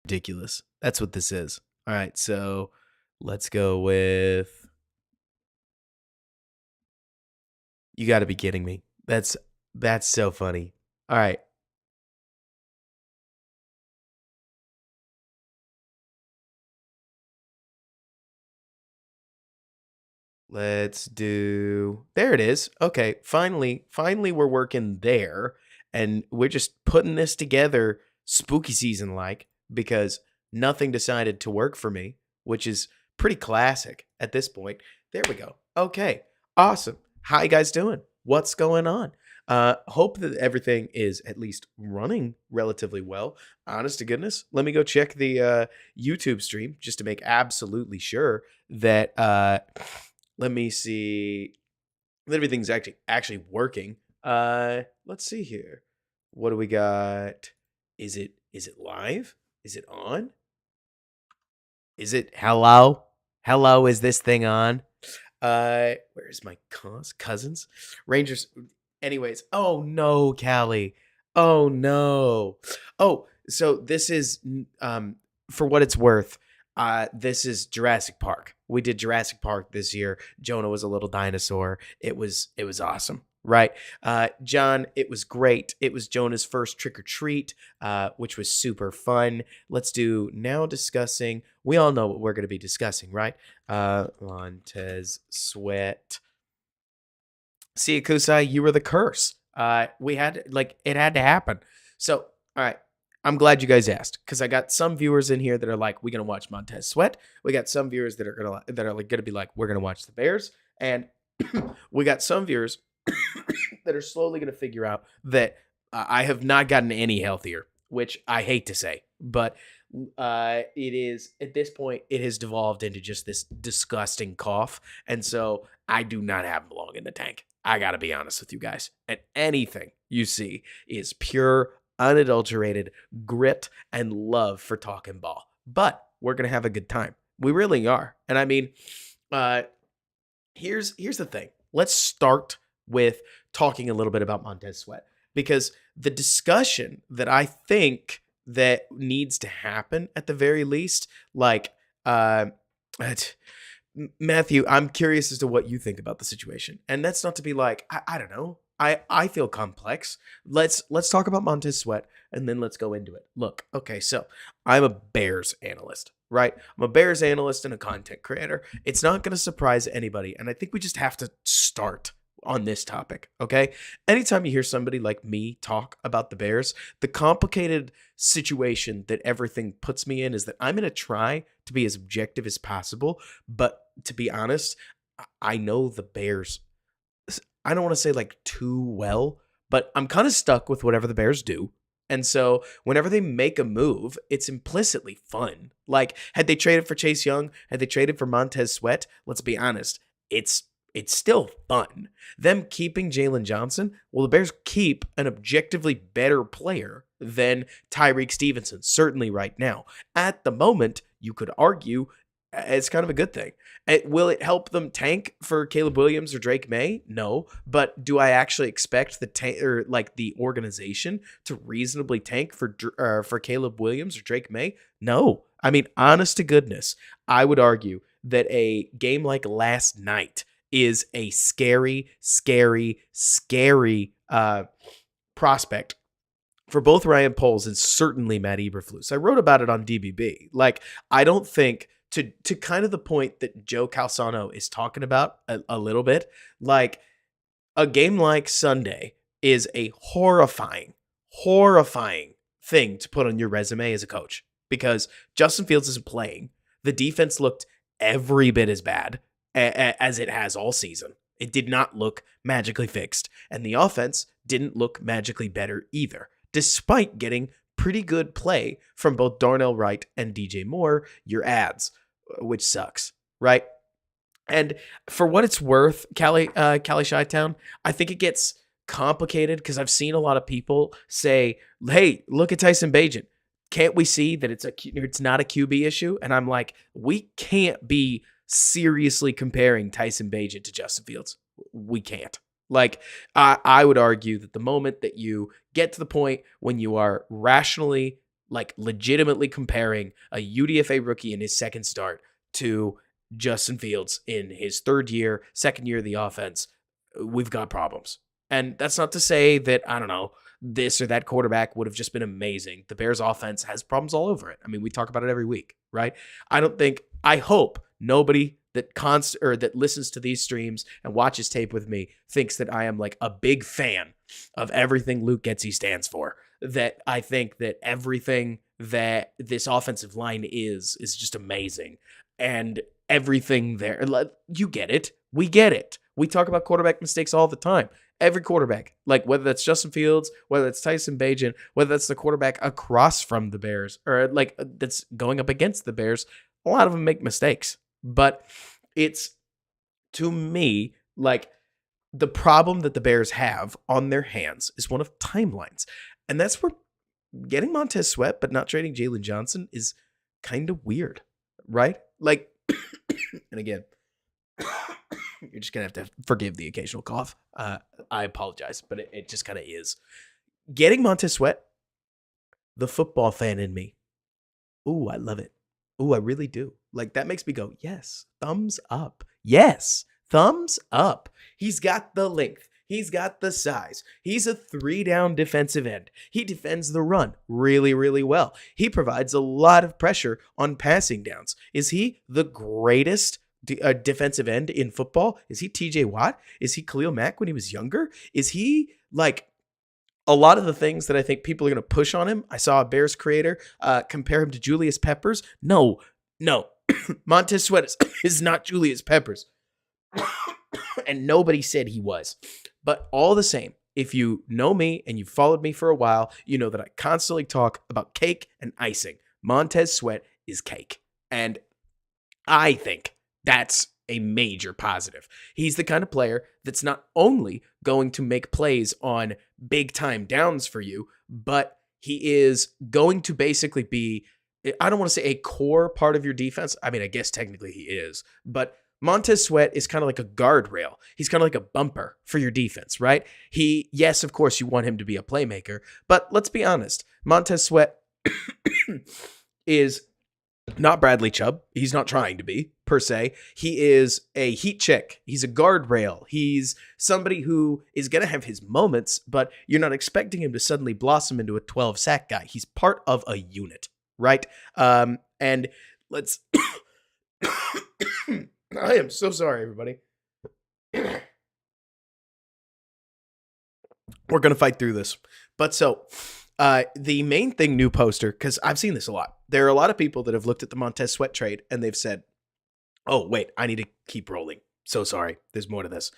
ridiculous. That's what this is. All right, so let's go with. You got to be kidding me. That's so funny. All right, let's do. There it is. Okay, finally we're working there, and we're just putting this together spooky season like because nothing decided to work for me, which is pretty classic at this point. There we go. Okay, awesome. How you guys doing? What's going on? Hope that everything is at least running relatively well. Honest to goodness, let me go check the YouTube stream just to make absolutely sure that let me see that everything's actually working. Let's see here. What do we got? Is it live? Is it on? Is it hello? Hello, is this thing on? Where's my cousins? Rangers. Anyways, oh no, Callie. Oh no. Oh, so this is for what it's worth. This is Jurassic Park. We did Jurassic Park this year. Jonah was a little dinosaur. It was awesome. Right. John, it was great. It was Jonah's first trick or treat, which was super fun. Let's do now discussing. We all know what we're going to be discussing, right? Montez Sweat. See, Kusai, you were the curse. We had it had to happen. So, all right. I'm glad you guys asked because I got some viewers in here that are like, "We're gonna watch Montez Sweat." We got some viewers that are gonna be like, "We're gonna watch the Bears," and we got some viewers that are slowly gonna figure out that I have not gotten any healthier, which I hate to say, but it is at this point it has devolved into just this disgusting cough, and so I do not have long in the tank. I gotta be honest with you guys, and anything you see is pure, unadulterated grit and love for talking ball. But we're gonna have a good time. We really are, and I mean, uh, here's the thing. Let's start with talking a little bit about Montez Sweat because the discussion that I think that needs to happen at the very least, like Matthew, I'm curious as to what you think about the situation. And that's not to be like, I don't know. I feel complex. Let's talk about Montez Sweat and then let's go into it. Look, okay, so I'm a Bears analyst, right? I'm a Bears analyst and a content creator. It's not going to surprise anybody, and I think we just have to start on this topic, okay? Anytime you hear somebody like me talk about the Bears, the complicated situation that everything puts me in is that I'm going to try to be as objective as possible, but to be honest, I know the Bears. I don't want to say like too well, but I'm kind of stuck with whatever the Bears do. And so whenever they make a move, it's implicitly fun. Like had they traded for Chase Young, had they traded for Montez Sweat, let's be honest, it's still fun. Them keeping Jalen Johnson, well, the Bears keep an objectively better player than Tyreek Stevenson, certainly right now. At the moment, you could argue it's kind of a good thing. Will it help them tank for Caleb Williams or Drake May? No, but do I actually expect the organization to reasonably tank for Caleb Williams or Drake May? No. I mean, honest to goodness, I would argue that a game like last night is a scary, scary, scary prospect for both Ryan Poles and certainly Matt Eberflus. I wrote about it on DBB. Like, I don't think to kind of the point that Joe Calzano is talking about a little bit, like a game like Sunday is a horrifying, horrifying thing to put on your resume as a coach because Justin Fields isn't playing. The defense looked every bit as bad as it has all season. It did not look magically fixed, and the offense didn't look magically better either, despite getting pretty good play from both Darnell Wright and DJ Moore, your ads, which sucks, right? And for what it's worth, Cali Chi-Town, I think it gets complicated because I've seen a lot of people say, "Hey, look at Tyson Bagent. Can't we see that it's not a QB issue?" And I'm like, we can't be seriously comparing Tyson Bagent to Justin Fields. We can't. Like, I would argue that the moment that you get to the point when you are rationally like legitimately comparing a UDFA rookie in his second start to Justin Fields in his third year, second year of the offense, we've got problems. And that's not to say that, I don't know, this or that quarterback would have just been amazing. The Bears offense has problems all over it. I mean, we talk about it every week, right? I hope nobody that listens to these streams and watches tape with me thinks that I am like a big fan of everything Luke Getsy stands for. That I think that everything that this offensive line is just amazing. And everything there, you get it. We get it. We talk about quarterback mistakes all the time. Every quarterback, like whether that's Justin Fields, whether that's Tyson Bagent, whether that's the quarterback across from the Bears, or like that's going up against the Bears, a lot of them make mistakes. But it's, to me, like the problem that the Bears have on their hands is one of timelines. And that's where getting Montez Sweat but not trading Jalen Johnson is kind of weird, right? Like, and again, you're just going to have to forgive the occasional cough. I apologize, but it just kind of is. Getting Montez Sweat, the football fan in me, ooh, I love it. Ooh, I really do. Like, that makes me go, yes, thumbs up. Yes, thumbs up. He's got the length. He's got the size. He's a 3-down defensive end. He defends the run really, really well. He provides a lot of pressure on passing downs. Is he the greatest defensive end in football? Is he TJ Watt? Is he Khalil Mack when he was younger? Is he like a lot of the things that I think people are going to push on him? I saw a Bears creator compare him to Julius Peppers. No. Montez Sweat is not Julius Peppers. And nobody said he was. But all the same, if you know me and you've followed me for a while, you know that I constantly talk about cake and icing. Montez Sweat is cake. And I think that's a major positive. He's the kind of player that's not only going to make plays on big time downs for you, but he is going to basically be, I don't want to say a core part of your defense. I mean, I guess technically he is, but Montez Sweat is kind of like a guardrail. He's kind of like a bumper for your defense, right? Yes, of course, you want him to be a playmaker, but let's be honest. Montez Sweat is not Bradley Chubb. He's not trying to be, per se. He is a heat check. He's a guardrail. He's somebody who is going to have his moments, but you're not expecting him to suddenly blossom into a 12-sack guy. He's part of a unit, right? And let's... I am so sorry, everybody. We're going to fight through this. But so, the main thing, new poster, because I've seen this a lot. There are a lot of people that have looked at the Montez Sweat trade and they've said, oh, wait, I need to keep rolling. So sorry. There's more to this.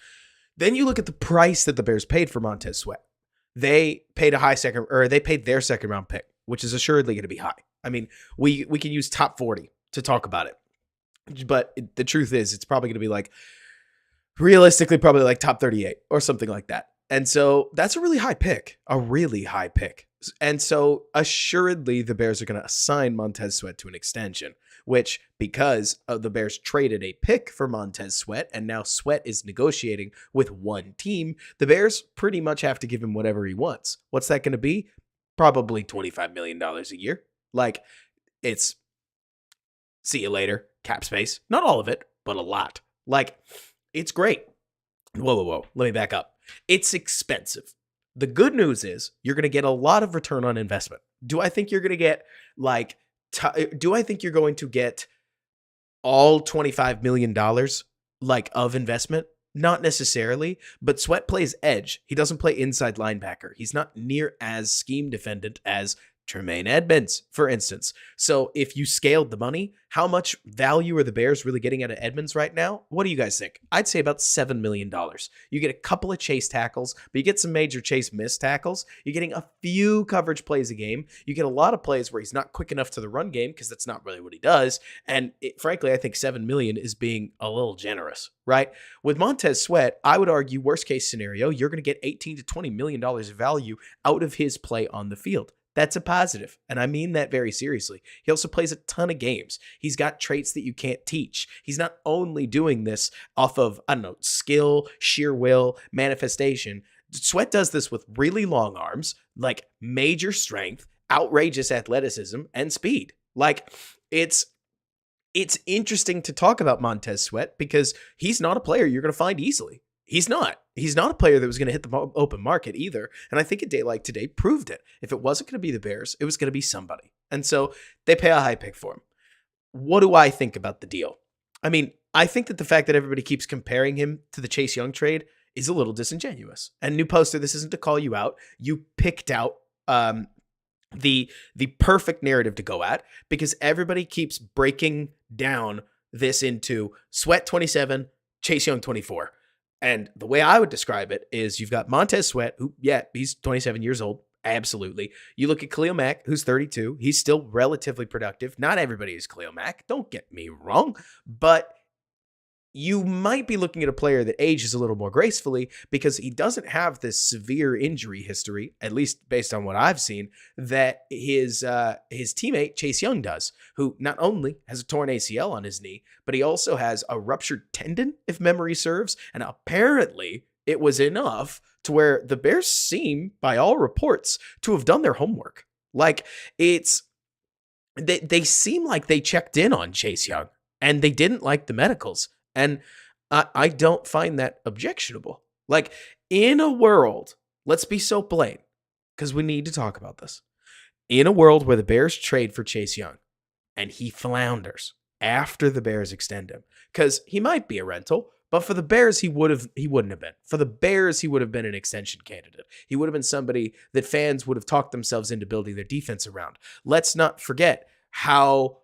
Then you look at the price that the Bears paid for Montez Sweat. They paid they paid their second round pick, which is assuredly going to be high. I mean, we can use top 40 to talk about it. But the truth is, it's probably going to be like, realistically, probably like top 38 or something like that. And so that's a really high pick. And so assuredly, the Bears are going to assign Montez Sweat to an extension, which, because the Bears traded a pick for Montez Sweat, and now Sweat is negotiating with one team, the Bears pretty much have to give him whatever he wants. What's that going to be? Probably $25 million a year. Like, it's see you later, cap space. Not all of it, but a lot. Like, it's great. Whoa. Let me back up. It's expensive. The good news is you're going to get a lot of return on investment. Do I think you're going to get do I think you're going to get all $25 million like of investment? Not necessarily, but Sweat plays edge. He doesn't play inside linebacker. He's not near as scheme dependent as Tremaine Edmonds, for instance. So if you scaled the money, how much value are the Bears really getting out of Edmonds right now? What do you guys think? I'd say about $7 million. You get a couple of chase tackles, but you get some major chase miss tackles. You're getting a few coverage plays a game. You get a lot of plays where he's not quick enough to the run game because that's not really what he does. And frankly, I think $7 million is being a little generous, right? With Montez Sweat, I would argue worst case scenario, you're going to get $18 to $20 million of value out of his play on the field. That's a positive, and I mean that very seriously. He also plays a ton of games. He's got traits that you can't teach. He's not only doing this off of, skill, sheer will, manifestation. Sweat does this with really long arms, like major strength, outrageous athleticism and speed. Like, it's interesting to talk about Montez Sweat because he's not a player you're going to find easily. He's not. He's not a player that was going to hit the open market either. And I think a day like today proved it. If it wasn't going to be the Bears, it was going to be somebody. And so they pay a high pick for him. What do I think about the deal? I mean, I think that the fact that everybody keeps comparing him to the Chase Young trade is a little disingenuous. And new poster, this isn't to call you out. You picked out the perfect narrative to go at because everybody keeps breaking down this into Sweat 27, Chase Young 24. And the way I would describe it is you've got Montez Sweat, who, yeah, he's 27 years old. Absolutely. You look at Khalil Mack, who's 32. He's still relatively productive. Not everybody is Khalil Mack. Don't get me wrong. But you might be looking at a player that ages a little more gracefully because he doesn't have this severe injury history, at least based on what I've seen, that his teammate Chase Young does, who not only has a torn ACL on his knee, but he also has a ruptured tendon, if memory serves, and apparently it was enough to where the Bears seem, by all reports, to have done their homework. Like, they seem like they checked in on Chase Young, and they didn't like the medicals. And I don't find that objectionable. Like, in a world, let's be so plain, because we need to talk about this. In a world where the Bears trade for Chase Young, and he flounders after the Bears extend him, because he might be a rental, but for the Bears, he wouldn't have been. For the Bears, he would have been an extension candidate. He would have been somebody that fans would have talked themselves into building their defense around. Let's not forget how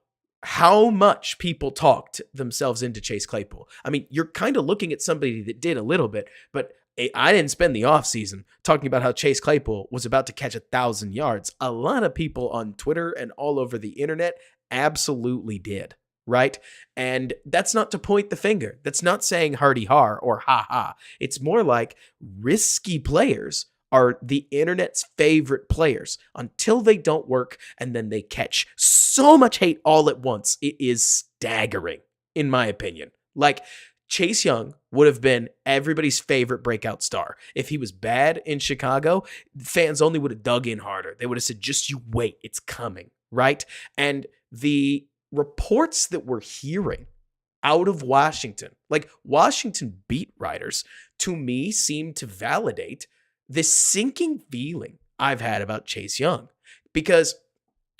much people talked themselves into Chase Claypool. I mean, you're kind of looking at somebody that did a little bit, but I didn't spend the offseason talking about how Chase Claypool was about to catch 1,000 yards. A lot of people on Twitter and all over the internet absolutely did. Right? And that's not to point the finger. That's not saying hardy har or ha ha. It's more like risky players are the internet's favorite players until they don't work and then they catch so much hate all at once. It is staggering, in my opinion. Like, Chase Young would have been everybody's favorite breakout star. If he was bad in Chicago, fans only would have dug in harder. They would have said, just you wait, it's coming, right? And the reports that we're hearing out of Washington, like Washington beat writers, to me seem to validate this sinking feeling I've had about Chase Young. Because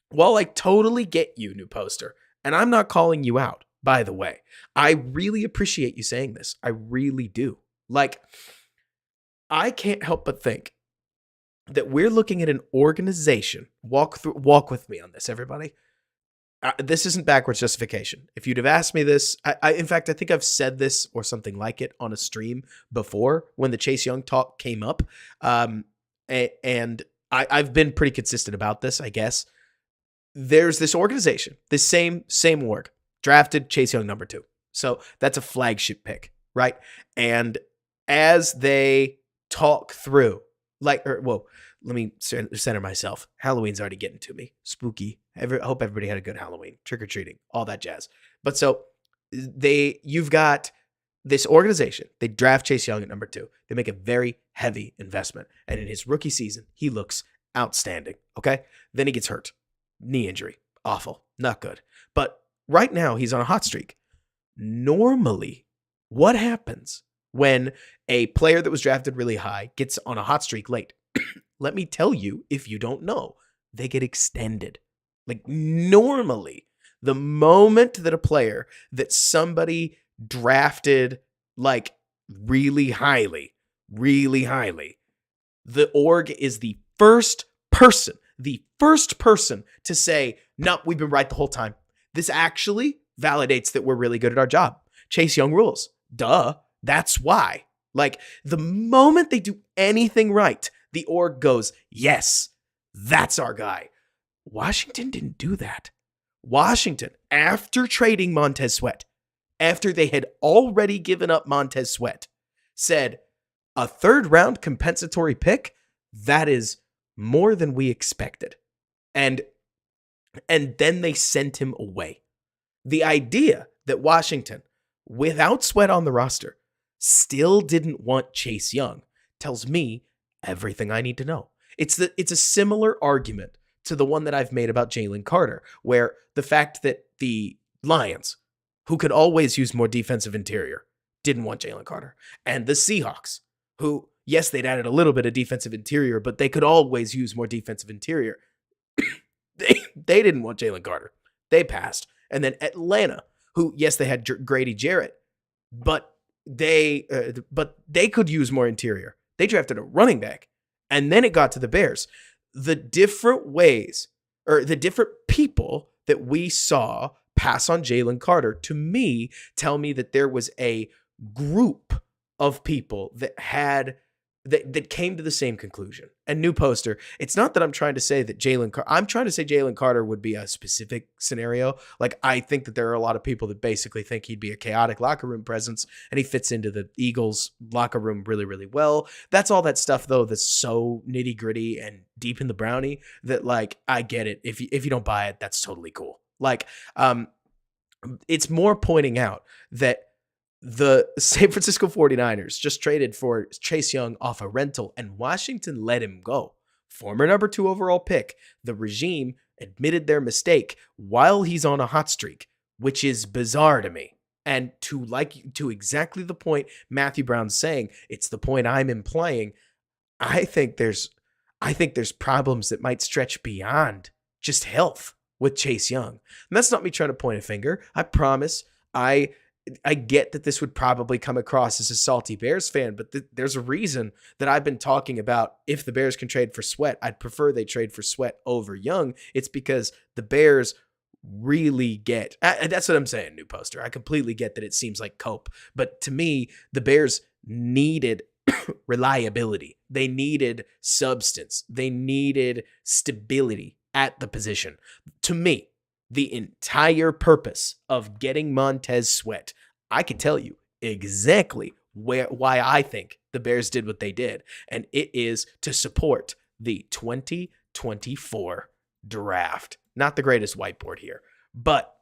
while I totally get you, new poster, and I'm not calling you out, by the way, I really appreciate you saying this. I really do. Like, I can't help but think that we're looking at an organization. Walk with me on this, everybody. This isn't backwards justification. If you'd have asked me this, in fact, I think I've said this or something like it on a stream before when the Chase Young talk came up. And I've been pretty consistent about this, I guess. There's this organization, this same org, drafted Chase Young number 2. So that's a flagship pick, right? And as they talk through, let me center myself. Halloween's already getting to me. Spooky. I hope everybody had a good Halloween. Trick-or-treating. All that jazz. But so you've got this organization. They draft Chase Young at number 2. They make a very heavy investment. And in his rookie season, he looks outstanding. Okay? Then he gets hurt. Knee injury. Awful. Not good. But right now, he's on a hot streak. Normally, what happens when a player that was drafted really high gets on a hot streak late? Let me tell you, if you don't know, they get extended. Like, normally, the moment that a player that somebody drafted like really highly, the org is the first person to say, no, we've been right the whole time. This actually validates that we're really good at our job. Chase Young rules. Duh. That's why. Like, the moment they do anything right, the org goes, yes, that's our guy. Washington didn't do that. Washington, after trading Montez Sweat, after they had already given up Montez Sweat, said, a 3rd round compensatory pick, that is more than we expected. And then they sent him away. The idea that Washington, without Sweat on the roster, still didn't want Chase Young tells me everything I need to know. It's a similar argument to the one that I've made about Jalen Carter, where the fact that the Lions, who could always use more defensive interior, didn't want Jalen Carter. And the Seahawks, who, yes, they'd added a little bit of defensive interior, but they could always use more defensive interior. They didn't want Jalen Carter. They passed. And then Atlanta, who, yes, they had Grady Jarrett, but they could use more interior. They drafted a running back. And then it got to the Bears. The different ways, or the different people that we saw pass on Jalen Carter, to me, tell me that there was a group of people that that came to the same conclusion. And new poster, it's not that I'm trying to say that I'm trying to say Jalen Carter would be a specific scenario. Like, I think that there are a lot of people that basically think he'd be a chaotic locker room presence, and he fits into the Eagles locker room really, really well. That's all that stuff, though, that's so nitty gritty and deep in the brownie that, like, I get it. If you don't buy it, that's totally cool. Like, it's more pointing out that the San Francisco 49ers just traded for Chase Young off a rental, and Washington let him go. Former number 2 overall pick. The regime admitted their mistake while he's on a hot streak, which is bizarre to me. And to exactly the point Matthew Brown's saying, it's the point I'm implying. I think there's problems that might stretch beyond just health with Chase Young. And that's not me trying to point a finger. I promise. I get that this would probably come across as a salty Bears fan, but there's a reason that I've been talking about if the Bears can trade for Sweat, I'd prefer they trade for Sweat over Young. It's because the Bears really get, that's what I'm saying, new poster. I completely get that it seems like cope, but to me, the Bears needed reliability. They needed substance. They needed stability at the position. To me, the entire purpose of getting Montez Sweat, I can tell you exactly why I think the Bears did what they did, and it is to support the 2024 draft. Not the greatest whiteboard here, but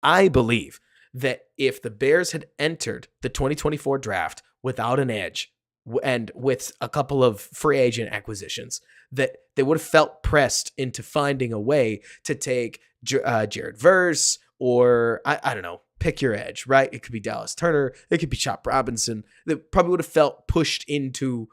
I believe that if the Bears had entered the 2024 draft without an edge and with a couple of free agent acquisitions, that they would have felt pressed into finding a way to take Jared Verse, or I don't know, pick your edge, right? It could be Dallas Turner. It could be Chop Robinson. They probably would have felt pushed into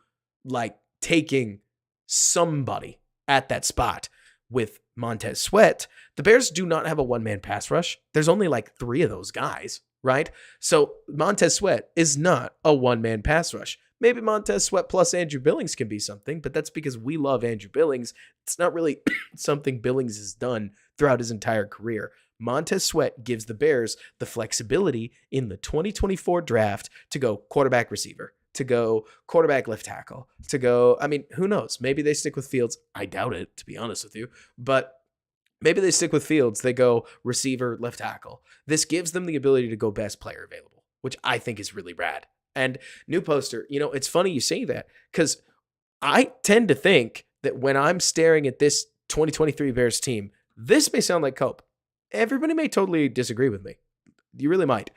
like taking somebody at that spot. With Montez Sweat, the Bears do not have a one-man pass rush. There's only like 3 of those guys, right? So Montez Sweat is not a one-man pass rush. Maybe Montez Sweat plus Andrew Billings can be something, but that's because we love Andrew Billings. It's not really something Billings has done throughout his entire career. Montez Sweat gives the Bears the flexibility in the 2024 draft to go quarterback receiver, to go quarterback left tackle, to go, I mean, who knows? Maybe they stick with Fields. I doubt it, to be honest with you, but maybe they stick with Fields. They go receiver, left tackle. This gives them the ability to go best player available, which I think is really rad. And new poster, you know, it's funny you say that because I tend to think that when I'm staring at this 2023 Bears team, this may sound like cope. Everybody may totally disagree with me. You really might.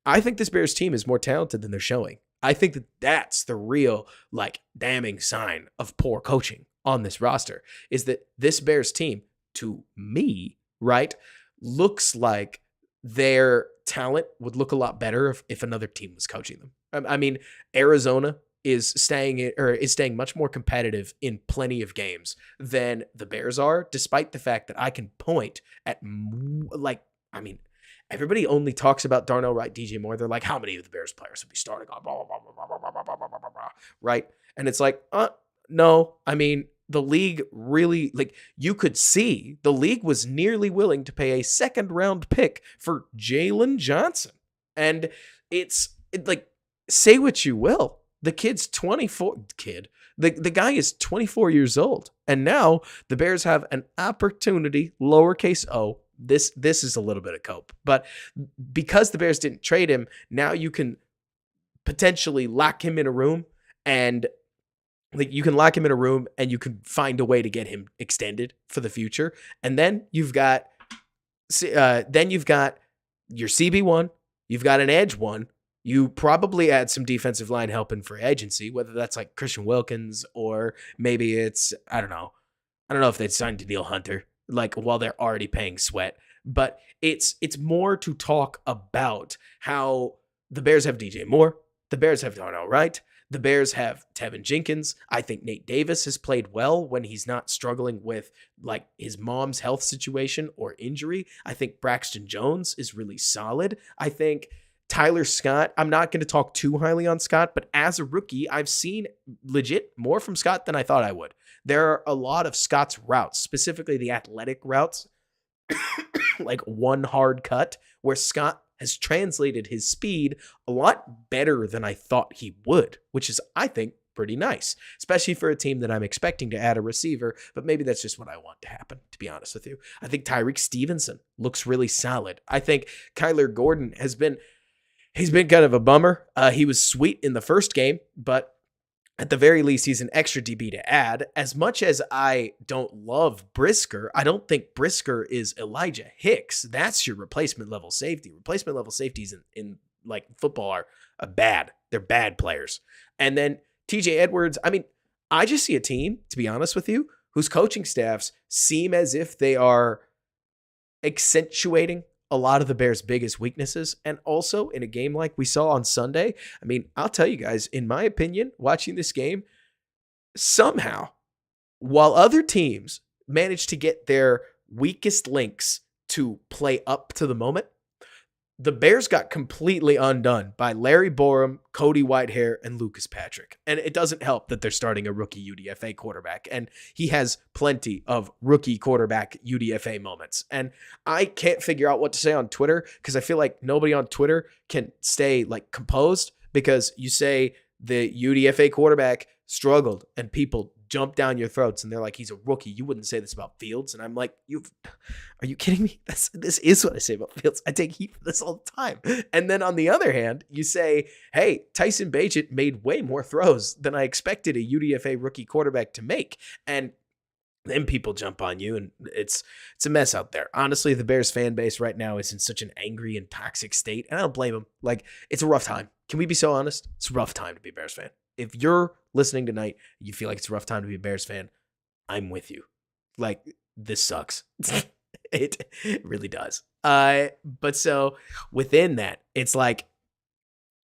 I think this Bears team is more talented than they're showing. I think that that's the real, like, damning sign of poor coaching on this roster is that this Bears team, to me, right, looks like their talent would look a lot better if another team was coaching them. I mean, Arizona is staying much more competitive in plenty of games than the Bears are, despite the fact that I can point at, like, I mean, everybody only talks about Darnell Wright, DJ Moore. They're like, how many of the Bears players would be starting on blah, blah, blah, blah, blah, blah, blah, blah, blah, blah, right? And it's like, no. I mean, the league really, like, you could see the league was nearly willing to pay a second-round pick for Jalen Johnson. And it's like, say what you will. The kid's 24. The guy is 24 years old. And now the Bears have an opportunity, lowercase o. This is a little bit of cope. But because the Bears didn't trade him, now you can potentially lock him in a room and you can find a way to get him extended for the future. And then you've got your CB1, you've got an edge one. You probably add some defensive line help in for agency, whether that's like Christian Wilkins or maybe it's, I don't know, I don't know if they'd sign Daniil Hunter, like while they're already paying Sweat, but it's more to talk about how the Bears have DJ Moore, the Bears have Darnell Wright, the Bears have Tevin Jenkins. I think Nate Davis has played well when he's not struggling with like his mom's health situation or injury. I think Braxton Jones is really solid. I think Tyler Scott, I'm not going to talk too highly on Scott, but as a rookie, I've seen legit more from Scott than I thought I would. There are a lot of Scott's routes, specifically the athletic routes, like one hard cut, where Scott has translated his speed a lot better than I thought he would, which is, I think, pretty nice, especially for a team that I'm expecting to add a receiver, but maybe that's just what I want to happen, to be honest with you. I think Tyreek Stevenson looks really solid. I think Kyler Gordon he's been kind of a bummer. He was sweet in the first game, but at the very least, he's an extra DB to add. As much as I don't love Brisker, I don't think Brisker is Elijah Hicks. That's your replacement level safety. Replacement level safeties in like football are bad. They're bad players. And then TJ Edwards, I mean, I just see a team, to be honest with you, whose coaching staffs seem as if they are accentuating a lot of the Bears' biggest weaknesses. And also in a game like we saw on Sunday, I mean, I'll tell you guys, in my opinion, watching this game, somehow, while other teams managed to get their weakest links to play up to the moment, the Bears got completely undone by Larry Borum, Cody Whitehair, and Lucas Patrick. And it doesn't help that they're starting a rookie UDFA quarterback, and he has plenty of rookie quarterback UDFA moments. And I can't figure out what to say on Twitter because I feel like nobody on Twitter can stay like composed, because you say the UDFA quarterback struggled and people jump down your throats and they're like, he's a rookie. You wouldn't say this about Fields. And I'm like, are you kidding me? This is what I say about Fields. I take heat for this all the time. And then on the other hand, you say, hey, Tyson Bagent made way more throws than I expected a UDFA rookie quarterback to make. And then people jump on you, and it's a mess out there. Honestly, the Bears fan base right now is in such an angry and toxic state, and I don't blame them. Like, it's a rough time. Can we be so honest? It's a rough time to be a Bears fan. If you're listening tonight, you feel like it's a rough time to be a Bears fan, I'm with you. Like, this sucks. It really does. But so within that, it's like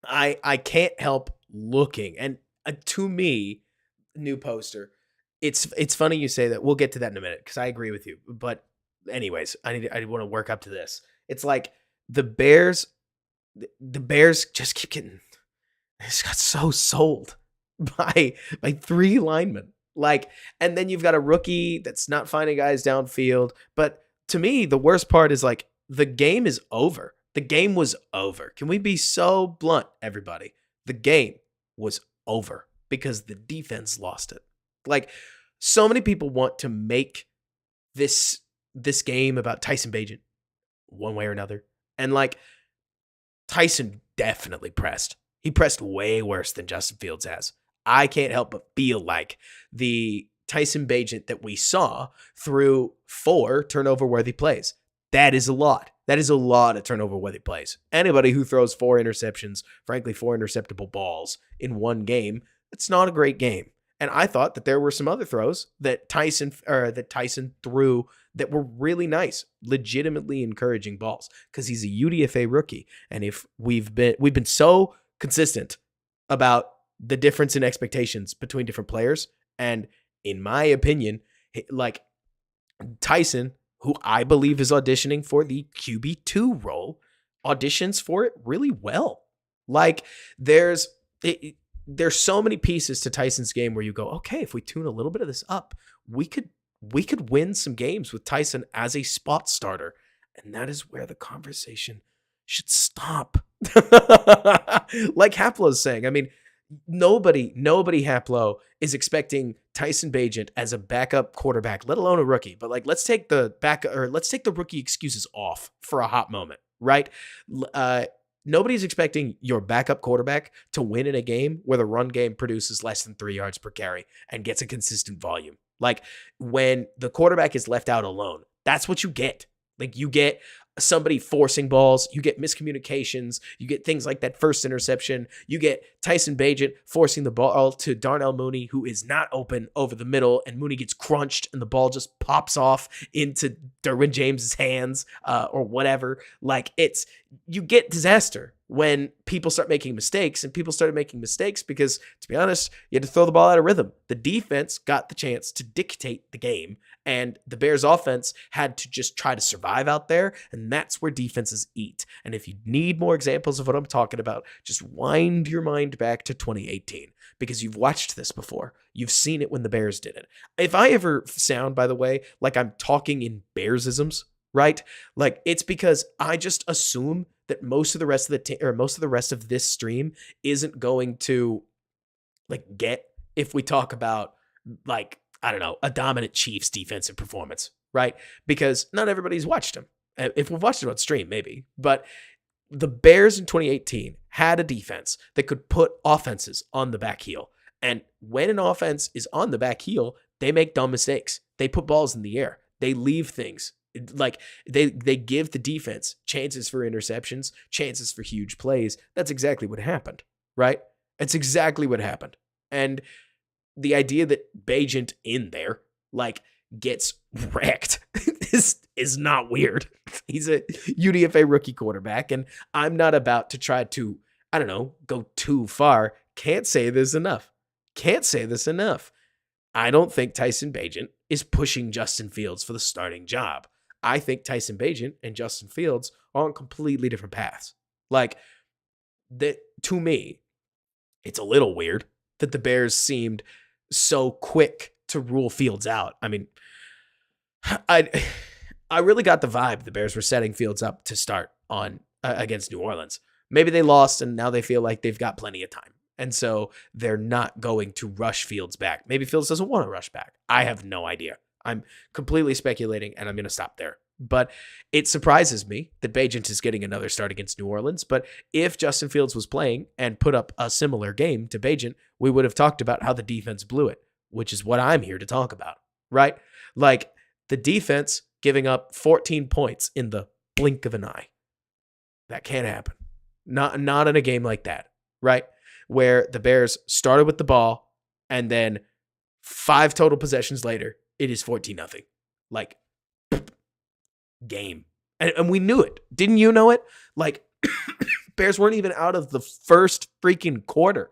I can't help looking, and to me, new poster. It's funny you say that. We'll get to that in a minute because I agree with you. But anyways, I want to work up to this. It's like the Bears just keep getting. They just got so sold by three linemen. Like, and then you've got a rookie that's not finding guys downfield. But to me, the worst part is like the game is over. The game was over. Can we be so blunt, everybody? The game was over because the defense lost it. Like, so many people want to make this game about Tyson Bagent one way or another. And like, Tyson definitely pressed. He pressed way worse than Justin Fields has. I can't help but feel like the Tyson Bagent that we saw through 4 turnover-worthy plays. That is a lot. That is a lot of turnover-worthy plays. Anybody who throws 4 interceptions, frankly, 4 interceptable balls in one game, it's not a great game. And I thought that there were some other throws that Tyson threw that were really nice, legitimately encouraging balls, because he's a UDFA rookie. And if we've been so consistent about the difference in expectations between different players, and in my opinion, like Tyson, who I believe is auditioning for the QB2 role, auditions for it really well. Like, there's so many pieces to Tyson's game where you go, okay, if we tune a little bit of this up, we could win some games with Tyson as a spot starter. And that is where the conversation should stop. Like Haplo's saying, I mean, nobody Haplo is expecting Tyson Bagent as a backup quarterback, let alone a rookie. But like, let's take the rookie excuses off for a hot moment, right? Nobody's expecting your backup quarterback to win in a game where the run game produces less than 3 yards per carry and gets a consistent volume. Like, when the quarterback is left out alone, that's what you get. Like, you get somebody forcing balls, you get miscommunications, you get things like that first interception, you get Tyson Bagent forcing the ball to Darnell Mooney, who is not open over the middle, and Mooney gets crunched and the ball just pops off into Derwin James's hands or whatever. Like, you get disaster when people start making mistakes, and people started making mistakes because, to be honest, you had to throw the ball out of rhythm. The defense got the chance to dictate the game, and the Bears offense had to just try to survive out there, and that's where defenses eat. And if you need more examples of what I'm talking about, just wind your mind back to 2018, because you've watched this before. You've seen it when the Bears did it. If I ever sound, by the way, like I'm talking in Bearsisms, right? Like, it's because I just assume that most of the rest of most of the rest of this stream isn't going to get if we talk about, like, I don't know, a dominant Chiefs defensive performance, right? Because not everybody's watched them. If we've watched it on stream, maybe. But the Bears in 2018 had a defense that could put offenses on the back heel. And when an offense is on the back heel, they make dumb mistakes. They put balls in the air. They leave things. Like, they give the defense chances for interceptions, chances for huge plays. That's exactly what happened, right? That's exactly what happened. And the idea that Bagent in there, like, gets wrecked is not weird. He's a UDFA rookie quarterback, and I'm not about to try to, I don't know, go too far. Can't say this enough. I don't think Tyson Bagent is pushing Justin Fields for the starting job. I think Tyson Bagent and Justin Fields are on completely different paths. Like, that, to me, it's a little weird that the Bears seemed so quick to rule Fields out. I mean, I really got the vibe the Bears were setting Fields up to start on against New Orleans. Maybe they lost and now they feel like they've got plenty of time. And so they're not going to rush Fields back. Maybe Fields doesn't want to rush back. I have no idea. I'm completely speculating, and I'm going to stop there. But it surprises me that Bagent is getting another start against New Orleans. But if Justin Fields was playing and put up a similar game to Bagent, we would have talked about how the defense blew it, which is what I'm here to talk about, right? Like, the defense giving up 14 points in the blink of an eye. That can't happen. Not in a game like that, right? Where the Bears started with the ball, and then 5 total possessions later, it is 14-0. Like, game. And we knew it. Didn't you know it? Like, Bears weren't even out of the first freaking quarter.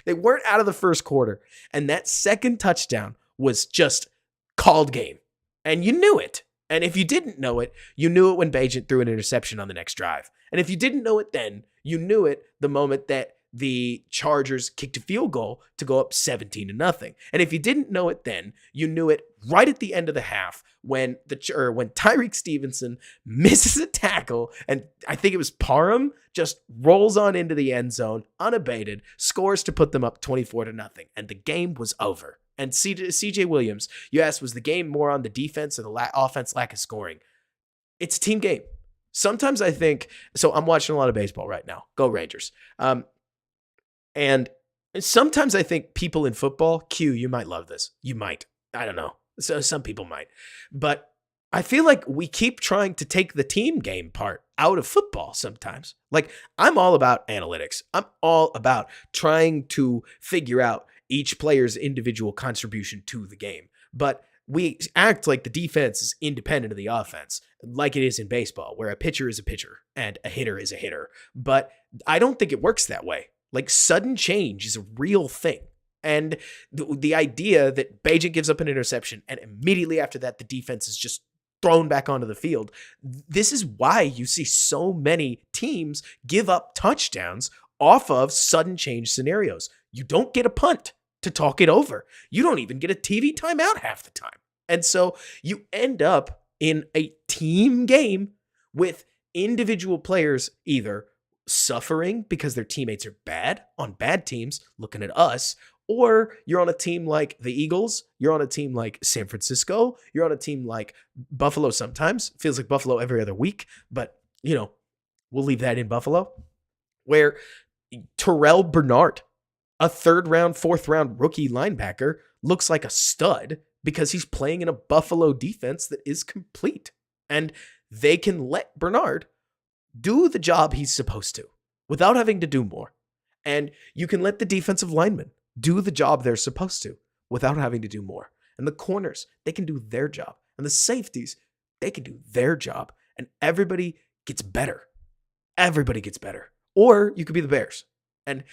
They weren't out of the first quarter. And that second touchdown was just called game. And you knew it. And if you didn't know it, you knew it when Bagent threw an interception on the next drive. And if you didn't know it then, you knew it the moment that the Chargers kicked a field goal to go up 17-0. And if you didn't know it then, you knew it right at the end of the half when Tyreek Stevenson misses a tackle, and I think it was Parham just rolls on into the end zone unabated, scores to put them up 24-0, and the game was over. And CJ Williams, you asked, was the game more on the defense or the offense lack of scoring? It's a team game. Sometimes I think, so I'm watching a lot of baseball right now. Go Rangers. And sometimes I think people in football, Q, you might love this. You might. I don't know. So some people might. But I feel like we keep trying to take the team game part out of football sometimes. Like, I'm all about analytics. I'm all about trying to figure out each player's individual contribution to the game. But we act like the defense is independent of the offense, like it is in baseball, where a pitcher is a pitcher and a hitter is a hitter. But I don't think it works that way. Like, sudden change is a real thing. And the idea that Bagent gives up an interception and immediately after that, the defense is just thrown back onto the field. This is why you see so many teams give up touchdowns off of sudden change scenarios. You don't get a punt to talk it over. You don't even get a TV timeout half the time. And so you end up in a team game with individual players either suffering because their teammates are bad on bad teams, looking at us, or you're on a team like the Eagles, you're on a team like San Francisco, you're on a team like Buffalo sometimes. Feels like Buffalo every other week, but, you know, we'll leave that in Buffalo, where Terrell Bernard, a 3rd round, 4th round rookie linebacker, looks like a stud because he's playing in a Buffalo defense that is complete. And they can let Bernard do the job he's supposed to without having to do more. And you can let the defensive linemen do the job they're supposed to without having to do more. And the corners, they can do their job. And the safeties, they can do their job. And everybody gets better. Everybody gets better. Or you could be the Bears. And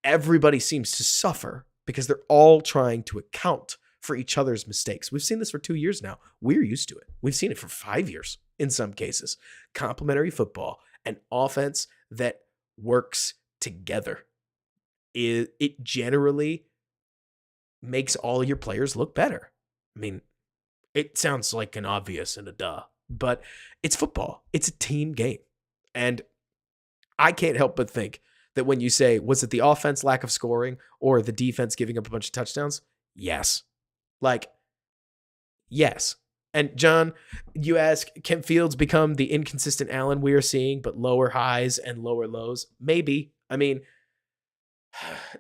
everybody seems to suffer because they're all trying to account for each other's mistakes. We've seen this for 2 years now. We're used to it. We've seen it for 5 years in some cases. Complementary football, an offense that works together. It generally makes all your players look better. I mean, it sounds like an obvious and a duh, but it's football. It's a team game. And I can't help but think that when you say, was it the offense lack of scoring or the defense giving up a bunch of touchdowns? Yes. Yes. And John, you ask, can Fields become the inconsistent Allen we are seeing, but lower highs and lower lows? Maybe. I mean,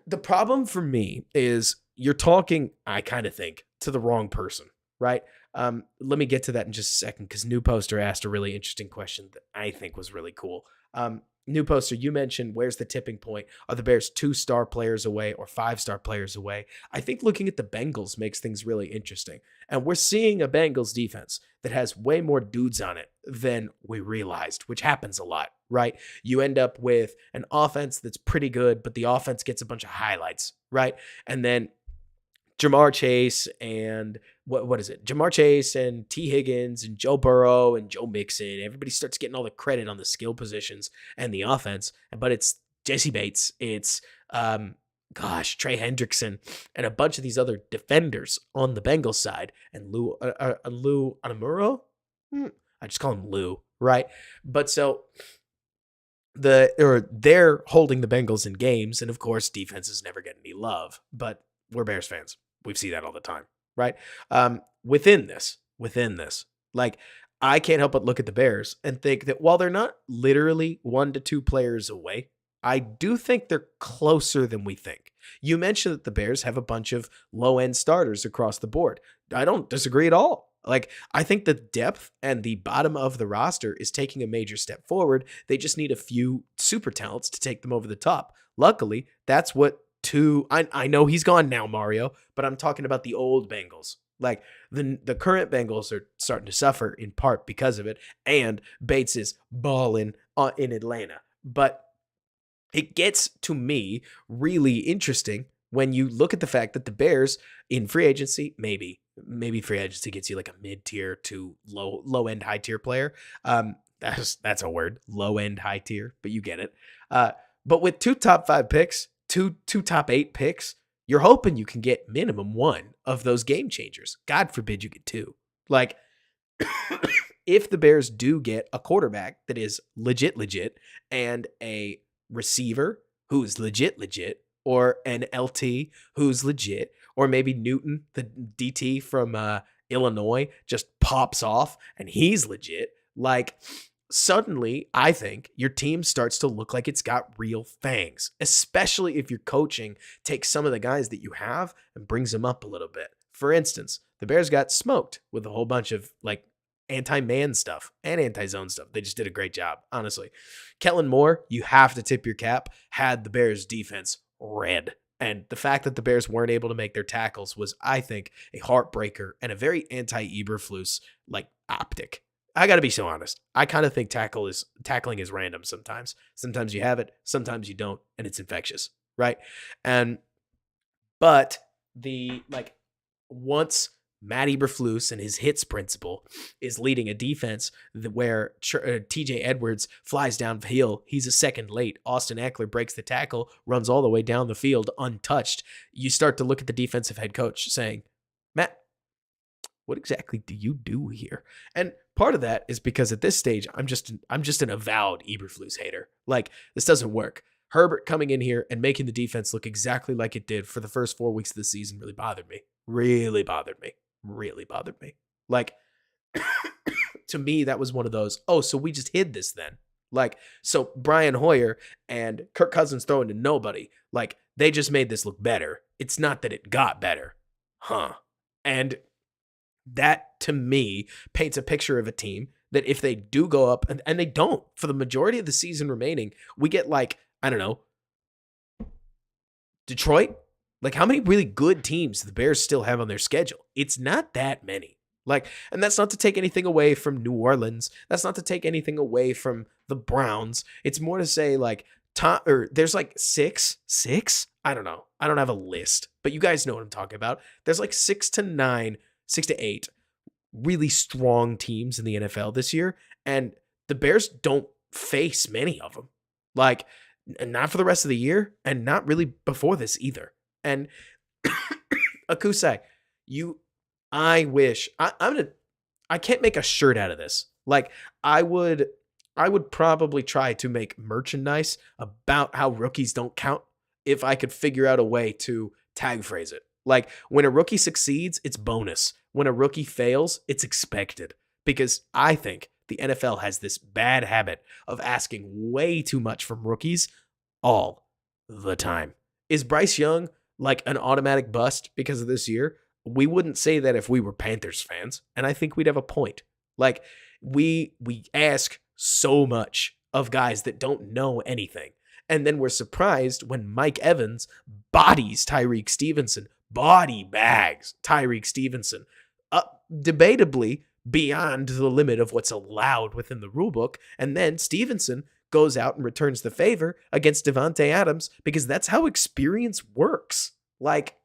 the problem for me is you're talking, I kind of think, to the wrong person, right? Let me get to that in just a second because New Poster asked a really interesting question that I think was really cool. New Poster, you mentioned where's the tipping point? Are the Bears 2-star players away or 5-star players away? I think looking at the Bengals makes things really interesting. And we're seeing a Bengals defense that has way more dudes on it than we realized, which happens a lot, right? You end up with an offense that's pretty good, but the offense gets a bunch of highlights, right? And then Jamar Chase and what is it? Jamar Chase and T. Higgins and Joe Burrow and Joe Mixon. Everybody starts getting all the credit on the skill positions and the offense, but it's Jesse Bates. It's Trey Hendrickson and a bunch of these other defenders on the Bengals side and Lou Anamuro. I just call him Lou, right? But so they're holding the Bengals in games, and of course defenses never get any love, but we're Bears fans. We see that all the time, right? Within this, like I can't help but look at the Bears and think that while they're not literally 1 to 2 players away, I do think they're closer than we think. You mentioned that the Bears have a bunch of low-end starters across the board. I don't disagree at all. Like, I think the depth and the bottom of the roster is taking a major step forward. They just need a few super talents to take them over the top. Luckily, that's what I know he's gone now, Mario, but I'm talking about the old Bengals. Like the current Bengals are starting to suffer in part because of it, and Bates is balling in Atlanta. But it gets to me really interesting when you look at the fact that the Bears in free agency, maybe free agency gets you like a mid-tier to low-end high-tier player. That's a word, low-end high-tier, but you get it. But with 2 top 5 picks, two top 8 picks, you're hoping you can get minimum 1 of those game changers. God forbid you get 2. Like, if the Bears do get a quarterback that is legit, and a receiver who's legit, or an LT who's legit, or maybe Newton, the DT from Illinois, just pops off and he's legit, like, suddenly, I think your team starts to look like it's got real fangs, especially if your coaching takes some of the guys that you have and brings them up a little bit. For instance, the Bears got smoked with a whole bunch of like anti-man stuff and anti-zone stuff. They just did a great job, honestly. Kellen Moore, you have to tip your cap, had the Bears defense red. And the fact that the Bears weren't able to make their tackles was, I think, a heartbreaker and a very anti-Eberflus like optic. I got to be so honest. I kind of think tackling is random sometimes. Sometimes you have it, sometimes you don't, and it's infectious, right? But once Matt Eberflus and his hits principle is leading a defense where TJ Edwards flies downhill, he's a second late. Austin Eckler breaks the tackle, runs all the way down the field untouched. You start to look at the defensive head coach saying, Matt, what exactly do you do here? And part of that is because at this stage, I'm just an avowed Eberflus hater. Like, this doesn't work. Herbert coming in here and making the defense look exactly like it did for the first 4 weeks of the season really bothered me. Like, to me, that was one of those, oh, so we just hid this then. Like, so Brian Hoyer and Kirk Cousins throwing to nobody, like, they just made this look better. It's not that it got better. And that, to me, paints a picture of a team that if they do go up, and they don't for the majority of the season remaining, we get like, I don't know, Detroit? Like, how many really good teams do the Bears still have on their schedule? It's not that many. Like, and that's not to take anything away from New Orleans. That's not to take anything away from the Browns. It's more to say, like, there's like six. I don't know. I don't have a list, but you guys know what I'm talking about. There's like 6 to 9, 6 to 8 really strong teams in the NFL this year, and the Bears don't face many of them. Like, not for the rest of the year, and not really before this either. And Akusai, I can't make a shirt out of this. Like, I would probably try to make merchandise about how rookies don't count if I could figure out a way to tag phrase it. Like, when a rookie succeeds, it's bonus. When a rookie fails, it's expected. Because I think the NFL has this bad habit of asking way too much from rookies all the time. Is Bryce Young like an automatic bust because of this year? We wouldn't say that if we were Panthers fans, and I think we'd have a point. Like, we ask so much of guys that don't know anything. And then we're surprised when Mike Evans bodies Tyreek Stevenson, body bags Tyreek Stevenson, debatably beyond the limit of what's allowed within the rule book. And then Stevenson goes out and returns the favor against Devontae Adams because that's how experience works. Like,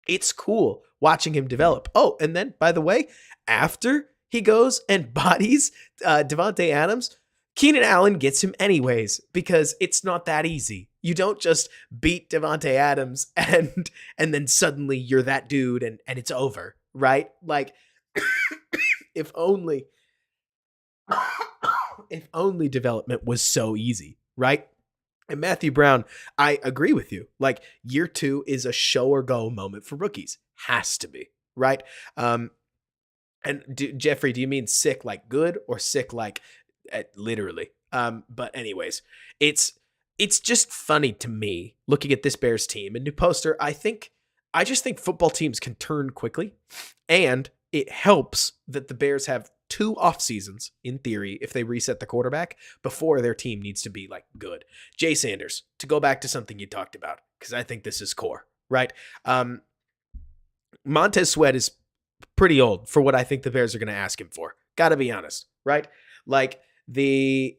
it's cool watching him develop. Oh, and then, by the way, after he goes and bodies Devontae Adams, Keenan Allen gets him anyways because it's not that easy. You don't just beat Devontae Adams and then suddenly you're that dude and it's over, right? Like, if only development was so easy, right? And Matthew Brown, I agree with you. Like, year 2 is a show or go moment for rookies. Has to be, right? Jeffrey, do you mean sick like good or sick like literally? But anyways, it's just funny to me looking at this Bears team. And New Poster, I just think football teams can turn quickly, and it helps that the Bears have 2 off seasons in theory if they reset the quarterback before their team needs to be like good. Jay Sanders, to go back to something you talked about, because I think this is core, right? Montez Sweat is pretty old for what I think the Bears are going to ask him for. Got to be honest, right? Like, the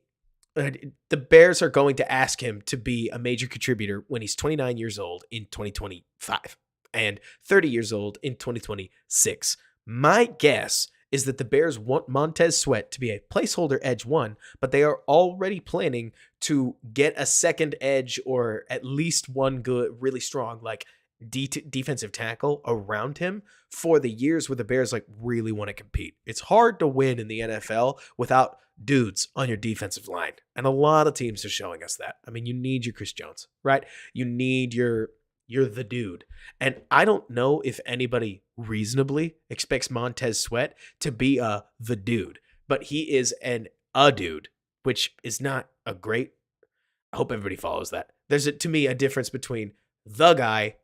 Bears are going to ask him to be a major contributor when he's 29 years old in 2025 and 30 years old in 2026. My guess is that the Bears want Montez Sweat to be a placeholder edge 1, but they are already planning to get a second edge or at least one good, really strong, like defensive tackle around him for the years where the Bears like really want to compete. It's hard to win in the NFL without dudes on your defensive line. And a lot of teams are showing us that. I mean, you need your Chris Jones, right? You need you're the dude. And I don't know if anybody reasonably expects Montez Sweat to be the dude, but he is a dude, which is not a great, I hope everybody follows that. There's to me a difference between the guy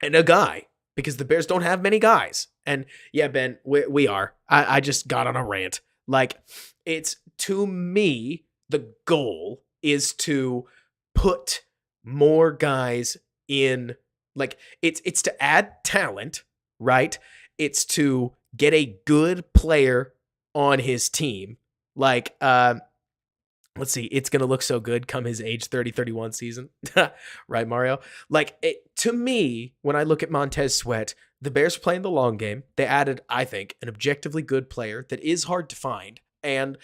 and a guy, because the Bears don't have many guys. And yeah, Ben, we are. I just got on a rant. Like, it's, to me, the goal is to put more guys in, like, it's to add talent, right? It's to get a good player on his team. Like, let's see, it's going to look so good come his age 30, 31 season. Right, Mario? Like, to me, when I look at Montez Sweat, the Bears are playing the long game. They added, I think, an objectively good player that is hard to find. And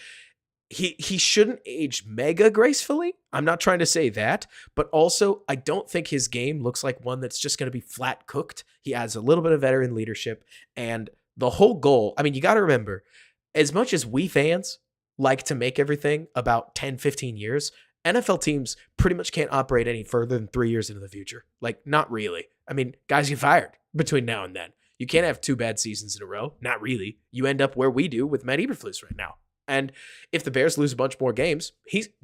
he shouldn't age mega gracefully. I'm not trying to say that. But also, I don't think his game looks like one that's just going to be flat cooked. He adds a little bit of veteran leadership. And the whole goal, I mean, you got to remember, as much as we fans like to make everything about 10, 15 years, NFL teams pretty much can't operate any further than 3 years into the future. Like, not really. I mean, guys get fired between now and then. You can't have 2 bad seasons in a row. Not really. You end up where we do with Matt Eberflus right now. And if the Bears lose a bunch more games,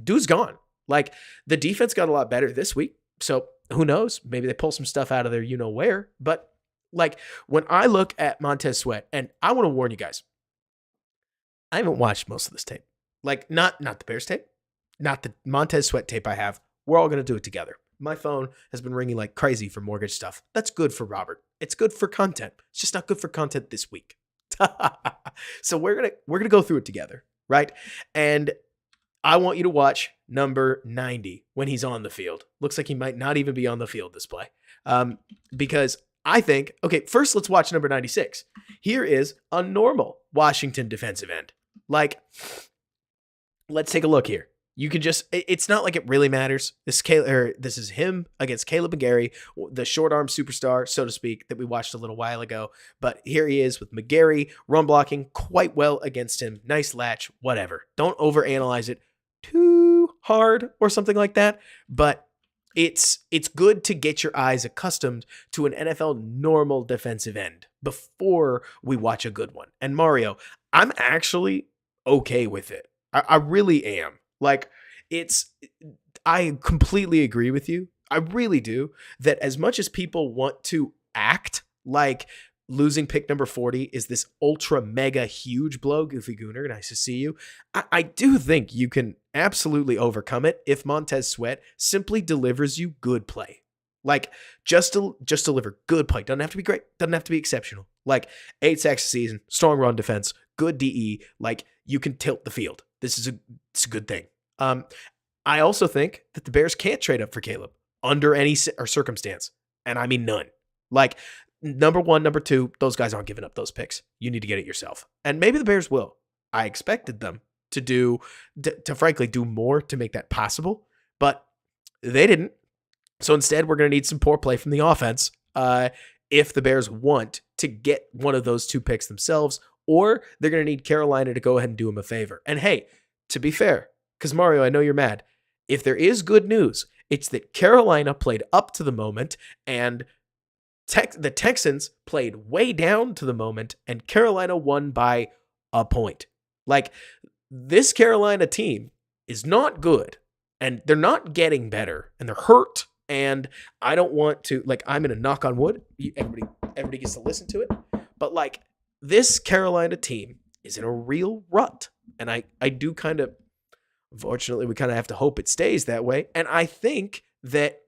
dude's gone. Like, the defense got a lot better this week. So who knows? Maybe they pull some stuff out of there, you know where. But like, when I look at Montez Sweat, and I want to warn you guys, I haven't watched most of this tape. Like, not the Bears tape, not the Montez Sweat tape I have. We're all going to do it together. My phone has been ringing like crazy for mortgage stuff. That's good for Robert. It's good for content. It's just not good for content this week. So we're gonna go through it together, right? And I want you to watch number 90 when he's on the field. Looks like he might not even be on the field this play. Because I think, okay, first let's watch number 96. Here is a normal Washington defensive end. Like, let's take a look here. You can just, it's not like it really matters. This is him against Caleb McGarry, the short arm superstar, so to speak, that we watched a little while ago. But here he is with McGarry, run blocking quite well against him. Nice latch, whatever. Don't overanalyze it too hard or something like that. But it's good to get your eyes accustomed to an NFL normal defensive end before we watch a good one. And Mario, I'm actually okay with it. I really am. Like, I completely agree with you. I really do. That as much as people want to act like losing pick number 40 is this ultra mega huge blow, Goofy Gooner, nice to see you. I do think you can absolutely overcome it if Montez Sweat simply delivers you good play. Like, just deliver good play. Doesn't have to be great. Doesn't have to be exceptional. Like, 8 sacks a season, strong run defense, good DE. Like, you can tilt the field. It's a good thing. I also think that the Bears can't trade up for Caleb under any circumstance. And I mean none. Like, number 1, number 2, those guys aren't giving up those picks. You need to get it yourself. And maybe the Bears will. I expected them to frankly do more to make that possible, but they didn't. So instead, we're going to need some poor play from the offense if the Bears want to get one of those 2 picks themselves, or they're going to need Carolina to go ahead and do them a favor. And hey, to be fair, because Mario, I know you're mad, if there is good news, it's that Carolina played up to the moment and the Texans played way down to the moment, and Carolina won by a point. Like, this Carolina team is not good, and they're not getting better, and they're hurt, and I don't want to, like, I'm going to knock on wood. Everybody gets to listen to it. But, like, this Carolina team is in a real rut, and I do kind of, unfortunately, we kind of have to hope it stays that way. And I think that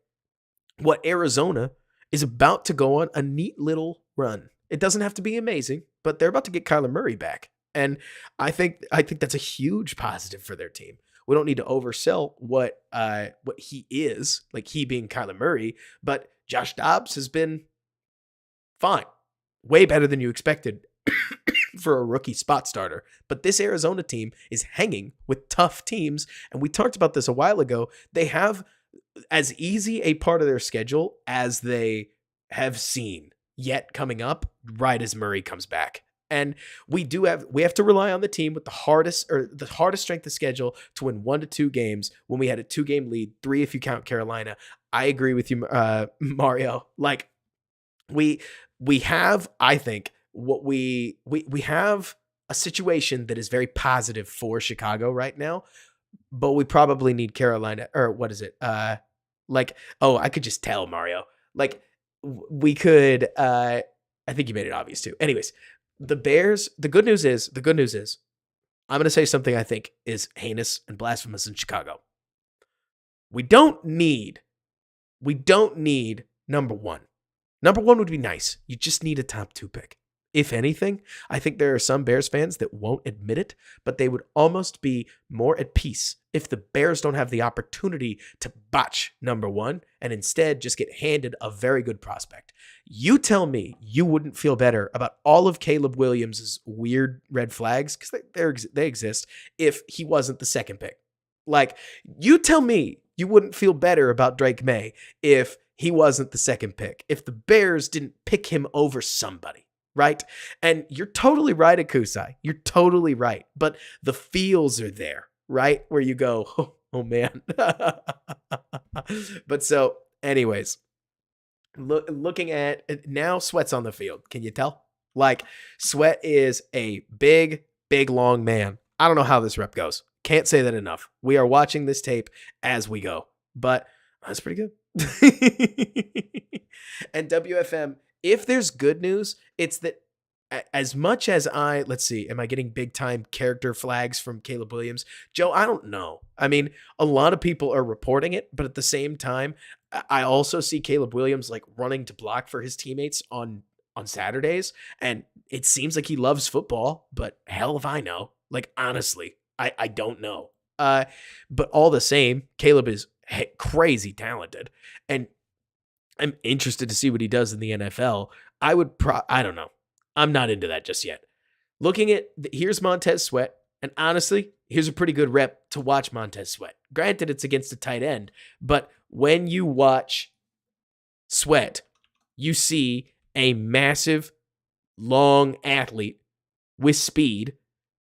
what Arizona is about to go on a neat little run. It doesn't have to be amazing, but they're about to get Kyler Murray back. And I think that's a huge positive for their team. We don't need to oversell what he is, like he being Kyler Murray, but Josh Dobbs has been fine. Way better than you expected for a rookie spot starter. But this Arizona team is hanging with tough teams. And we talked about this a while ago. They have as easy a part of their schedule as they have seen yet coming up right as Murray comes back. And we have to rely on the team with the hardest strength of schedule to win 1 to 2 games when we had a 2-game lead, 3 if you count Carolina. I agree with you, Mario. Like, we have, I think, what we have a situation that is very positive for Chicago right now, but we probably need Carolina, or what is it? I could just tell, Mario. Like, we could, I think you made it obvious too. Anyways, the Bears, the good news is, I'm going to say something I think is heinous and blasphemous in Chicago. We don't need number 1. Number 1 would be nice. You just need a top 2 pick. If anything, I think there are some Bears fans that won't admit it, but they would almost be more at peace if the Bears don't have the opportunity to botch number 1 and instead just get handed a very good prospect. You tell me you wouldn't feel better about all of Caleb Williams' weird red flags, because they exist, if he wasn't the 2nd pick. Like, you tell me you wouldn't feel better about Drake May if he wasn't the 2nd pick, if the Bears didn't pick him over somebody. Right? And you're totally right, Akusai. You're totally right. But the feels are there, right? Where you go, oh man. But so, anyways, looking at now, Sweat's on the field. Can you tell? Like, Sweat is a big, long man. I don't know how this rep goes. Can't say that enough. We are watching this tape as we go, but that's pretty good. And WFM, if there's good news, it's that as much as let's see, am I getting big time character flags from Caleb Williams? Joe, I don't know. I mean, a lot of people are reporting it, but at the same time, I also see Caleb Williams like running to block for his teammates on Saturdays, and it seems like he loves football, but hell if I know. Like honestly, I don't know. But all the same, Caleb is crazy talented, and I'm interested to see what he does in the NFL. I don't know. I'm not into that just yet. Looking at, here's Montez Sweat, and honestly, here's a pretty good rep to watch Montez Sweat. Granted, it's against a tight end, but when you watch Sweat, you see a massive, long athlete with speed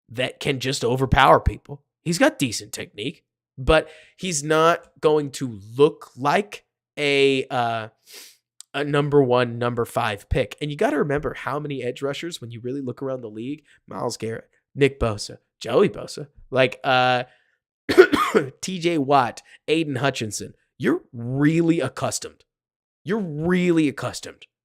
that can just overpower people. He's got decent technique, but he's not going to look like a number 1, number 5 pick. And you got to remember how many edge rushers, when you really look around the league, Myles Garrett, Nick Bosa, Joey Bosa, like TJ Watt, Aiden Hutchinson, you're really accustomed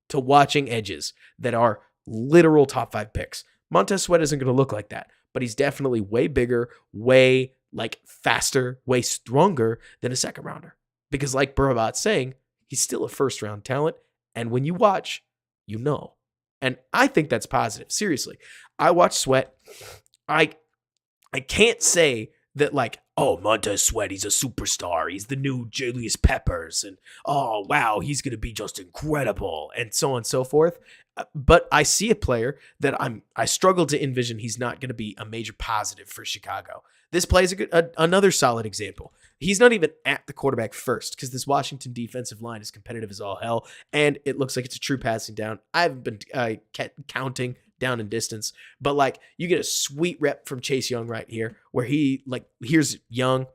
to watching edges that are literal top 5 picks. Montez Sweat isn't going to look like that, but he's definitely way bigger, way like faster, way stronger than a second rounder. Because like Burabot's saying, he's still a first round talent. And when you watch, you know. And I think that's positive. Seriously. I watch Sweat. I can't say that like, oh, Montez Sweat, he's a superstar. He's the new Julius Peppers. And oh, wow, he's going to be just incredible. And so on and so forth. But I see a player that I struggle to envision he's not going to be a major positive for Chicago. This play is another solid example. He's not even at the quarterback first because this Washington defensive line is competitive as all hell, and it looks like it's a true passing down. I haven't been counting down in distance, but like you get a sweet rep from Chase Young right here where here's Young.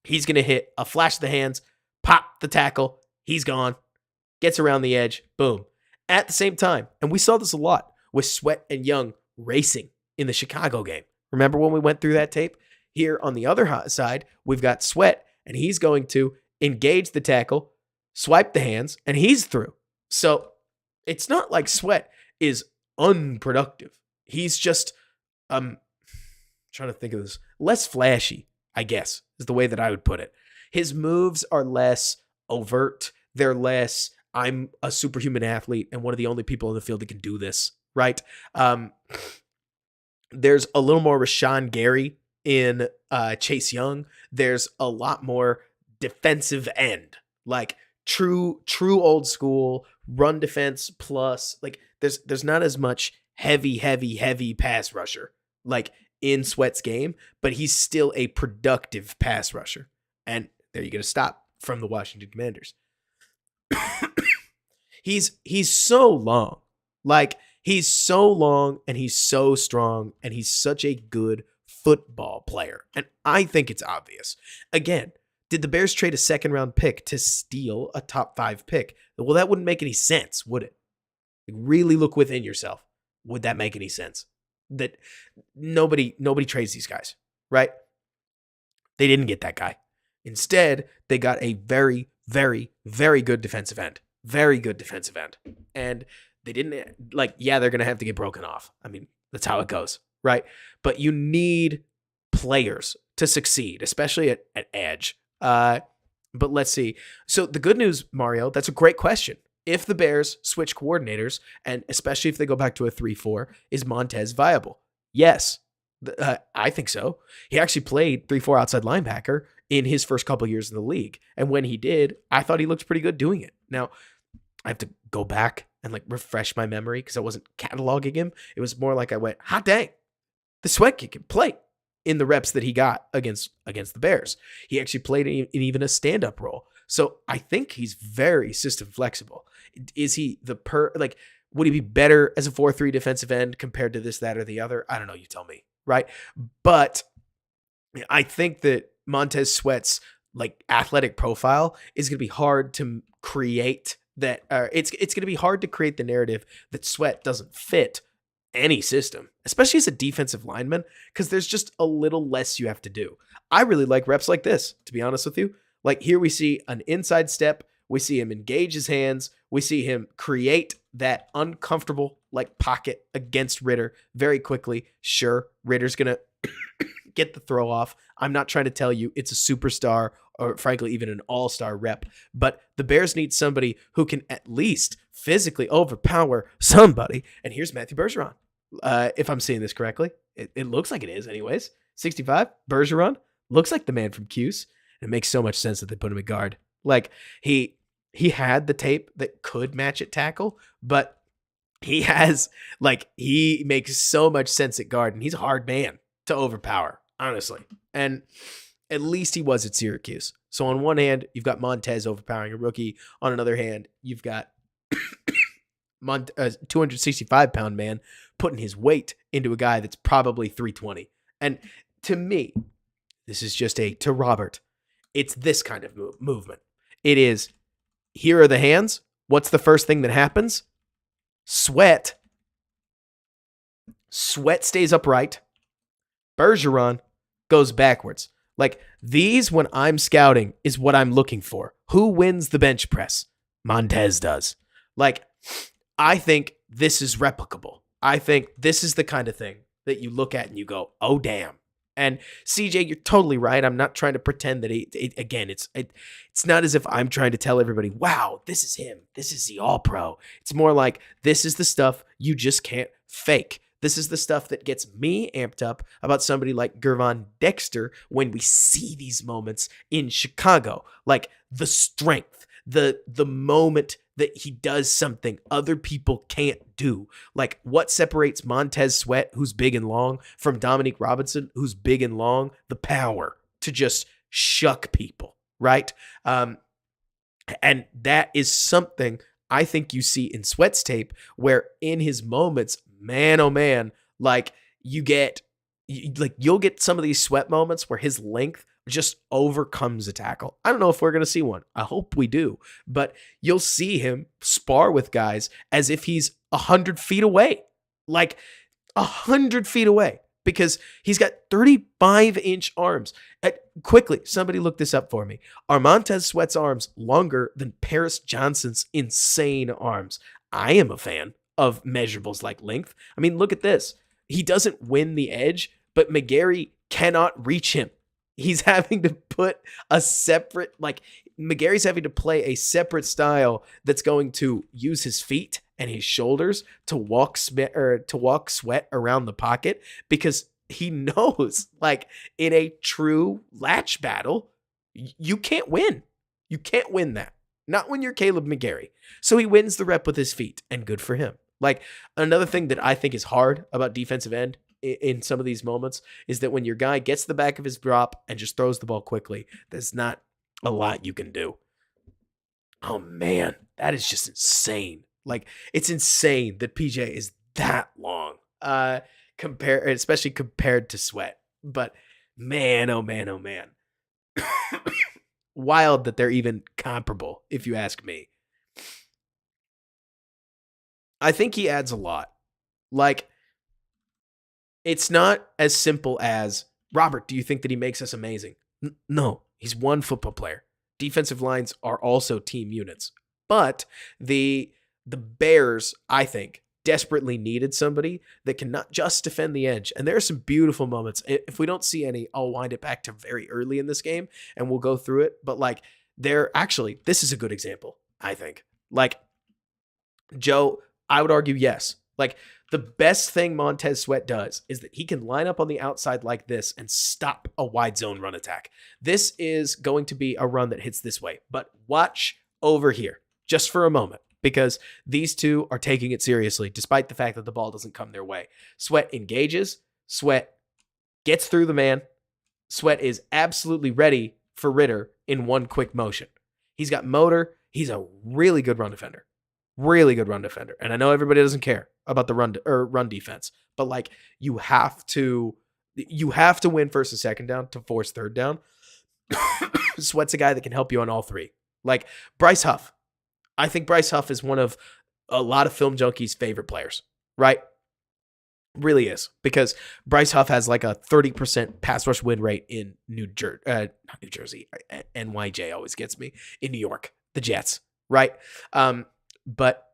He's going to hit a flash of the hands, pop the tackle. He's gone, gets around the edge, boom. At the same time, and we saw this a lot with Sweat and Young racing in the Chicago game. Remember when we went through that tape? Here on the other side, we've got Sweat, and he's going to engage the tackle, swipe the hands, and he's through. So it's not like Sweat is unproductive. He's just, trying to think of this, less flashy, I guess, is the way that I would put it. His moves are less overt. They're less, I'm a superhuman athlete and one of the only people in the field that can do this, right? There's a little more Rashawn Gary in Chase Young. There's a lot more defensive end, like true old school run defense plus like there's not as much heavy pass rusher like in Sweat's game, but he's still a productive pass rusher. And there you get a stop from the Washington Commanders. He's so long. Like he's so long and he's so strong and he's such a good football player. And I think it's obvious. Again, did the Bears trade a second round pick to steal a top 5 pick? Well, that wouldn't make any sense, would it? Really look within yourself. Would that make any sense? That nobody trades these guys, right? They didn't get that guy. Instead, they got a very, very, very good defensive end. Very good defensive end. And they didn't, like, yeah, they're going to have to get broken off. I mean, that's how it goes, right? But you need players to succeed, especially at edge. But let's see. So the good news, Mario, that's a great question. If the Bears switch coordinators, and especially if they go back to a 3-4, is Montez viable? Yes, I think so. He actually played 3-4 outside linebacker in his first couple years in the league. And when he did, I thought he looked pretty good doing it. Now, I have to go back and like refresh my memory because I wasn't cataloging him. It was more like I went, hot dang, the Sweat kid can play in the reps that he got against the Bears. He actually played in even a stand-up role. So I think he's very system flexible. Is he would he be better as a 4-3 defensive end compared to this, that, or the other? I don't know. You tell me, right? But I think that Montez Sweat's like athletic profile is going to be hard to create that. It's going to be hard to create the narrative that Sweat doesn't fit any system, especially as a defensive lineman, because there's just a little less you have to do. I really like reps like this, to be honest with you. Like here we see an inside step We see him engage his hands. We see him create that uncomfortable like pocket against Ritter very quickly. Sure, Ritter's going to get the throw off. I'm not trying to tell you it's a superstar or frankly even an all-star rep, but the Bears need somebody who can at least physically overpower somebody. And here's Matthew Bergeron. If I'm seeing this correctly, it looks like it is anyways. 65, Bergeron looks like the man from Cuse. It makes so much sense that they put him at guard. Like he had the tape that could match at tackle, but he makes so much sense at guard, and he's a hard man to overpower, honestly. And at least he was at Syracuse. So on one hand, you've got Montez overpowering a rookie. On another hand, you've got 265-pound man putting his weight into a guy that's probably 320. And to me, this is just to Robert, it's this kind of movement. It is, here are the hands. What's the first thing that happens? Sweat stays upright. Bergeron goes backwards. Like, these, when I'm scouting, is what I'm looking for. Who wins the bench press? Montez does. Like, I think this is replicable. I think this is the kind of thing that you look at and you go, oh, damn. And CJ, you're totally right. I'm not trying to pretend that it's not as if I'm trying to tell everybody, wow, this is him. This is the all-pro. It's more like, this is the stuff you just can't fake. This is the stuff that gets me amped up about somebody like Gervon Dexter when we see these moments in Chicago. Like the strength, the moment that he does something other people can't do. Like what separates Montez Sweat, who's big and long, from Dominique Robinson, who's big and long? The power to just shuck people, right? And that is something I think you see in Sweat's tape, where in his moments, man, oh man, like you'll get some of these Sweat moments where his length just overcomes a tackle. I don't know if we're going to see one. I hope we do. But you'll see him spar with guys as if he's 100 feet away. Like 100 feet away. Because he's got 35-inch arms. Quickly, somebody look this up for me. Are Montez Sweat's arms longer than Paris Johnson's insane arms? I am a fan of measurables like length. I mean, look at this. He doesn't win the edge, but McGarry cannot reach him. He's having to put a separate, McGarry's having to play a separate style that's going to use his feet and his shoulders to walk Sweat around the pocket, because he knows, like, in a true latch battle, you can't win. You can't win that. Not when you're Caleb McGarry. So he wins the rep with his feet, and good for him. Like, another thing that I think is hard about defensive end in some of these moments is that when your guy gets the back of his drop and just throws the ball quickly, there's not a lot you can do. Oh man, that is just insane. Like, it's insane that PJ is that long, especially compared to Sweat. But man, oh man, oh man. Wild that they're even comparable, if you ask me. I think he adds a lot. Like, it's not as simple as, Robert, do you think that he makes us amazing? No, he's one football player. Defensive lines are also team units. But the Bears, I think, desperately needed somebody that can not just defend the edge. And there are some beautiful moments. If we don't see any, I'll wind it back to very early in this game and we'll go through it. But this is a good example, I think. Like, Joe, I would argue yes. Like, the best thing Montez Sweat does is that he can line up on the outside like this and stop a wide zone run attack. This is going to be a run that hits this way. But watch over here just for a moment, because these two are taking it seriously, despite the fact that the ball doesn't come their way. Sweat engages. Sweat gets through the man. Sweat is absolutely ready for Ritter in one quick motion. He's got motor. He's a really good run defender. Really good run defender. And I know everybody doesn't care about the run defense, but like you have to win first and second down to force third down. Sweat's a guy that can help you on all three. Like Bryce Huff. I think Bryce Huff is one of a lot of Film Junkies' favorite players, right? Really is, because Bryce Huff has like a 30% pass rush win rate in NYJ always gets me, in New York. the Jets, right? But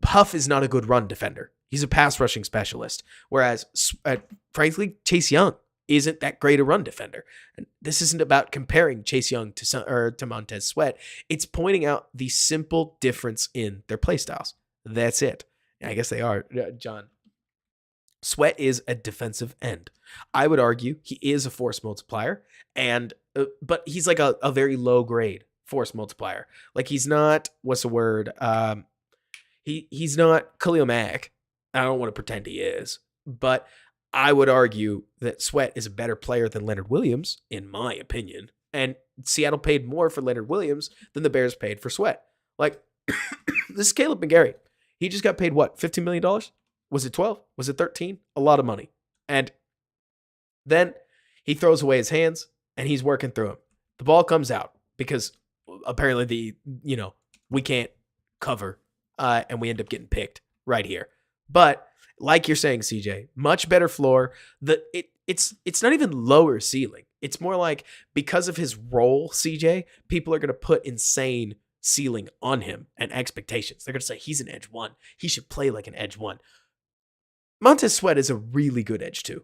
Huff is not a good run defender. He's a pass rushing specialist, whereas, frankly, Chase Young isn't that great a run defender. And this isn't about comparing Chase Young to Montez Sweat. It's pointing out the simple difference in their play styles. That's it. I guess they are, John. Sweat is a defensive end. I would argue he is a force multiplier, and but he's like a very low grade force multiplier. Like he's not, what's the word? He's not Khalil Mack. I don't want to pretend he is, but I would argue that Sweat is a better player than Leonard Williams, in my opinion. And Seattle paid more for Leonard Williams than the Bears paid for Sweat. Like, this is Caleb McGarry. He just got paid, what, $15 million? Was it 12? Was it 13? A lot of money. And then he throws away his hands, and he's working through him. The ball comes out because apparently we can't cover, and we end up getting picked right here. But like you're saying, CJ, much better floor. It's not even lower ceiling. It's more like because of his role, CJ, people are going to put insane ceiling on him and expectations. They're going to say he's an edge one. He should play like an edge one. Montez Sweat is a really good edge two.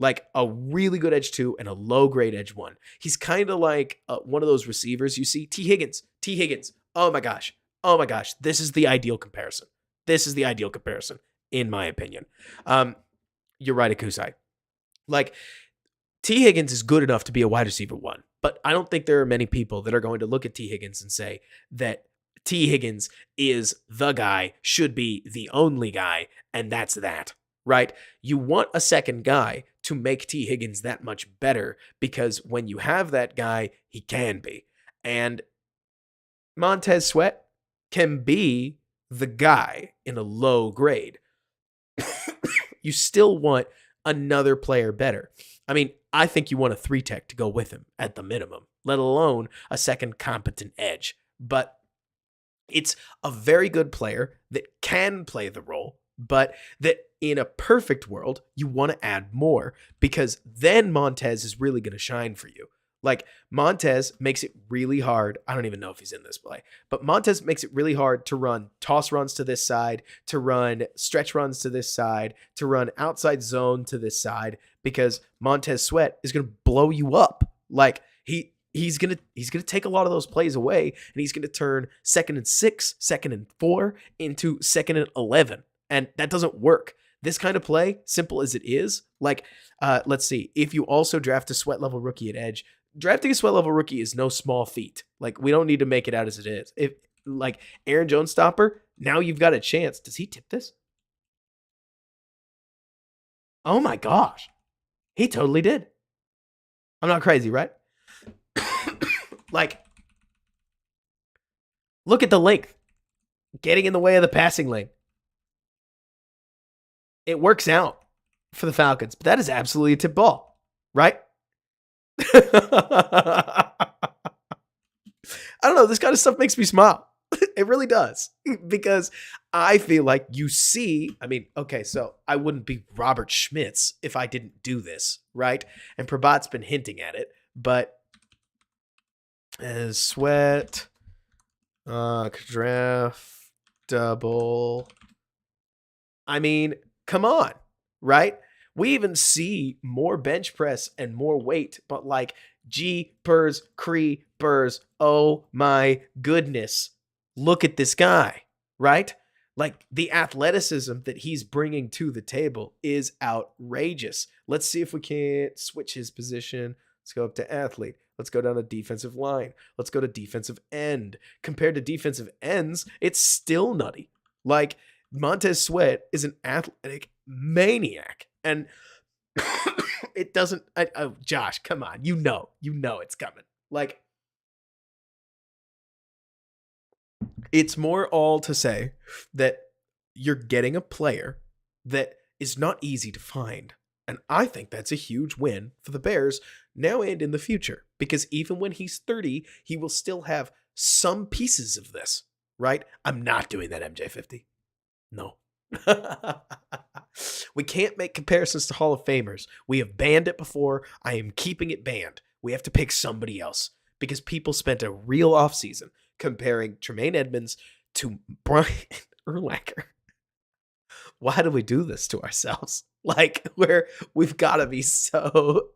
Like a really good edge two and a low grade edge one. He's kind of like one of those receivers you see. T. Higgins. Oh my gosh. This is the ideal comparison. In my opinion. You're right, Akusai. Like, T. Higgins is good enough to be a wide receiver one, but I don't think there are many people that are going to look at T. Higgins and say that T. Higgins is the guy, should be the only guy, and that's that, right? You want a second guy to make T. Higgins that much better, because when you have that guy, he can be. And Montez Sweat can be the guy in a low grade. You still want another player better. I mean, I think you want a 3-tech to go with him at the minimum, let alone a second competent edge. But it's a very good player that can play the role, but that in a perfect world, you want to add more, because then Montez is really going to shine for you. Like, Montez makes it really hard. I don't even know if he's in this play, but Montez makes it really hard to run toss runs to this side, to run stretch runs to this side, to run outside zone to this side, because Montez Sweat is going to blow you up. Like, he's going to take a lot of those plays away, and he's going to turn 2nd and 6, 2nd and 4 into 2nd and 11. And that doesn't work. This kind of play, simple as it is, like, let's see, if you also draft a Sweat level rookie at edge, drafting a Sweat level rookie is no small feat. Like, we don't need to make it out as it is. If, like, Aaron Jones stopper, now you've got a chance. Does he tip this? Oh my gosh. He totally did. I'm not crazy, right? Like, look at the length. Getting in the way of the passing lane. It works out for the Falcons, but that is absolutely a tip ball, right? I don't know. This kind of stuff makes me smile. It really does. Because I feel like you see, I mean, okay, so I wouldn't be Robert Schmitz if I didn't do this, right? And Prabat's been hinting at it, but Sweat, draft double. I mean, come on, right? We even see more bench press and more weight, but like Jeepers Creepers, oh my goodness. Look at this guy, right? Like, the athleticism that he's bringing to the table is outrageous. Let's see if we can't switch his position. Let's go up to athlete. Let's go down to defensive line. Let's go to defensive end. Compared to defensive ends, it's still nutty. Like, Montez Sweat is an athletic maniac. And it doesn't, Josh, come on. You know it's coming. Like, it's more all to say that you're getting a player that is not easy to find. And I think that's a huge win for the Bears now and in the future, because even when he's 30, he will still have some pieces of this, right? I'm not doing that MJ50. No. We can't make comparisons to Hall of Famers. We have banned it before. I am keeping it banned. We have to pick somebody else, because people spent a real offseason comparing Tremaine Edmonds to Brian Urlacher. Why do we do this to ourselves? Like, we've got to be so.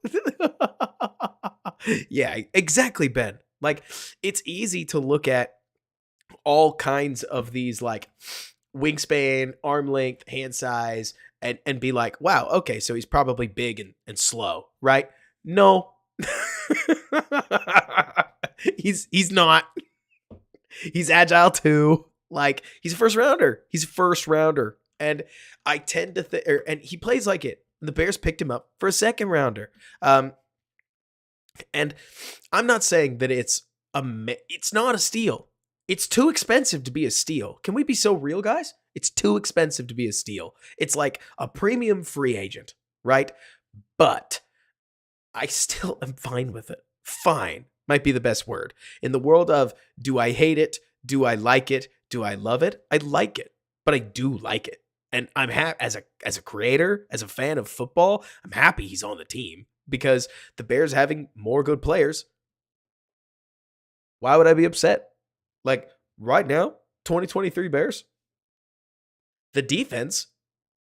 Yeah, exactly, Ben. Like, it's easy to look at all kinds of these, like, wingspan, arm length, hand size, and be like, wow, okay, so he's probably big and slow, right? No. He's not. He's agile too. Like, he's a first rounder. He's a first rounder. And I tend to think, and he plays like it. The Bears picked him up for a second rounder. And I'm not saying that it's not a steal. It's too expensive to be a steal. Can we be so real, guys? It's too expensive to be a steal. It's like a premium free agent, right? But I still am fine with it. Fine might be the best word. In the world of, do I hate it? Do I like it? Do I love it? I like it, but I do like it. And I'm happy as a creator, as a fan of football, I'm happy he's on the team because the Bears having more good players. Why would I be upset? Like, right now, 2023 Bears, the defense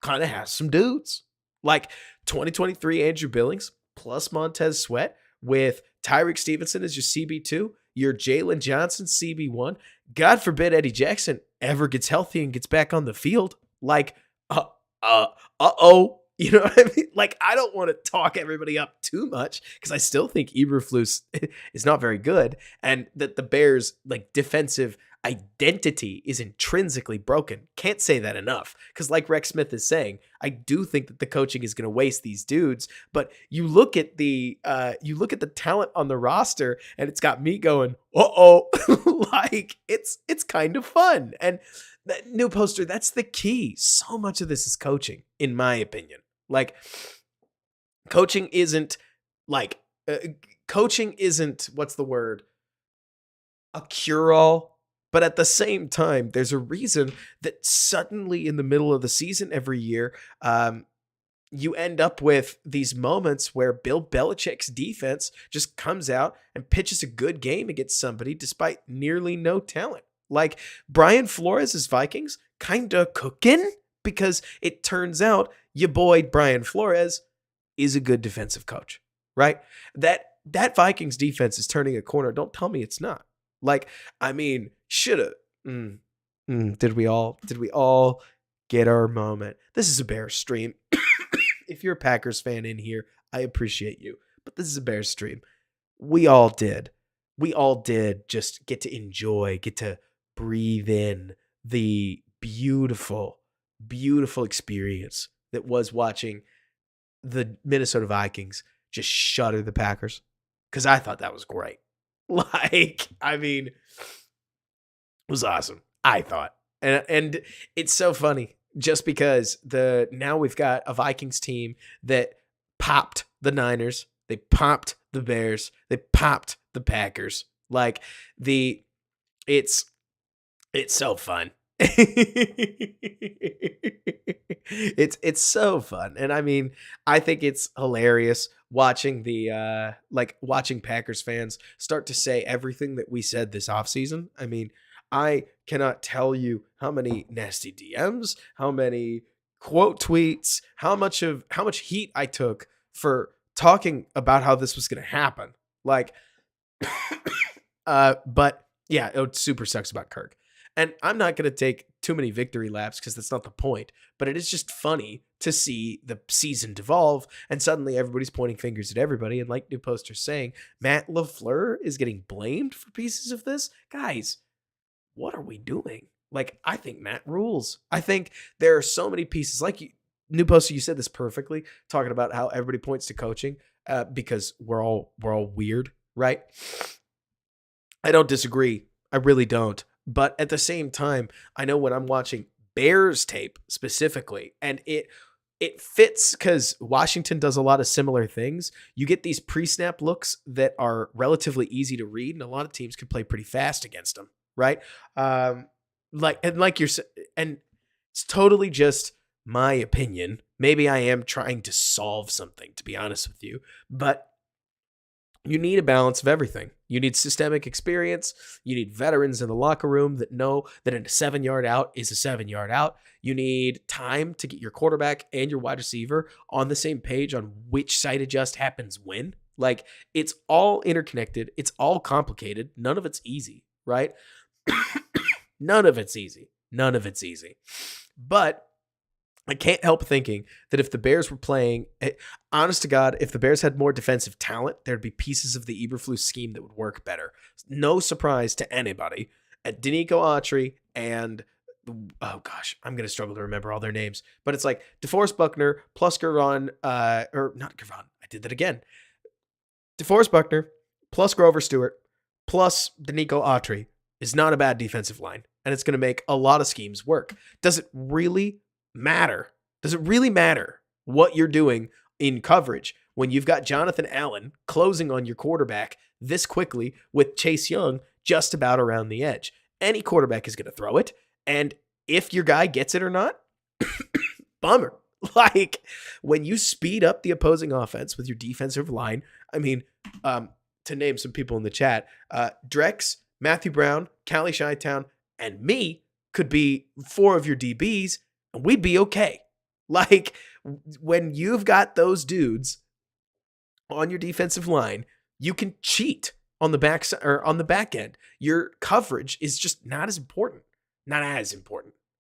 kind of has some dudes. Like 2023 Andrew Billings plus Montez Sweat with Tyreek Stevenson as your CB2, your Jalen Johnson CB1. God forbid Eddie Jackson ever gets healthy and gets back on the field. Like, uh-oh. You know what I mean? Like, I don't want to talk everybody up too much because I still think Eberflus is not very good and that the Bears' like defensive identity is intrinsically broken. Can't say that enough because like Rex Smith is saying, I do think that the coaching is going to waste these dudes, but you look at the talent on the roster and it's got me going, uh-oh. Like, it's kind of fun. And that new poster, that's the key. So much of this is coaching, in my opinion. Like, coaching isn't what's the word? A cure-all. But at the same time, there's a reason that suddenly in the middle of the season every year, you end up with these moments where Bill Belichick's defense just comes out and pitches a good game against somebody despite nearly no talent. Like Brian Flores' Vikings kind of cooking because it turns out your boy Brian Flores is a good defensive coach, right? That Vikings defense is turning a corner. Don't tell me it's not. Like, I mean, shoulda. Did we all get our moment? This is a Bears stream. If you're a Packers fan in here, I appreciate you. But this is a Bears stream. We all did. We all did just get to enjoy, get to breathe in the beautiful, beautiful experience that was watching the Minnesota Vikings just shutter the Packers. Because I thought that was great. Like, I mean, it was awesome. I thought. And it's so funny just because now we've got a Vikings team that popped the Niners. They popped the Bears. They popped the Packers. Like, it's so fun. It's so fun. And I mean, I think it's hilarious watching watching Packers fans start to say everything that we said this offseason. I mean, I cannot tell you how many nasty DMs, how many quote tweets, how much heat I took for talking about how this was going to happen. Like, but yeah, it super sucks about Kirk. And I'm not going to take too many victory laps because that's not the point. But it is just funny to see the season devolve and suddenly everybody's pointing fingers at everybody. And like New Poster's saying, Matt LaFleur is getting blamed for pieces of this. Guys, what are we doing? Like, I think Matt rules. I think there are so many pieces. Like New Poster, you said this perfectly, talking about how everybody points to coaching because we're all weird, right? I don't disagree. I really don't. But at the same time, I know when I'm watching Bears tape specifically, and it fits because Washington does a lot of similar things. You get these pre-snap looks that are relatively easy to read, and a lot of teams can play pretty fast against them, right? And it's totally just my opinion. Maybe I am trying to solve something, to be honest with you, but You need a balance of everything. You need systemic experience. You need veterans in the locker room that know that a 7-yard out is a 7-yard out. You need time to get your quarterback and your wide receiver on the same page on which side adjust happens when. Like, it's all interconnected. It's all complicated. None of it's easy, right? None of it's easy. None of it's easy. But I can't help thinking that if the Bears were playing, honest to God, if the Bears had more defensive talent, there'd be pieces of the Eberflus scheme that would work better. No surprise to anybody. At Danico Autry and, oh gosh, I'm going to struggle to remember all their names, but it's like DeForest Buckner plus Gervon, or not Gervon, I did that again. DeForest Buckner plus Grover Stewart plus Danico Autry is not a bad defensive line, and it's going to make a lot of schemes work. Does it really matter? Does it really matter what you're doing in coverage when you've got Jonathan Allen closing on your quarterback this quickly with Chase Young just about around the edge? Any quarterback is going to throw it, and if your guy gets it or not, bummer. Like, when you speed up the opposing offense with your defensive line, I mean, to name some people in the chat, Drex, Matthew Brown, Callie Shytown, and me could be 4 of your DBs, and we'd be okay. Like, when you've got those dudes on your defensive line, you can cheat on the back or on the back end. Your coverage is just not as important,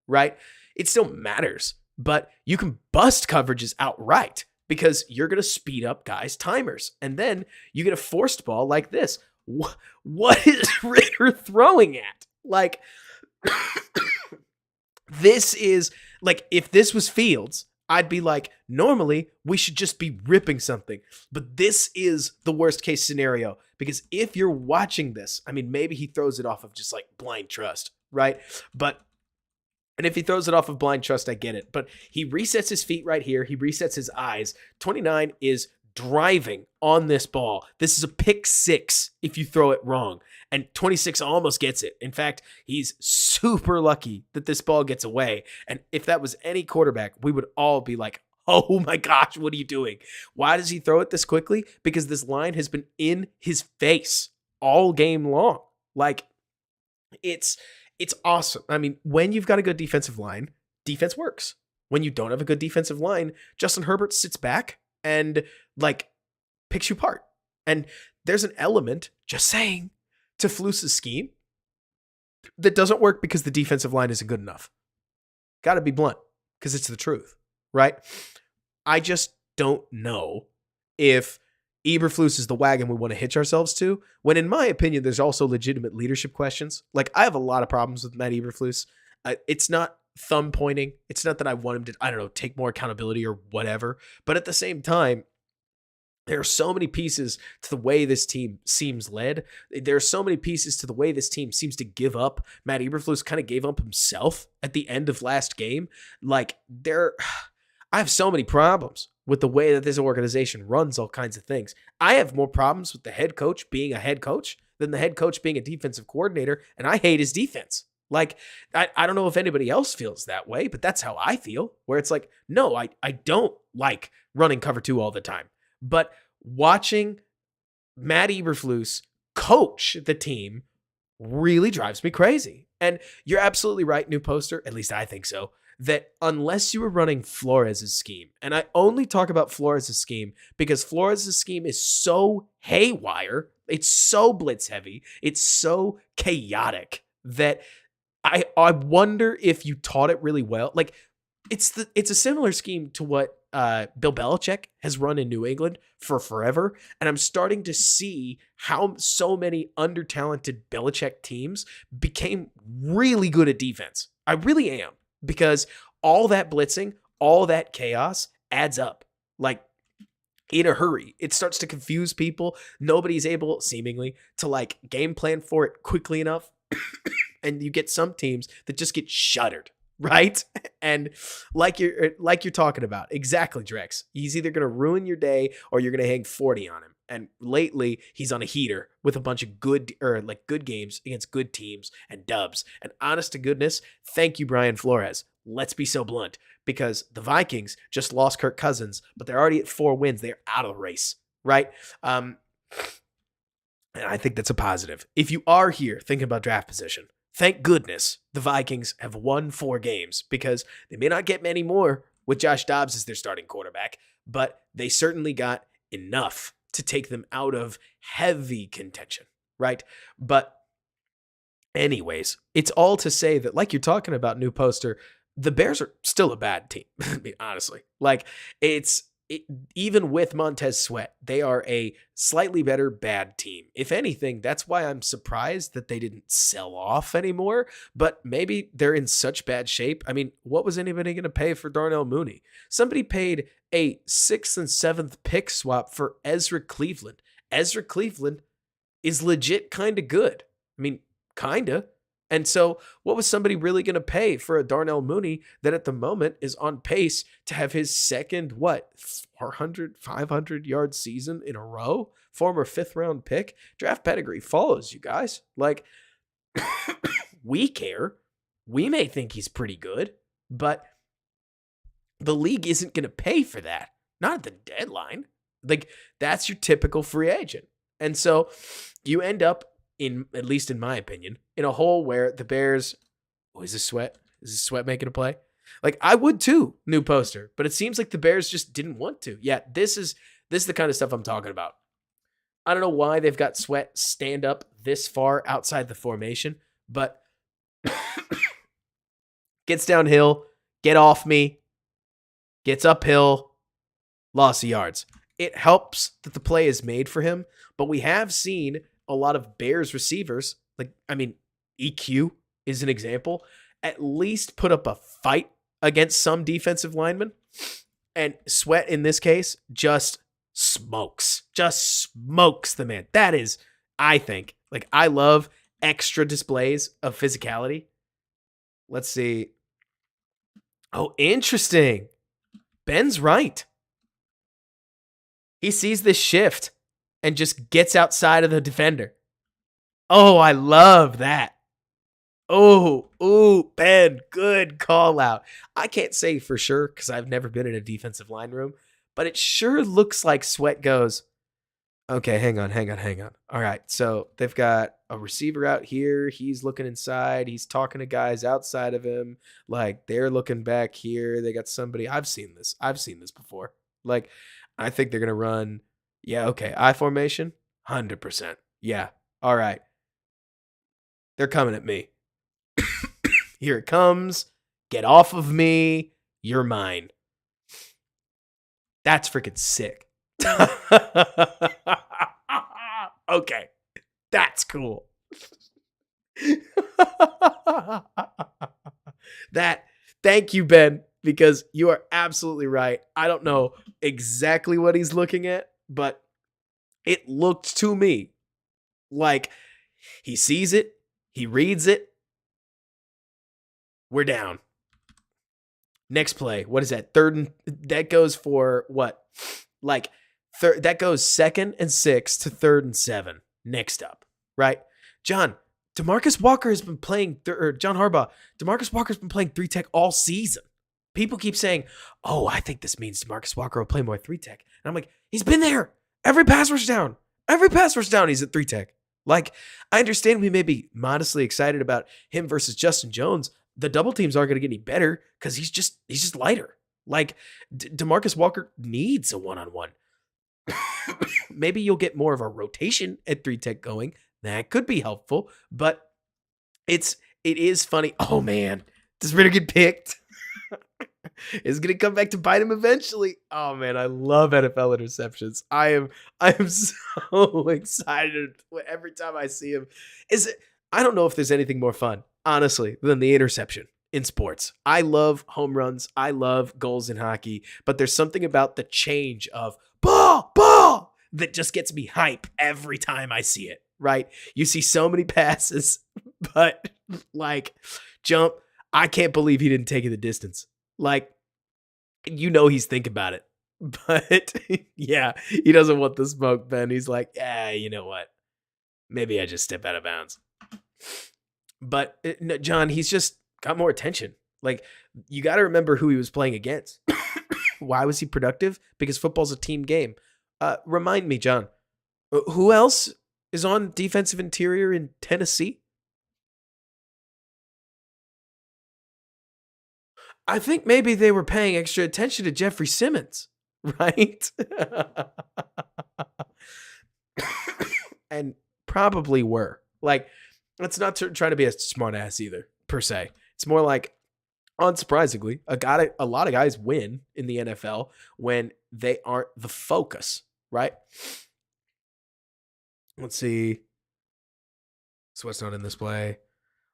right? It still matters, but you can bust coverages outright because you're going to speed up guys' timers. And then you get a forced ball like this. What is Ritter throwing at? Like, this is like, if this was Fields, I'd be like, normally we should just be ripping something. But this is the worst case scenario, because if you're watching this, I mean, maybe he throws it off of just like blind trust, right? And if he throws it off of blind trust, I get it. But he resets his feet right here. He resets his eyes. 29 is driving on this ball. This is a pick 6 if you throw it wrong. And 26 almost gets it. In fact, he's super lucky that this ball gets away. And if that was any quarterback, we would all be like, oh my gosh, what are you doing? Why does he throw it this quickly? Because this line has been in his face all game long. Like, it's awesome. I mean, when you've got a good defensive line, defense works. When you don't have a good defensive line, Justin Herbert sits back and like picks you apart. And there's an element, just saying, to Flus's scheme that doesn't work because the defensive line isn't good enough. Got to be blunt, because it's the truth, right? I just don't know if Eberflus is the wagon we want to hitch ourselves to, when in my opinion, there's also legitimate leadership questions. Like, I have a lot of problems with Matt Eberflus. It's not thumb pointing. It's not that I want him to, I don't know, take more accountability or whatever. But at the same time, there are so many pieces to the way this team seems led. There are so many pieces to the way this team seems to give up. Matt Eberflus kind of gave up himself at the end of last game. Like, I have so many problems with the way that this organization runs all kinds of things. I have more problems with the head coach being a head coach than the head coach being a defensive coordinator, and I hate his defense. Like, I don't know if anybody else feels that way, but that's how I feel, where it's like, no, I don't like running cover 2 all the time. But watching Matt Eberflus coach the team really drives me crazy. And you're absolutely right, new poster, at least I think so, that unless you were running Flores' scheme, and I only talk about Flores' scheme because Flores' scheme is so haywire, it's so blitz heavy, it's so chaotic that I wonder if you taught it really well. Like, it's a similar scheme to what Bill Belichick has run in New England for forever. And I'm starting to see how so many under-talented Belichick teams became really good at defense. I really am. Because all that blitzing, all that chaos adds up. Like, in a hurry. It starts to confuse people. Nobody's able, seemingly, to like game plan for it quickly enough. And you get some teams that just get shuttered, right? And like you're talking about, exactly, Drex. He's either going to ruin your day or you're going to hang 40 on him. And lately, he's on a heater with a bunch of good games against good teams and dubs. And honest to goodness, thank you, Brian Flores. Let's be so blunt, because the Vikings just lost Kirk Cousins, but they're already at 4 wins. They're out of the race, right? And I think that's a positive. If you are here thinking about draft position, thank goodness the Vikings have won 4 games, because they may not get many more with Josh Dobbs as their starting quarterback, but they certainly got enough to take them out of heavy contention, right? But anyways, it's all to say that, like you're talking about, new poster, the Bears are still a bad team. I mean, honestly, like even with Montez Sweat, they are a slightly better bad team. If anything, that's why I'm surprised that they didn't sell off anymore. But maybe they're in such bad shape. I mean, what was anybody going to pay for Darnell Mooney? Somebody paid a 6th and 7th pick swap for Ezra Cleveland. Ezra Cleveland is legit kind of good. I mean, kind of. And so what was somebody really going to pay for a Darnell Mooney that at the moment is on pace to have his second, 400, 500-yard season in a row? Former 5th-round pick. Draft pedigree follows, you guys. Like, we care. We may think he's pretty good, but the league isn't going to pay for that. Not at the deadline. Like, that's your typical free agent. And so you end up, at least in my opinion, in a hole where the Bears, is this Sweat? Is this Sweat making a play? Like, I would too, new poster, but it seems like the Bears just didn't want to. Yeah, this is the kind of stuff I'm talking about. I don't know why they've got Sweat stand up this far outside the formation, but gets downhill, get off me, gets uphill, loss of yards. It helps that the play is made for him, but we have seen a lot of Bears receivers, EQ is an example, at least put up a fight against some defensive linemen. And Sweat, in this case, just smokes the man. That is, I think, I love extra displays of physicality. Let's see. Oh, interesting. Ben's right. He sees this shift and just gets outside of the defender. Oh, I love that. Oh, Ben, good call out. I can't say for sure because I've never been in a defensive line room, but it sure looks like Sweat goes, okay, hang on. All right, so they've got a receiver out here. He's looking inside. He's talking to guys outside of him. Like, they're looking back here. They got somebody. I've seen this before. Like, I think they're going to run. Yeah, okay. I formation, 100%. Yeah, all right. They're coming at me. Here it comes. Get off of me. You're mine. That's freaking sick. Okay. That's cool. Thank you, Ben, because you are absolutely right. I don't know exactly what he's looking at, but it looked to me like he sees it, he reads it. We're down. Next play. What is that? That goes for what? That goes 2nd and 6 to 3rd and 7. Next up, right? John Harbaugh, DeMarcus Walker's been playing 3-tech all season. People keep saying, oh, I think this means DeMarcus Walker will play more 3-tech. And I'm like, he's been there. Every pass rush down, he's at 3-tech. Like, I understand we may be modestly excited about him versus Justin Jones. The double teams aren't going to get any better because he's just lighter. Like, DeMarcus Walker needs a one-on-one. Maybe you'll get more of a rotation at 3-tech going. That could be helpful, but it is funny. Oh man, does Ritter get picked? It's gonna come back to bite him eventually. Oh man, I love NFL interceptions. I am so excited every time I see him. I don't know if there's anything more fun, honestly, than the interception in sports. I love home runs. I love goals in hockey, but there's something about the change of ball that just gets me hype every time I see it, right? You see so many passes, but jump. I can't believe he didn't take it the distance. He's thinking about it, but yeah, he doesn't want the smoke, Ben. He's like, yeah, you know what? Maybe I just step out of bounds. But no, John, he's just got more attention. You got to remember who he was playing against. Why was he productive? Because football's a team game. Remind me, John, who else is on defensive interior in Tennessee. I think maybe they were paying extra attention to Jeffrey Simmons, right? And probably were. Like, it's not trying to be a smart ass either, per se. It's more like, unsurprisingly, a lot of guys win in the NFL when they aren't the focus, right? Let's see. So what's not in this play?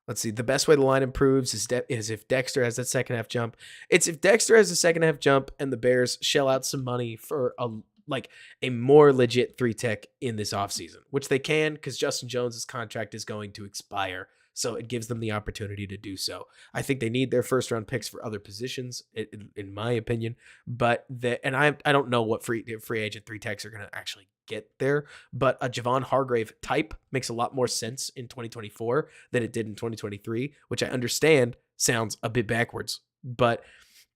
Let's see. The best way the line improves is if Dexter has that second half jump. It's if Dexter has a second half jump and the Bears shell out some money for a more legit 3 tech in this offseason, which they can because Justin Jones's contract is going to expire. So it gives them the opportunity to do so. I think they need their first round picks for other positions, in my opinion. But I don't know what free agent 3 techs are going to actually get there. But a Javon Hargrave type makes a lot more sense in 2024 than it did in 2023, which I understand sounds a bit backwards. But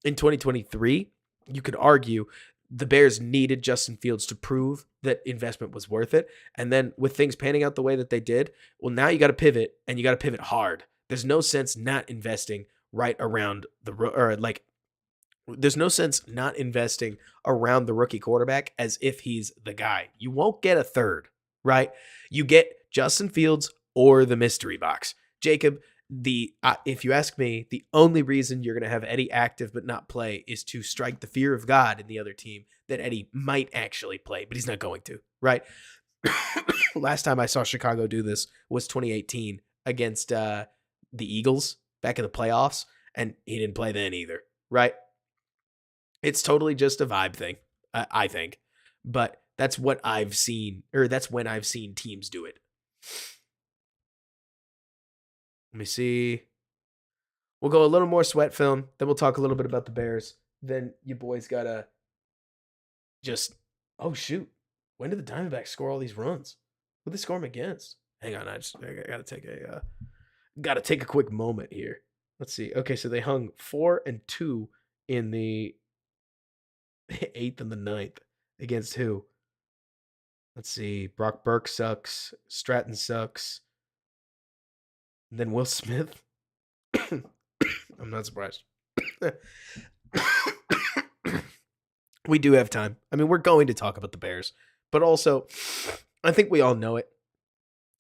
in 2023, you could argue the Bears needed Justin Fields to prove that investment was worth it. And then with things panning out the way that they did, well, now you got to pivot, and you got to pivot hard. There's no sense not investing right around there's no sense not investing around the rookie quarterback as if he's the guy. You won't get a third, right? You get Justin Fields or the mystery box. Jacob, if you ask me, the only reason you're going to have Eddie active but not play is to strike the fear of God in the other team that Eddie might actually play, but he's not going to, right? Last time I saw Chicago do this was 2018 against the Eagles back in the playoffs, and he didn't play then either, right? It's totally just a vibe thing, I think, but that's what I've seen, or that's when I've seen teams do it. Let me see. We'll go a little more sweat film. Then we'll talk a little bit about the Bears. Then you boys gotta just. Oh shoot! When did the Diamondbacks score all these runs? Who they score them against? Hang on, I gotta take a quick moment here. Let's see. Okay, so they hung 4-2 in the 8th and the 9th against who? Let's see. Brock Burke sucks. Stratton sucks. And then Will Smith. I'm not surprised. We do have time. I mean, we're going to talk about the Bears, but also, I think we all know it.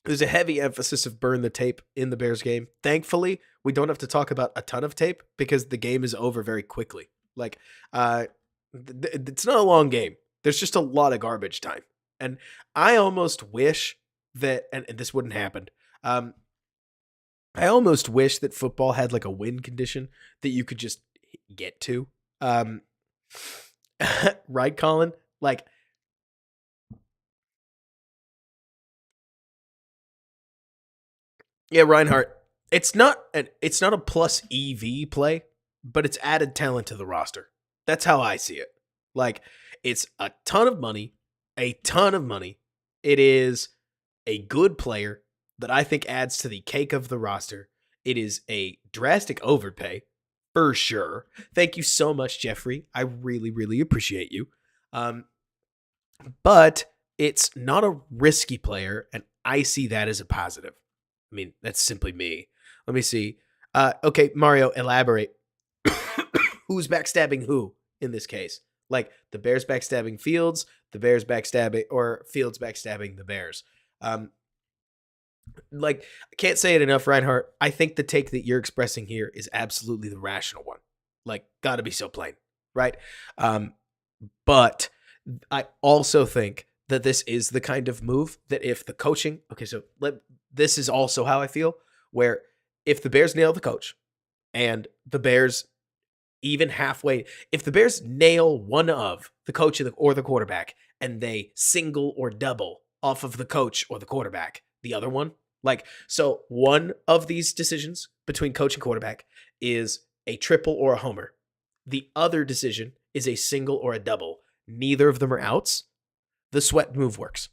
There's a heavy emphasis of burn the tape in the Bears game. Thankfully, we don't have to talk about a ton of tape because the game is over very quickly. Like, it's not a long game. There's just a lot of garbage time. And I almost wish that, and this wouldn't happen. I almost wish that football had like a win condition that you could just get to. Right, Colin? Like, yeah, Reinhardt. It's not a plus EV play, but it's added talent to the roster. That's how I see it. Like, it's a ton of money, a ton of money. It is a good player that I think adds to the cake of the roster. It is a drastic overpay, for sure. Thank you so much, Jeffrey. I really, really appreciate you. But it's not a risky player, and I see that as a positive. I mean, that's simply me. Let me see. Okay, Mario, elaborate. Who's backstabbing who in this case? Like the Bears backstabbing Fields, the Bears backstabbing, or Fields backstabbing the Bears. Like, I can't say it enough, Reinhardt. I think the take that you're expressing here is absolutely the rational one. Like, gotta be so plain, right? But I also think that this is the kind of move that if the coaching, this is also how I feel, where if the Bears nail the coach and the Bears even halfway, if the Bears nail one of the coach or the quarterback and they single or double off of the coach or the quarterback, the other one, so one of these decisions between coach and quarterback is a triple or a homer. The other decision is a single or a double. Neither of them are outs. The sweat move works,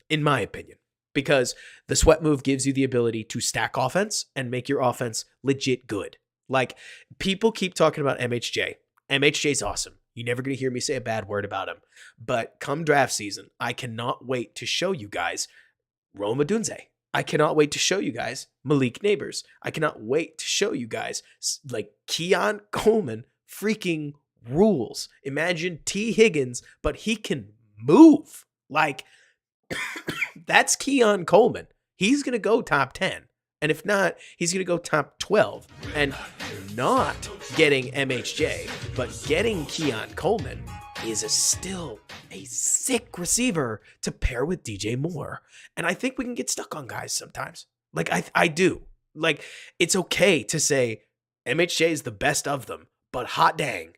in my opinion, because the sweat move gives you the ability to stack offense and make your offense legit good. Like, people keep talking about MHJ. MHJ's awesome. You're never going to hear me say a bad word about him. But come draft season, I cannot wait to show you guys Roma Dunze. I cannot wait to show you guys Malik Neighbors. I cannot wait to show you guys like Keon Coleman freaking rules. Imagine T. Higgins, but he can move. Like, that's Keon Coleman. He's going to go top 10. And if not, he's going to go top 12. And not getting MHJ, but getting Keon Coleman is still a sick receiver to pair with DJ Moore. And I think we can get stuck on guys sometimes. Like, I do. Like, it's okay to say MHJ is the best of them, but hot dang,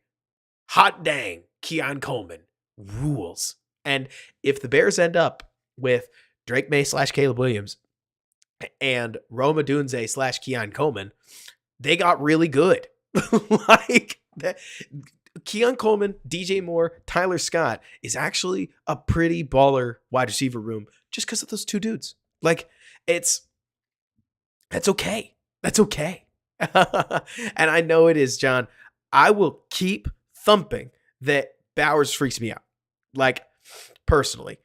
Keon Coleman rules. And if the Bears end up with Drake May / Caleb Williams and Roma Dunze / Keon Coleman, they got really good. Like that. Keon Coleman, DJ Moore, Tyler Scott is actually a pretty baller wide receiver room just because of those two dudes. Like, that's okay. That's okay. And I know it is, John. I will keep thumping that Bowers freaks me out. Like, personally.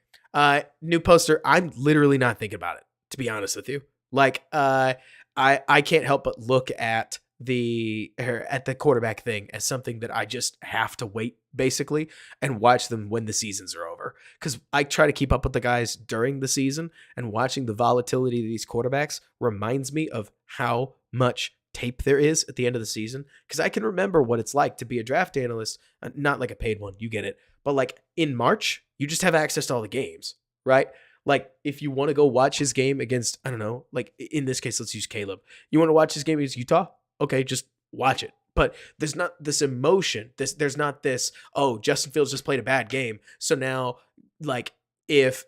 New poster, I'm literally not thinking about it, to be honest with you. Like, I can't help but look at the quarterback thing as something that I just have to wait, basically, and watch them when the seasons are over. Because I try to keep up with the guys during the season, and watching the volatility of these quarterbacks reminds me of how much tape there is at the end of the season. Because I can remember what it's like to be a draft analyst, not like a paid one, you get it, but like in March, you just have access to all the games, right? Like, if you want to go watch his game against, I don't know, like in this case, let's use Caleb. You want to watch his game against Utah? Okay, just watch it. But there's not this emotion. There's not this, oh, Justin Fields just played a bad game. So now, like, if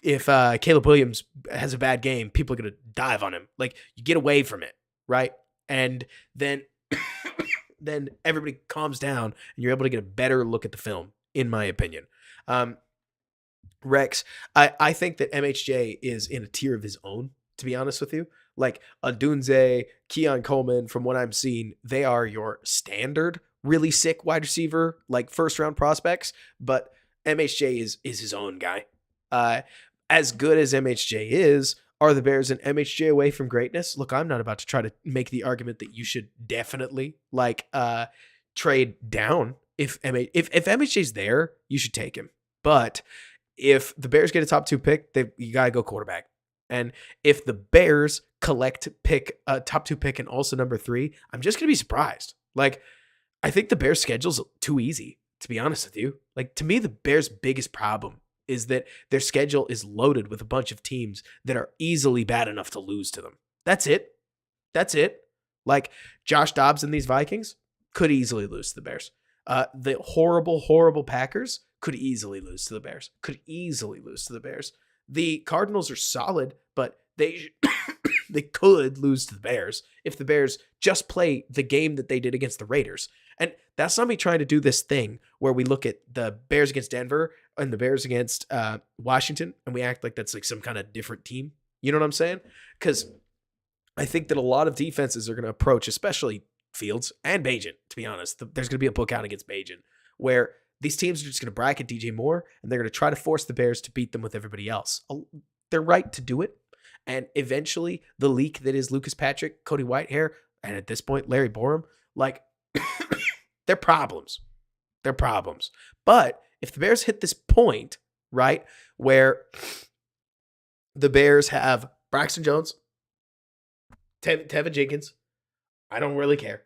Caleb Williams has a bad game, people are going to dive on him. Like, you get away from it, right? And then then everybody calms down and you're able to get a better look at the film, in my opinion. Rex, I think that MHJ is in a tier of his own, to be honest with you. Like, Adunze, Keon Coleman, from what I'm seeing, they are your standard really sick wide receiver, like first round prospects, but MHJ is his own guy. As good as MHJ is, are the Bears an MHJ away from greatness? Look, I'm not about to try to make the argument that you should definitely trade down. If MHJ's there, you should take him. But if the Bears get a top 2 pick, you got to go quarterback. And if the Bears collect a top 2 pick and also number 3, I'm just going to be surprised. Like, I think the Bears' schedule's too easy, to be honest with you. Like, to me, the Bears' biggest problem is that their schedule is loaded with a bunch of teams that are easily bad enough to lose to them. That's it. Like, Josh Dobbs and these Vikings could easily lose to the Bears. The horrible, horrible Packers could easily lose to the Bears. The Cardinals are solid, but they could lose to the Bears if the Bears just play the game that they did against the Raiders. And that's not me trying to do this thing where we look at the Bears against Denver and the Bears against Washington, and we act like that's like some kind of different team. You know what I'm saying? Because I think that a lot of defenses are going to approach, especially Fields and Bajan, to be honest. There's going to be a book out against Bajan where these teams are just going to bracket DJ Moore, and they're going to try to force the Bears to beat them with everybody else. They're right to do it. And eventually, the leak that is Lucas Patrick, Cody Whitehair, and at this point, Larry Borum, like, they're problems. But if the Bears hit this point, right, where the Bears have Braxton Jones, Tevin Jenkins, I don't really care.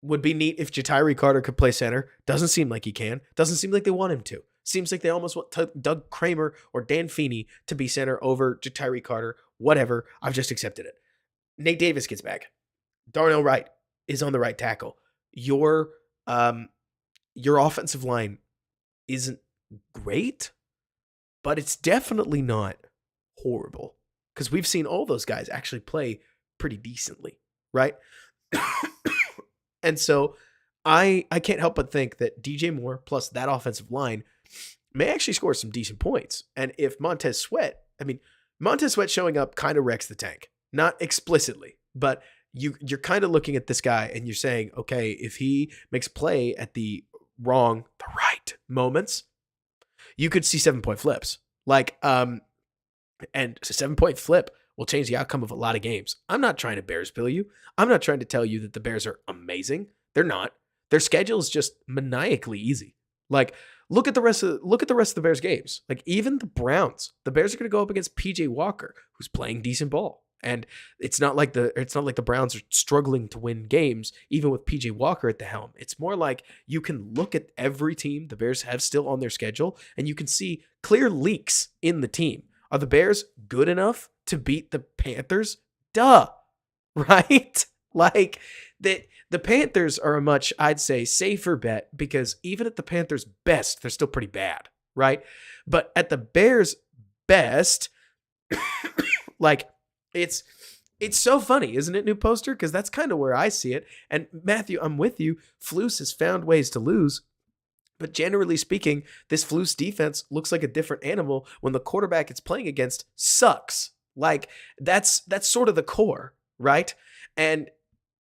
Would be neat if Ja'Tyre Carter could play center. Doesn't seem like he can. Doesn't seem like they want him to. Seems like they almost want Doug Kramer or Dan Feeney to be center over Ja'Tyre Carter. Whatever. I've just accepted it. Nate Davis gets back. Darnell Wright is on the right tackle. Your offensive line isn't great, but it's definitely not horrible because we've seen all those guys actually play pretty decently, right? And so I can't help but think that DJ Moore plus that offensive line may actually score some decent points. And if Montez Sweat showing up kind of wrecks the tank. Not explicitly, but you're kind of looking at this guy and you're saying, okay, if he makes play at the right moments, you could see 7-point flips. Like, And a 7-point flip will change the outcome of a lot of games. I'm not trying to Bears bill you. I'm not trying to tell you that the Bears are amazing. They're not. Their schedule is just maniacally easy. Like, look at the rest of the Bears games. Like, even the Browns, the Bears are going to go up against PJ Walker, who's playing decent ball. And it's not like the Browns are struggling to win games, even with PJ Walker at the helm. It's more like you can look at every team the Bears have still on their schedule, and you can see clear leaks in the team. Are the Bears good enough to beat the Panthers? Duh. Right? Like, the Panthers are a much, I'd say, safer bet, because even at the Panthers' best, they're still pretty bad, right? But at the Bears' best, like, it's so funny, isn't it, New Poster? Because that's kind of where I see it. And Matthew, I'm with you. Flus has found ways to lose. But generally speaking, this Flus defense looks like a different animal when the quarterback it's playing against sucks. Like, that's sort of the core, right? And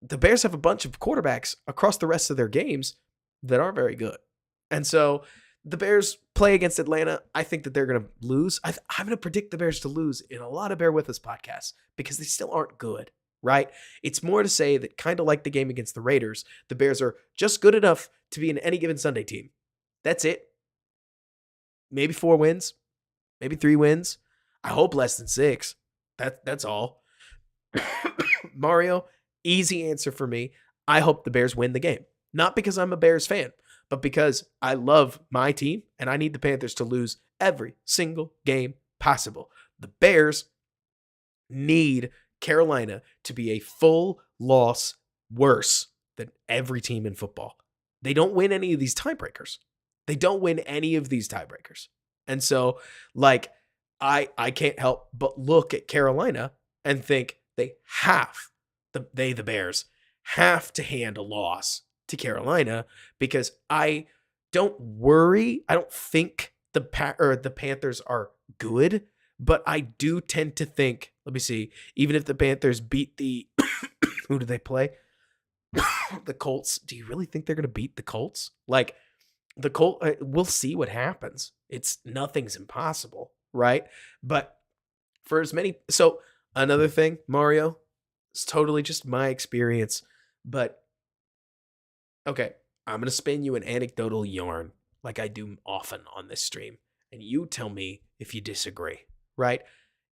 the Bears have a bunch of quarterbacks across the rest of their games that aren't very good. And so the Bears play against Atlanta. I think that they're going to lose. I'm going to predict the Bears to lose in a lot of Bear With Us podcasts because they still aren't good, right? It's more to say that, kind of like the game against the Raiders, the Bears are just good enough to be an any given Sunday team. That's it. Maybe 4 wins, maybe 3 wins. I hope less than 6. That's all. Mario, easy answer for me. I hope the Bears win the game. Not because I'm a Bears fan, but because I love my team and I need the Panthers to lose every single game possible. The Bears need Carolina to be a full loss worse than every team in football. They don't win any of these tiebreakers. And so, like, I can't help but look at Carolina and think the Bears have to hand a loss to Carolina, because I don't think the Panthers are good, but I do tend to think, let me see, even if the Panthers beat the who do they play? The Colts. Do you really think they're going to beat the Colts? Like, the Colts, we'll see what happens. Nothing's impossible, right? But another thing, Mario, it's totally just my experience, but okay, I'm going to spin you an anecdotal yarn like I do often on this stream, and you tell me if you disagree, right?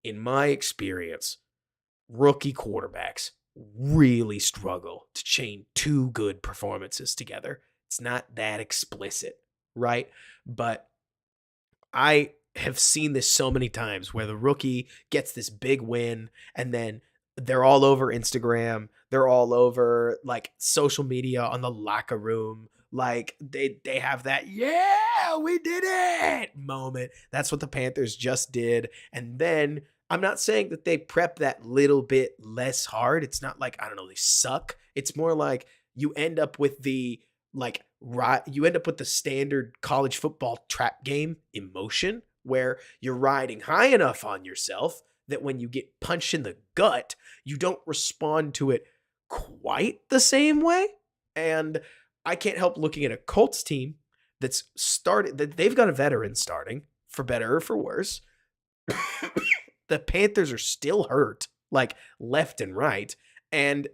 In my experience, rookie quarterbacks really struggle to chain 2 good performances together. It's not that explicit, right? But I have seen this so many times where the rookie gets this big win and then they're all over Instagram. They're all over, like, social media, on the locker room. Like, they have that, yeah, we did it moment. That's what the Panthers just did. And then I'm not saying that they prep that little bit less hard. It's not like, I don't know, they suck. It's more like you end up with the standard college football trap game emotion, where you're riding high enough on yourself that when you get punched in the gut, you don't respond to it quite the same way. And I can't help looking at a Colts team that they've got a veteran starting, for better or for worse. The Panthers are still hurt, like, left and right, and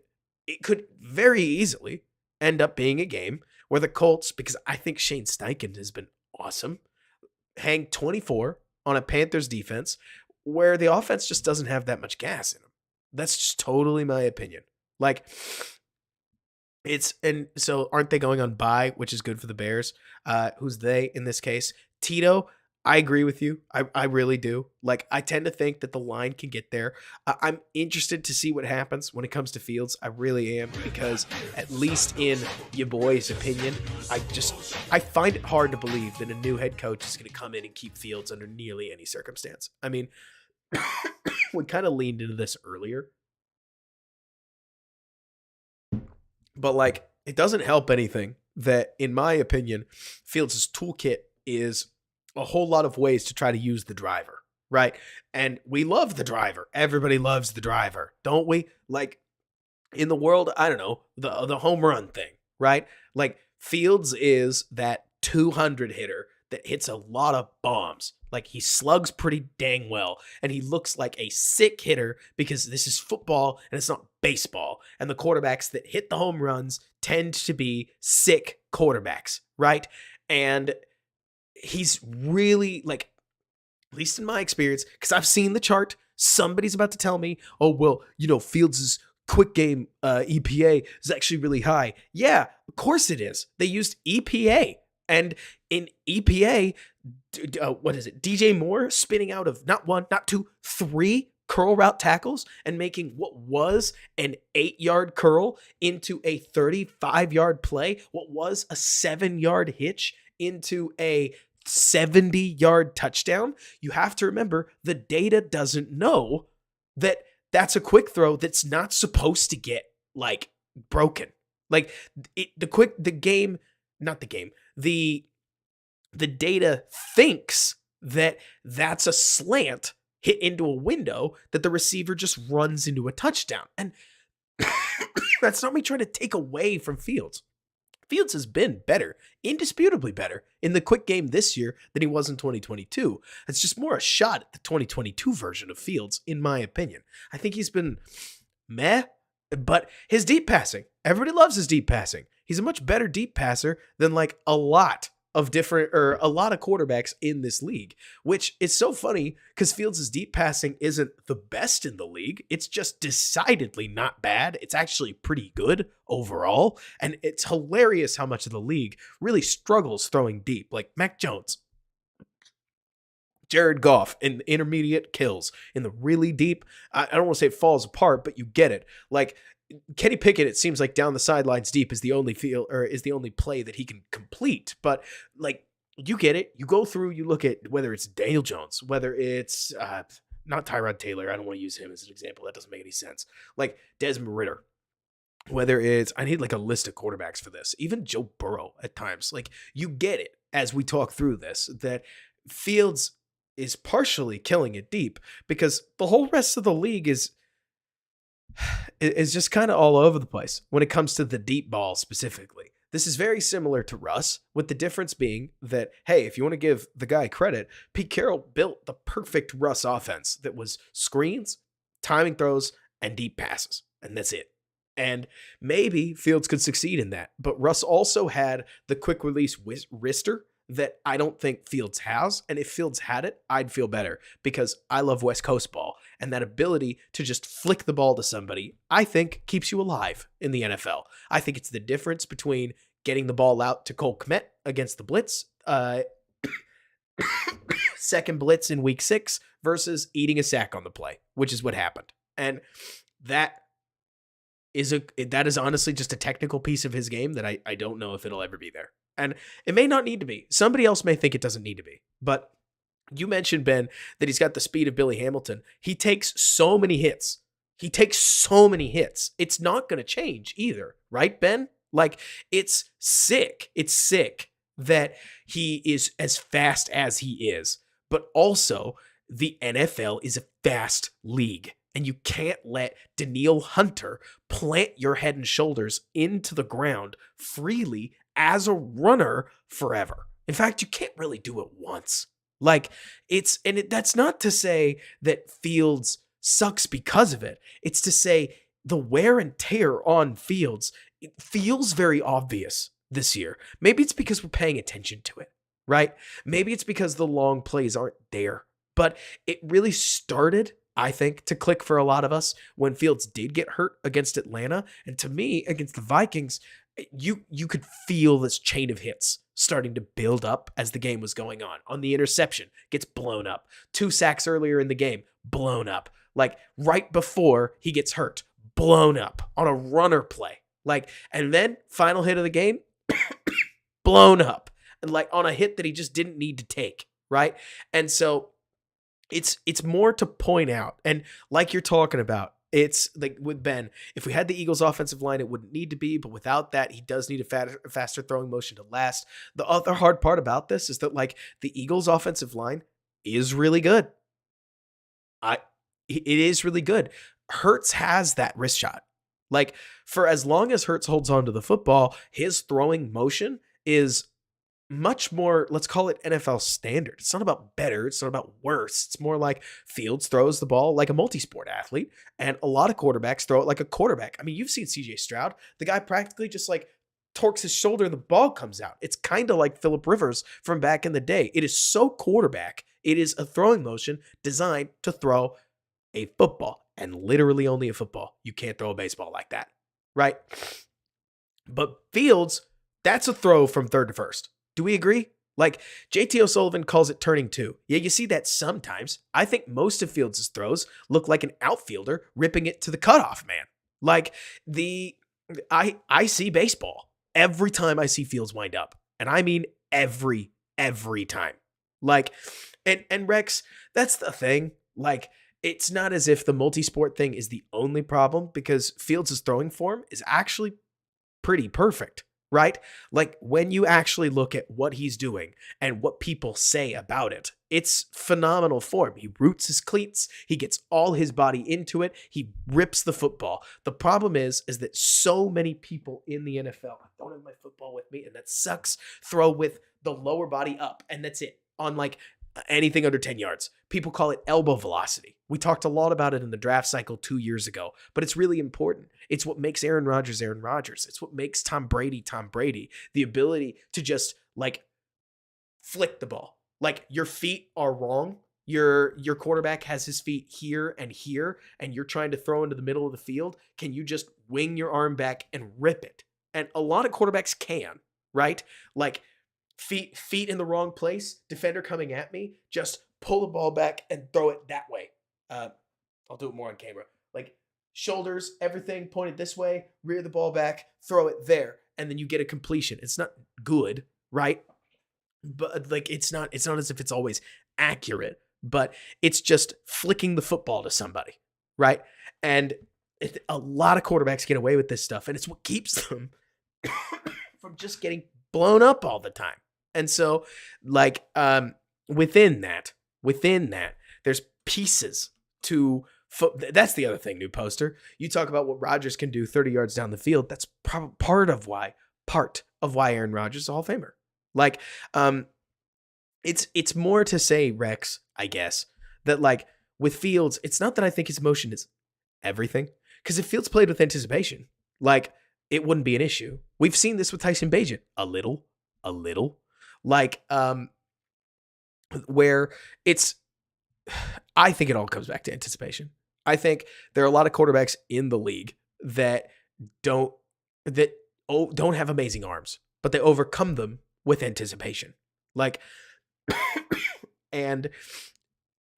it could very easily end up being a game where the Colts, because I think Shane Steichen has been awesome, hang 24 on a Panthers defense where the offense just doesn't have that much gas in them. That's just totally my opinion. Like, and so aren't they going on bye, which is good for the Bears? Who's they in this case? Tito. I agree with you. I really do. Like, I tend to think that the line can get there. I'm interested to see what happens when it comes to Fields. I really am, because at least in your boy's opinion, I find it hard to believe that a new head coach is going to come in and keep Fields under nearly any circumstance. I mean, we kind of leaned into this earlier, but, like, it doesn't help anything that, in my opinion, Fields' toolkit is a whole lot of ways to try to use the driver, right? And we love the driver. Everybody loves the driver, don't we? Like, in the world, I don't know, the home run thing, right? Like, Fields is that 200 hitter that hits a lot of bombs. Like, he slugs pretty dang well, and he looks like a sick hitter because this is football and it's not baseball. And the quarterbacks that hit the home runs tend to be sick quarterbacks, right? And he's really, like, at least in my experience, because I've seen the chart, somebody's about to tell me, oh, well, Fields' quick game EPA is actually really high. Yeah, of course it is. They used EPA. And in EPA, what is it? DJ Moore spinning out of not one, not two, three curl route tackles and making what was an 8-yard curl into a 35-yard play, what was a 7-yard hitch into a 70-yard touchdown. You have to remember, the data doesn't know that that's a quick throw that's not supposed to get, like, broken. Like, the data thinks that that's a slant hit into a window that the receiver just runs into a touchdown. And that's not me trying to take away from Fields. Fields has been better, indisputably better, in the quick game this year than he was in 2022. It's just more a shot at the 2022 version of Fields, in my opinion. I think he's been meh, but his deep passing, everybody loves his deep passing. He's a much better deep passer than, like, a lot of quarterbacks in this league, which is so funny because Fields' deep passing isn't the best in the league. It's just decidedly not bad. It's actually pretty good overall. And it's hilarious how much of the league really struggles throwing deep. Like Mac Jones, Jared Goff in the intermediate kills. In the really deep, I don't want to say it falls apart, but you get it. Like, Kenny Pickett, it seems like down the sidelines deep is the only play that he can complete. But, like, you get it. You go through, you look at whether it's Daniel Jones, whether it's not Tyrod Taylor. I don't want to use him as an example. That doesn't make any sense. Like Desmond Ridder. Whether it's, I need like a list of quarterbacks for this. Even Joe Burrow at times. Like, you get it as we talk through this, that Fields is partially killing it deep because the whole rest of the league is just kind of all over the place when it comes to the deep ball specifically. This is very similar to Russ, with the difference being that, hey, if you want to give the guy credit, Pete Carroll built the perfect Russ offense that was screens, timing throws, and deep passes. And that's it. And maybe Fields could succeed in that. But Russ also had the quick release wrister that I don't think Fields has. And if Fields had it, I'd feel better because I love West Coast ball. And that ability to just flick the ball to somebody, I think, keeps you alive in the NFL. I think it's the difference between getting the ball out to Cole Kmet against the blitz, second blitz in week 6 versus eating a sack on the play, which is what happened. And that is honestly just a technical piece of his game that I don't know if it'll ever be there. And it may not need to be. Somebody else may think it doesn't need to be. But you mentioned, Ben, that he's got the speed of Billy Hamilton. He takes so many hits. It's not going to change either. Right, Ben? Like, it's sick. It's sick that he is as fast as he is. But also, the NFL is a fast league. And you can't let Danielle Hunter plant your head and shoulders into the ground freely as a runner forever. In fact, you can't really do it once. Like, that's not to say that Fields sucks because of it. It's to say the wear and tear on Fields, it feels very obvious this year. Maybe it's because we're paying attention to it, right? Maybe it's because the long plays aren't there. But it really started, I think, to click for a lot of us when Fields did get hurt against Atlanta. And to me, against the Vikings, you could feel this chain of hits starting to build up as the game was going on the interception, gets blown up. 2 sacks earlier in the game, blown up. Like, right before he gets hurt, blown up on a runner play. Like, and then final hit of the game, blown up. And like on a hit that he just didn't need to take, right? And so it's more to point out. And like you're talking about, it's like with Ben, if we had the Eagles offensive line, it wouldn't need to be, but without that, he does need a faster throwing motion to last. The other hard part about this is that, like, the Eagles offensive line is really good. It is really good. Hurts has that wrist shot. Like, for as long as Hurts holds on to the football, his throwing motion is much more, let's call it NFL standard. It's not about better, it's not about worse. It's more like Fields throws the ball like a multi-sport athlete, and a lot of quarterbacks throw it like a quarterback. I mean, you've seen CJ Stroud. The guy practically just like torques his shoulder and the ball comes out. It's kind of like Phillip Rivers from back in the day. It is so quarterback. It is a throwing motion designed to throw a football, and literally only a football. You can't throw a baseball like that, right? But Fields, that's a throw from third to first. Do we agree? Like JT O'Sullivan calls it turning two. Yeah, you see that sometimes. I think most of Fields' throws look like an outfielder ripping it to the cutoff man. Like the I see baseball every time I see Fields wind up. And I mean every time. Like and Rex, that's the thing. Like it's not as if the multi-sport thing is the only problem because Fields' throwing form is actually pretty perfect, right? Like when you actually look at what he's doing and what people say about it, it's phenomenal form. He roots his cleats, he gets all his body into it, he rips the football. The problem is that so many people in the NFL, I don't have my football with me, and that sucks, throw with the lower body up, and that's it. On like anything under 10 yards. People call it elbow velocity. We talked a lot about it in the draft cycle 2 years ago, but it's really important. It's what makes Aaron Rodgers Aaron Rodgers. It's what makes Tom Brady Tom Brady. The ability to just like flick the ball. Like your feet are wrong. Your quarterback has his feet here, and you're trying to throw into the middle of the field. Can you just wing your arm back and rip it? And a lot of quarterbacks can, right? Like feet in the wrong place, defender coming at me, just pull the ball back and throw it that way. I'll do it more on camera. Like shoulders, everything pointed this way, rear the ball back, throw it there, and then you get a completion. It's not good, right? But like it's not as if it's always accurate, but it's just flicking the football to somebody, right? And a lot of quarterbacks get away with this stuff, and it's what keeps them from just getting blown up all the time. And so, like, within that, there's pieces to that's the other thing, new poster. You talk about what Rodgers can do 30 yards down the field. That's part of why Aaron Rodgers is a Hall of Famer. Like, it's more to say, Rex, I guess, that like with Fields, it's not that I think his motion is everything, because if Fields played with anticipation, like it wouldn't be an issue. We've seen this with Tyson Bagent a little, like where it's. I think it all comes back to anticipation. I think there are a lot of quarterbacks in the league that don't have amazing arms, but they overcome them with anticipation. Like, and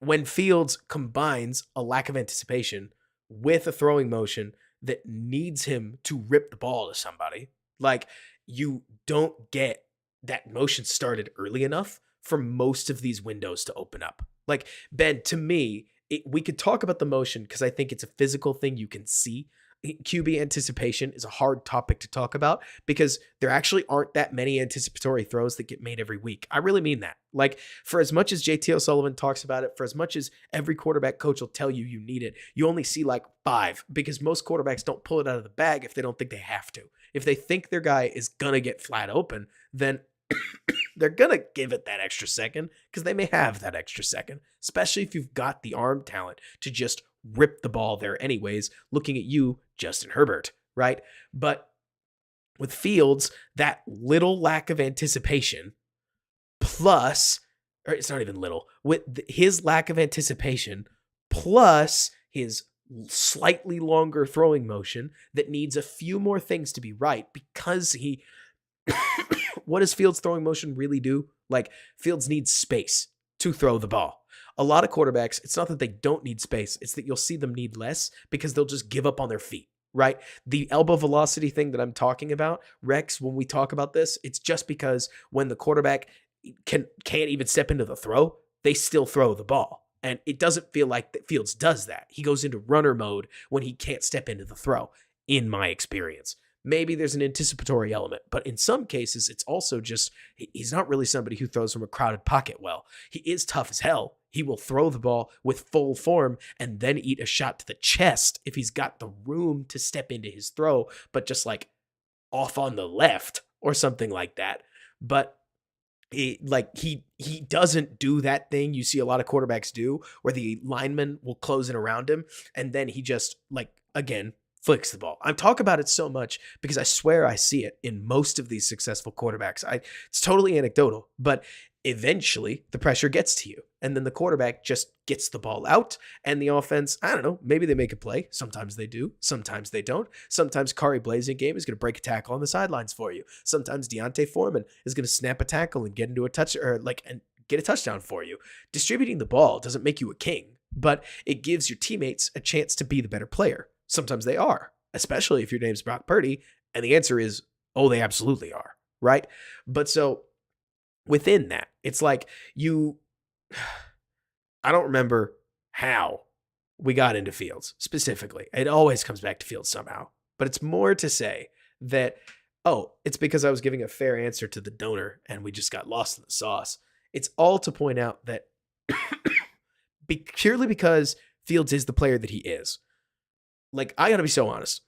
when Fields combines a lack of anticipation with a throwing motion that needs him to rip the ball to somebody, like you don't get that motion started early enough for most of these windows to open up. Like, Ben, to me, we could talk about the motion because I think it's a physical thing you can see. QB anticipation is a hard topic to talk about because there actually aren't that many anticipatory throws that get made every week. I really mean that. Like, for as much as JT O'Sullivan talks about it, for as much as every quarterback coach will tell you you need it, you only see like 5 because most quarterbacks don't pull it out of the bag if they don't think they have to. If they think their guy is going to get flat open, then they're going to give it that extra second because they may have that extra second, especially if you've got the arm talent to just rip the ball there anyways, looking at you, Justin Herbert, right? But with Fields, that little lack of anticipation plus, or it's not even little, with his lack of anticipation plus his slightly longer throwing motion that needs a few more things to be right because he what does Fields' throwing motion really do? Like, Fields needs space to throw the ball. A lot of quarterbacks, it's not that they don't need space, it's that you'll see them need less because they'll just give up on their feet, right? The elbow velocity thing that I'm talking about, Rex, when we talk about this, it's just because when the quarterback can't even step into the throw, they still throw the ball. And it doesn't feel like that Fields does that. He goes into runner mode when he can't step into the throw, in my experience. Maybe there's an anticipatory element, but in some cases, it's also just, he's not really somebody who throws from a crowded pocket well. He is tough as hell. He will throw the ball with full form and then eat a shot to the chest if he's got the room to step into his throw, but just like off on the left or something like that. But He doesn't do that thing you see a lot of quarterbacks do where the lineman will close in around him and then he just like again flicks the ball. I talk about it so much because I swear I see it in most of these successful quarterbacks. It's totally anecdotal, but eventually the pressure gets to you and then the quarterback just gets the ball out and the offense, I don't know, maybe they make a play. Sometimes they do, sometimes they don't. Sometimes Kari Blasingame is going to break a tackle on the sidelines for you. Sometimes Deontay Foreman is going to snap a tackle and get into a touch or like and get a touchdown for you. Distributing the ball doesn't make you a king, but it gives your teammates a chance to be the better player. Sometimes they are, especially if your name's Brock Purdy, and the answer is, oh, they absolutely are, right? But so within that, it's like I don't remember how we got into Fields specifically. It always comes back to Fields somehow. But it's more to say that, oh, it's because I was giving a fair answer to the donor and we just got lost in the sauce. It's all to point out that purely because Fields is the player that he is. Like, I gotta be so honest.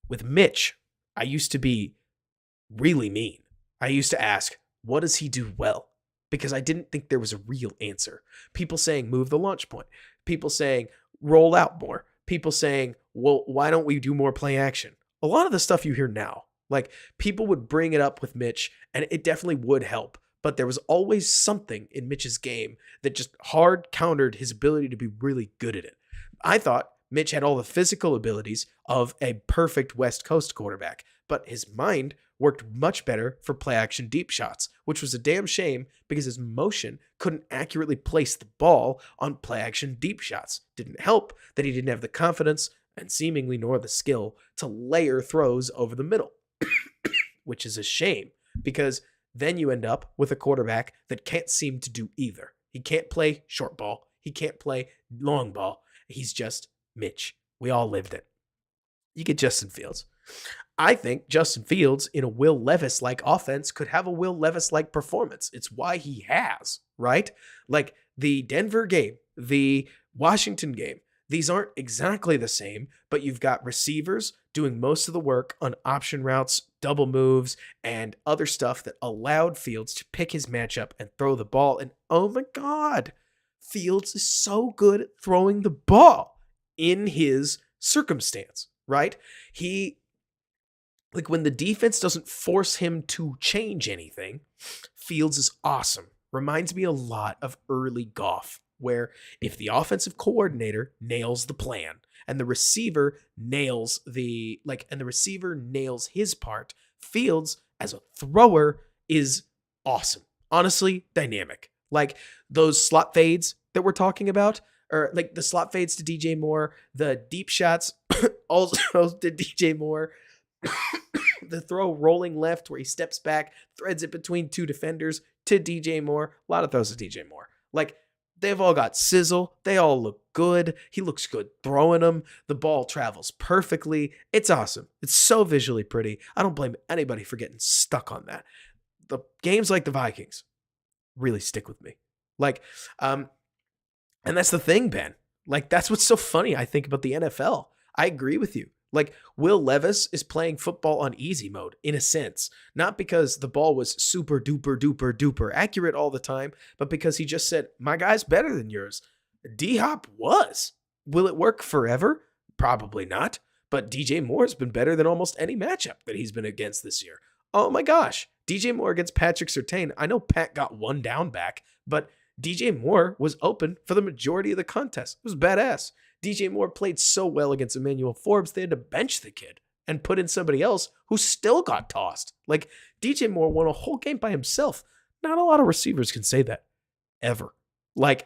With Mitch, I used to be really mean. I used to ask, what does he do well? Because I didn't think there was a real answer. People saying, move the launch point. People saying, roll out more. People saying, well, why don't we do more play action? A lot of the stuff you hear now, like people would bring it up with Mitch and it definitely would help. But there was always something in Mitch's game that just hard countered his ability to be really good at it. I thought Mitch had all the physical abilities of a perfect West Coast quarterback, but his mind worked much better for play action deep shots, which was a damn shame because his motion couldn't accurately place the ball on play action deep shots. Didn't help that he didn't have the confidence and seemingly nor the skill to layer throws over the middle, which is a shame because then you end up with a quarterback that can't seem to do either. He can't play short ball. He can't play long ball. He's just Mitch. We all lived it. You get Justin Fields. I think Justin Fields in a Will Levis-like offense could have a Will Levis-like performance. It's why he has, right? Like the Denver game, the Washington game, these aren't exactly the same, but you've got receivers doing most of the work on option routes, double moves, and other stuff that allowed Fields to pick his matchup and throw the ball. And oh my God, Fields is so good at throwing the ball in his circumstance, right? Like when the defense doesn't force him to change anything, Fields is awesome. Reminds me a lot of early Goff, where if the offensive coordinator nails the plan and the receiver nails his part, Fields as a thrower is awesome. Honestly, dynamic. Like those slot fades that we're talking about, or like the slot fades to DJ Moore, the deep shots also to DJ Moore. The throw rolling left where he steps back, threads it between two defenders to DJ Moore. A lot of throws to DJ Moore. Like, they've all got sizzle. They all look good. He looks good throwing them. The ball travels perfectly. It's awesome. It's so visually pretty. I don't blame anybody for getting stuck on that. The games like the Vikings really stick with me. Like, and that's the thing, Ben. Like, that's what's so funny, I think, about the NFL. I agree with you. Like, Will Levis is playing football on easy mode, in a sense. Not because the ball was super duper duper duper accurate all the time, but because he just said, my guy's better than yours. D-Hop was. Will it work forever? Probably not. But DJ Moore's been better than almost any matchup that he's been against this year. Oh my gosh. DJ Moore against Patrick Surtain. I know Pat got one down back, but DJ Moore was open for the majority of the contest. It was badass. DJ Moore played so well against Emmanuel Forbes, they had to bench the kid and put in somebody else who still got tossed. Like, DJ Moore won a whole game by himself. Not a lot of receivers can say that, ever. Like,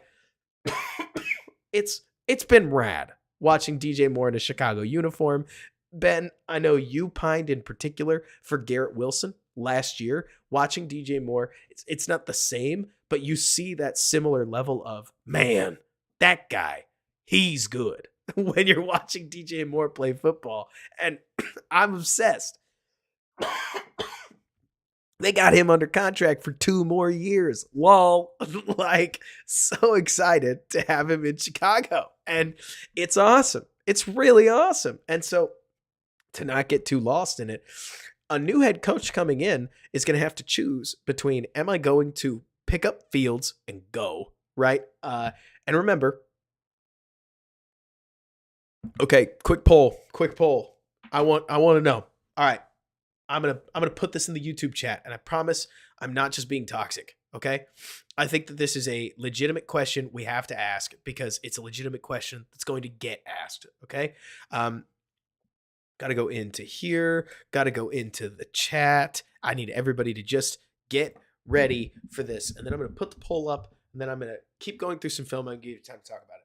it's been rad watching DJ Moore in a Chicago uniform. Ben, I know you pined in particular for Garrett Wilson last year. Watching DJ Moore, it's not the same, but you see that similar level of, man, that guy, he's good when you're watching DJ Moore play football. And I'm obsessed. They got him under contract for 2 more years. Lol. Like, so excited to have him in Chicago. And it's awesome. It's really awesome. And so to not get too lost in it, A new head coach coming in is going to have to choose between, am I going to pick up Fields and go, right? And remember, okay, quick poll. I want to know. All right, I'm gonna put this in the YouTube chat, and I promise I'm not just being toxic. Okay, I think that this is a legitimate question we have to ask because it's a legitimate question that's going to get asked. Okay, got to go into here. Got to go into the chat. I need everybody to just get ready for this, and then I'm gonna put the poll up, and then I'm gonna keep going through some film and give you time to talk about it.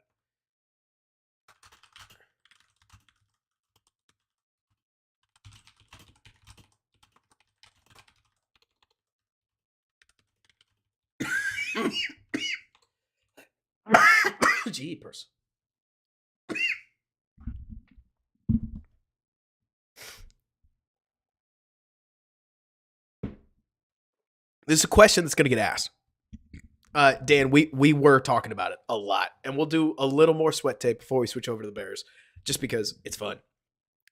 Jeepers. This is a question that's going to get asked. Dan, we were talking about it a lot, and we'll do a little more sweat tape before we switch over to the Bears, just because it's fun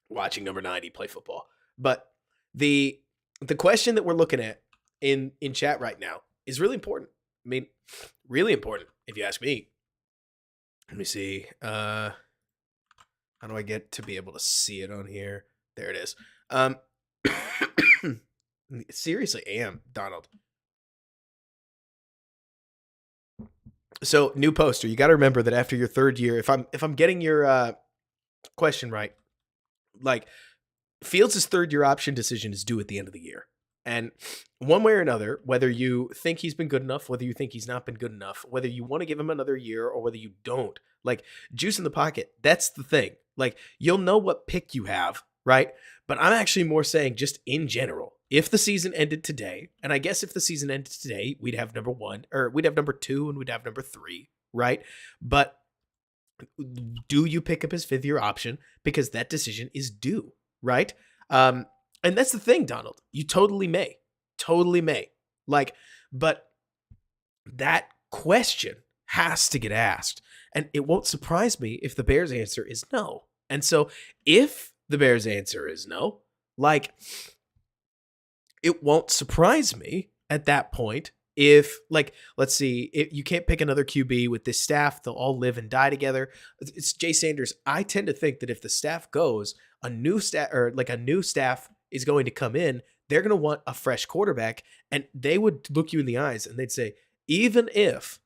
watching number 90 play football. But the question that we're looking at in chat right now is really important. I mean, really important, if you ask me. Let me see. How do I get to be able to see it on here? There it is. Seriously am, Donald. So, new poster. You got to remember that after your third year, if I'm getting your question right, like Fields' third year option decision is due at the end of the year. And one way or another, whether you think he's been good enough, whether you think he's not been good enough, whether you want to give him another year or whether you don't, like juice in the pocket, that's the thing. Like you'll know what pick you have, right? But I'm actually more saying just in general, if the season ended today, and I guess if the season ended today, we'd have number 1 or we'd have number 2 and we'd have number 3, right? But do you pick up his 5th year option because that decision is due, right? And that's the thing, Donald. You totally may. Totally may. Like, but that question has to get asked. And it won't surprise me if the Bears' answer is no. And so if the Bears' answer is no, like, it won't surprise me at that point if, like, let's see, if you can't pick another QB with this staff, they'll all live and die together. It's Jay Sanders. I tend to think that if the staff goes, a new staff is going to come in, they're going to want a fresh quarterback, and they would look you in the eyes and they'd say, even if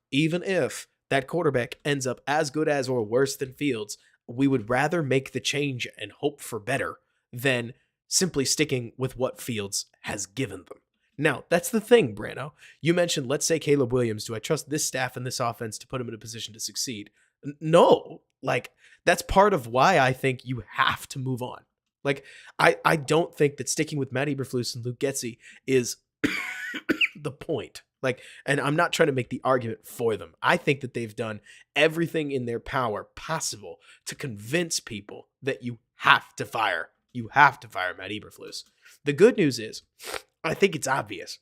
that quarterback ends up as good as or worse than Fields, we would rather make the change and hope for better than simply sticking with what Fields has given them. Now, that's the thing, Brano. You mentioned, let's say Caleb Williams. Do I trust this staff and this offense to put him in a position to succeed? No. Like, that's part of why I think you have to move on. Like, I don't think that sticking with Matt Eberflus and Luke Getsy is the point. Like, and I'm not trying to make the argument for them. I think that they've done everything in their power possible to convince people that you have to fire. You have to fire Matt Eberflus. The good news is, I think it's obvious.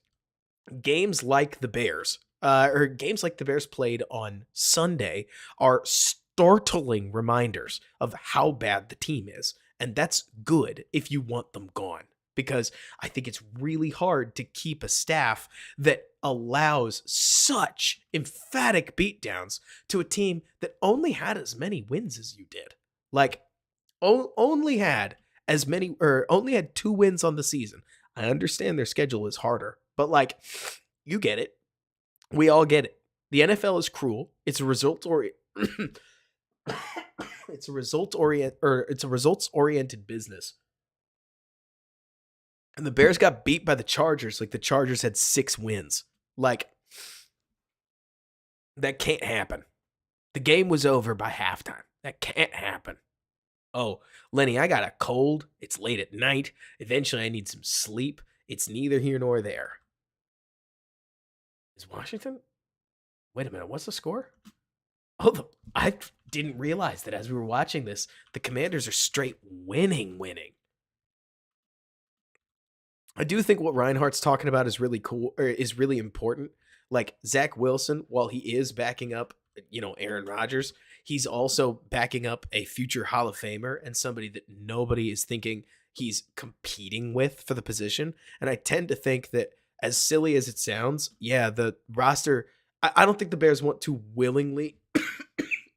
Games like the Bears, or games like the Bears played on Sunday, are startling reminders of how bad the team is. And that's good if you want them gone, because I think it's really hard to keep a staff that allows such emphatic beatdowns to a team that only had as many wins as you did. Like, only had 2 wins on the season. I understand their schedule is harder, but like, you get it. We all get it. The NFL is cruel. It's a results oriented business. And the Bears got beat by the Chargers. Like, the Chargers had 6 wins. Like, that can't happen. The game was over by halftime. That can't happen. Oh, Lenny, I got a cold. It's late at night. Eventually, I need some sleep. It's neither here nor there. Is Washington? Wait a minute. What's the score? Oh, I didn't realize that as we were watching this, the Commanders are straight winning. I do think what Reinhardt's talking about is really cool, or is really important. Like, Zach Wilson, while he is backing up, Aaron Rodgers, he's also backing up a future Hall of Famer and somebody that nobody is thinking he's competing with for the position. And I tend to think that, as silly as it sounds, yeah, the roster, I don't think the Bears want to willingly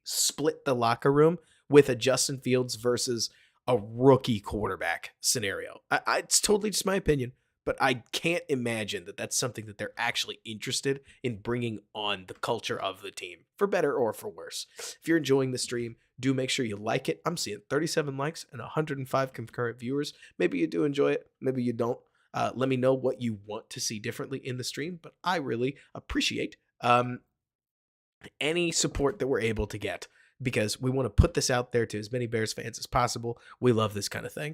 split the locker room with a Justin Fields versus a rookie quarterback scenario. It's totally just my opinion, but I can't imagine that that's something that they're actually interested in bringing on the culture of the team, for better or for worse. If you're enjoying the stream, do make sure you like it. I'm seeing 37 likes and 105 concurrent viewers. Maybe you do enjoy it, maybe you don't. Let me know what you want to see differently in the stream, but I really appreciate any support that we're able to get, because we want to put this out there to as many Bears fans as possible. We love this kind of thing.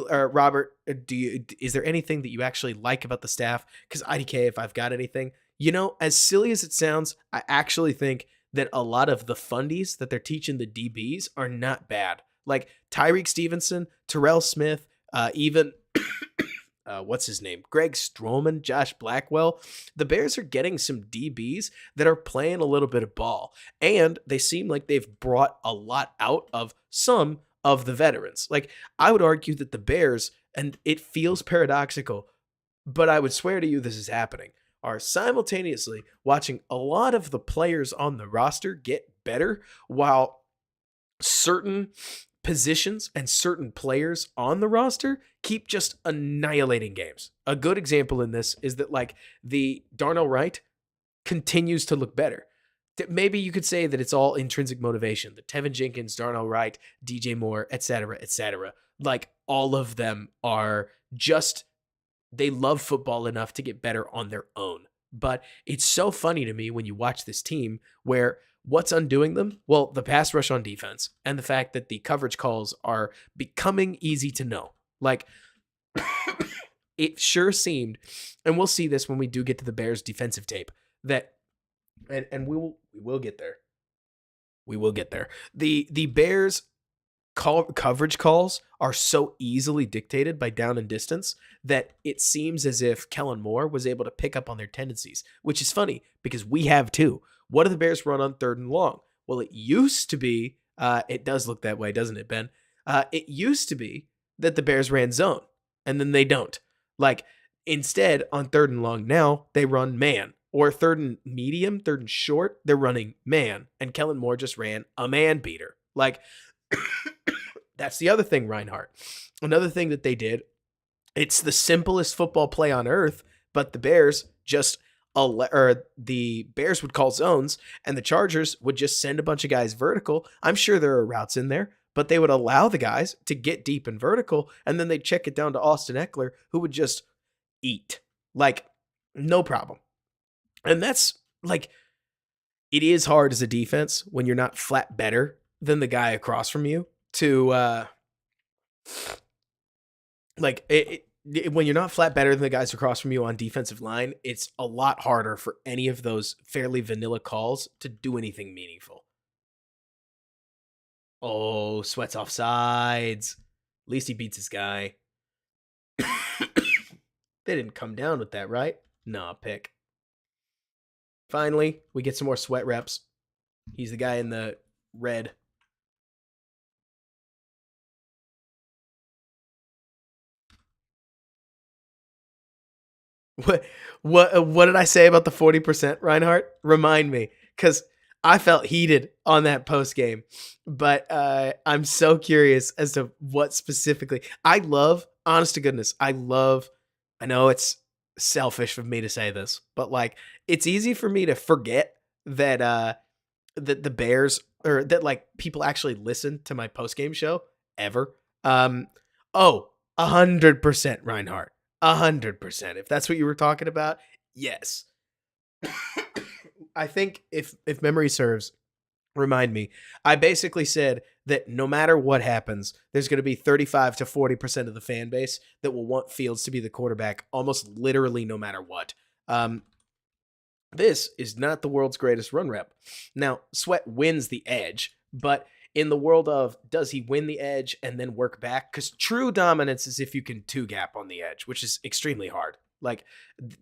Robert, is there anything that you actually like about the staff? Because IDK, if I've got anything, as silly as it sounds, I actually think that a lot of the fundies that they're teaching the DBs are not bad. Like Tyreek Stevenson, Terrell Smith, even what's his name? Greg Stroman, Josh Blackwell. The Bears are getting some DBs that are playing a little bit of ball, and they seem like they've brought a lot out of some of the veterans. Like, I would argue that the Bears, and it feels paradoxical, but I would swear to you this is happening, are simultaneously watching a lot of the players on the roster get better, while certain positions and certain players on the roster keep just annihilating games. A good example in this is that, like, the Darnell Wright continues to look better. Maybe you could say that it's all intrinsic motivation. That Tevin Jenkins, Darnell Wright, DJ Moore, etc., like, all of them are just, they love football enough to get better on their own. But it's so funny to me when you watch this team where what's undoing them? Well, the pass rush on defense and the fact that the coverage calls are becoming easy to know. Like, it sure seemed, and we'll see this when we do get to the Bears defensive tape, that, and we will get there. We will get there. The Bears coverage calls are so easily dictated by down and distance that it seems as if Kellen Moore was able to pick up on their tendencies, which is funny because we have too. What do the Bears run on 3rd and long? Well, it used to be, it does look that way, doesn't it, Ben? It used to be that the Bears ran zone, and then they don't. Like, instead, on 3rd and long now, they run man. Or 3rd and medium, 3rd and short, they're running man. And Kellen Moore just ran a man beater. Like, that's the other thing, Reinhardt. Another thing that they did, it's the simplest football play on earth, but the Bears just, the Bears would call zones, and the Chargers would just send a bunch of guys vertical. I'm sure there are routes in there, but they would allow the guys to get deep and vertical, and then they'd check it down to Austin Eckler, who would just eat. Like, no problem. And that's, like, it is hard as a defense when you're not flat better than the guy across from you to, when you're not flat better than the guys across from you on defensive line, it's a lot harder for any of those fairly vanilla calls to do anything meaningful. Oh, Sweat's off sides. At least he beats his guy. They didn't come down with that, right? Nah, pick. Finally, we get some more Sweat reps. He's the guy in the red. What did I say about the 40%, Reinhardt? Remind me, because I felt heated on that post game, but I'm so curious as to what specifically. I love, honest to goodness, I know it's selfish of me to say this, but, like, it's easy for me to forget that that the Bears, or that, like, people actually listen to my post game show ever. 100%, Reinhardt. 100%. If that's what you were talking about, yes. I think if memory serves, remind me, I basically said that no matter what happens, there's going to be 35 to 40% of the fan base that will want Fields to be the quarterback almost literally no matter what. This is not the world's greatest run rep. Now, Sweat wins the edge, but in the world of, does he win the edge and then work back? Because true dominance is if you can 2-gap on the edge, which is extremely hard. Like,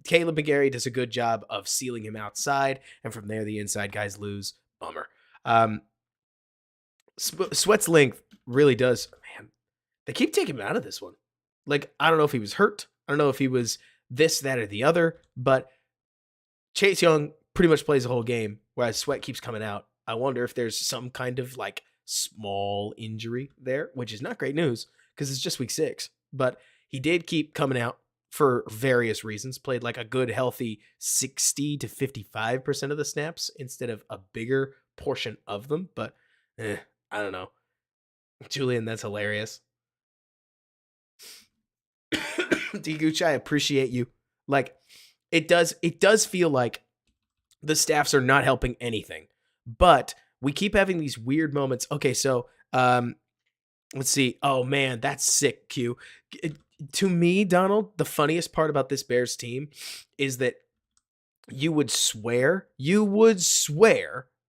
Caleb McGarry does a good job of sealing him outside, and from there the inside guys lose. Bummer. Sweat's length really does, man, they keep taking him out of this one. Like, I don't know if he was hurt. I don't know if he was this, that, or the other, but Chase Young pretty much plays the whole game, whereas Sweat keeps coming out. I wonder if there's some kind of like small injury there, which is not great news because it's just week 6. But he did keep coming out for various reasons, played like a good, healthy 60 to 55% of the snaps instead of a bigger portion of them. But I don't know. Julian, that's hilarious. D Gooch, I appreciate you. Like, it does feel like the staffs are not helping anything, but we keep having these weird moments. Okay, so let's see. Oh man, that's sick. Q. To me, Donald, the funniest part about this Bears team is that you would swear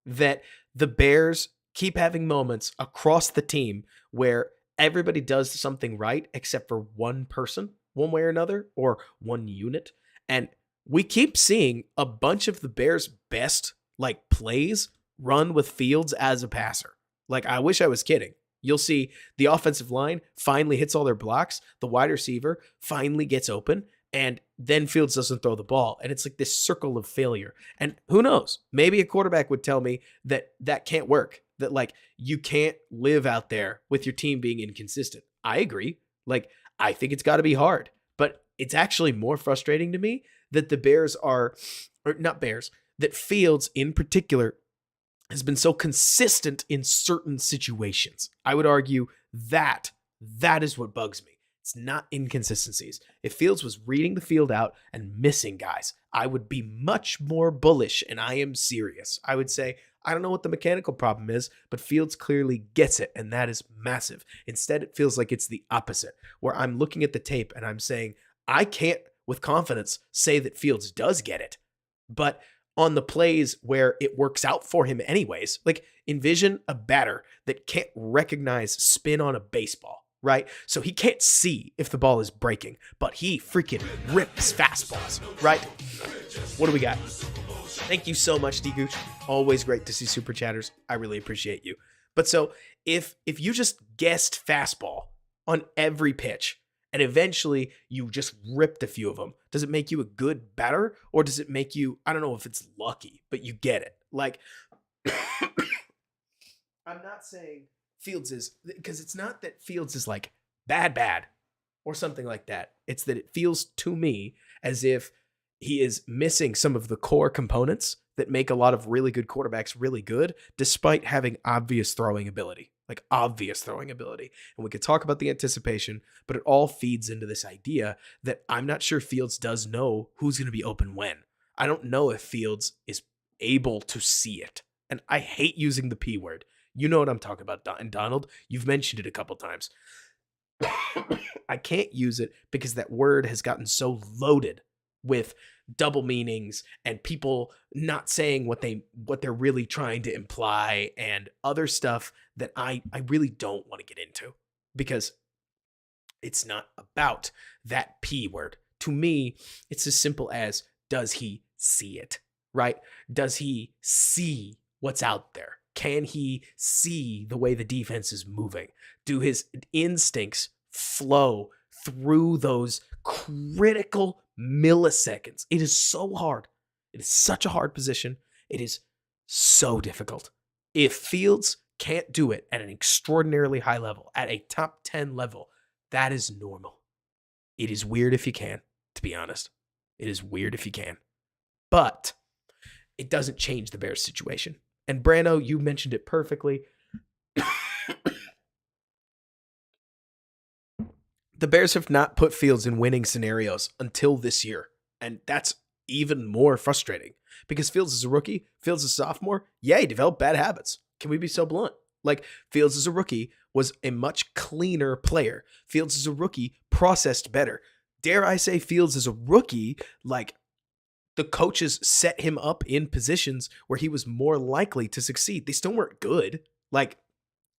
that the Bears keep having moments across the team where everybody does something right except for one person, one way or another, or one unit. And we keep seeing a bunch of the Bears' best like plays run with Fields as a passer. Like, I wish I was kidding. You'll see the offensive line finally hits all their blocks. The wide receiver finally gets open, and then Fields doesn't throw the ball. And it's like this circle of failure. And who knows? Maybe a quarterback would tell me that that can't work, that like you can't live out there with your team being inconsistent. I agree. Like, I think it's got to be hard, but it's actually more frustrating to me that the Bears are, or not Bears, that Fields in particular has been so consistent in certain situations. I would argue that is what bugs me. It's not inconsistencies. If Fields was reading the field out and missing guys, I would be much more bullish, and I am serious. I would say, I don't know what the mechanical problem is, but Fields clearly gets it, and that is massive. Instead, it feels like it's the opposite, where I'm looking at the tape and I'm saying, I can't with confidence say that Fields does get it, but on the plays where it works out for him anyways, like envision a batter that can't recognize spin on a baseball, right? So he can't see if the ball is breaking, but he freaking rips fastballs, right? What do we got? Thank you so much, D Gooch. Always great to see super chatters. I really appreciate you. But so if you just guessed fastball on every pitch, and eventually you just ripped a few of them, does it make you a good batter? Or does it make you, I don't know if it's lucky, but you get it. Like, I'm not saying Fields is, because it's not that Fields is like bad or something like that. It's that it feels to me as if he is missing some of the core components that make a lot of really good quarterbacks really good, despite having obvious throwing ability. Like obvious throwing ability. And we could talk about the anticipation, but it all feeds into this idea that I'm not sure Fields does know who's going to be open when. I don't know if Fields is able to see it. And I hate using the P word. You know what I'm talking about, and Donald, you've mentioned it a couple times. I can't use it because that word has gotten so loaded with double meanings and people not saying what they're really trying to imply and other stuff that I really don't want to get into because it's not about that P word. To me, it's as simple as, does he see it, right? Does he see what's out there? Can he see the way the defense is moving? Do his instincts flow through those critical milliseconds? It is so hard. It is such a hard position. It is so difficult. If Fields can't do it at an extraordinarily high level, at a top 10 level, that is normal. It is weird if you can, to be honest. It is weird if you can. But it doesn't change the Bears situation. And Brano, you mentioned it perfectly. The Bears have not put Fields in winning scenarios until this year. And that's even more frustrating because Fields is a rookie. Fields is a sophomore. Yeah, he developed bad habits. Can we be so blunt? Like, Fields as a rookie was a much cleaner player. Fields as a rookie processed better. Dare I say Fields as a rookie, like, the coaches set him up in positions where he was more likely to succeed. They still weren't good. Like,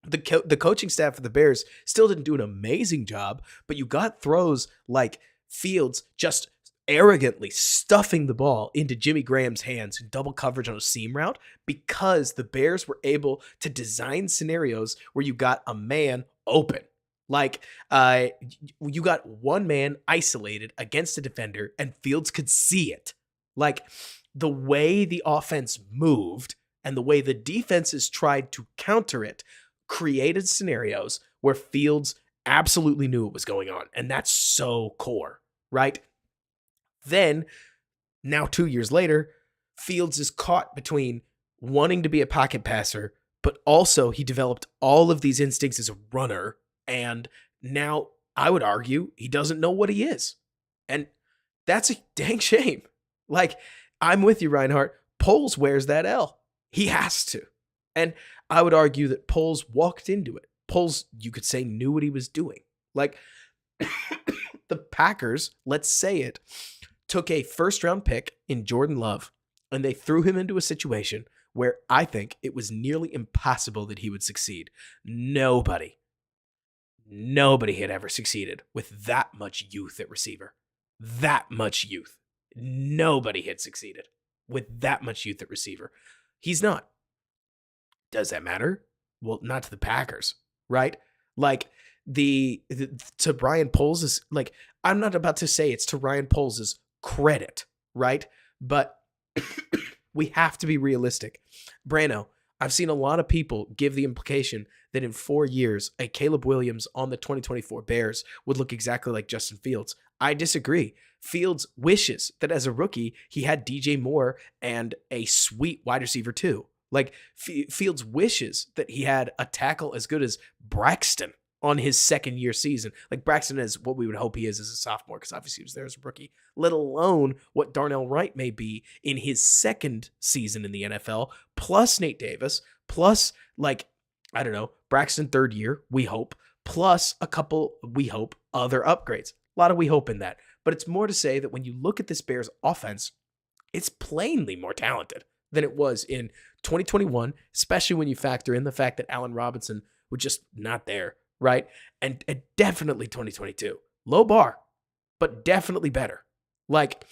the coaching staff for the Bears still didn't do an amazing job, but you got throws like Fields just arrogantly stuffing the ball into Jimmy Graham's hands in double coverage on a seam route because the Bears were able to design scenarios where you got a man open. Like, you got one man isolated against a defender, and Fields could see it. Like, the way the offense moved and the way the defenses tried to counter it created scenarios where Fields absolutely knew what was going on. And that's so core, right? Then, now 2 years later, Fields is caught between wanting to be a pocket passer, but also he developed all of these instincts as a runner. And now I would argue he doesn't know what he is. And that's a dang shame. Like, I'm with you, Reinhardt. Poles wears that L. He has to. And I would argue that Poles walked into it. Poles, you could say, knew what he was doing. Like, the Packers, let's say it, took a first round pick in Jordan Love, and they threw him into a situation where I think it was nearly impossible that he would succeed. Nobody had ever succeeded with that much youth at receiver. That much youth. Nobody had succeeded with that much youth at receiver. He's not. Does that matter? Well, not to the Packers, right? Like, to Ryan Poles' like, I'm not about to say it's to Ryan Poles' credit, right? But we have to be realistic. Brano, I've seen a lot of people give the implication that in 4 years, a Caleb Williams on the 2024 Bears would look exactly like Justin Fields. I disagree. Fields wishes that as a rookie, he had DJ Moore and a sweet wide receiver too. Like, Fields wishes that he had a tackle as good as Braxton on his second year season. Like, Braxton is what we would hope he is as a sophomore, because obviously he was there as a rookie, let alone what Darnell Wright may be in his second season in the NFL, plus Nate Davis, plus, like, I don't know, Braxton third year, we hope, plus a couple, we hope, other upgrades. A lot of we hope in that. But it's more to say that when you look at this Bears offense, it's plainly more talented than it was in 2021, especially when you factor in the fact that Allen Robinson was just not there, right? And definitely 2022. Low bar, but definitely better. Like,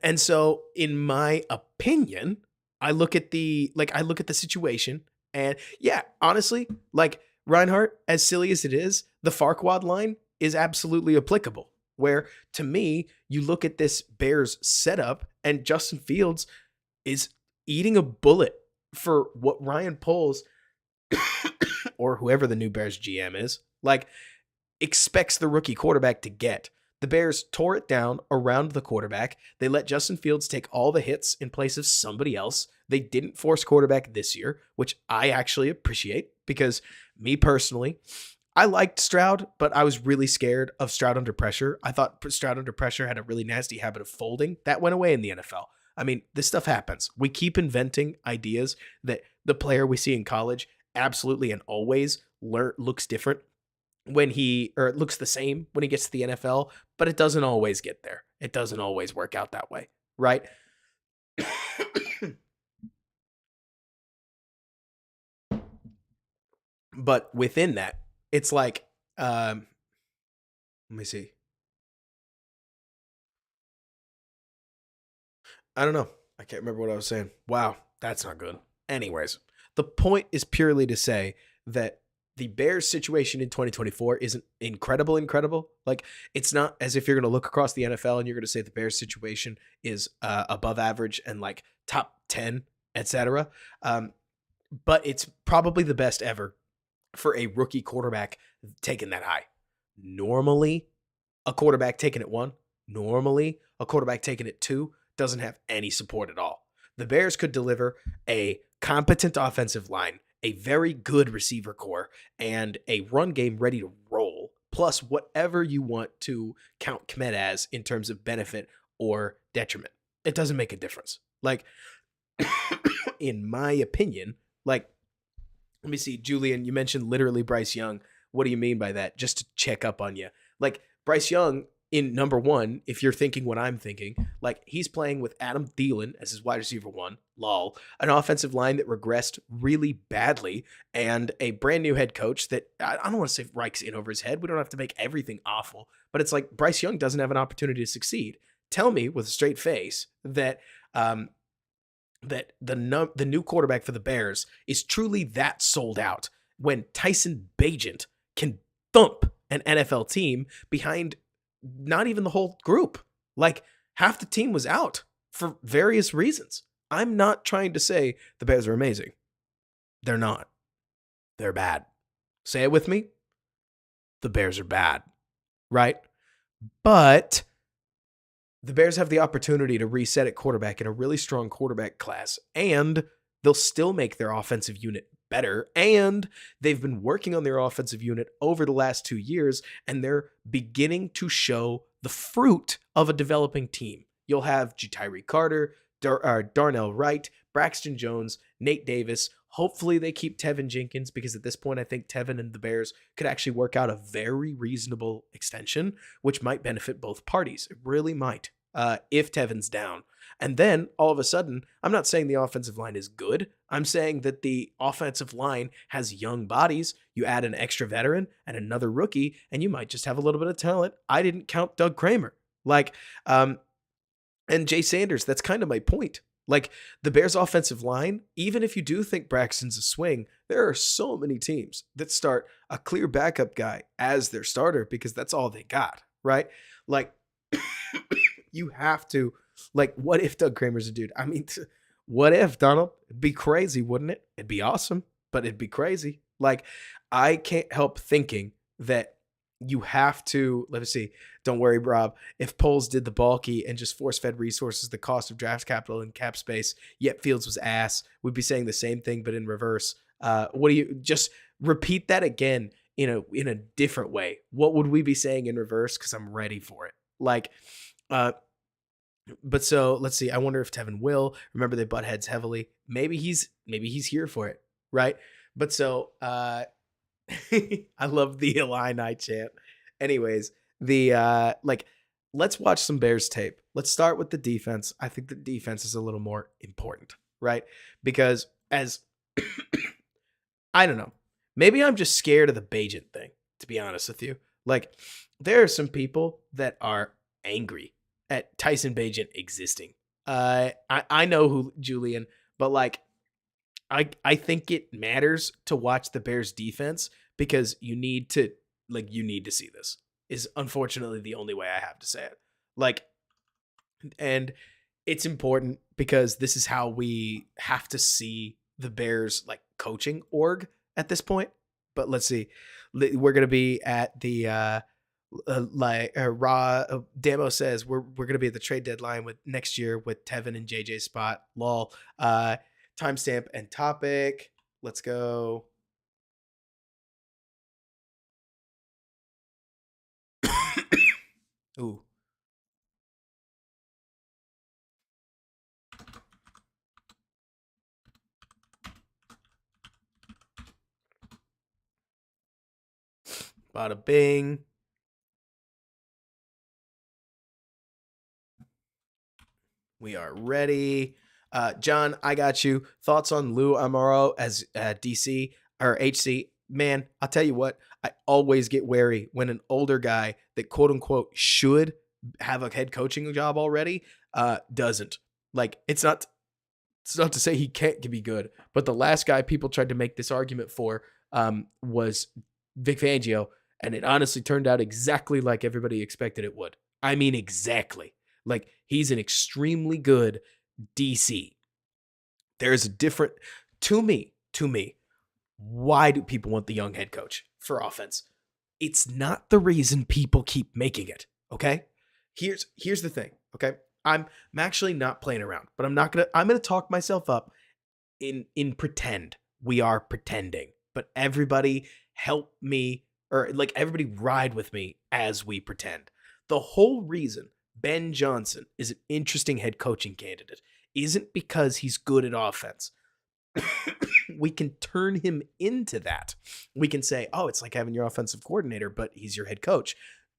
and so in my opinion, I look at the situation, and yeah, honestly, like, Reinhardt, as silly as it is, the Farquad line is absolutely applicable. Where, to me, you look at this Bears setup, and Justin Fields is eating a bullet for what Ryan Poles or whoever the new Bears GM is, like, expects the rookie quarterback to get. The Bears tore it down around the quarterback. They let Justin Fields take all the hits in place of somebody else. They didn't force quarterback this year, which I actually appreciate, because me personally, I liked Stroud, but I was really scared of Stroud under pressure. I thought Stroud under pressure had a really nasty habit of folding. That went away in the NFL. I mean, this stuff happens. We keep inventing ideas that the player we see in college absolutely and always looks different when it looks the same when he gets to the NFL, but it doesn't always get there. It doesn't always work out that way, right? But within that, it's like, let me see. I don't know. I can't remember what I was saying. Wow, that's not good. Anyways, the point is purely to say that the Bears situation in 2024 isn't incredible. Like, it's not as if you're going to look across the NFL and you're going to say the Bears situation is above average and like top 10, etc. But it's probably the best ever for a rookie quarterback taken that high. Normally, a quarterback taken at 1, normally a quarterback taken at 2 doesn't have any support at all. The Bears could deliver a competent offensive line, a very good receiver core, and a run game ready to roll, plus whatever you want to count Kmet as in terms of benefit or detriment. It doesn't make a difference. Like, in my opinion, like, let me see, Julian, you mentioned literally Bryce Young. What do you mean by that? Just to check up on you. Like, Bryce Young, in number 1, if you're thinking what I'm thinking, like, he's playing with Adam Thielen as his wide receiver 1, lol, an offensive line that regressed really badly, and a brand new head coach that, I don't want to say Reich's in over his head. We don't have to make everything awful, but it's like Bryce Young doesn't have an opportunity to succeed. Tell me with a straight face that that the new quarterback for the Bears is truly that sold out when Tyson Bagent can thump an NFL team behind not even the whole group. Like half the team was out for various reasons. I'm not trying to say the Bears are amazing. They're not. They're bad. Say it with me. The Bears are bad, right? But the Bears have the opportunity to reset at quarterback in a really strong quarterback class, and they'll still make their offensive unit better. And they've been working on their offensive unit over the last 2 years, and they're beginning to show the fruit of a developing team. You'll have Tyree Carter, Darnell Wright, Braxton Jones, Nate Davis. Hopefully they keep Tevin Jenkins, because at this point I think Tevin and the Bears could actually work out a very reasonable extension, which might benefit both parties. It really might, if Tevin's down. And then all of a sudden, I'm not saying the offensive line is good. I'm saying that the offensive line has young bodies. You add an extra veteran and another rookie, and you might just have a little bit of talent. I didn't count Doug Kramer. And Jay Sanders. That's kind of my point. Like the Bears offensive line, even if you do think Braxton's a swing, there are so many teams that start a clear backup guy as their starter because that's all they got, right? Like you have to, like, what if Doug Kramer's a dude? I mean, what if, Donald? It'd be crazy, wouldn't it? It'd be awesome, but it'd be crazy. Like, I can't help thinking that you have to, let me see. Don't worry, Rob. If Poles did the bulky and just force-fed resources, the cost of draft capital and cap space, yet Fields was ass, we'd be saying the same thing, but in reverse. What do you just repeat that again in a different way? What would we be saying in reverse? Because I'm ready for it. Like, but so let's see. I wonder if Tevin will. Remember, they butt heads heavily. Maybe he's here for it, right? But so I love the Illini chant. Anyways, let's watch some Bears tape. Let's start with the defense. I think the defense is a little more important, right? Because as I don't know, maybe I'm just scared of the Bagent thing, to be honest with you. Like, there are some people that are angry at Tyson Bagent existing. I know who, Julian, but like, I think it matters to watch the Bears defense because you need to see this, is unfortunately the only way I have to say it. Like, and it's important because this is how we have to see the Bears like coaching org at this point. But let's see, we're going to be at the, Damo says we're gonna be at the trade deadline with next year with Tevin and JJ spot. Lol. Timestamp and topic. Let's go. Ooh. Bada bing. We are ready. John, I got you. Thoughts on Lou Amaro as DC or HC? Man, I'll tell you what, I always get wary when an older guy that quote unquote should have a head coaching job already doesn't. Like, it's not to say he can't be good, but the last guy people tried to make this argument for was Vic Fangio, and it honestly turned out exactly like everybody expected it would. I mean, exactly. Like, he's an extremely good DC. There's a different, to me, why do people want the young head coach for offense? It's not the reason people keep making it, okay? Here's the thing, okay? I'm actually not playing around, but I'm gonna talk myself up in pretend. We are pretending. But everybody help me, or like everybody ride with me as we pretend. The whole reason Ben Johnson is an interesting head coaching candidate isn't because he's good at offense. We can turn him into that. We can say, oh, it's like having your offensive coordinator, but he's your head coach.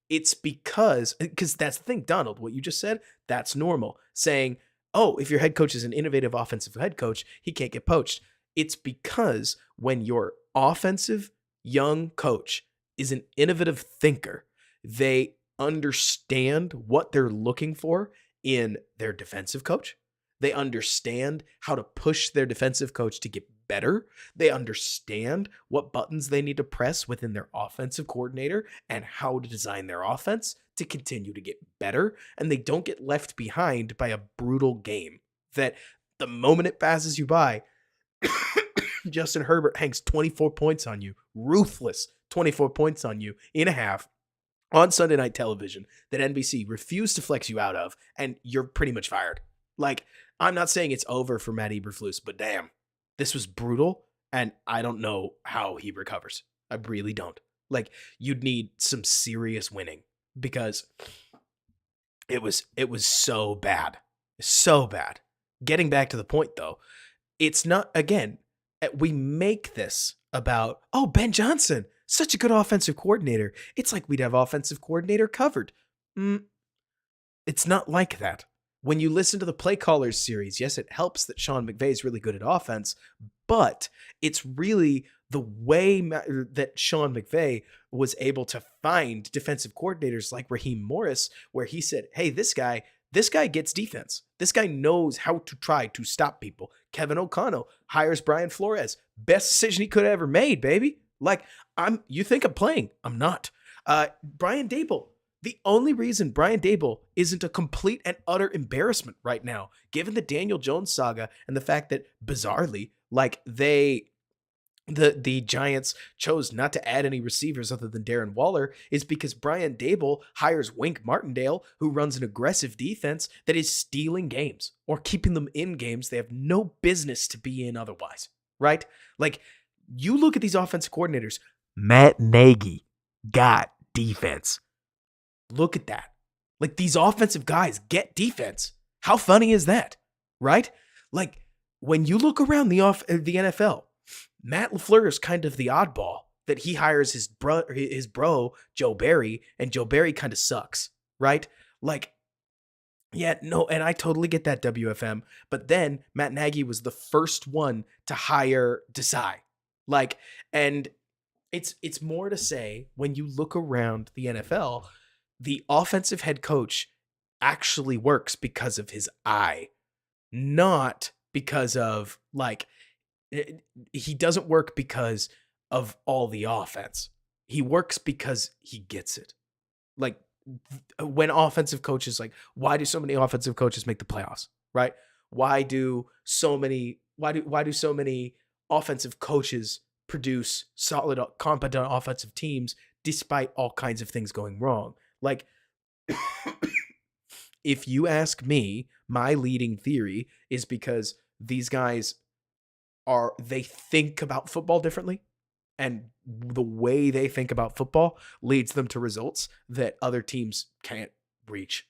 It's because that's the thing, Donald, what you just said, that's normal. Saying, oh, if your head coach is an innovative offensive head coach, he can't get poached. It's because when your offensive young coach is an innovative thinker, they understand what they're looking for in their defensive coach. They understand how to push their defensive coach to get better. They understand what buttons they need to press within their offensive coordinator and how to design their offense to continue to get better. And they don't get left behind by a brutal game that the moment it passes you by, Justin Herbert hangs 24 points on you, ruthless 24 points on you in a half on Sunday night television that NBC refused to flex you out of, and you're pretty much fired. Like, I'm not saying it's over for Matt Eberflus, but damn, this was brutal, and I don't know how he recovers. I really don't. Like, you'd need some serious winning because it was so bad. So bad. Getting back to the point, though, it's not, again, we make this about, oh, Ben Johnson, such a good offensive coordinator. It's like we'd have offensive coordinator covered. It's not like that. When you listen to the Play Callers series, yes, it helps that Sean McVay is really good at offense, but it's really the way that Sean McVay was able to find defensive coordinators like Raheem Morris, where he said, hey, this guy gets defense. This guy knows how to try to stop people. Kevin O'Connell hires Brian Flores. Best decision he could have ever made, baby. Like, you think I'm playing. I'm not. Brian Daboll. The only reason Brian Daboll isn't a complete and utter embarrassment right now, given the Daniel Jones saga and the fact that, bizarrely, like, the Giants chose not to add any receivers other than Darren Waller, is because Brian Daboll hires Wink Martindale, who runs an aggressive defense that is stealing games or keeping them in games they have no business to be in otherwise, right? Like, you look at these offensive coordinators, Matt Nagy got defense. Look at that. Like, these offensive guys get defense. How funny is that? Right? Like, when you look around the NFL, Matt LaFleur is kind of the oddball that he hires his bro, Joe Barry, and Joe Barry kind of sucks, right? Like, yeah, no, and I totally get that, WFM, but then Matt Nagy was the first one to hire Desai. Like, and it's more to say, when you look around the NFL, the offensive head coach actually works because of his eye, not because of, like, he doesn't work because of all the offense. He works because he gets it. Like, when offensive coaches, like, why do so many offensive coaches make the playoffs, right? Why do so many offensive coaches produce solid, competent offensive teams despite all kinds of things going wrong? Like, if you ask me, my leading theory is because these guys they think about football differently, and the way they think about football leads them to results that other teams can't reach.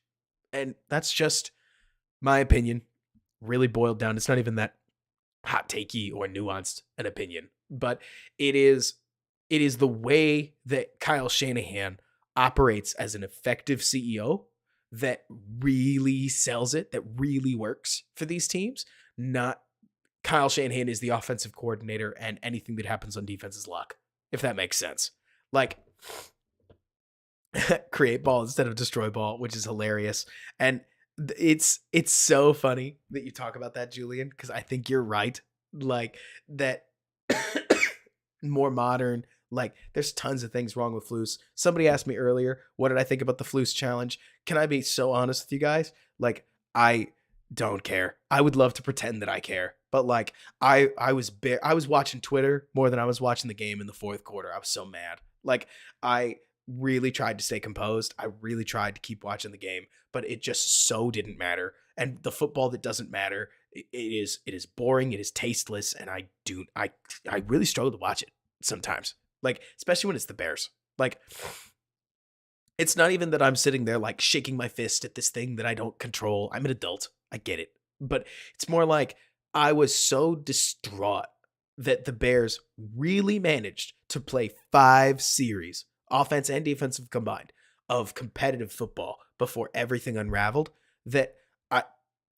And that's just my opinion, really boiled down. It's not even that hot takey or nuanced an opinion, but it is the way that Kyle Shanahan operates as an effective CEO that really sells it, that really works for these teams. Not Kyle Shanahan is the offensive coordinator and anything that happens on defense is luck, if that makes sense. Like, create ball instead of destroy ball, which is hilarious. And it's so funny that you talk about that, Julian, because I think you're right. Like, that more modern, like, there's tons of things wrong with Flus. Somebody asked me earlier, what did I think about the Flus challenge? Can I be so honest with you guys? Like, I don't care. I would love to pretend that I care, but like, I was watching Twitter more than I was watching the game in the fourth quarter. I was so mad. Like, I really tried to stay composed. I really tried to keep watching the game, but it just so didn't matter. And the football that doesn't matter, it is boring. It is tasteless. And I really struggle to watch it sometimes. Like, especially when it's the Bears. Like, it's not even that I'm sitting there like shaking my fist at this thing that I don't control. I'm an adult. I get it. But it's more like I was so distraught that the Bears really managed to play 5 series, offense and defensive combined, of competitive football before everything unraveled, that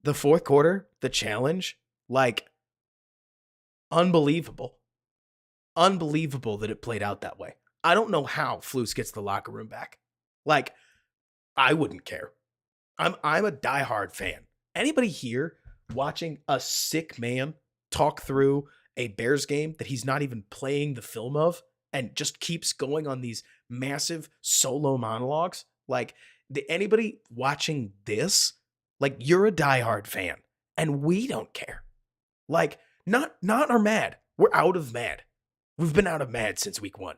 the fourth quarter, the challenge, like, unbelievable. Unbelievable that it played out that way. I don't know how Flus gets the locker room back. Like, I wouldn't care. I'm a diehard fan. Anybody here watching a sick man talk through a Bears game that he's not even playing the film of and just keeps going on these massive solo monologues. Like, anybody watching this, like, you're a diehard fan and we don't care. Like, not are mad. We're out of mad. We've been out of mad since week 1.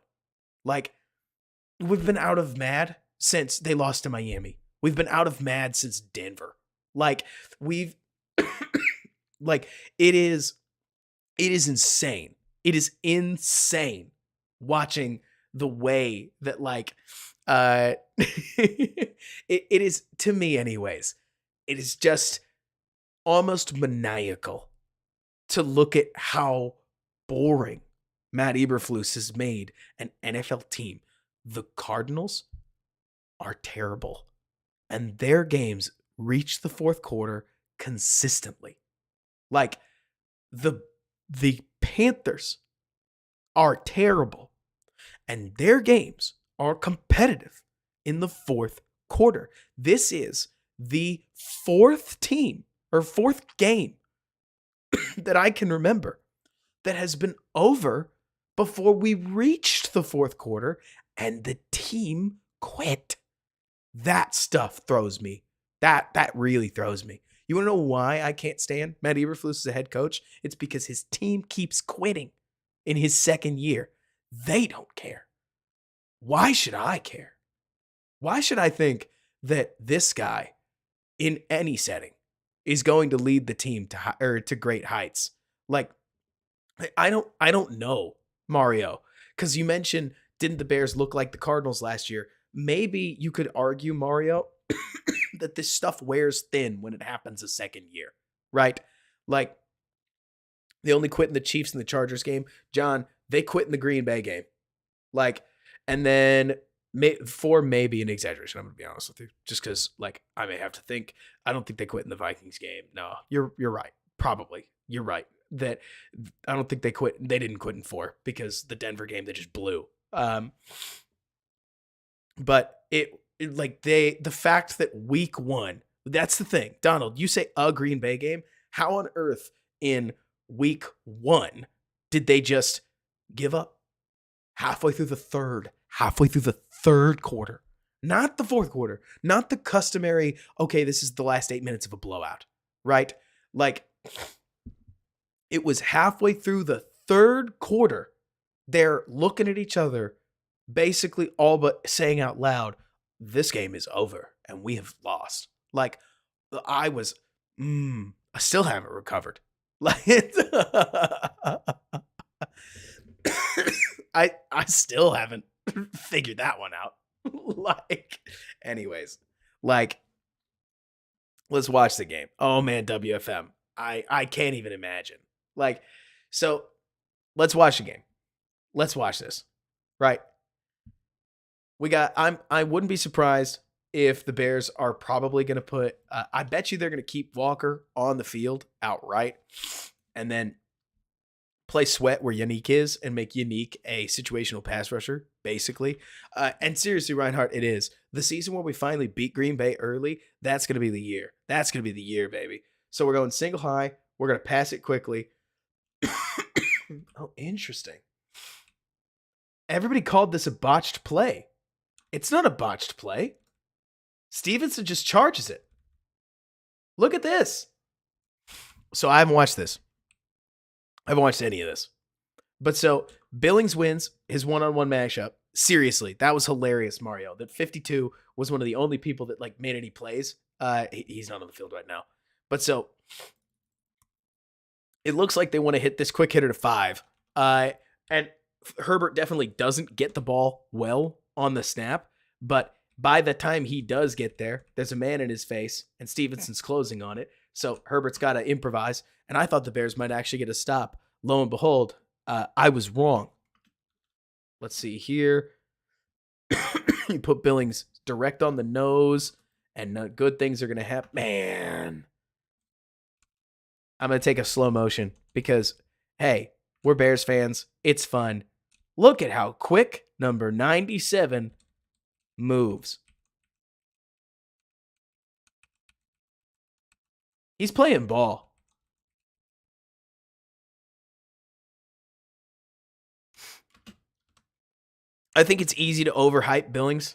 Like, we've been out of mad since they lost to Miami. We've been out of mad since Denver. Like, we've like it is insane. It is insane watching the way that it is, to me anyways. It is just almost maniacal to look at how boring Matt Eberflus has made an NFL team. The Cardinals are terrible, and their games reach the fourth quarter consistently. Like, the Panthers are terrible, and their games are competitive in the fourth quarter. This is the fourth team or fourth game that I can remember that has been over before we reached the fourth quarter and the team quit. That stuff throws me. That really throws me. You want to know why I can't stand Matt Eberflus as a head coach? It's because his team keeps quitting in his second year. They don't care. Why should I care? Why should I think that this guy in any setting is going to lead the team to great heights? Like, I don't know, Mario, because you mentioned, didn't the Bears look like the Cardinals last year? Maybe you could argue, Mario, that this stuff wears thin when it happens a second year, right? Like, they only quit in the Chiefs and the Chargers game. John, they quit in the Green Bay game. Like, and then four may be an exaggeration, I'm going to be honest with you, just because, like, I may have to think. I don't think they quit in the Vikings game. No, you're right. Probably. You're right. That I don't think they quit. They didn't quit in 4 because the Denver game they just blew. But the fact that week 1, that's the thing. Donald, you say a Green Bay game. How on earth in week 1 did they just give up? Halfway through the third quarter, not the fourth quarter, not the customary, okay, this is the last 8 minutes of a blowout, right? Like, it was halfway through the third quarter. They're looking at each other, basically all but saying out loud, this game is over and we have lost. Like, I still haven't recovered. Like, I still haven't figured that one out. Like, anyways, like, let's watch the game. Oh man, WFM. I can't even imagine. Like, so let's watch the game. Let's watch this. Right. I wouldn't be surprised if the Bears are probably going to put, I bet you they're going to keep Walker on the field outright and then play Sweat where Yannick is and make Yannick a situational pass rusher, basically. And seriously, Reinhardt, it is. The season where we finally beat Green Bay early, that's going to be the year. That's going to be the year, baby. So we're going single high. We're going to pass it quickly. Oh, interesting. Everybody called this a botched play. It's not a botched play. Stevenson just charges it. Look at this. So I haven't watched this. I haven't watched any of this. But so Billings wins his one-on-one mashup. Seriously, that was hilarious, Mario. That 52 was one of the only people that like made any plays. He's not on the field right now. But so it looks like they want to hit this quick hitter to 5. And Herbert definitely doesn't get the ball well on the snap, but by the time he does get there, there's a man in his face and Stevenson's closing on it. So Herbert's got to improvise. And I thought the Bears might actually get a stop. Lo and behold, I was wrong. Let's see here. You put Billings direct on the nose and good things are going to happen. Man, I'm going to take a slow motion because, hey, we're Bears fans. It's fun. Look at how quick number 97 moves. He's playing ball. I think it's easy to overhype Billings.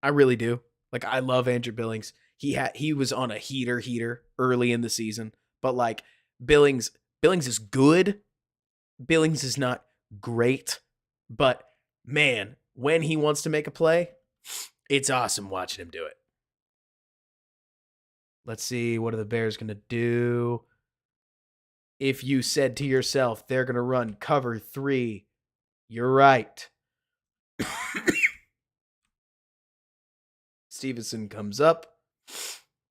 I really do. Like I love Andrew Billings. He was on a heater early in the season, but like Billings Billings is good. Billings is not great, but man, when he wants to make a play, it's awesome watching him do it. Let's see, what are the Bears going to do? If you said to yourself, they're going to run cover 3, you're right. Stevenson comes up,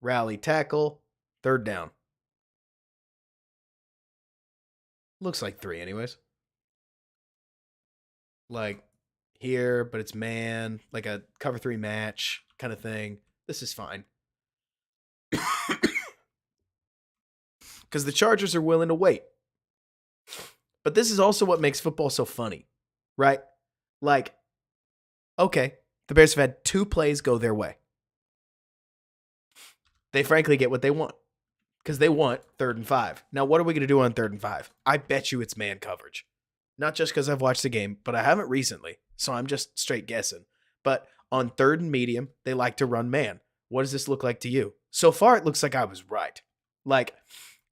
rally tackle, 3rd down. Looks like 3 anyways. Like here, but it's man, like a cover 3 match kind of thing. This is fine. Because the Chargers are willing to wait. But this is also what makes football so funny, right? Like, okay, the Bears have had 2 plays go their way. They frankly get what they want because they want 3rd and 5. Now, what are we going to do on 3rd and 5? I bet you it's man coverage. Not just because I've watched the game, but I haven't recently, so I'm just straight guessing. But on 3rd and medium, they like to run man. What does this look like to you? So far, it looks like I was right. Like,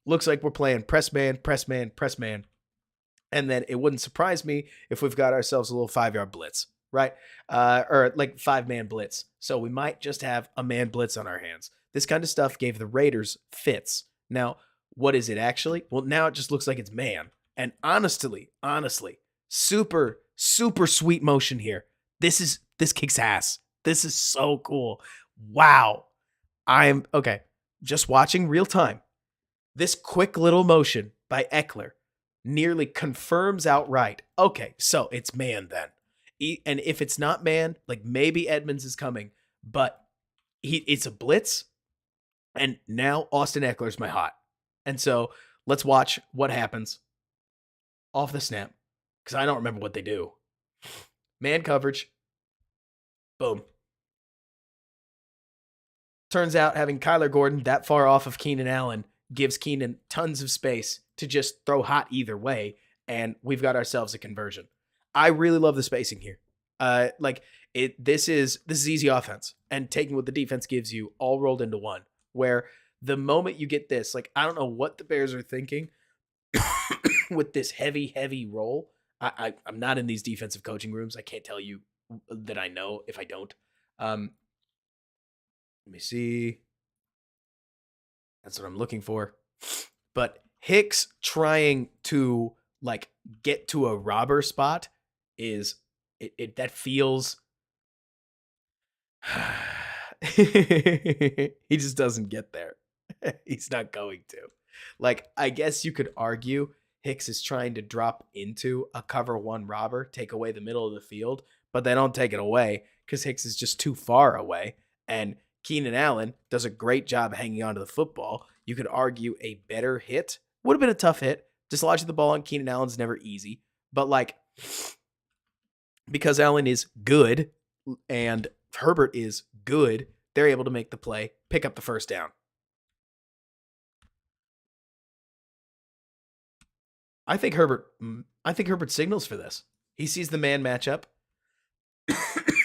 looks like we're playing press man, press man, press man. And then it wouldn't surprise me if we've got ourselves a little 5-yard blitz, right? Or like 5-man blitz. So we might just have a man blitz on our hands. This kind of stuff gave the Raiders fits. Now, what is it actually? Well, now it just looks like it's man. And honestly, super, super sweet motion here. This kicks ass. This is so cool. Wow. I'm okay. Just watching real time. This quick little motion by Eckler nearly confirms outright. Okay, so it's man then. And if it's not man, like maybe Edmonds is coming, but it's a blitz. And now Austin Eckler's my hot. And so let's watch what happens off the snap because I don't remember what they do. Man coverage. Boom. Turns out having Kyler Gordon that far off of Keenan Allen gives Keenan tons of space to just throw hot either way, and we've got ourselves a conversion. I really love the spacing here. This is easy offense, and taking what the defense gives you all rolled into one, where the moment you get this, like, I don't know what the Bears are thinking with this heavy roll. I'm not in these defensive coaching rooms. I can't tell you that I know if I don't. Let me see. That's what I'm looking for. But Hicks trying to like get to a robber spot is it that feels he just doesn't get there. He's not going to. Like, I guess you could argue Hicks is trying to drop into a cover 1 robber, take away the middle of the field, but they don't take it away because Hicks is just too far away. And Keenan Allen does a great job hanging onto the football. You could argue a better hit would have been a tough hit. Dislodging the ball on Keenan Allen's never easy. But like, because Allen is good and Herbert is good, they're able to make the play, pick up the 1st down. I think Herbert signals for this. He sees the man matchup.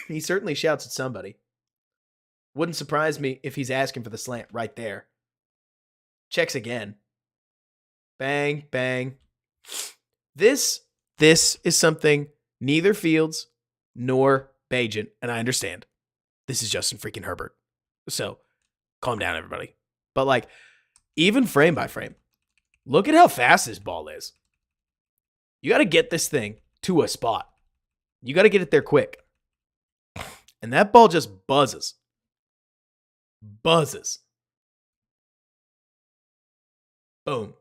He certainly shouts at somebody. Wouldn't surprise me if he's asking for the slant right there. Checks again. Bang, bang. This is something neither Fields nor Bagent, and I understand. This is Justin freaking Herbert. So, calm down, everybody. But like, even frame by frame, look at how fast this ball is. You got to get this thing to a spot. You got to get it there quick. And that ball just buzzes. Buzzes. Boom.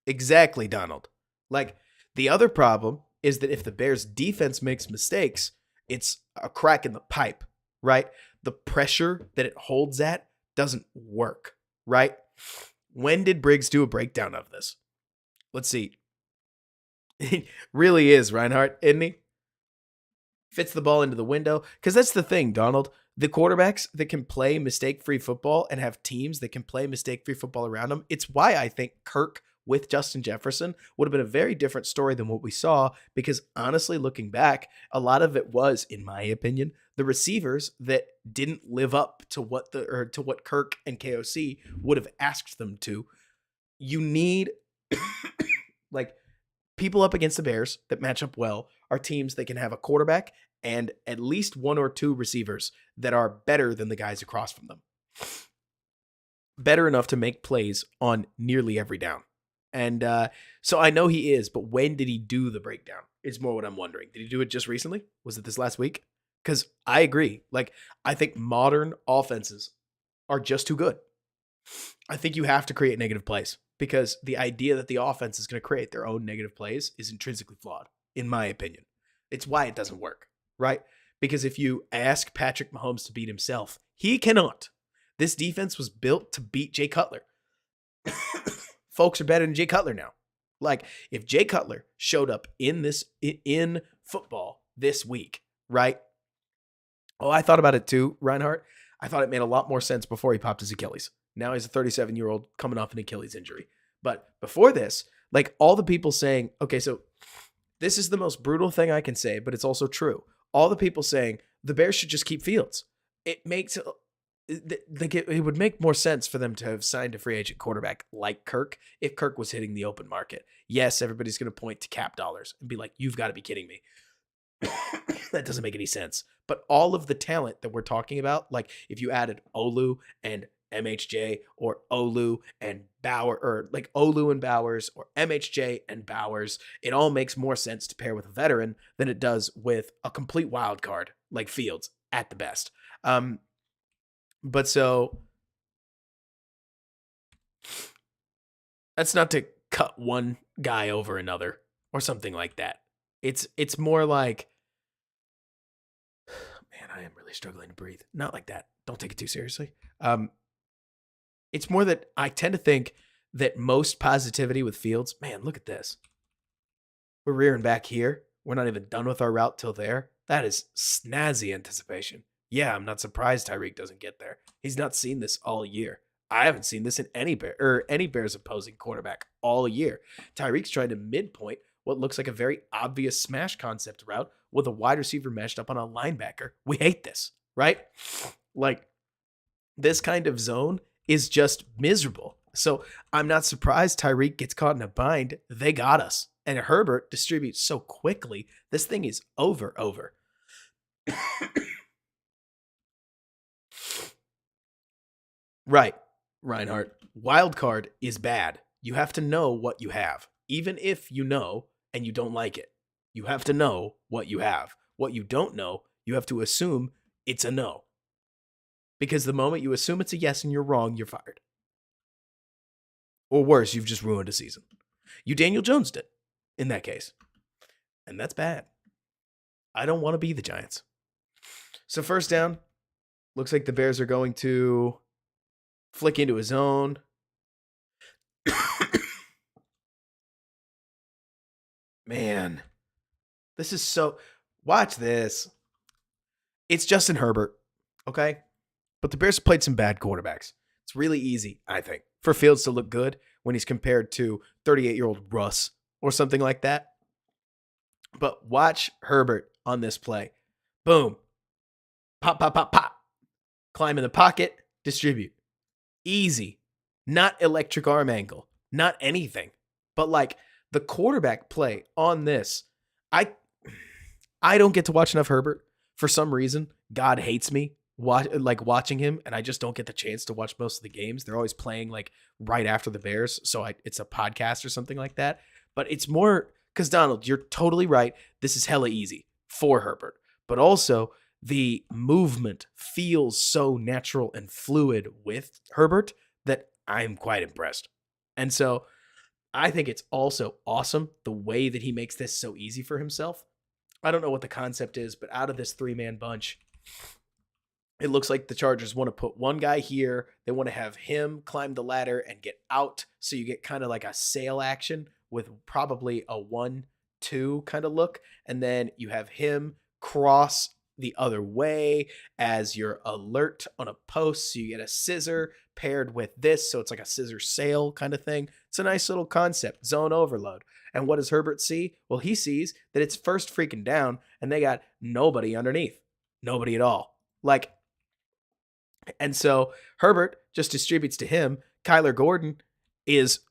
Exactly, Donald. Like, the other problem is that if the Bears defense makes mistakes, it's a crack in the pipe, right? The pressure that it holds at doesn't work, right? When did Briggs do a breakdown of this? Let's see. He really is, Reinhardt, isn't he? Fits the ball into the window. Because that's the thing, Donald. The quarterbacks that can play mistake-free football and have teams that can play mistake-free football around them, it's why I think Kirk with Justin Jefferson would have been a very different story than what we saw, because honestly, looking back, a lot of it was, in my opinion, the receivers that didn't live up to what Kirk and KOC would have asked them to. You need like people up against the Bears that match up well are teams that can have a quarterback and at least one or two receivers that are better than the guys across from them. Better enough to make plays on nearly every down. And so I know he is, but when did he do the breakdown? Is more what I'm wondering. Did he do it just recently? Was it this last week? Because I agree. Like, I think modern offenses are just too good. I think you have to create negative plays, because the idea that the offense is going to create their own negative plays is intrinsically flawed, in my opinion. It's why it doesn't work, right? Because if you ask Patrick Mahomes to beat himself, he cannot. This defense was built to beat Jay Cutler. Folks are better than Jay Cutler now. Like, if Jay Cutler showed up in football this week, right? Oh, I thought about it too, Reinhardt. I thought it made a lot more sense before he popped his Achilles. Now he's a 37-year-old coming off an Achilles injury. But before this, like, all the people saying, okay, so this is the most brutal thing I can say, but it's also true. All the people saying the Bears should just keep Fields. It makes it would make more sense for them to have signed a free agent quarterback like Kirk if Kirk was hitting the open market. Yes, everybody's going to point to cap dollars and be like, you've got to be kidding me. That doesn't make any sense. But all of the talent that we're talking about, like if you added Olu and MHJ, or Olu and Bauer, or like Olu and Bowers, or MHJ and Bowers, it all makes more sense to pair with a veteran than it does with a complete wild card like Fields at the best. But so that's not to cut one guy over another or something like that. It's more like, man, I am really struggling to breathe. Not like that. Don't take it too seriously. It's more that I tend to think that most positivity with Fields, man, look at this. We're rearing back here. We're not even done with our route till there. That is snazzy anticipation. Yeah, I'm not surprised Tyreek doesn't get there. He's not seen this all year. I haven't seen this in any Bears opposing quarterback all year. Tyreek's trying to midpoint what looks like a very obvious smash concept route with a wide receiver meshed up on a linebacker. We hate this, right? Like, this kind of zone is just miserable. So I'm not surprised Tyreek gets caught in a bind. They got us. And Herbert distributes so quickly. This thing is over. Right, Reinhardt. Wild card is bad. You have to know what you have. Even if you know and you don't like it, you have to know what you have. What you don't know, you have to assume it's a no. Because the moment you assume it's a yes and you're wrong, you're fired. Or worse, you've just ruined a season. You Daniel Jones'd it in that case. And that's bad. I don't want to be the Giants. So first down, looks like the Bears are going to flick into a zone. Man, this is so... Watch this. It's Justin Herbert, okay? But the Bears played some bad quarterbacks. It's really easy, I think, for Fields to look good when he's compared to 38-year-old Russ or something like that. But watch Herbert on this play. Boom. Pop, pop, pop, pop. Climb in the pocket, distribute. Easy. Not electric arm angle. Not anything. But like the quarterback play on this, I don't get to watch enough Herbert. For some reason, God hates me watching him, and I just don't get the chance to watch most of the games. They're always playing like right after the Bears, so it's a podcast or something like that. But it's more because, Donald, you're totally right. This is hella easy for Herbert. But also, the movement feels so natural and fluid with Herbert that I'm quite impressed. And so I think it's also awesome the way that he makes this so easy for himself. I don't know what the concept is, but out of this three-man bunch, it looks like the Chargers want to put one guy here. They want to have him climb the ladder and get out. So you get kind of like a sail action with probably a 1-2 kind of look. And then you have him cross the other way as your alert on a post. So you get a scissor paired with this. So it's like a scissor sail kind of thing. It's a nice little concept, zone overload. And what does Herbert see? Well, he sees that it's first freaking down and they got nobody underneath. Nobody at all. Like, and so Herbert just distributes to him. Kyler Gordon is,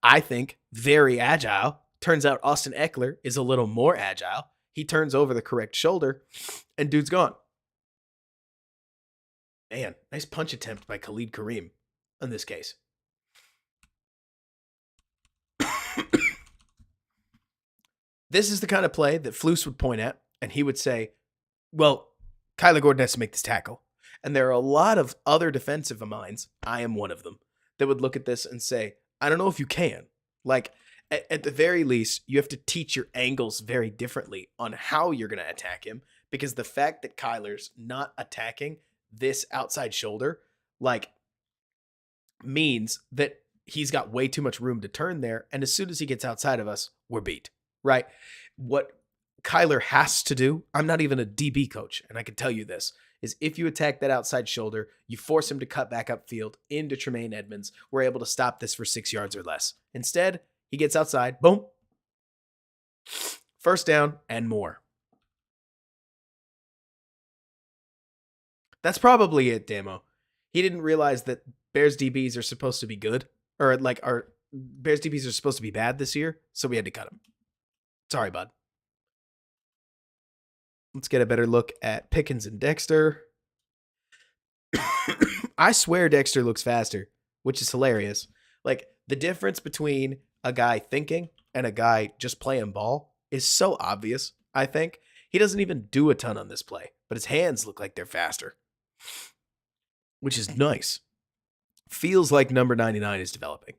I think, very agile. Turns out Austin Eckler is a little more agile. He turns over the correct shoulder, and dude's gone. Man, nice punch attempt by Khalid Kareem in this case. This is the kind of play that Flus would point at, and he would say, well, Kyler Gordon has to make this tackle. And there are a lot of other defensive minds, I am one of them, that would look at this and say, I don't know if you can. Like, at the very least, you have to teach your angles very differently on how you're going to attack him, because the fact that Kyler's not attacking this outside shoulder, like, means that he's got way too much room to turn there. And as soon as he gets outside of us, we're beat, right? What Kyler has to do, I'm not even a DB coach, and I can tell you this, is if you attack that outside shoulder, you force him to cut back upfield into Tremaine Edmonds. We're able to stop this for 6 yards or less. Instead, he gets outside, boom, first down and more. That's probably it, Damo. He didn't realize that Bears DBs are supposed to be good, or like our Bears DBs are supposed to be bad this year, so we had to cut him. Sorry, bud. Let's get a better look at Pickens and Dexter. I swear Dexter looks faster, which is hilarious. Like, the difference between a guy thinking and a guy just playing ball is so obvious, I think. He doesn't even do a ton on this play, but his hands look like they're faster, which is nice. Feels like number 99 is developing.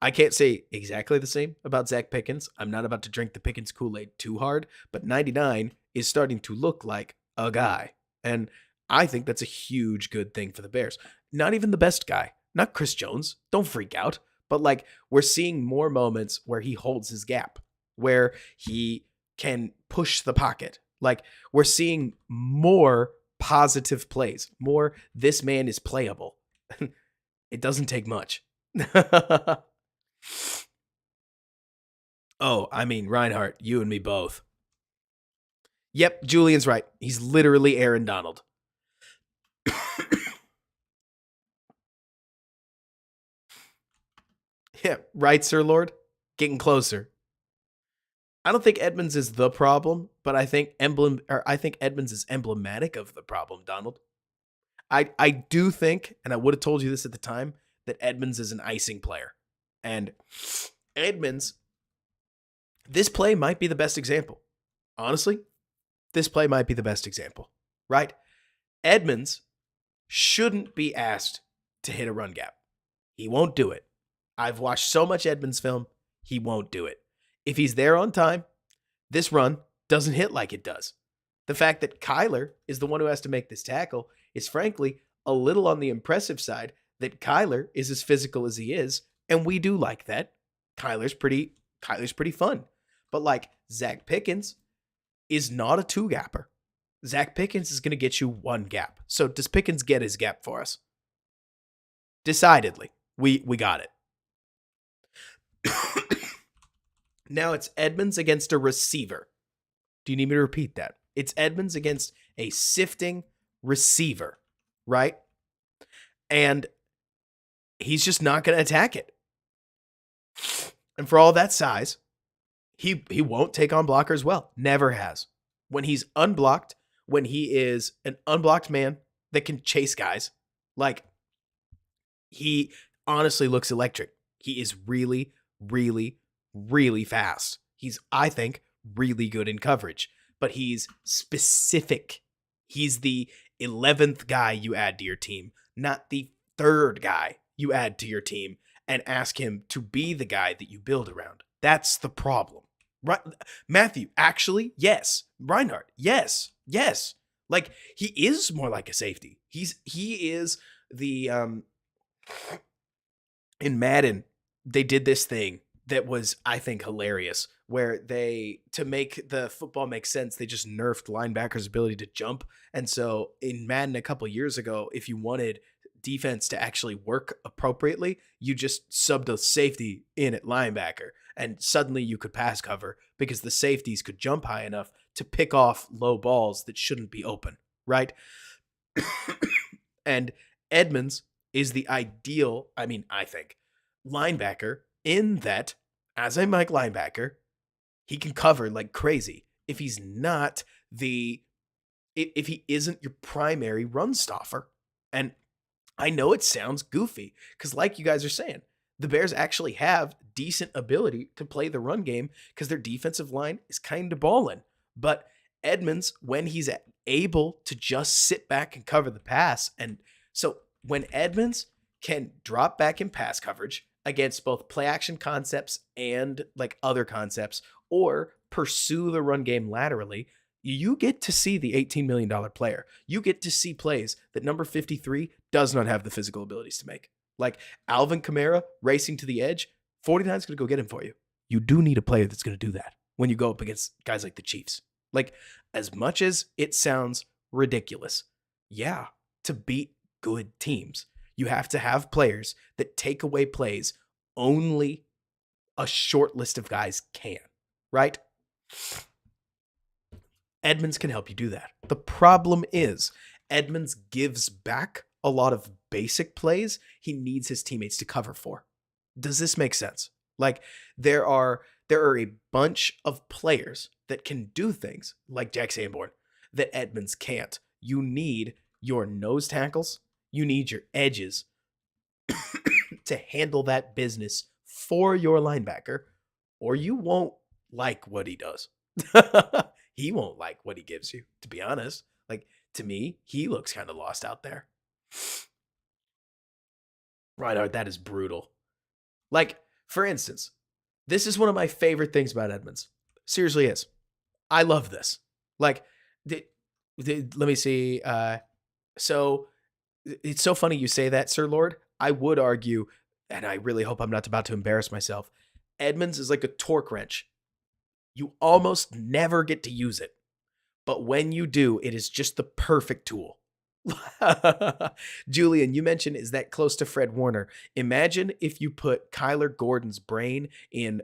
I can't say exactly the same about Zach Pickens. I'm not about to drink the Pickens Kool-Aid too hard, but 99 is starting to look like a guy. And I think that's a huge good thing for the Bears. Not even the best guy, not Chris Jones. Don't freak out. But like, we're seeing more moments where he holds his gap, where he can push the pocket. Like, we're seeing more positive plays, more this man is playable. It doesn't take much. Oh, I mean, Reinhardt, you and me both. Yep, Julian's right. He's literally Aaron Donald. Yeah, right, Sir Lord? Getting closer. I don't think Edmonds is the problem, but I think Edmonds is emblematic of the problem, Donald. I do think, and I would have told you this at the time, that Edmonds is an icing player. And Edmonds, this play might be the best example. Honestly, this play might be the best example, right? Edmonds shouldn't be asked to hit a run gap. He won't do it. I've watched so much Edmonds film, he won't do it. If he's there on time, this run doesn't hit like it does. The fact that Kyler is the one who has to make this tackle is frankly a little on the impressive side, that Kyler is as physical as he is, and we do like that. Kyler's pretty fun. But like, Zach Pickens is not a two gapper. Zach Pickens is going to get you one gap. So does Pickens get his gap for us? Decidedly. We got it. Now it's Edmonds against a receiver. Do you need me to repeat that? It's Edmonds against a sifting receiver, right? And he's just not going to attack it. And for all that size, he won't take on blockers well. Never has. When he's unblocked, when he is an unblocked man that can chase guys, like, he honestly looks electric. He is really, really, really fast. He's, I think, really good in coverage, but he's specific. He's the 11th guy you add to your team, not the third guy you add to your team and ask him to be the guy that you build around. That's the problem. Right? Matthew, actually, yes. Reinhardt, yes. Yes. Like, he is more like a safety. He is the in Madden, they did this thing that was, I think, hilarious, where they, to make the football make sense, they just nerfed linebackers' ability to jump. And so in Madden a couple years ago, if you wanted defense to actually work appropriately, you just subbed a safety in at linebacker, and suddenly you could pass cover because the safeties could jump high enough to pick off low balls that shouldn't be open, right? And Edmonds is the ideal, I mean, I think, linebacker in that, as a Mike linebacker, he can cover like crazy. If he's not the, if he isn't your primary run stopper. And I know it sounds goofy because, like you guys are saying, the Bears actually have decent ability to play the run game because their defensive line is kind of balling. But Edmonds, when he's able to just sit back and cover the pass, and so when Edmonds can drop back in pass coverage against both play action concepts and like other concepts, or pursue the run game laterally, you get to see the $18 million player. You get to see plays that number 53 does not have the physical abilities to make. Like Alvin Kamara racing to the edge, 49 is going to go get him for you. You do need a player that's going to do that when you go up against guys like the Chiefs. Like, as much as it sounds ridiculous, yeah, to beat good teams, you have to have players that take away plays only a short list of guys can, right? Edmonds can help you do that. The problem is Edmonds gives back a lot of basic plays he needs his teammates to cover for. Does this make sense? Like, there are a bunch of players that can do things like Jack Sanborn that Edmonds can't. You need your nose tackles, you need your edges to handle that business for your linebacker, or you won't like what he does. He won't like what he gives you, to be honest. Like, to me, he looks kind of lost out there. Reinhardt, that is brutal. Like, for instance, this is one of my favorite things about Edmonds. Seriously is. I love this. Like, let me see. So it's so funny you say that, Sir Lord. I would argue, and I really hope I'm not about to embarrass myself, Edmonds is like a torque wrench. You almost never get to use it. But when you do, it is just the perfect tool. Julian, you mentioned, is that close to Fred Warner? Imagine if you put Kyler Gordon's brain in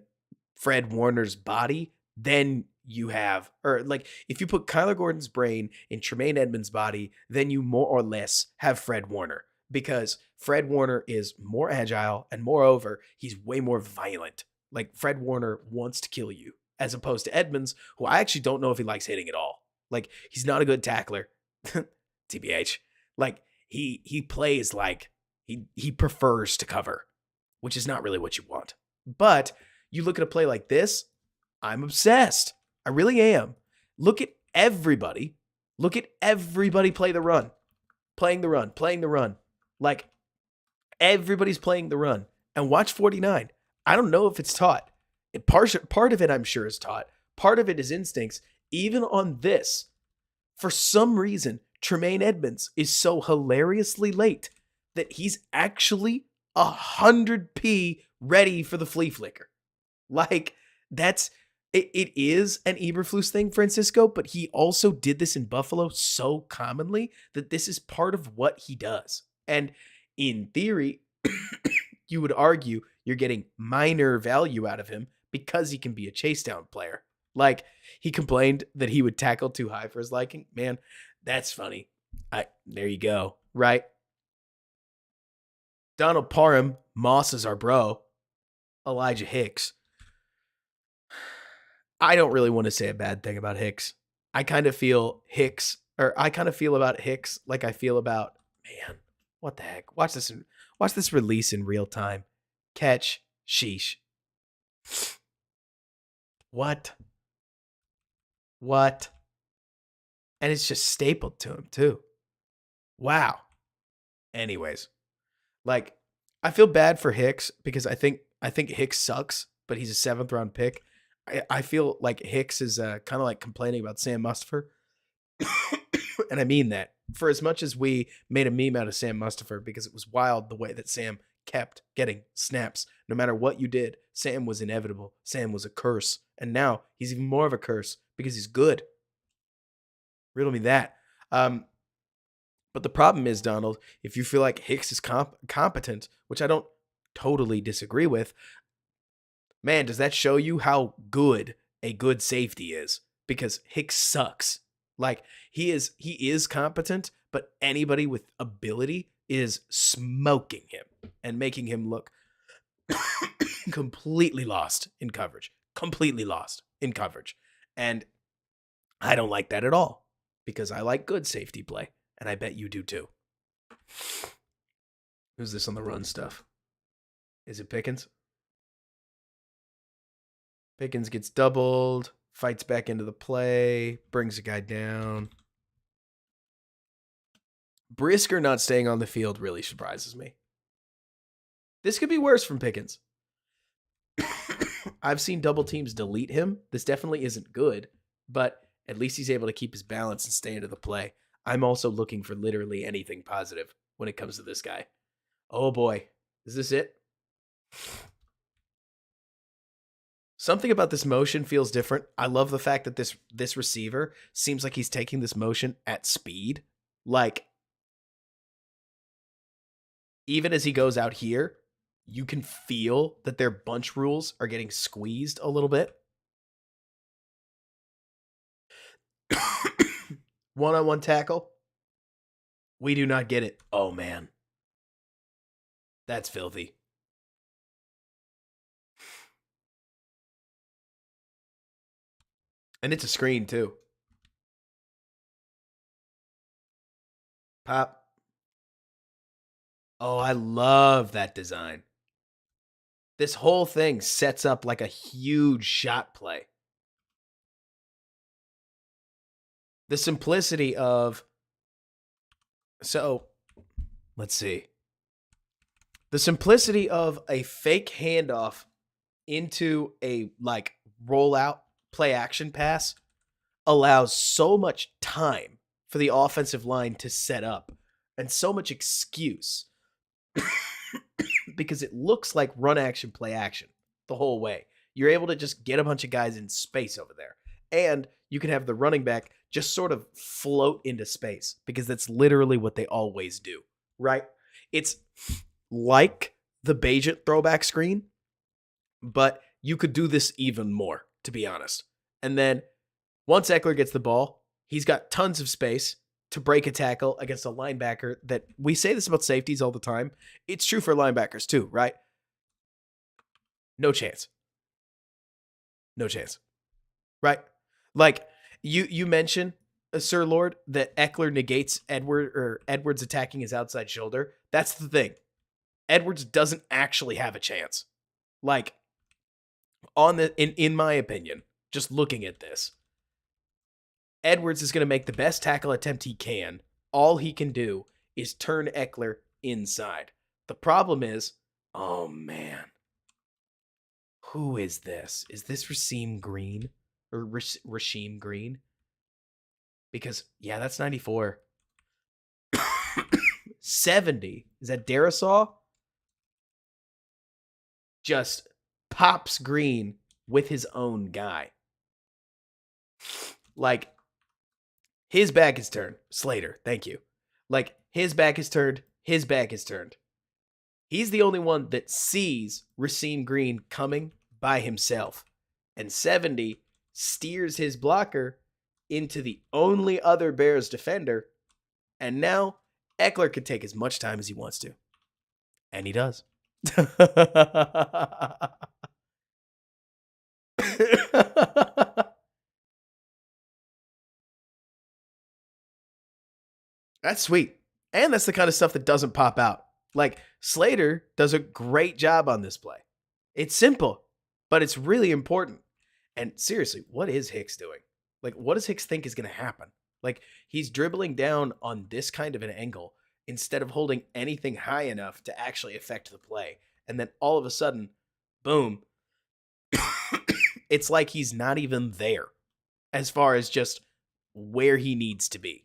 Fred Warner's body, then you have, or like if you put Kyler Gordon's brain in Tremaine Edmonds' body, then you more or less have Fred Warner, because Fred Warner is more agile, and moreover, he's way more violent. Like, Fred Warner wants to kill you, as opposed to Edmonds, who I actually don't know if he likes hitting at all. Like, he's not a good tackler. TBH. Like, he plays like he prefers to cover, which is not really what you want. But you look at a play like this, I'm obsessed. I really am. Look at everybody. Look at everybody play the run. Playing the run. Like, everybody's playing the run. And watch 49. I don't know if it's taught. Part of it, I'm sure, is taught. Part of it is instincts. Even on this, for some reason, Tremaine Edmonds is so hilariously late that he's actually 100p ready for the flea flicker. Like, it is an Eberflus thing, Francisco, but he also did this in Buffalo so commonly that this is part of what he does. And in theory, you would argue you're getting minor value out of him because he can be a chase down player. Like, he complained that he would tackle too high for his liking. Man, that's funny. There you go. Right? Donald Parham, Moss is our bro. Elijah Hicks. I don't really want to say a bad thing about Hicks. I kind of feel about Hicks like I feel about, man, what the heck? Watch this release in real time. Catch, sheesh. What? And it's just stapled to him too. Wow. Anyways, like, I feel bad for Hicks because I think Hicks sucks, but he's a 7th round pick. I feel like Hicks is kind of like complaining about Sam Mustipher. And I mean that. For as much as we made a meme out of Sam Mustipher because it was wild the way that Sam kept getting snaps. No matter what you did, Sam was inevitable. Sam was a curse. And now he's even more of a curse because he's good. Riddle me that. Um, but the problem is, Donald, if you feel like Hicks is competent, which I don't totally disagree with, man, does that show you how good a good safety is? Because Hicks sucks. Like he is competent, but anybody with ability is smoking him and making him look completely lost in coverage. Completely lost in coverage. And I don't like that at all because I like good safety play, and I bet you do too. Who's this on the run stuff? Is it Pickens? Pickens gets doubled, fights back into the play, brings a guy down. Brisker not staying on the field really surprises me. This could be worse from Pickens. I've seen double teams delete him. This definitely isn't good, but at least he's able to keep his balance and stay into the play. I'm also looking for literally anything positive when it comes to this guy. Oh boy, is this it? Something about this motion feels different. I love the fact that this receiver seems like he's taking this motion at speed. Like, even as he goes out here, you can feel that their bunch rules are getting squeezed a little bit. One-on-one tackle. We do not get it. Oh, man. That's filthy. And it's a screen, too. Pop. Oh, I love that design. This whole thing sets up like a huge shot play. The simplicity of... So, let's see. The simplicity of a fake handoff into a, like, rollout play action pass allows so much time for the offensive line to set up and so much excuse because it looks like run action, play action the whole way. You're able to just get a bunch of guys in space over there. And you can have the running back just sort of float into space because that's literally what they always do, right? It's like the Bagent throwback screen, but you could do this even more, to be honest. And then once Eckler gets the ball, he's got tons of space to break a tackle against a linebacker that we say this about safeties all the time. It's true for linebackers too, right? No chance. No chance. Right? Like you mentioned, Sir Lord, that Eckler negates Edwards attacking his outside shoulder. That's the thing. Edwards doesn't actually have a chance. Like in my opinion, just looking at this, Edwards is going to make the best tackle attempt he can. All he can do is turn Eckler inside. The problem is, oh man, who is this? Is this Rasheem Green or Rasheem Green? Because yeah, that's 94. 70. Is that Darisaw? Just pops Green with his own guy. Like, his back is turned. Slater, thank you. Like, his back is turned. His back is turned. He's the only one that sees Rasheem Green coming by himself. And 70 steers his blocker into the only other Bears defender. And now Eckler can take as much time as he wants to. And he does. That's sweet. And that's the kind of stuff that doesn't pop out. Like, Slater does a great job on this play. It's simple, but it's really important. And seriously, what is Hicks doing? Like, what does Hicks think is going to happen? Like, he's dribbling down on this kind of an angle instead of holding anything high enough to actually affect the play. And then all of a sudden, boom, it's like he's not even there as far as just where he needs to be.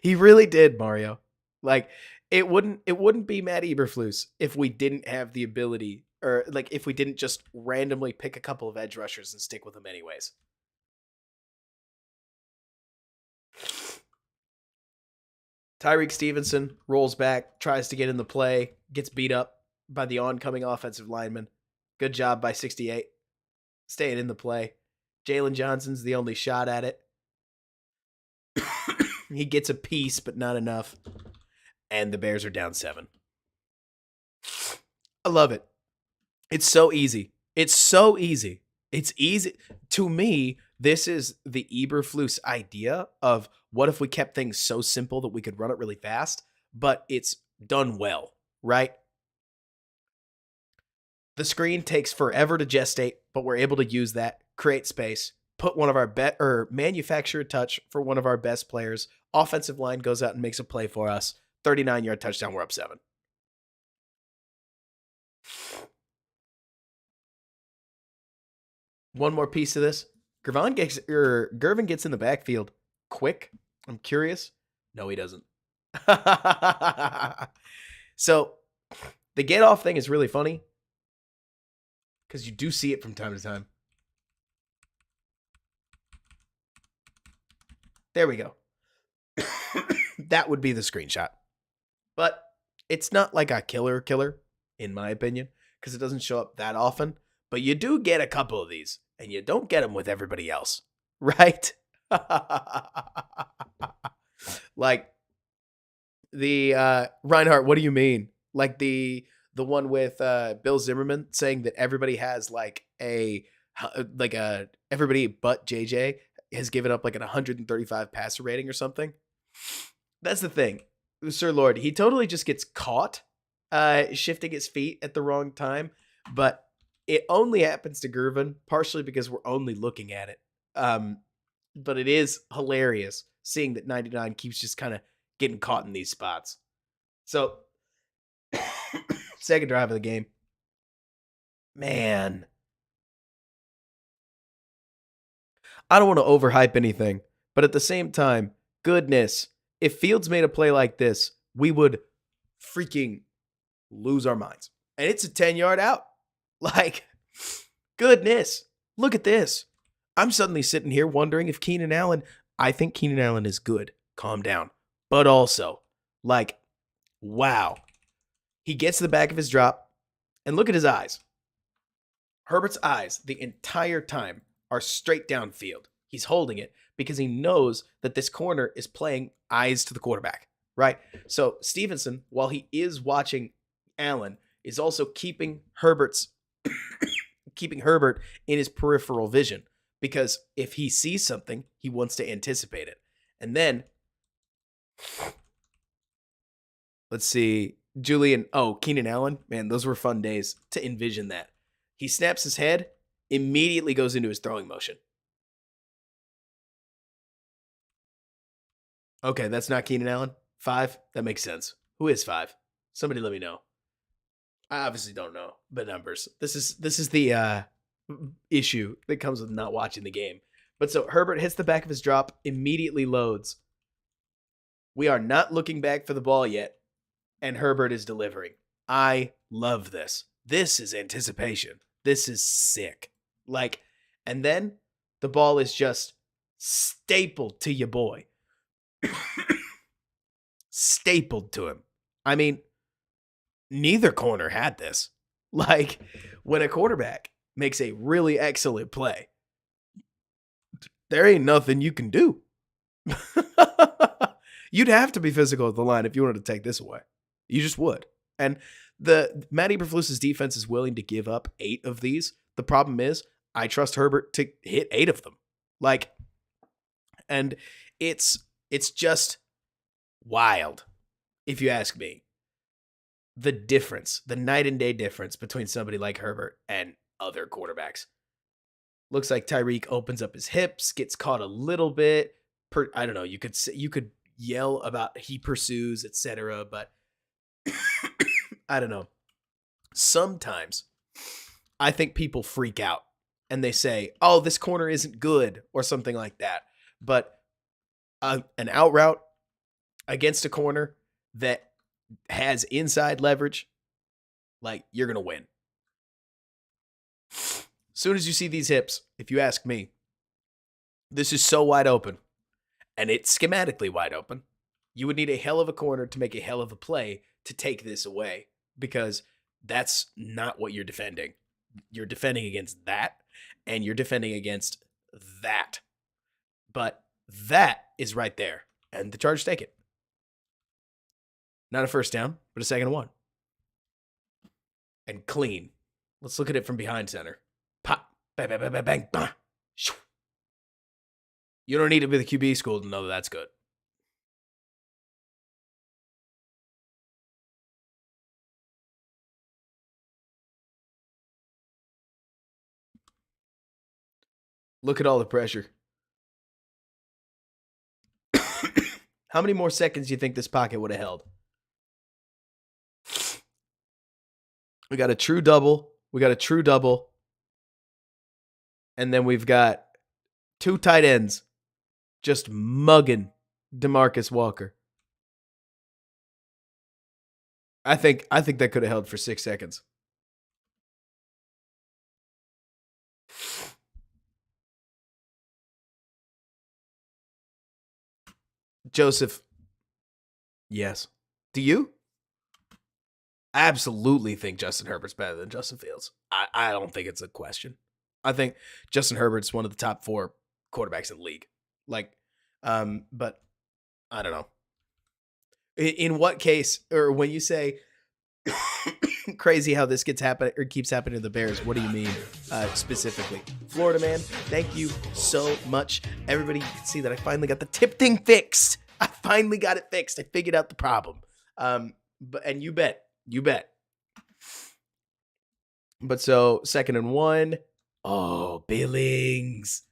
He really did, Mario. Like it wouldn't be Matt Eberflus if we didn't have the ability, or like if we didn't just randomly pick a couple of edge rushers and stick with them anyways. Tyreek Stevenson rolls back, tries to get in the play, gets beat up by the oncoming offensive lineman. Good job by 68. Staying in the play. Jalen Johnson's the only shot at it. He gets a piece, but not enough. And the Bears are down 7. I love it. It's so easy. It's so easy. It's easy. To me, this is the Eberflus idea of what if we kept things so simple that we could run it really fast, but it's done well, right? The screen takes forever to gestate, but we're able to use that, create space, put one of our manufacture a touch for one of our best players. Offensive line goes out and makes a play for us. 39-yard touchdown. We're up 7. One more piece of this. Gervin gets in the backfield quick. I'm curious. No, he doesn't. So the get off thing is really funny because you do see it from time to time. There we go. That would be the screenshot. But it's not like a killer, in my opinion, because it doesn't show up that often. But you do get a couple of these, and you don't get them with everybody else, right? Like the Reinhardt, what do you mean? Like the one with Bill Zimmerman saying that everybody has everybody but JJ has given up like an 135 passer rating or something. That's the thing. Sir Lord, he totally just gets caught shifting his feet at the wrong time, but it only happens to Gervin, partially because we're only looking at it. But it is hilarious seeing that 99 keeps just kind of getting caught in these spots. So, second drive of the game. Man. I don't want to overhype anything, but at the same time, goodness, if Fields made a play like this, we would freaking lose our minds. And it's a 10-yard out. Like, goodness, look at this. I'm suddenly sitting here wondering if Keenan Allen, I think Keenan Allen is good. Calm down. But also, like, wow. He gets to the back of his drop, and look at his eyes. Herbert's eyes the entire time are straight downfield. He's holding it because he knows that this corner is playing eyes to the quarterback, right? So Stevenson, while he is watching Allen, is also keeping Herbert in his peripheral vision, because if he sees something, he wants to anticipate it. And then, let's see, Keenan Allen, man, those were fun days to envision that. He snaps his head, immediately goes into his throwing motion. Okay, that's not Keenan Allen. 5? That makes sense. Who is 5? Somebody let me know. I obviously don't know the numbers. This is the issue that comes with not watching the game. But so Herbert hits the back of his drop, immediately loads. We are not looking back for the ball yet, and Herbert is delivering. I love this. This is anticipation. This is sick. Like, and then the ball is just stapled to your boy. Stapled to him. I mean, neither corner had this. Like, when a quarterback makes a really excellent play, there ain't nothing you can do. You'd have to be physical at the line if you wanted to take this away. You just would. And the Matt Eberflus's defense is willing to give up 8 of these. The problem is, I trust Herbert to hit 8 of them. Like, and it's just wild, if you ask me. The difference, the night and day difference between somebody like Herbert and other quarterbacks. Looks like Tyreek opens up his hips, gets caught a little bit. I don't know. You could yell about he pursues, etc. But I don't know. Sometimes I think people freak out and they say, "Oh, this corner isn't good," or something like that. But an out route against a corner that has inside leverage, like, you're going to win. As soon as you see these hips, if you ask me, this is so wide open, and it's schematically wide open. You would need a hell of a corner to make a hell of a play to take this away, because that's not what you're defending. You're defending against that, and you're defending against that. But that is right there, and the Chargers take it. Not a first down, but a 2nd and 1. And clean. Let's look at it from behind center. Pop. Bang, bang, bang, bang, bang. Bah. You don't need to be the QB school to know that that's good. Look at all the pressure. How many more seconds do you think this pocket would have held? We got a true double. And then we've got 2 tight ends just mugging DeMarcus Walker. I think that could have held for 6 seconds. Joseph. Yes. Do you? I absolutely think Justin Herbert's better than Justin Fields. I don't think it's a question. I think Justin Herbert's one of the top 4 quarterbacks in the league. But I don't know. In what case, or when you say crazy how this keeps happening to the Bears, what do you mean specifically? Florida man, thank you so much. Everybody, you can see that I finally got the tip thing fixed. I finally got it fixed. I figured out the problem. And you bet. But so 2nd and 1. Oh, Billings.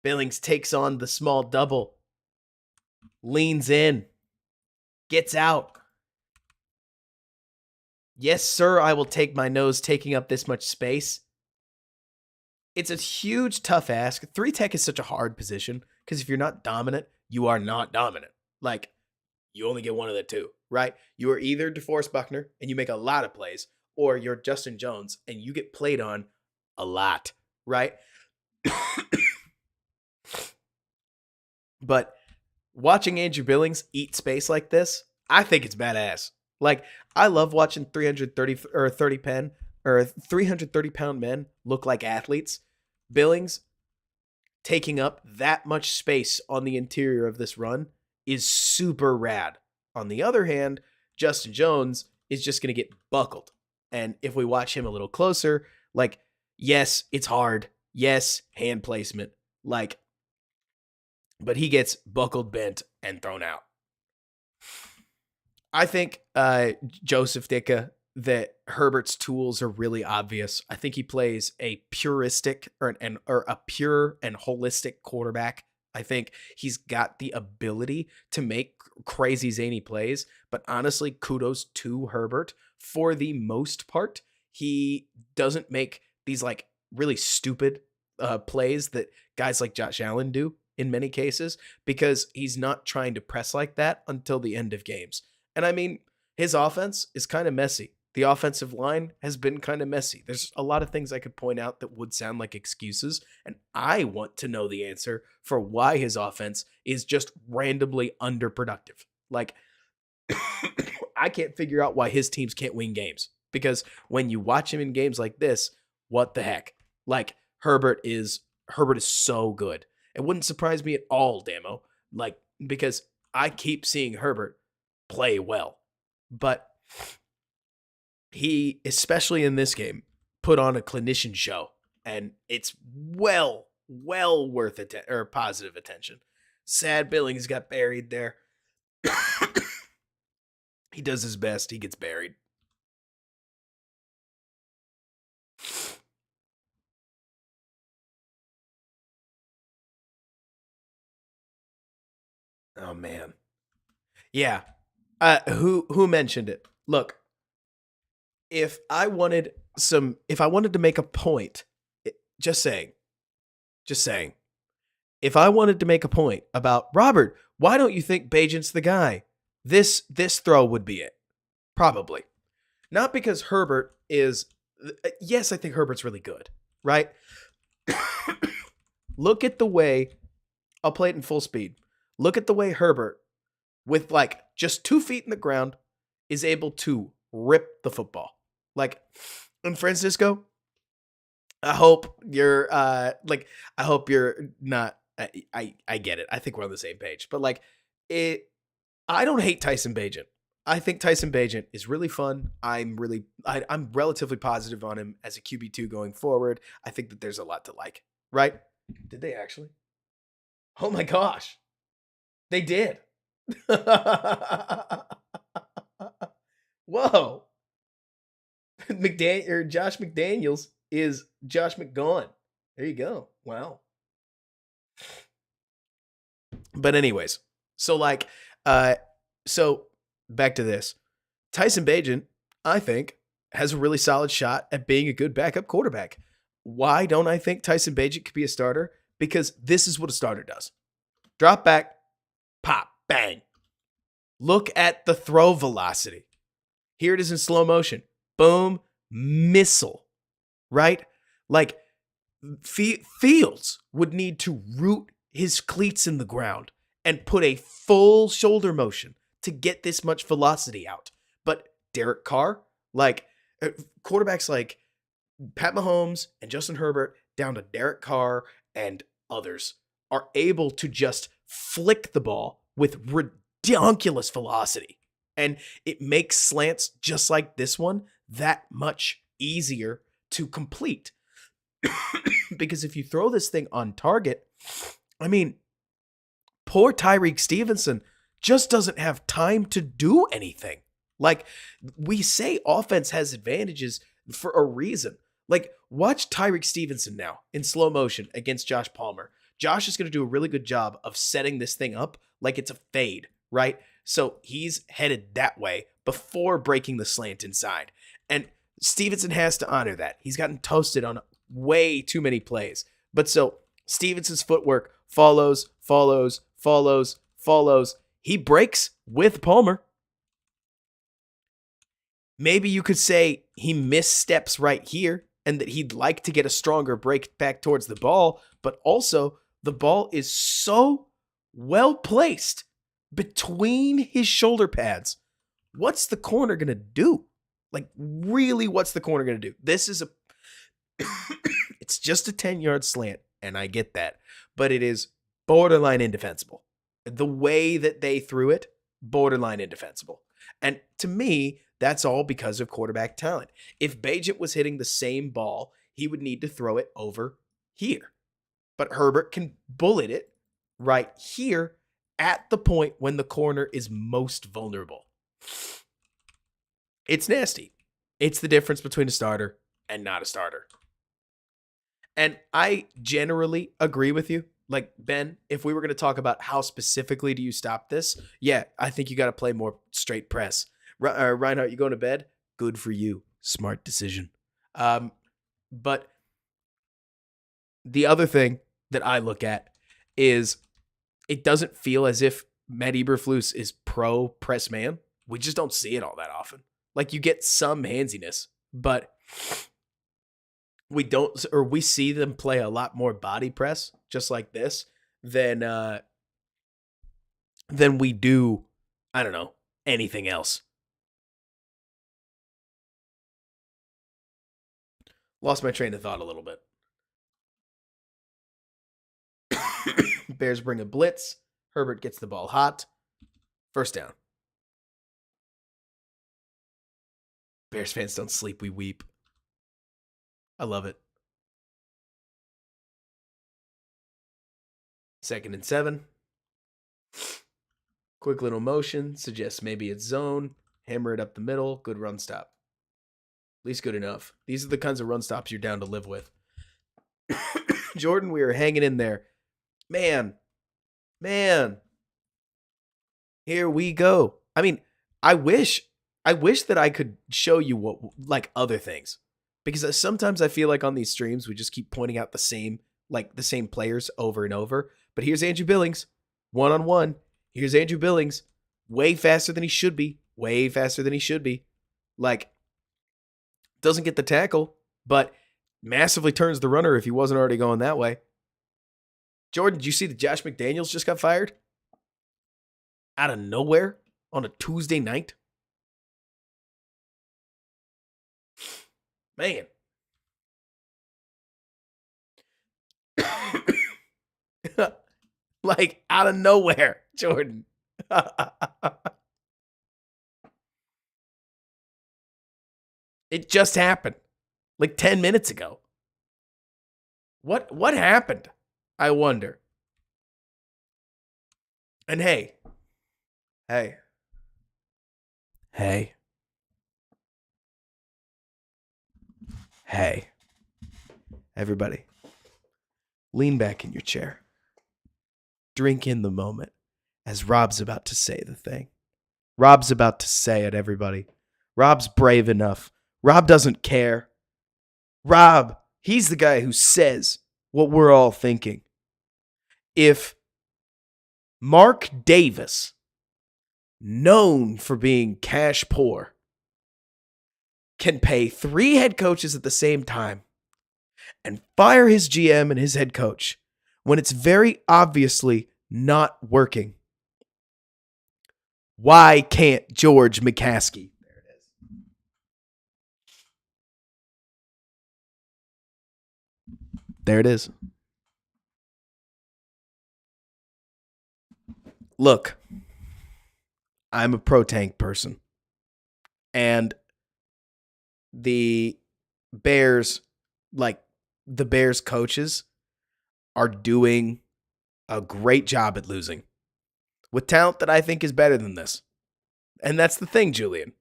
Billings takes on the small double. Leans in. Gets out. Yes, sir, I will take my nose taking up this much space. It's a huge, tough ask. 3 tech is such a hard position because if you're not dominant, you are not dominant. Like, you only get one of the two, right? You are either DeForest Buckner and you make a lot of plays, or you're Justin Jones and you get played on a lot, right? But watching Andrew Billings eat space like this, I think it's badass. Like, I love watching 330 pound men look like athletes. Billings taking up that much space on the interior of this run is super rad. On the other hand, Justin Jones is just going to get buckled. And if we watch him a little closer, like, yes, it's hard. Yes, hand placement. Like, but he gets buckled, bent, and thrown out. I think Joseph Dicka, that Herbert's tools are really obvious. I think he plays a puristic or a pure and holistic quarterback. I think he's got the ability to make crazy zany plays, but honestly, kudos to Herbert. For the most part, he doesn't make these like really stupid plays that guys like Josh Allen do in many cases, because he's not trying to press like that until the end of games. And I mean, his offense is kind of messy. The offensive line has been kind of messy. There's a lot of things I could point out that would sound like excuses, and I want to know the answer for why his offense is just randomly underproductive. Like, I can't figure out why his teams can't win games, because when you watch him in games like this, what the heck? Like, Herbert is so good. It wouldn't surprise me at all, Damo, like, because I keep seeing Herbert play well, but he, especially in this game, put on a clinician show, and it's well worth positive attention. Sad Billings got buried there. He does his best. He gets buried. Oh man. Yeah. Who mentioned it? Look, if I wanted to make a point, just saying, if I wanted to make a point about Robert, why don't you think Bajent's the guy? this throw would be it. Probably. Not because Herbert is yes, I think Herbert's really good, right? Look at the way I'll play it in full speed. Look at the way Herbert, with like just 2 feet in the ground, is able to rip the football. Like in Francisco, I hope you're I hope you're not I get it. I think we're on the same page. But like it I don't hate Tyson Bagent. I think Tyson Bagent is really fun. I'm relatively positive on him as a QB2 going forward. I think that there's a lot to like, right? Did they actually? Oh my gosh. They did. Whoa. Josh McDaniels is Josh McGaughan. There you go. Wow. But anyways, so like so back to this. Tyson Bagent, I think, has a really solid shot at being a good backup quarterback. Why don't I think Tyson Bagent could be a starter? Because this is what a starter does. Drop back, pop, bang. Look at the throw velocity. Here it is in slow motion. Boom, missile, right? Like Fields would need to root his cleats in the ground and put a full shoulder motion to get this much velocity out. But Derek Carr, like quarterbacks like Pat Mahomes and Justin Herbert down to Derek Carr and others are able to just flick the ball with ridiculous velocity. And it makes slants just like this one that much easier to complete. Because if you throw this thing on target, I mean, poor Tyreek Stevenson just doesn't have time to do anything. Like, we say offense has advantages for a reason. Like, watch Tyreek Stevenson now in slow motion against Josh Palmer. Josh is going to do a really good job of setting this thing up like it's a fade, right? So he's headed that way before breaking the slant inside. And Stevenson has to honor that. He's gotten toasted on way too many plays. But so Stevenson's footwork follows. He breaks with Palmer. Maybe you could say he missteps right here and that he'd like to get a stronger break back towards the ball, but also the ball is so well placed between his shoulder pads. What's the corner going to do? Like, really, what's the corner going to do? This is it's just a 10-yard slant, and I get that, but it is borderline indefensible. The way that they threw it, borderline indefensible. And to me, that's all because of quarterback talent. If Bagent was hitting the same ball, he would need to throw it over here. But Herbert can bullet it right here at the point when the corner is most vulnerable. It's nasty. It's the difference between a starter and not a starter. And I generally agree with you. Like, Ben, if we were going to talk about how specifically do you stop this, yeah, I think you got to play more straight press. Reinhardt, you going to bed? Good for you. Smart decision. But the other thing that I look at is it doesn't feel as if Matt Eberflus is pro press man. We just don't see it all that often. Like, you get some handsiness, but we don't, or we see them play a lot more body press, just like this, than we do, I don't know, anything else. Lost my train of thought a little bit. Bears bring a blitz. Herbert gets the ball hot. First down. Bears fans don't sleep, we weep. I love it. 2nd and 7. Quick little motion. Suggests maybe it's zone. Hammer it up the middle. Good run stop. At least good enough. These are the kinds of run stops you're down to live with. Jordan, we are hanging in there. Man. Here we go. I mean, I wish that I could show you what, like, other things. Because sometimes I feel like on these streams, we just keep pointing out the same players over and over. But here's Andrew Billings, one-on-one. Here's Andrew Billings, way faster than he should be. Way faster than he should be. Like, doesn't get the tackle, but massively turns the runner if he wasn't already going that way. Jordan, did you see that Josh McDaniels just got fired? Out of nowhere on a Tuesday night? Man. Like, out of nowhere, Jordan. It just happened. Like 10 minutes ago. What happened? I wonder. And hey. Everybody. Lean back in your chair. Drink in the moment as Rob's about to say the thing. Rob's about to say it, everybody. Rob's brave enough. Rob doesn't care. Rob, he's the guy who says what we're all thinking. If Mark Davis, known for being cash poor, can pay 3 head coaches at the same time and fire his GM and his head coach when it's very obviously not working, why can't George McCaskey? There it is. Look, I'm a pro tank person. And the Bears coaches are doing a great job at losing with talent that I think is better than this. And that's the thing, Julian.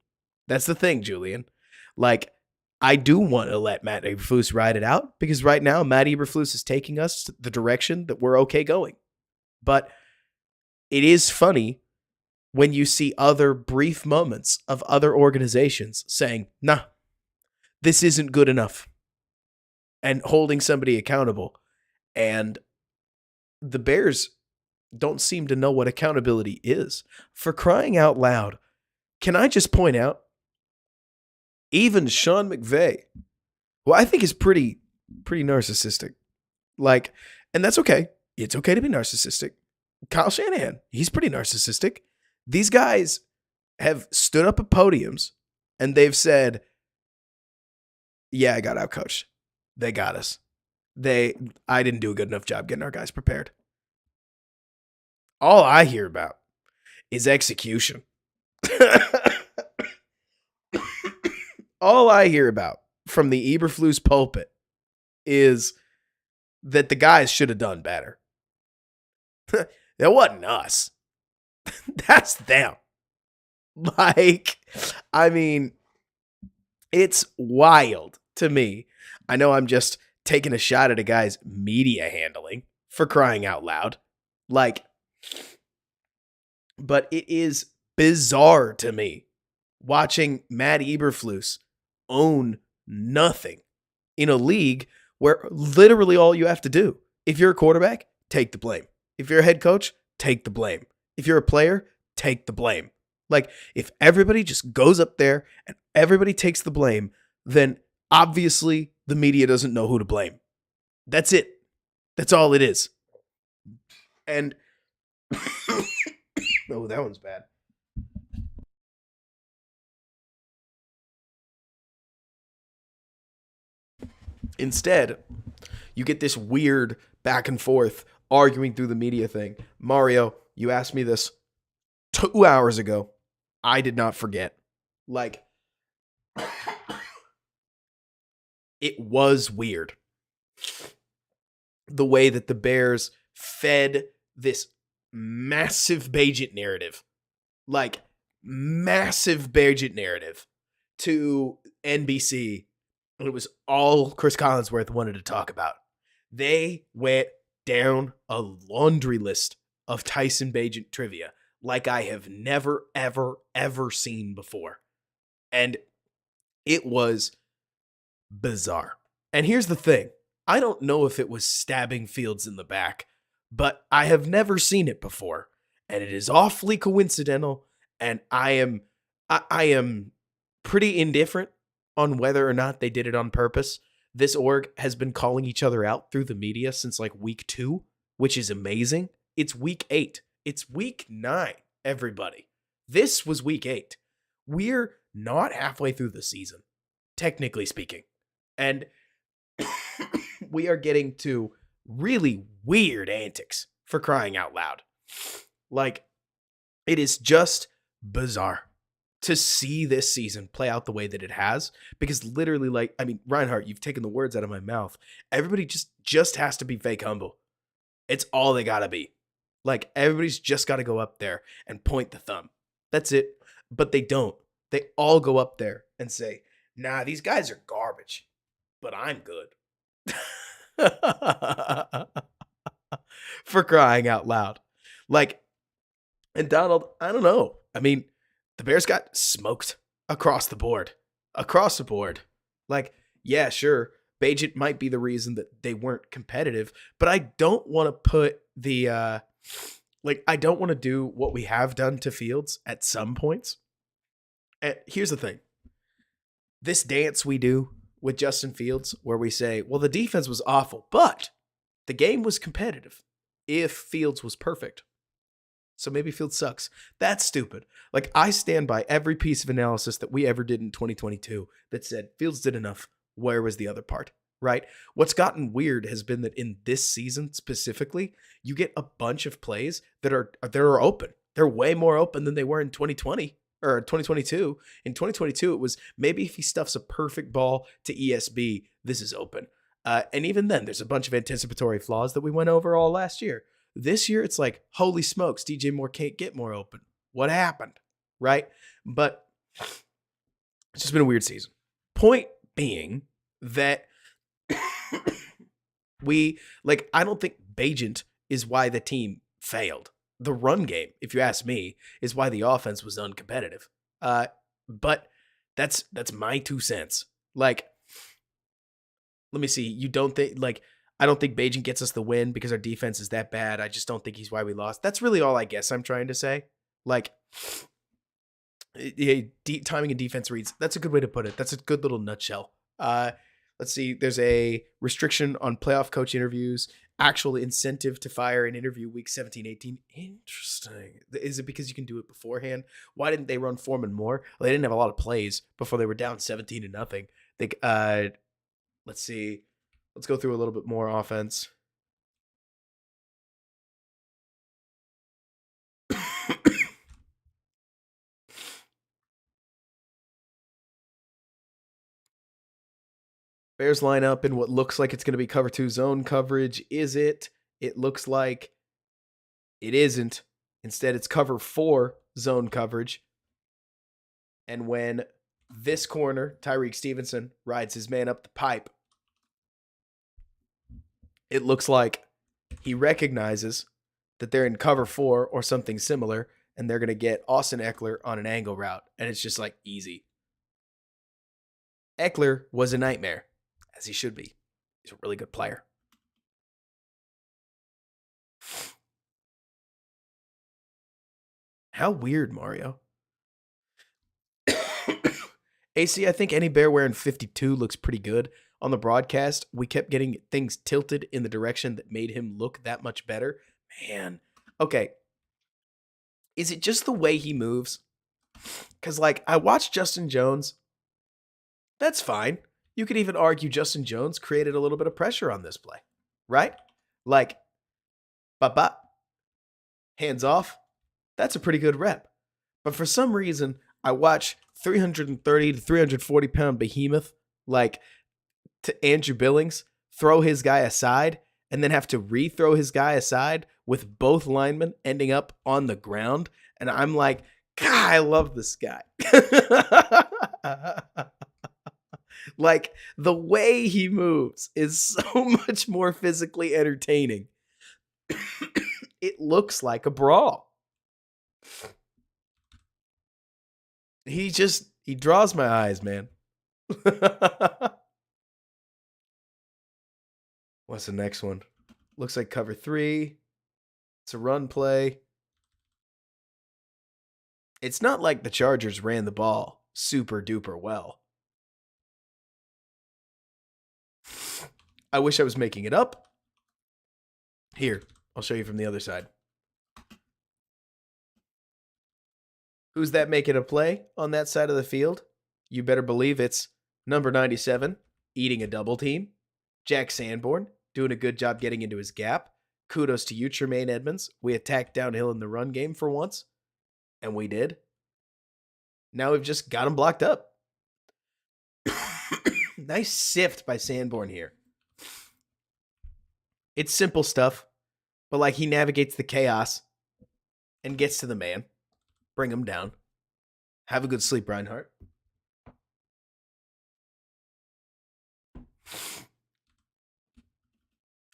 Like, I do want to let Matt Eberflus ride it out because right now Matt Eberflus is taking us the direction that we're okay going. But it is funny when you see other brief moments of other organizations saying, nah, this isn't good enough, and holding somebody accountable. And the Bears don't seem to know what accountability is. For crying out loud, can I just point out, even Sean McVay, who I think is pretty narcissistic, like, and that's okay. It's okay to be narcissistic. Kyle Shanahan, he's pretty narcissistic. These guys have stood up at podiums and they've said, yeah, I got outcoached. They got us. I didn't do a good enough job getting our guys prepared. All I hear about is execution. All I hear about from the Eberflus pulpit is that the guys should have done better. That wasn't us. That's them. Like, I mean, it's wild to me. I know I'm just taking a shot at a guy's media handling, for crying out loud. Like, but it is bizarre to me watching Matt Eberflus own nothing in a league where literally all you have to do, if you're a quarterback, take the blame. If you're a head coach, take the blame. If you're a player, take the blame. Like, if everybody just goes up there and everybody takes the blame, then obviously the media doesn't know who to blame. That's it. That's all it is. And oh, that one's bad. Instead, you get this weird back and forth arguing through the media thing. Mario, you asked me this 2 hours ago. I did not forget. Like, it was weird. The way that the Bears fed this massive Bagent narrative. Like, massive Bagent narrative to NBC. And it was all Chris Collinsworth wanted to talk about. They went down a laundry list of Tyson Bagent trivia like I have never, ever, ever seen before. And it was bizarre. And here's the thing. I don't know if it was stabbing Fields in the back, but I have never seen it before. And it is awfully coincidental. And I am pretty indifferent on whether or not they did it on purpose. This org has been calling each other out through the media since like week 2, which is amazing. It's week 8. It's week 9, everybody. This was week 8. We're not halfway through the season, technically speaking. And we are getting to really weird antics, for crying out loud. Like, it is just bizarre to see this season play out the way that it has, because literally, like, I mean, Reinhardt, you've taken the words out of my mouth. Everybody just has to be fake humble. It's all they gotta be. Like, everybody's just gotta go up there and point the thumb. That's it. But they don't. They all go up there and say, nah, these guys are garbage, but I'm good. For crying out loud. Like, and Donald, I don't know. I mean, the Bears got smoked across the board. Across the board. Like, yeah, sure, Bajent might be the reason that they weren't competitive, but I don't want to put the I don't want to do what we have done to Fields at some points. And here's the thing. This dance we do with Justin Fields, where we say, well, the defense was awful, but the game was competitive if Fields was perfect. So maybe Fields sucks. That's stupid. Like, I stand by every piece of analysis that we ever did in 2022 that said Fields did enough. Where was the other part? Right? What's gotten weird has been that in this season specifically, you get a bunch of plays that are open. They're way more open than they were in 2020 or 2022. In 2022, it was maybe if he stuffs a perfect ball to ESB, this is open. And even then, there's a bunch of anticipatory flaws that we went over all last year. This year, it's like, holy smokes, DJ Moore can't get more open. What happened? Right? But it's just been a weird season. Point being that I don't think Bajent is why the team failed. The run game, if you ask me, is why the offense was uncompetitive. But that's my 2 cents. Like, let me see. You don't think, like, I don't think Bajent gets us the win because our defense is that bad. I just don't think he's why we lost. That's really all I guess I'm trying to say. Like, timing and defense reads. That's a good way to put it. That's a good little nutshell. Let's see. There's a restriction on playoff coach interviews. Actual incentive to fire and interview week 17, 18. Interesting. Is it because you can do it beforehand? Why didn't they run Foreman more? Well, they didn't have a lot of plays before they were down 17-0. Let's see. Let's go through a little bit more offense. Bears line up in what looks like it's going to be cover 2 zone coverage. Is it? It looks like it isn't. Instead, it's cover 4 zone coverage. And when this corner, Tyreek Stevenson, rides his man up the pipe, it looks like he recognizes that they're in cover 4 or something similar, and they're going to get Austin Eckler on an angle route. And it's just like easy. Eckler was a nightmare, as he should be. He's a really good player. How weird, Mario. AC, I think any bear wearing 52 looks pretty good. On the broadcast, we kept getting things tilted in the direction that made him look that much better. Man. Okay. Is it just the way he moves? Because, like, I watched Justin Jones. That's fine. You could even argue Justin Jones created a little bit of pressure on this play. Right? Like, ba-ba, hands off. That's a pretty good rep. But for some reason, I watch 330 to 340 pound behemoth like to Andrew Billings throw his guy aside and then have to rethrow his guy aside with both linemen ending up on the ground. And I'm like, God, I love this guy. Like, the way he moves is so much more physically entertaining. It looks like a brawl. He draws my eyes, man. What's the next one? Looks like cover 3. It's a run play. It's not like the Chargers ran the ball super duper well. I wish I was making it up. Here, I'll show you from the other side. Who's that making a play on that side of the field? You better believe it's number 97, eating a double team. Jack Sanborn, doing a good job getting into his gap. Kudos to you, Tremaine Edmonds. We attacked downhill in the run game for once, and we did. Now we've just got him blocked up. Nice sift by Sanborn here. It's simple stuff, but like he navigates the chaos and gets to the man. Bring him down. Have a good sleep, Reinhardt.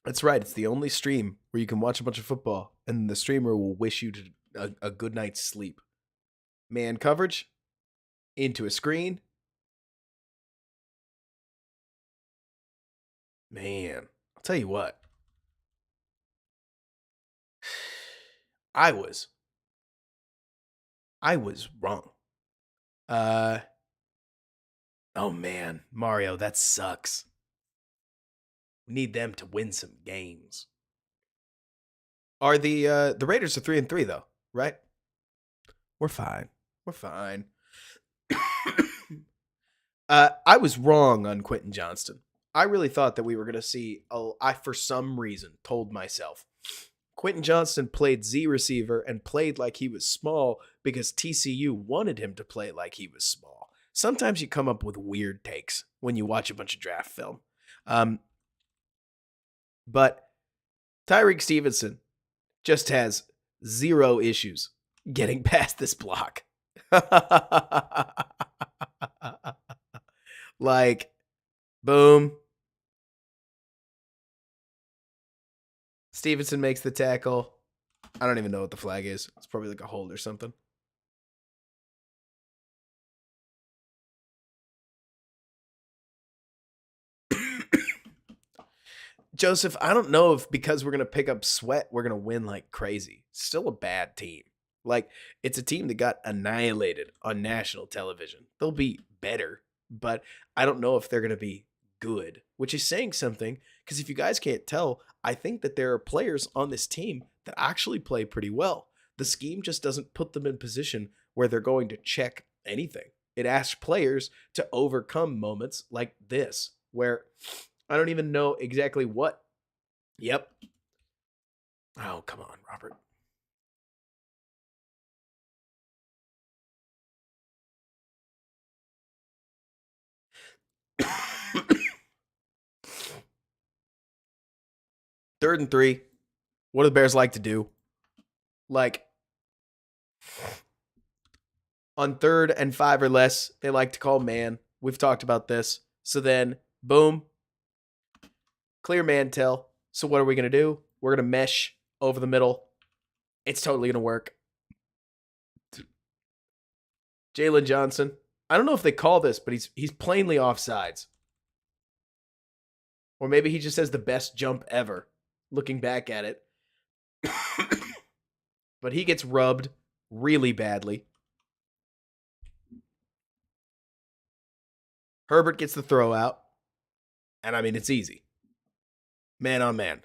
That's right. It's the only stream where you can watch a bunch of football, and the streamer will wish you a good night's sleep. Man coverage into a screen. Man, I'll tell you what. I was wrong. Oh man, Mario, that sucks. We need them to win some games. Are the Raiders are 3-3 though, right? We're fine. We're fine. I was wrong on Quentin Johnston. I really thought that we were going to see. I for some reason told myself Quentin Johnston played Z receiver and played like he was small because TCU wanted him to play like he was small. Sometimes you come up with weird takes when you watch a bunch of draft film. But Tyreek Stevenson just has zero issues getting past this block. Like, boom. Stevenson makes the tackle. I don't even know what the flag is. It's probably like a hold or something. Joseph, I don't know if because we're going to pick up Sweat, we're going to win like crazy. Still a bad team. Like, it's a team that got annihilated on national television. They'll be better, but I don't know if they're going to be good, which is saying something because if you guys can't tell, I think that there are players on this team that actually play pretty well. The scheme just doesn't put them in position where they're going to check anything. It asks players to overcome moments like this, where I don't even know exactly what. Yep. Oh, come on, Robert. Third and 3. What do the Bears like to do? Like, on 3rd and 5 or less, they like to call man. We've talked about this. So then, boom, clear man tell. So what are we going to do? We're going to mesh over the middle. It's totally going to work. Jalen Johnson. I don't know if they call this, but he's plainly offsides. Or maybe he just has the best jump ever, looking back at it. But he gets rubbed really badly. Herbert gets the throw out. And I mean, it's easy. Man on man.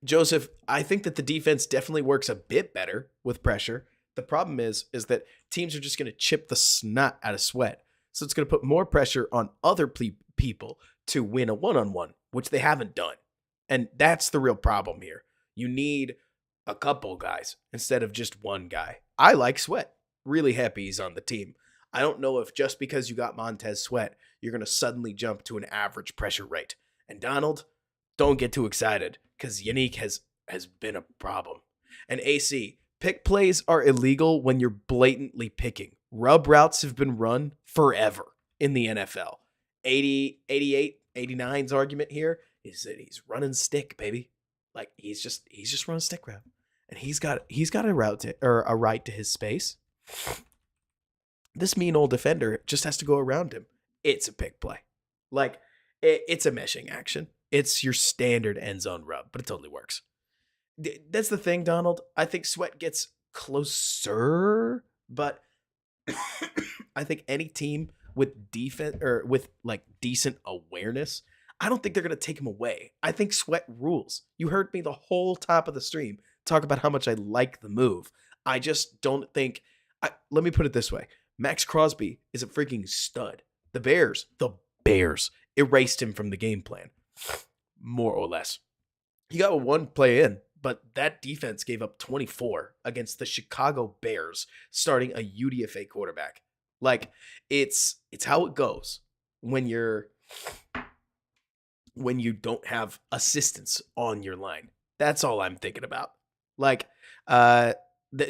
Joseph, I think that the defense definitely works a bit better with pressure. The problem is that teams are just going to chip the snot out of Sweat. So it's going to put more pressure on other people to win a one-on-one, which they haven't done. And that's the real problem here. You need a couple guys instead of just one guy. I like Sweat. Really happy he's on the team. I don't know if just because you got Montez Sweat, you're going to suddenly jump to an average pressure rate. And Donald, don't get too excited because Yannick has been a problem. And AC, pick plays are illegal when you're blatantly picking. Rub routes have been run forever in the NFL. 80, 88, 89's argument here is that he's running stick, baby. Like he's just running stick route. And he's got a route to, or a right to his space. This mean old defender just has to go around him. It's a pick play. Like, it's a meshing action. It's your standard end zone rub, but it totally works. That's the thing, Donald. I think Sweat gets closer, but I think any team with defense or with like decent awareness, I don't think they're gonna take him away. I think Sweat rules. You heard me the whole top of the stream talk about how much I like the move. I just don't think. Let me put it this way: Max Crosby is a freaking stud. The Bears erased him from the game plan, more or less. He got one play in, but that defense gave up 24 against the Chicago Bears, starting a UDFA quarterback. Like it's how it goes when you don't have assistance on your line. That's all I'm thinking about. Like uh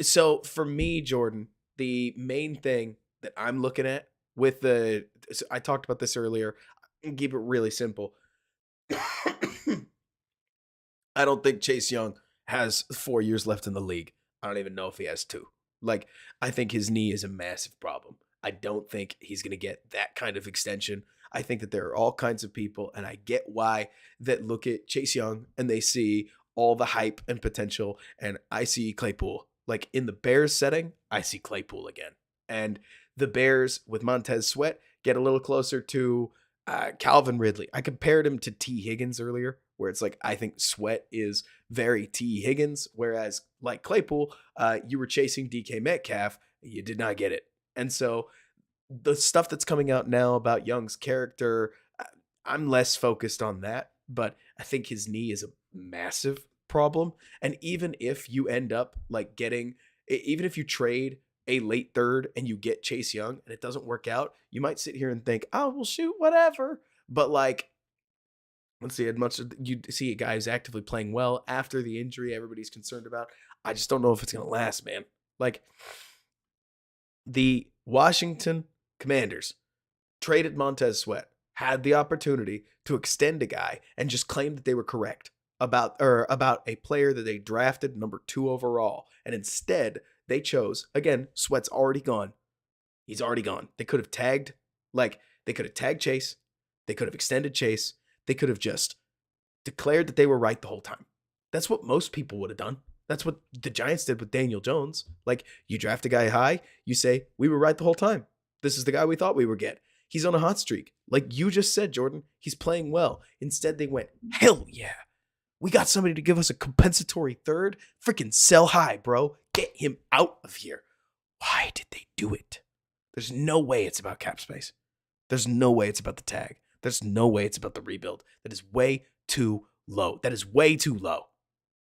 so for me, Jordan, the main thing that I'm looking at with I talked about this earlier. I can keep it really simple. I don't think Chase Young has 4 years left in the league. I don't even know if he has two. Like, I think his knee is a massive problem. I don't think he's going to get that kind of extension. I think that there are all kinds of people, and I get why, that look at Chase Young and they see all the hype and potential, and I see Claypool. Like, in the Bears setting, I see Claypool again. And the Bears with Montez Sweat get a little closer to Calvin Ridley. I compared him to T. Higgins earlier, where it's like I think Sweat is very T. Higgins, whereas like Claypool, you were chasing DK Metcalf, you did not get it. And so the stuff that's coming out now about Young's character, I'm less focused on that, but I think his knee is a massive problem. And even if you end up like even if you trade a late third and you get Chase Young and it doesn't work out, you might sit here and think, oh, well, shoot, whatever. But like, let's see, as much as you see a guy who's actively playing well after the injury everybody's concerned about, I just don't know if it's going to last, man. Like, the Washington Commanders traded Montez Sweat, had the opportunity to extend a guy and just claimed that they were correct about a player that they drafted number 2 overall. And instead, they chose, again, Sweat's already gone. He's already gone. They could have tagged Chase. They could have extended Chase. They could have just declared that they were right the whole time. That's what most people would have done. That's what the Giants did with Daniel Jones. Like, you draft a guy high, you say, we were right the whole time. This is the guy we thought we would get. He's on a hot streak. Like you just said, Jordan, he's playing well. Instead, they went, hell yeah. We got somebody to give us a compensatory third. Freaking sell high, bro. Get him out of here. Why did they do it? There's no way it's about cap space. There's no way it's about the tag. There's no way it's about the rebuild. That is way too low. That is way too low.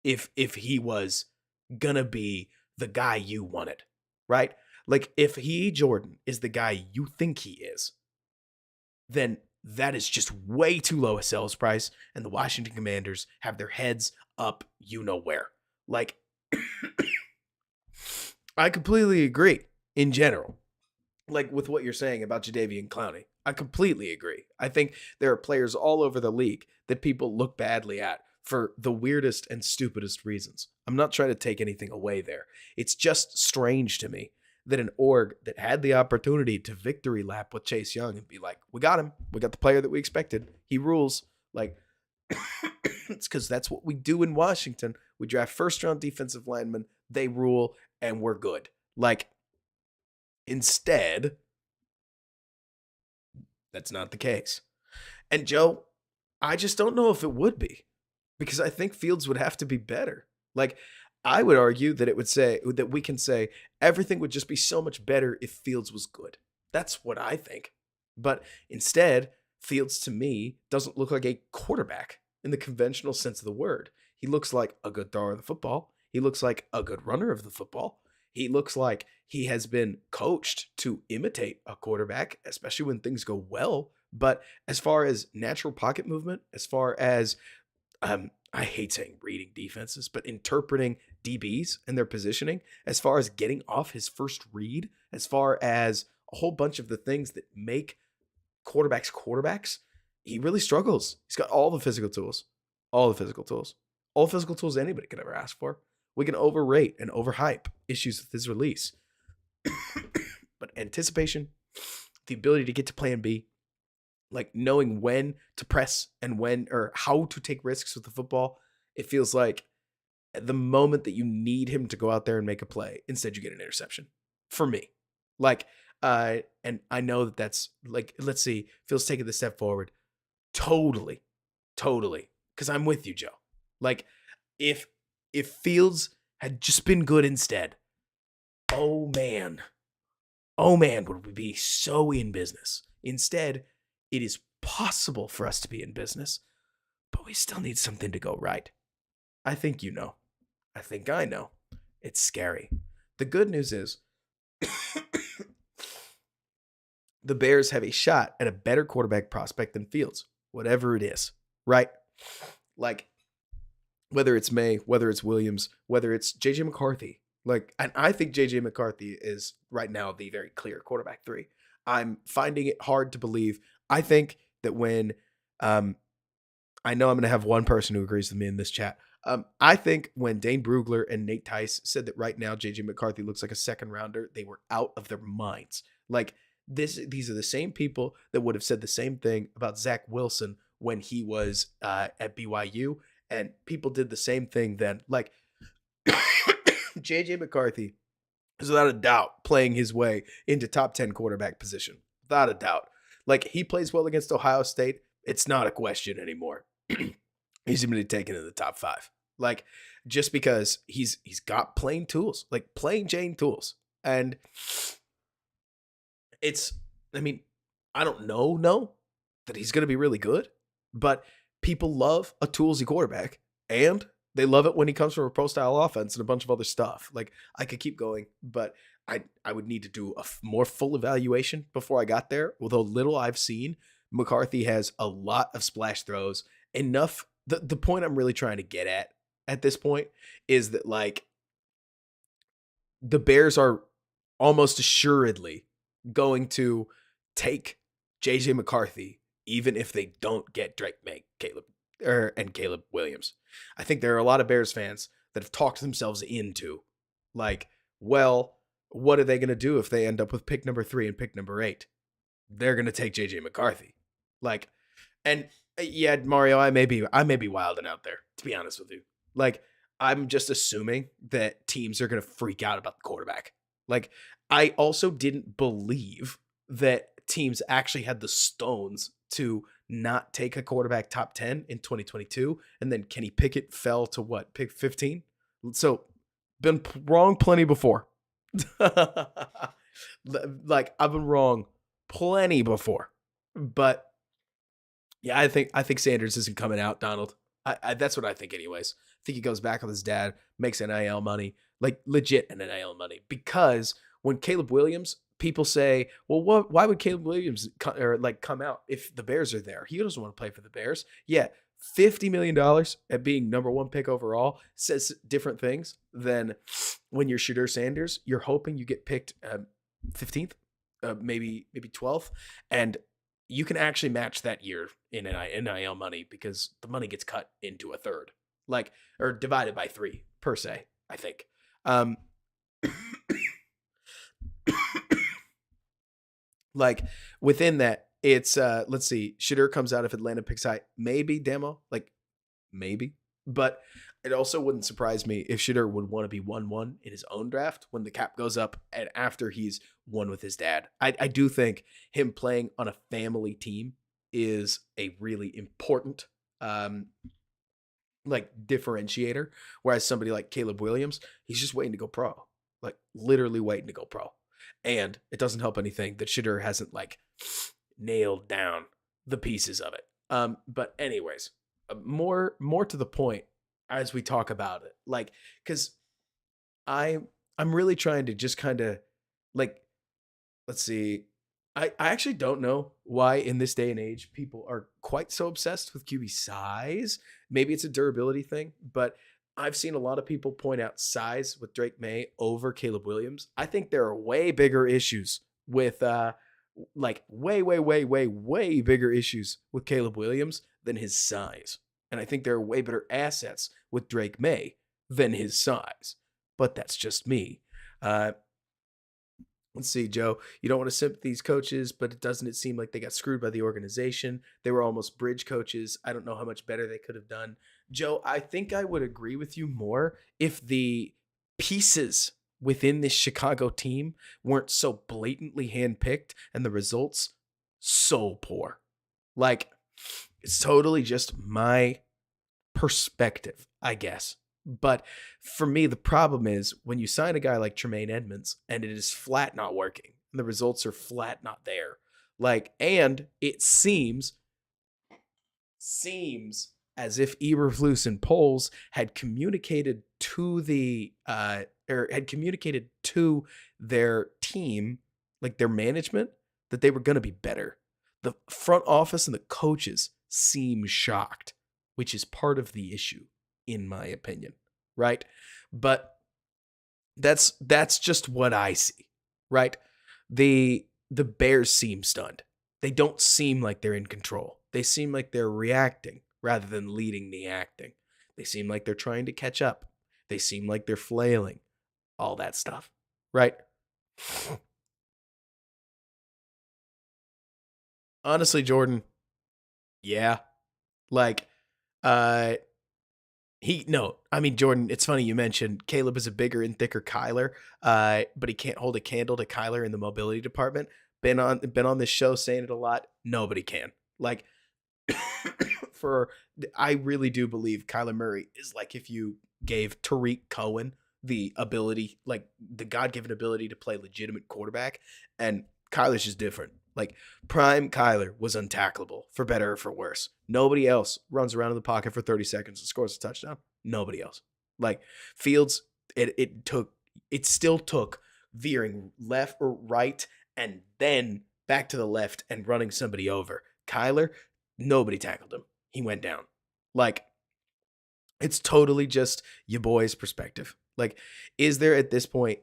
If he was gonna be the guy you wanted, right? Like if he, Jordan, is the guy you think he is, then that is just way too low a sales price, and the Washington Commanders have their heads up you know where. Like, I completely agree in general. Like with what you're saying about Jadeveon Clowney. I completely agree. I think there are players all over the league that people look badly at for the weirdest and stupidest reasons. I'm not trying to take anything away there. It's just strange to me that an org that had the opportunity to victory lap with Chase Young and be like, we got him. We got the player that we expected. He rules. Like, it's because that's what we do in Washington. We draft first-round defensive linemen. They rule, and we're good. Like, instead, that's not the case. And Joe, I just don't know if it would be, because I think Fields would have to be better. Like, I would argue that we can say everything would just be so much better if Fields was good. That's what I think. But instead, Fields to me doesn't look like a quarterback in the conventional sense of the word. He looks like a good thrower of the football. He looks like a good runner of the football. He looks like he has been coached to imitate a quarterback, especially when things go well. But as far as natural pocket movement, as far as I hate saying reading defenses, but interpreting DBs and their positioning, as far as getting off his first read, as far as a whole bunch of the things that make quarterbacks, he really struggles. He's got all the physical tools, all the physical tools anybody could ever ask for. We can overrate and overhype issues with his release. But anticipation, the ability to get to plan B, like knowing when to press and when or how to take risks with the football, it feels like at the moment that you need him to go out there and make a play. Instead, you get an interception. For me, like, and I know that that's like, let's see, Phil's taking the step forward. Totally, totally. Because I'm with you, Joe. Like, if Fields had just been good instead, oh man, would we be so in business? Instead, it is possible for us to be in business, but we still need something to go right. I think you know. I think I know. It's scary. The good news is the Bears have a shot at a better quarterback prospect than Fields, whatever it is, right? Like, whether it's May, whether it's Williams, whether it's JJ McCarthy. Like, and I think JJ McCarthy is right now the very clear quarterback 3. I'm finding it hard to believe. I think that when, I know I'm going to have one person who agrees with me in this chat. I think when Dane Brugler and Nate Tice said that right now JJ McCarthy looks like a second rounder, they were out of their minds. Like, these are the same people that would have said the same thing about Zach Wilson when he was at BYU, and people did the same thing then. Like, JJ McCarthy is without a doubt playing his way into top 10 quarterback position. Without a doubt. Like, he plays well against Ohio State. It's not a question anymore. He's going to be taken in the top 5. Like, just because he's got plain tools, like plain Jane tools. And it's, I mean, I don't know that he's going to be really good, but people love a toolsy quarterback, and they love it when he comes from a pro style offense and a bunch of other stuff. Like, I could keep going, but I would need to do a more full evaluation before I got there. Although little I've seen, McCarthy has a lot of splash throws. Enough. The point I'm really trying to get at this point is that, like, the Bears are almost assuredly going to take JJ McCarthy, even if they don't get Drake May, Caleb Williams. I think there are a lot of Bears fans that have talked themselves into, like, well, what are they going to do if they end up with pick number 3 and pick number 8? They're going to take JJ McCarthy. Like, and yeah, Mario, I may be wilding out there, to be honest with you. Like, I'm just assuming that teams are going to freak out about the quarterback. Like, I also didn't believe that teams actually had the stones to not take a quarterback top 10 in 2022. And then Kenny Pickett fell to what, pick 15? So, been wrong plenty before. Like, I've been wrong plenty before. But yeah, I think Sanders isn't coming out, Donald. That's what I think anyways. I think he goes back with his dad, makes NIL money, like legit NIL money. Because when Caleb Williams, people say, well, why would Caleb Williams come out if the Bears are there? He doesn't want to play for the Bears. Yeah, $50 million at being number 1 pick overall says different things than when you're Shedeur Sanders. You're hoping you get picked 15th, maybe 12th, and you can actually match that year in NIL money because the money gets cut into a third, like, or divided by 3 per se, I think. Like, within that, it's let's see, Shedeur comes out if Atlanta picks high, maybe demo, like maybe, but it also wouldn't surprise me if Shedeur would want to be 1-1 in his own draft when the cap goes up and after he's won with his dad. I do think him playing on a family team is a really important like differentiator. Whereas somebody like Caleb Williams, he's just waiting to go pro, like literally waiting to go pro. And it doesn't help anything that Shedeur hasn't like nailed down the pieces of it. But anyways, more to the point as we talk about it, like, because I'm really trying to just kind of like, let's see. I actually don't know why in this day and age people are quite so obsessed with QB size. Maybe it's a durability thing, but I've seen a lot of people point out size with Drake May over Caleb Williams. I think there are way bigger issues with like way bigger issues with Caleb Williams than his size. And I think there are way better assets with Drake May than his size. But that's just me. Let's see, Joe. You don't want to simp these coaches, but doesn't it seem like they got screwed by the organization? They were almost bridge coaches. I don't know how much better they could have done. Joe, I think I would agree with you more if the pieces within this Chicago team weren't so blatantly handpicked and the results so poor. Like, it's totally just my perspective, I guess. But for me, the problem is when you sign a guy like Tremaine Edmonds and it is flat not working, and the results are flat not there. Like, and it seems as if Eberflus and Poles had communicated to the or had communicated to their team, like their management, that they were going to be better. The front office and the coaches seem shocked, which is part of the issue, in my opinion, right? But that's just what I see, right? The Bears seem stunned. They don't seem like they're in control. They seem like they're reacting rather than leading the acting. They seem like they're trying to catch up. They seem like they're flailing. All that stuff, right? Honestly, Jordan, yeah. Like, uh, I mean, Jordan, it's funny you mentioned Caleb is a bigger and thicker Kyler, but he can't hold a candle to Kyler in the mobility department. Been on this show saying it a lot. Nobody can. Like, for I really do believe Kyler Murray is like if you gave Tariq Cohen the ability, like the God-given ability to play legitimate quarterback, and Kyler's just different. Like prime Kyler was untackleable for better or for worse. Nobody else runs around in the pocket for 30 seconds and scores a touchdown. Nobody else. Like Fields, it still took veering left or right and then back to the left and running somebody over. Kyler, nobody tackled him. He went down. Like it's totally just your boy's perspective. Like, is there at this point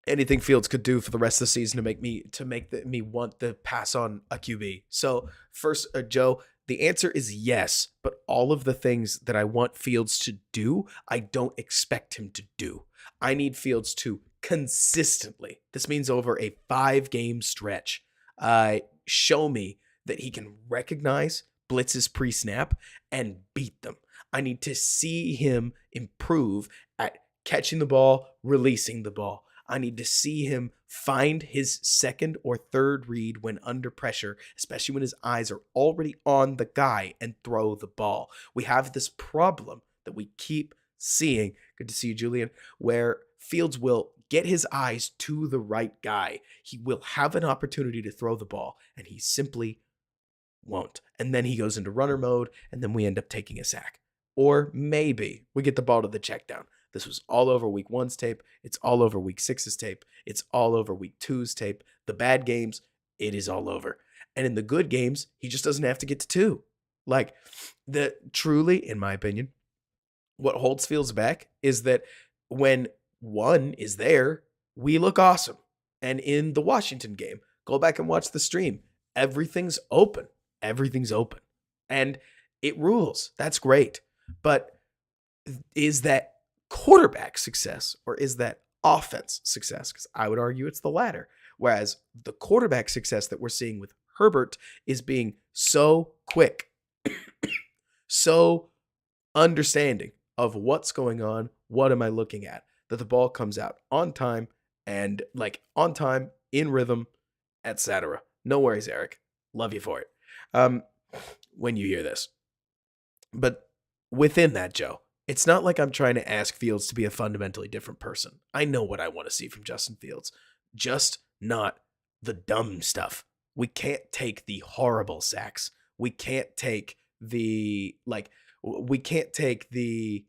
anything Fields could do for the rest of the season to make me want to pass on a QB? So first, Joe, the answer is yes, but all of the things that I want Fields to do, I don't expect him to do. I need Fields to consistently, this means over a 5-game stretch, show me that he can recognize blitzes pre-snap and beat them. I need to see him improve at catching the ball, releasing the ball. I need to see him find his second or third read when under pressure, especially when his eyes are already on the guy, and throw the ball. We have this problem that we keep seeing. Good to see you, Julian, where Fields will get his eyes to the right guy. He will have an opportunity to throw the ball, and he simply won't. And then he goes into runner mode, and then we end up taking a sack. Or maybe we get the ball to the check down. This was all over week 1's tape. It's all over week 6's tape. It's all over week 2's tape. The bad games, it is all over. And in the good games, he just doesn't have to get to 2. Like, truly, in my opinion, what holds Fields back is that when 1 is there, we look awesome. And in the Washington game, go back and watch the stream. Everything's open. Everything's open. And it rules. That's great. But is that quarterback success or is that offense success? Because I would argue it's the latter. Whereas the quarterback success that we're seeing with Herbert is being so quick, so understanding of what's going on, what am I looking at, that the ball comes out on time and like on time, in rhythm, etc. No worries, Eric. Love you for it. When you hear this. But within that, Joe, it's not like I'm trying to ask Fields to be a fundamentally different person. I know what I want to see from Justin Fields, just not the dumb stuff. We can't take the horrible sacks. We can't take we can't take we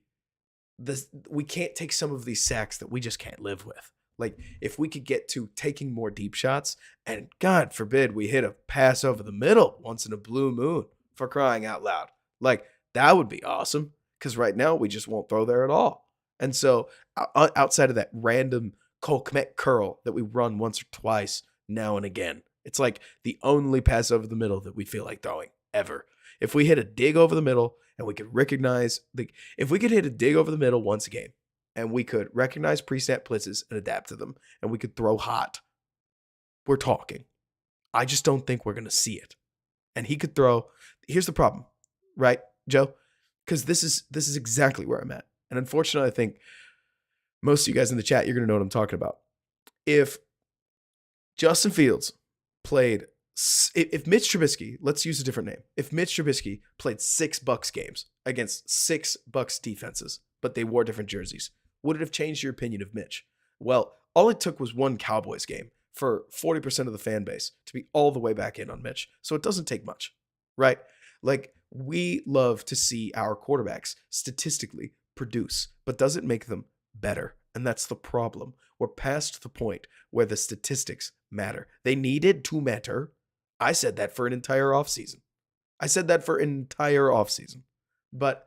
can't take some of these sacks that we just can't live with. Like, if we could get to taking more deep shots, and God forbid we hit a pass over the middle once in a blue moon, for crying out loud. Like, that would be awesome, because right now we just won't throw there at all. And so, outside of that random Cole Kmet curl that we run once or twice now and again, it's like the only pass over the middle that we feel like throwing ever. If we hit a dig over the middle and we could recognize, if we could hit a dig over the middle once a game, and we could recognize pre-snap blitzes and adapt to them, and we could throw hot, we're talking. I just don't think we're going to see it. And he could throw. Here's the problem, right, Joe? Because this is exactly where I'm at. And unfortunately, I think most of you guys in the chat, you're going to know what I'm talking about. If Justin Fields played, if Mitch Trubisky, let's use a different name. If Mitch Trubisky played 6 Bucks games against 6 Bucks defenses, but they wore different jerseys, would it have changed your opinion of Mitch? Well, all it took was one Cowboys game for 40% of the fan base to be all the way back in on Mitch. So it doesn't take much, right? Like, we love to see our quarterbacks statistically produce, but does it make them better? And that's the problem. We're past the point where the statistics matter. They needed to matter. I said that for an entire offseason. But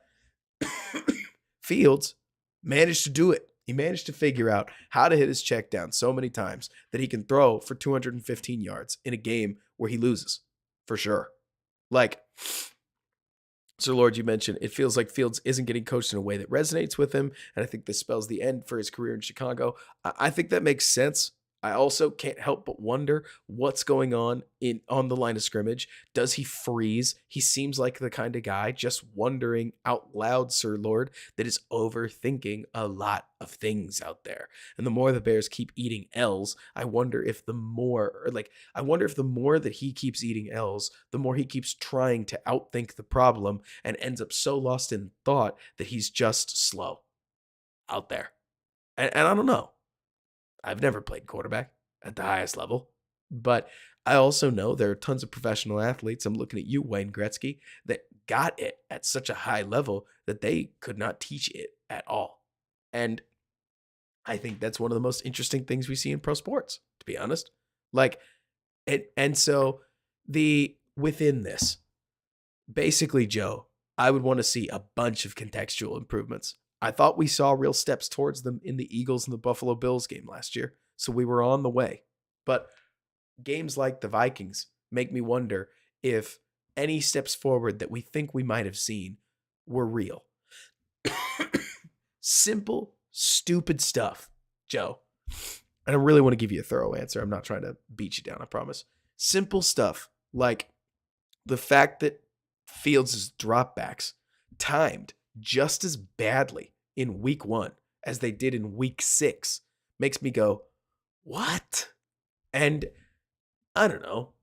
Fields managed to do it. He managed to figure out how to hit his check down so many times that he can throw for 215 yards in a game where he loses, for sure. Like, Sir Lord, you mentioned it feels like Fields isn't getting coached in a way that resonates with him, and I think this spells the end for his career in Chicago. I think that makes sense. I also can't help but wonder what's going on the line of scrimmage. Does he freeze? He seems like the kind of guy, just wondering out loud, Sir Lord, that is overthinking a lot of things out there. And the more the Bears keep eating L's, I wonder if the more that he keeps eating L's, the more he keeps trying to outthink the problem and ends up so lost in thought that he's just slow out there. And I don't know. I've never played quarterback at the highest level, but I also know there are tons of professional athletes. I'm looking at you, Wayne Gretzky, that got it at such a high level that they could not teach it at all. And I think that's one of the most interesting things we see in pro sports, to be honest. Like, and so within this, basically, Joe, I would want to see a bunch of contextual improvements. I thought we saw real steps towards them in the Eagles and the Buffalo Bills game last year, so we were on the way. But games like the Vikings make me wonder if any steps forward that we think we might have seen were real. Simple, stupid stuff, Joe. And I really want to give you a thorough answer. I'm not trying to beat you down, I promise. Simple stuff like the fact that Fields' dropbacks timed just as badly in week 1 as they did in week 6 makes me go, what? And I don't know.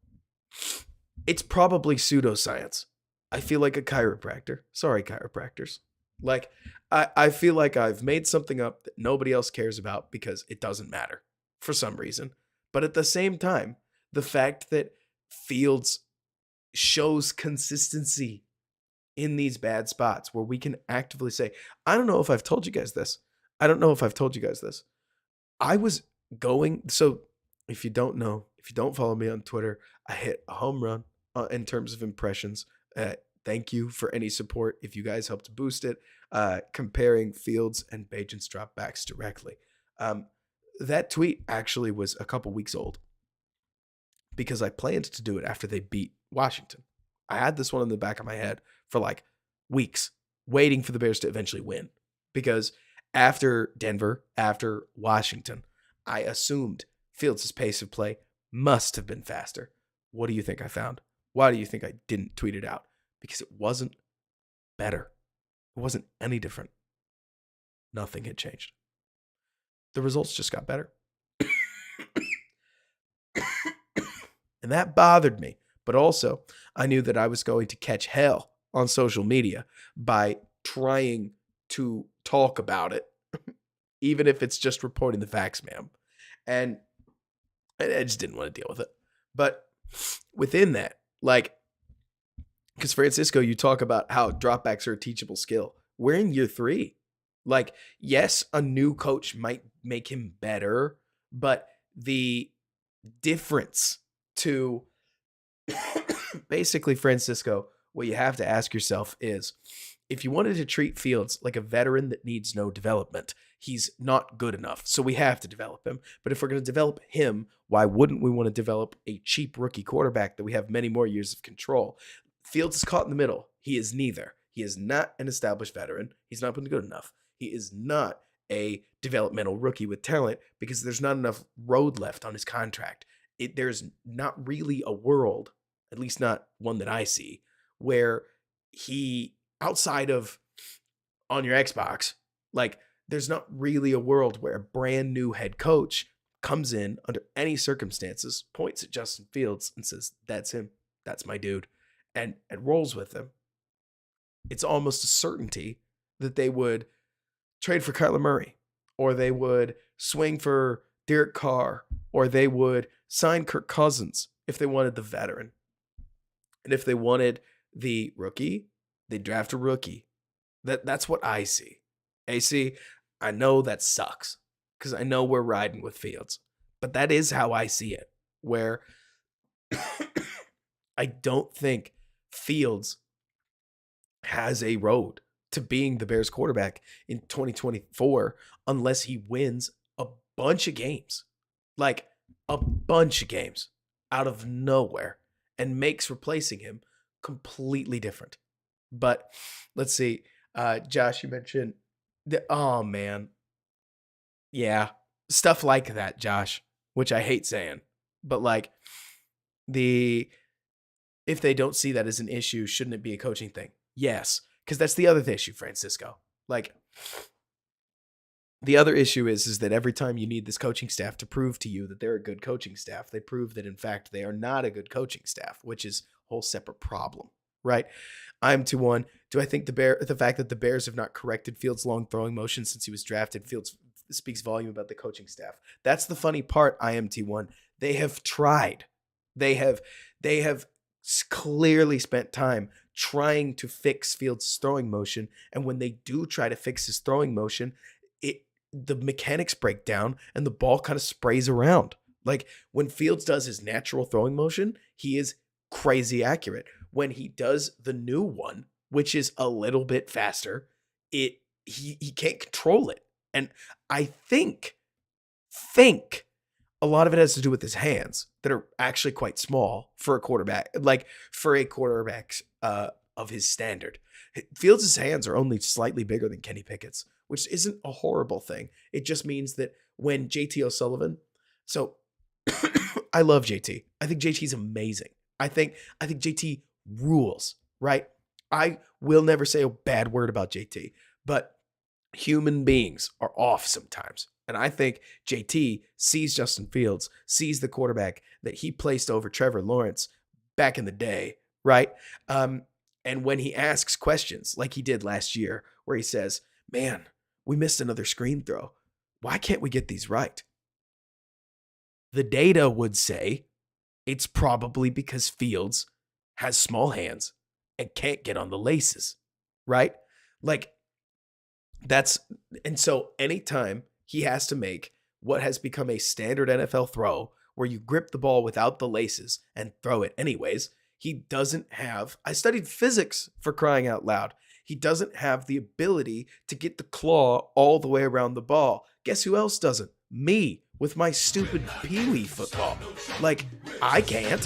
It's probably pseudoscience. I feel like a chiropractor. Sorry, chiropractors. Like, I feel like I've made something up that nobody else cares about because it doesn't matter for some reason. But at the same time, the fact that Fields shows consistency in these bad spots where we can actively say, I don't know if I've told you guys this. I was going, so if you don't know, if you don't follow me on Twitter, I hit a home run in terms of impressions. Thank you for any support if you guys helped boost it, comparing Fields and Bajan's dropbacks directly. That tweet actually was a couple weeks old because I planned to do it after they beat Washington. I had this one in the back of my head for like weeks, waiting for the Bears to eventually win. Because after Denver, after Washington, I assumed Fields' pace of play must have been faster. What do you think I found? Why do you think I didn't tweet it out? Because it wasn't better. It wasn't any different. Nothing had changed. The results just got better. And that bothered me. But also, I knew that I was going to catch hell on social media by trying to talk about it, even if it's just reporting the facts, ma'am. And I just didn't want to deal with it. But within that, like, because Francisco, you talk about how dropbacks are a teachable skill. We're in year 3. Like, yes, a new coach might make him better, but the difference to basically, Francisco, what you have to ask yourself is, if you wanted to treat Fields like a veteran that needs no development, he's not good enough. So we have to develop him. But if we're going to develop him, why wouldn't we want to develop a cheap rookie quarterback that we have many more years of control? Fields is caught in the middle. He is neither. He is not an established veteran. He's not been good enough. He is not a developmental rookie with talent because there's not enough road left on his contract. There's not really a world, at least not one that I see, where he, outside of on your Xbox, like there's not really a world where a brand new head coach comes in under any circumstances, points at Justin Fields and says, "That's him. That's my dude," and rolls with him. It's almost a certainty that they would trade for Kyler Murray, or they would swing for Derek Carr, or they would sign Kirk Cousins if they wanted the veteran. And if they wanted the rookie, they draft a rookie. That's what I see. AC, I know that sucks because I know we're riding with Fields, but that is how I see it. Where I don't think Fields has a road to being the Bears quarterback in 2024 unless he wins a bunch of games, like a bunch of games out of nowhere, and makes replacing him completely different. But let's see. Josh, you mentioned oh man. Yeah. Stuff like that, Josh, which I hate saying. But like the if they don't see that as an issue, shouldn't it be a coaching thing? Yes. Because that's the other issue, Francisco. Like the other issue is that every time you need this coaching staff to prove to you that they're a good coaching staff, they prove that in fact they are not a good coaching staff, which is a whole separate problem, right? I'm 2-1. Do I think the fact that the Bears have not corrected Fields' long throwing motion since he was drafted, Fields speaks volume about the coaching staff? That's the funny part, IMT1. They have tried. They have clearly spent time trying to fix Fields' throwing motion, and when they do try to fix his throwing motion, the mechanics break down and the ball kind of sprays around. Like when Fields does his natural throwing motion, he is crazy accurate. When he does the new one, which is a little bit faster, he can't control it. And I think a lot of it has to do with his hands that are actually quite small for a quarterback, like for a quarterback of his standard. Fields' hands are only slightly bigger than Kenny Pickett's, which isn't a horrible thing. It just means that when JT O'Sullivan, so I love JT. I think JT's amazing. I think JT rules, right? I will never say a bad word about JT, but human beings are off sometimes. And I think JT sees Justin Fields, sees the quarterback that he placed over Trevor Lawrence back in the day, right? And when he asks questions like he did last year, where he says, "Man, we missed another screen throw. Why can't we get these right?" The data would say it's probably because Fields has small hands and can't get on the laces, right? Like and so anytime he has to make what has become a standard NFL throw where you grip the ball without the laces and throw it anyways, he doesn't have, I studied physics for crying out loud. He doesn't have the ability to get the claw all the way around the ball. Guess who else doesn't? Me, with my stupid peewee football. Like, I can't,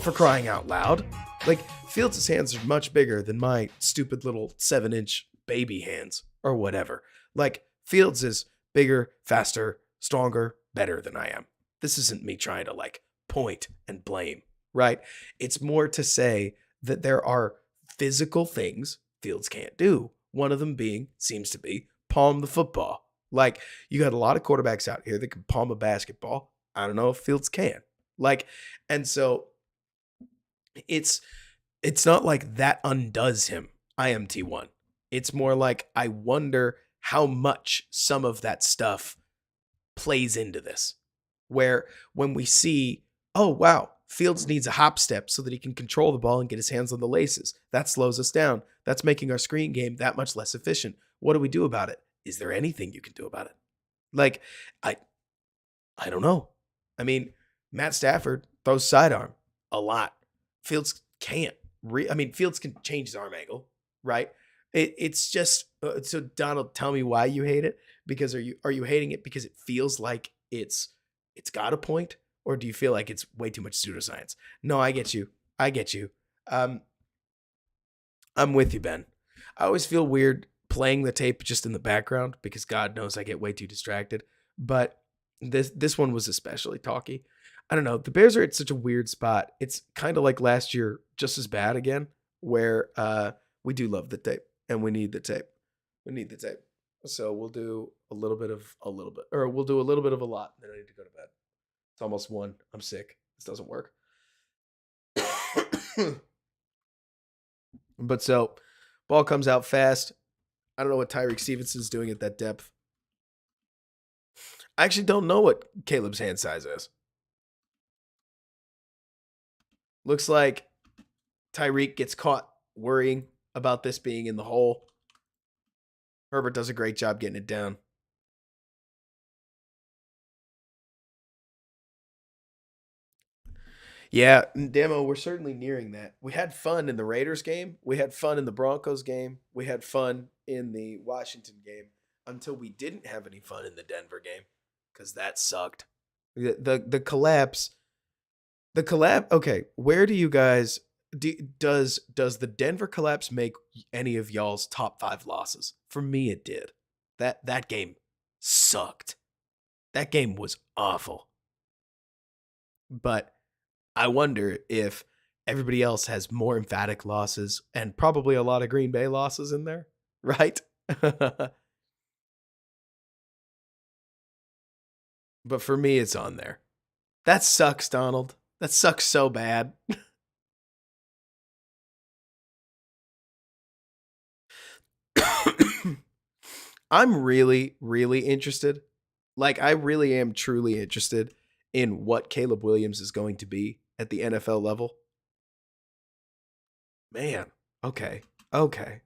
for crying out loud. Like, Fields' hands are much bigger than my stupid little 7-inch baby hands or whatever. Like, Fields is bigger, faster, stronger, better than I am. This isn't me trying to like point and blame, right? It's more to say that there are physical things Fields can't do. One of them seems to be palm the football. Like, you got a lot of quarterbacks out here that can palm a basketball. I don't know if Fields can. Like, and so it's not like that undoes him, IMT1. It's more like I wonder how much some of that stuff plays into this. Where when we see, oh, wow, Fields needs a hop step so that he can control the ball and get his hands on the laces. That slows us down. That's making our screen game that much less efficient. What do we do about it? Is there anything you can do about it? Like, I don't know. I mean, Matt Stafford throws sidearm a lot. Fields can't. Fields can change his arm angle, right? It's just so Donald, tell me why you hate it. Because are you hating it because it feels like it's got a point, or do you feel like it's way too much pseudoscience? No, I get you. I'm with you, Ben. I always feel weird playing the tape just in the background because God knows I get way too distracted. But this one was especially talky. I don't know. The Bears are at such a weird spot. It's kind of like last year, just as bad again, where we do love the tape and we need the tape. We need the tape. So we'll do a little bit of a little bit, or we'll do a little bit of a lot. Then I need to go to bed. It's almost 1. I'm sick. This doesn't work. But so, ball comes out fast. I don't know what Tyreek Stevenson's doing at that depth. I actually don't know what Caleb's hand size is. Looks like Tyreek gets caught worrying about this being in the hole. Herbert does a great job getting it down. Yeah, Demo, we're certainly nearing that. We had fun in the Raiders game. We had fun in the Broncos game. We had fun in the Washington game until we didn't have any fun in the Denver game because that sucked. The collapse. The collapse. Okay, where do you guys does the Denver collapse make any of y'all's top 5 losses? For me, it did. That game sucked. That game was awful. But I wonder if everybody else has more emphatic losses and probably a lot of Green Bay losses in there, right? But for me, it's on there. That sucks, Donald. That sucks so bad. I'm really, really interested. Like, I really am truly interested in what Caleb Williams is going to be at the NFL level. Man, okay. Okay.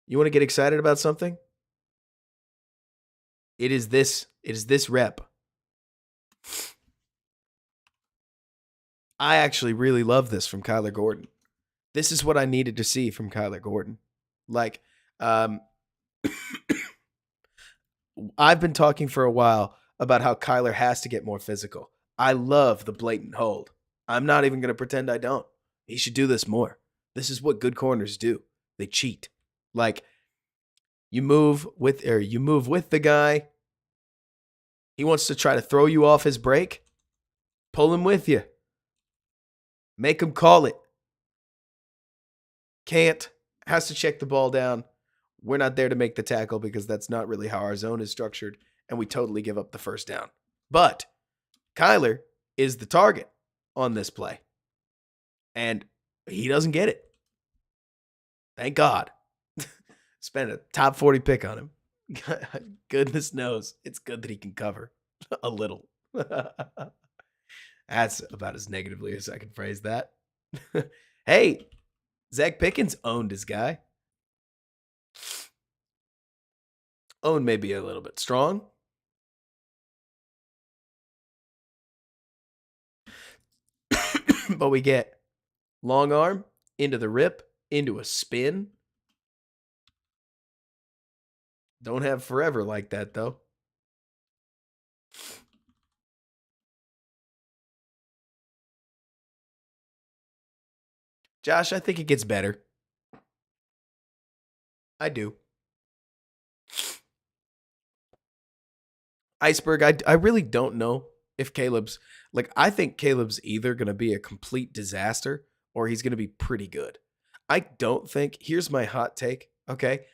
You want to get excited about something? It is this rep. I actually really love this from Kyler Gordon. This is what I needed to see from Kyler Gordon. Like, I've been talking for a while about how Kyler has to get more physical. I love the blatant hold. I'm not even going to pretend I don't. He should do this more. This is what good corners do. They cheat. Like, you move with the guy. He wants to try to throw you off his break. Pull him with you. Make him call it. Can't. Has to check the ball down. We're not there to make the tackle because that's not really how our zone is structured, and we totally give up the first down. But Kyler is the target on this play, and he doesn't get it. Thank God. Spent a top 40 pick on him. Goodness knows it's good that he can cover a little. That's about as negatively as I can phrase that. Hey, Zach Pickens owned his guy. Own may be a little bit strong. But we get long arm into the rip, into a spin. Don't have forever like that, though. Josh, I think it gets better. I do. Iceberg, I really don't know if Caleb's, like, I think Caleb's either going to be a complete disaster or he's going to be pretty good. I don't think, here's my hot take, okay?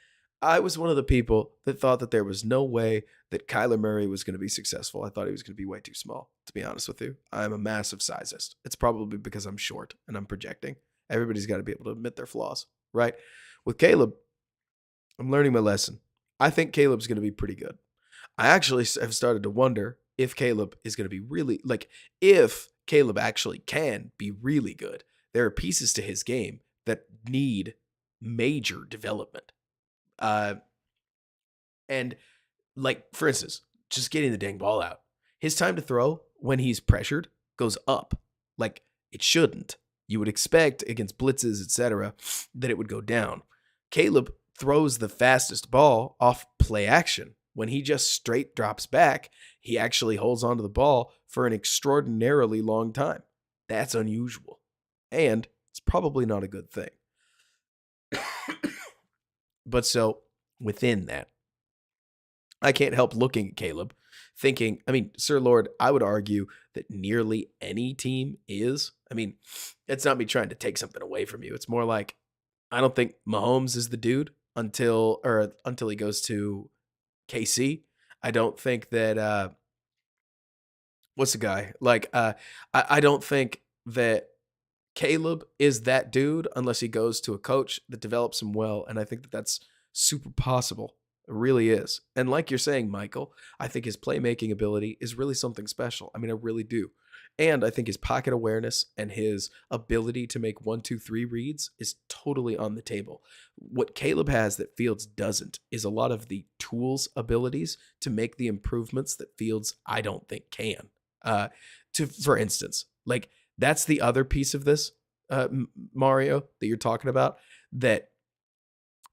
I was one of the people that thought that there was no way that Kyler Murray was going to be successful. I thought he was going to be way too small, to be honest with you. I'm a massive sizist. It's probably because I'm short and I'm projecting. Everybody's got to be able to admit their flaws, right? With Caleb, I'm learning my lesson. I think Caleb's going to be pretty good. I actually have started to wonder if Caleb is going to be really, like, if Caleb actually can be really good. There are pieces to his game that need major development. And, like, for instance, just getting the dang ball out. His time to throw when he's pressured goes up. Like, it shouldn't. You would expect against blitzes, etc., that it would go down. Caleb throws the fastest ball off play action. When he just straight drops back, he actually holds onto the ball for an extraordinarily long time. That's unusual. And it's probably not a good thing. But so within that, I can't help looking at Caleb thinking, I mean, Sir Lord, I would argue that nearly any team is. I mean, it's not me trying to take something away from you. It's more like I don't think Mahomes is the dude until he goes to KC. I don't think that what's the guy? I don't think that Caleb is that dude unless he goes to a coach that develops him well. And I think that that's super possible. It really is. And like you're saying, Michael, I think his playmaking ability is really something special. I mean, I really do. And I think his pocket awareness and his ability to make 1, 2, 3 reads is totally on the table. What Caleb has that Fields doesn't is a lot of the tools abilities to make the improvements that Fields, I don't think, can. For instance, like that's the other piece of this, Mario, that you're talking about that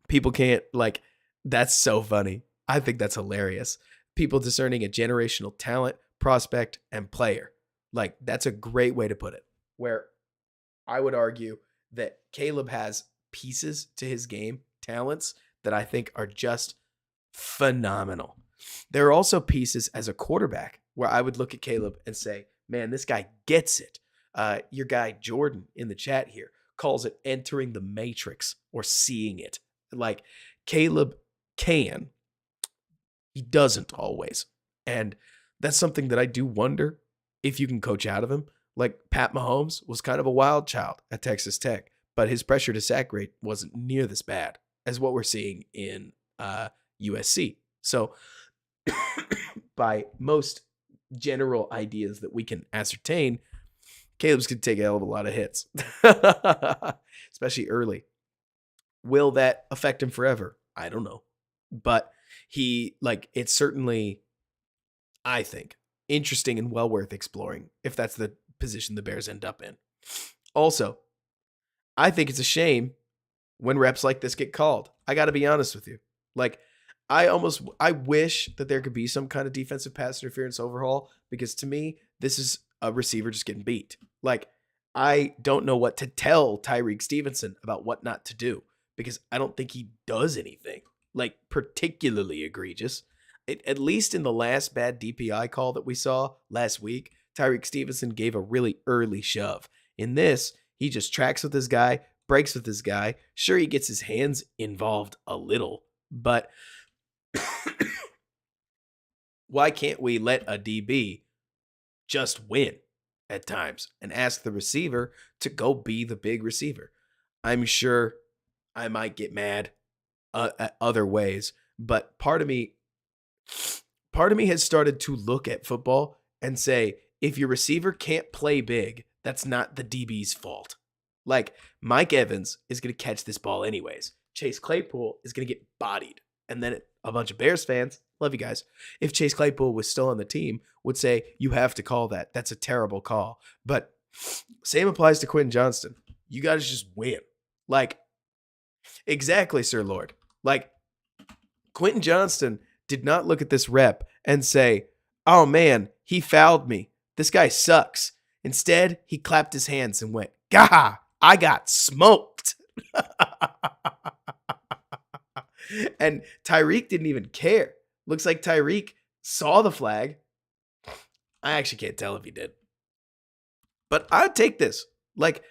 people can't like. That's so funny. I think that's hilarious. People discerning a generational talent, prospect, and player. Like that's a great way to put it. Where I would argue that Caleb has pieces to his game, talents that I think are just phenomenal. There are also pieces as a quarterback where I would look at Caleb and say, man, this guy gets it. Your guy Jordan in the chat here calls it entering the matrix or seeing it. Like Caleb can, he doesn't always. And that's something that I do wonder if you can coach out of him. Like Pat Mahomes was kind of a wild child at Texas Tech, but his pressure to sack rate wasn't near this bad as what we're seeing in USC. So by most general ideas that we can ascertain, Caleb's going to take a hell of a lot of hits, especially early. Will that affect him forever? I don't know. But it's certainly, I think, interesting and well worth exploring if that's the position the Bears end up in. Also, I think it's a shame when reps like this get called. I got to be honest with you. Like, I wish that there could be some kind of defensive pass interference overhaul because to me, this is a receiver just getting beat. Like, I don't know what to tell Tyreek Stevenson about what not to do because I don't think he does anything like particularly egregious. At least in the last bad DPI call that we saw last week, Tyreek Stevenson gave a really early shove. In this, he just tracks with his guy, breaks with his guy. Sure, he gets his hands involved a little, but why can't we let a DB just win at times and ask the receiver to go be the big receiver? I'm sure I might get mad at other ways, but part of me has started to look at football and say, if your receiver can't play big, that's not the DB's fault. Like Mike Evans is going to catch this ball anyways. Chase Claypool is going to get bodied. And then a bunch of Bears fans, love you guys, if Chase Claypool was still on the team, would say, you have to call that. That's a terrible call. But same applies to Quentin Johnston. You got to just win. Like, exactly, Sir Lord. Like, Quentin Johnston did not look at this rep and say, oh man, he fouled me. This guy sucks. Instead, he clapped his hands and went, gah, I got smoked. And Tyreek didn't even care. Looks like Tyreek saw the flag. I actually can't tell if he did. But I'd take this. Like,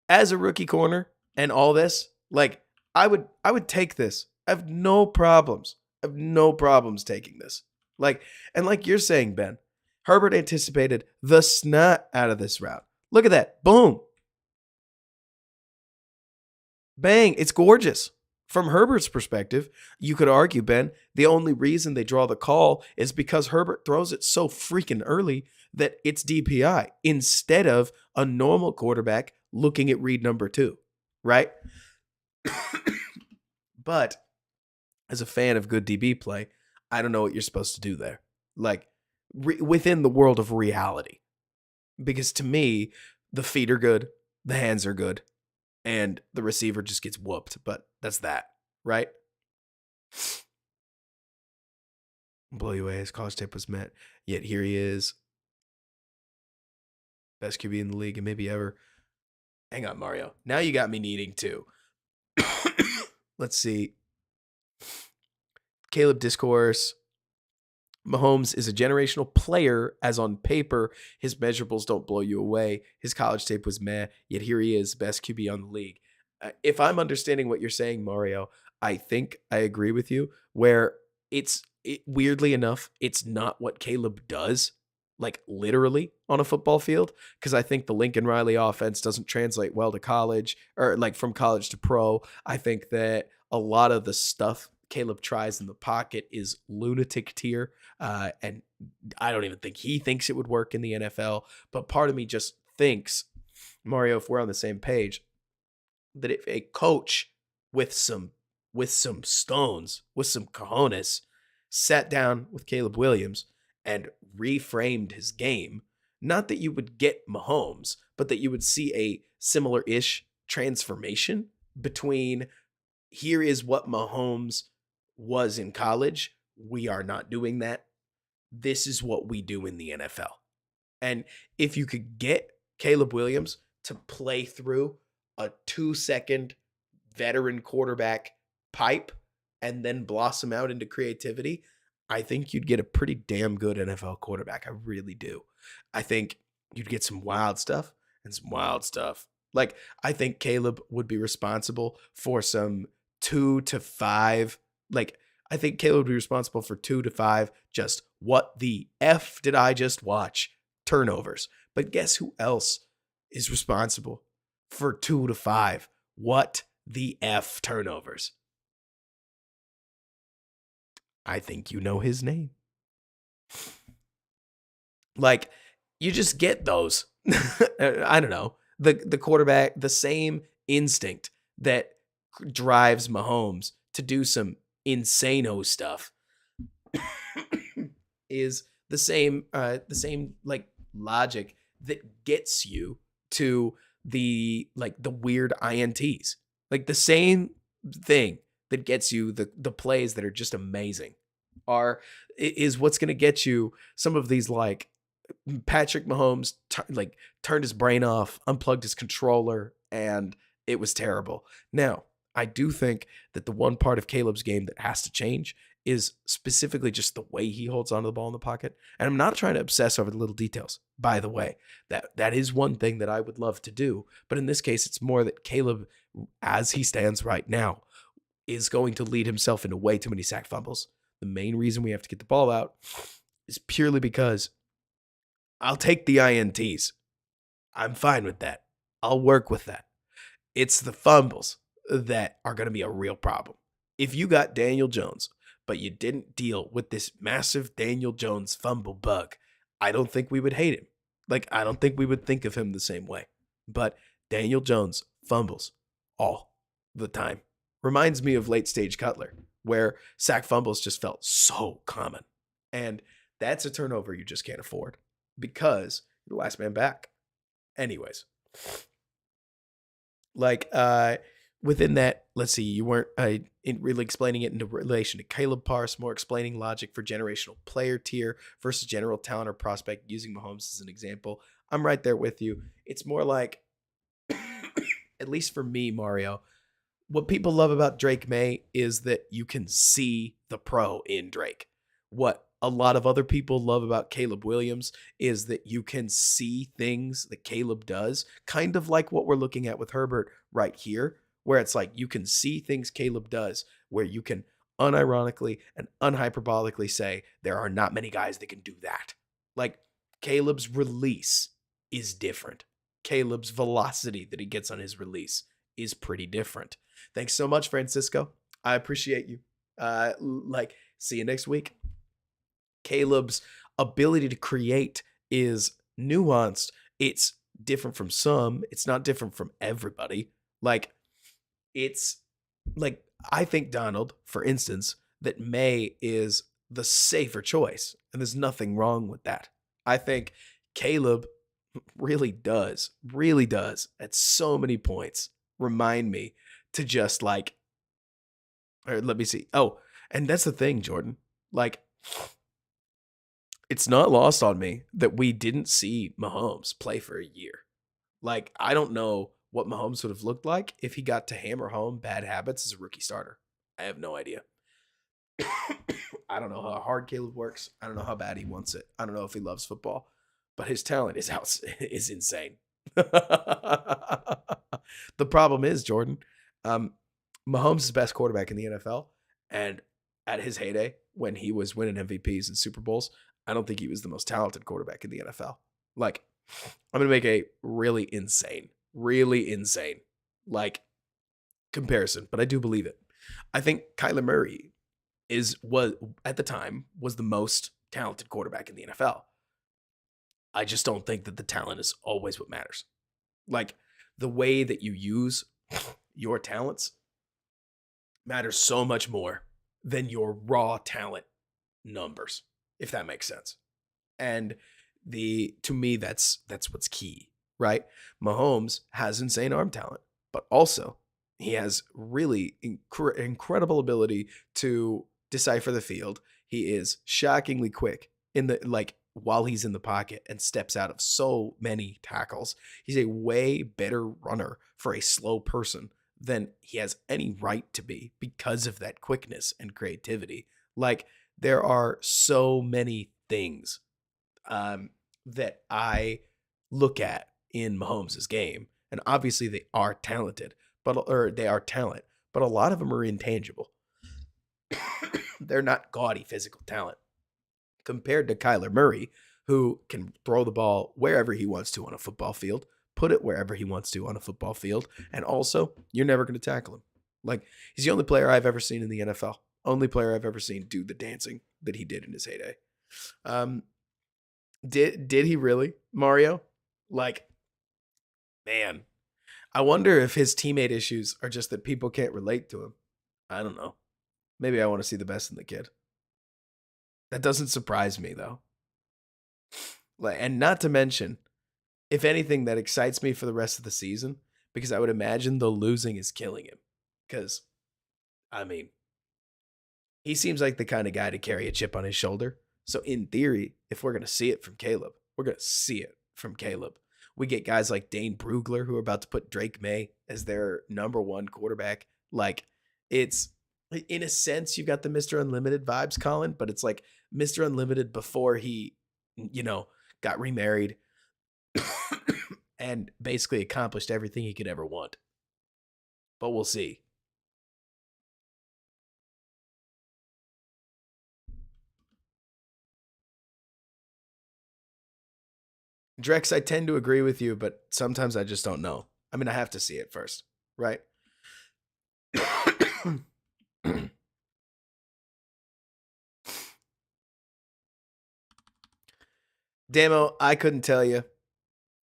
as a rookie corner and all this, like, I would take this. I have no problems. I have no problems taking this. Like, and like you're saying, Ben, Herbert anticipated the snot out of this route. Look at that. Boom. Bang. It's gorgeous. From Herbert's perspective, you could argue, Ben, the only reason they draw the call is because Herbert throws it so freaking early that it's DPI instead of a normal quarterback looking at read number 2, right? But as a fan of good DB play, I don't know what you're supposed to do there. Like, within the world of reality. Because to me, the feet are good, the hands are good, and the receiver just gets whooped. But that's that, right? Blow you away, his college tape was met. Yet here he is. Best QB in the league and maybe ever. Hang on, Mario. Now you got me needing to. Let's see. Caleb Discourse. Mahomes is a generational player, as on paper, his measurables don't blow you away. His college tape was meh, yet here he is, best QB on the league. If I'm understanding what you're saying, Mario, I think I agree with you, where weirdly enough, it's not what Caleb does, like literally on a football field, because I think the Lincoln Riley offense doesn't translate well to college or like from college to pro. I think that a lot of the stuff Caleb tries in the pocket is lunatic tier. And I don't even think he thinks it would work in the NFL. But part of me just thinks, Mario, if we're on the same page, that if a coach with some stones, with some cojones, sat down with Caleb Williams and reframed his game, not that you would get Mahomes, but that you would see a similar-ish transformation between here is what Mahomes was in college. We are not doing that. This is what we do in the NFL. And if you could get Caleb Williams to play through a 2-second veteran quarterback pipe and then blossom out into creativity, I think you'd get a pretty damn good NFL quarterback. I really do. I think you'd get some wild stuff and some wild stuff. Like, I think Caleb would be responsible for some 2 to 5. Like, I think Caleb would be responsible for 2 to 5. Just what the F did I just watch? Turnovers. But guess who else is responsible for 2 to 5? What the F turnovers? I think you know his name. Like, you just get those. I don't know. The quarterback, the same instinct that drives Mahomes to do some insano stuff is the same like logic that gets you to the weird ints, like the same thing that gets you the plays that are just amazing is what's going to get you some of these. Like Patrick Mahomes turned his brain off, unplugged his controller, and it was terrible. Now, I do think that the one part of Caleb's game that has to change is specifically just the way he holds onto the ball in the pocket. And I'm not trying to obsess over the little details, by the way. That is one thing that I would love to do. But in this case, it's more that Caleb, as he stands right now, is going to lead himself into way too many sack fumbles. The main reason we have to get the ball out is purely because I'll take the INTs. I'm fine with that. I'll work with that. It's the fumbles that are going to be a real problem. If you got Daniel Jones, but you didn't deal with this massive Daniel Jones fumble bug, I don't think we would hate him. Like, I don't think we would think of him the same way. But Daniel Jones fumbles all the time. Reminds me of late stage Cutler, where sack fumbles just felt so common. And that's a turnover you just can't afford because you're the last man back. Anyways, like, within that, let's see, you weren't really explaining it into relation to Caleb Parse, more explaining logic for generational player tier versus general talent or prospect, using Mahomes as an example. I'm right there with you. It's more like, at least for me, Mario, what people love about Drake May is that you can see the pro in Drake. What a lot of other people love about Caleb Williams is that you can see things that Caleb does, kind of like what we're looking at with Herbert right here, where it's like you can see things Caleb does, where you can unironically and unhyperbolically say there are not many guys that can do that. Like, Caleb's release is different. Caleb's velocity that he gets on his release is pretty different. Thanks so much, Francisco. I appreciate you. See you next week. Caleb's ability to create is nuanced. It's different from some. It's not different from everybody. Like, it's like, I think, Donald, for instance, that May is the safer choice, and there's nothing wrong with that. I think Caleb really does, at so many points, remind me to just like, or let me see. Oh, and that's the thing, Jordan. Like, it's not lost on me that we didn't see Mahomes play for a year. Like, I don't know what Mahomes would have looked like if he got to hammer home bad habits as a rookie starter. I have no idea. I don't know how hard Caleb works. I don't know how bad he wants it. I don't know if he loves football, but his talent is is insane. The problem is, Jordan, um, Mahomes is the best quarterback in the NFL, and at his heyday, when he was winning MVPs and Super Bowls, I don't think he was the most talented quarterback in the NFL. Like, I'm gonna make a really insane, like comparison, but I do believe it. I think Kyler Murray was at the time was the most talented quarterback in the NFL. I just don't think that the talent is always what matters. Like the way that you use your talents matters so much more than your raw talent numbers, if that makes sense. And the to me that's what's key, right? Mahomes has insane arm talent, but also he has really incredible ability to decipher the field. He is shockingly quick in the like while he's in the pocket and steps out of so many tackles. He's a way better runner for a slow person than he has any right to be because of that quickness and creativity. Like there are so many things that I look at in Mahomes' game, and obviously they are talented, or they are talent, but a lot of them are intangible. They're not gaudy physical talent compared to Kyler Murray, who can throw the ball wherever he wants to on a football field, put it wherever he wants to on a football field, and also you're never going to tackle him. Like he's the only player I've ever seen in the NFL, only player I've ever seen do the dancing that he did in his heyday. Did he really, Mario? Like, man, I wonder if his teammate issues are just that people can't relate to him. I don't know. Maybe I want to see the best in the kid. That doesn't surprise me though. Like, and not to mention, if anything, that excites me for the rest of the season because I would imagine the losing is killing him. Because, I mean, he seems like the kind of guy to carry a chip on his shoulder. So in theory, if we're going to see it from Caleb, we're going to see it from Caleb. We get guys like Dane Brugler who are about to put Drake May as their number one quarterback. Like it's in a sense, you've got the Mr. Unlimited vibes, Colin, but it's like Mr. Unlimited before he, got remarried and basically accomplished everything he could ever want. But we'll see. Drex, I tend to agree with you, but sometimes I just don't know. I mean, I have to see it first, right? Damo, I couldn't tell you.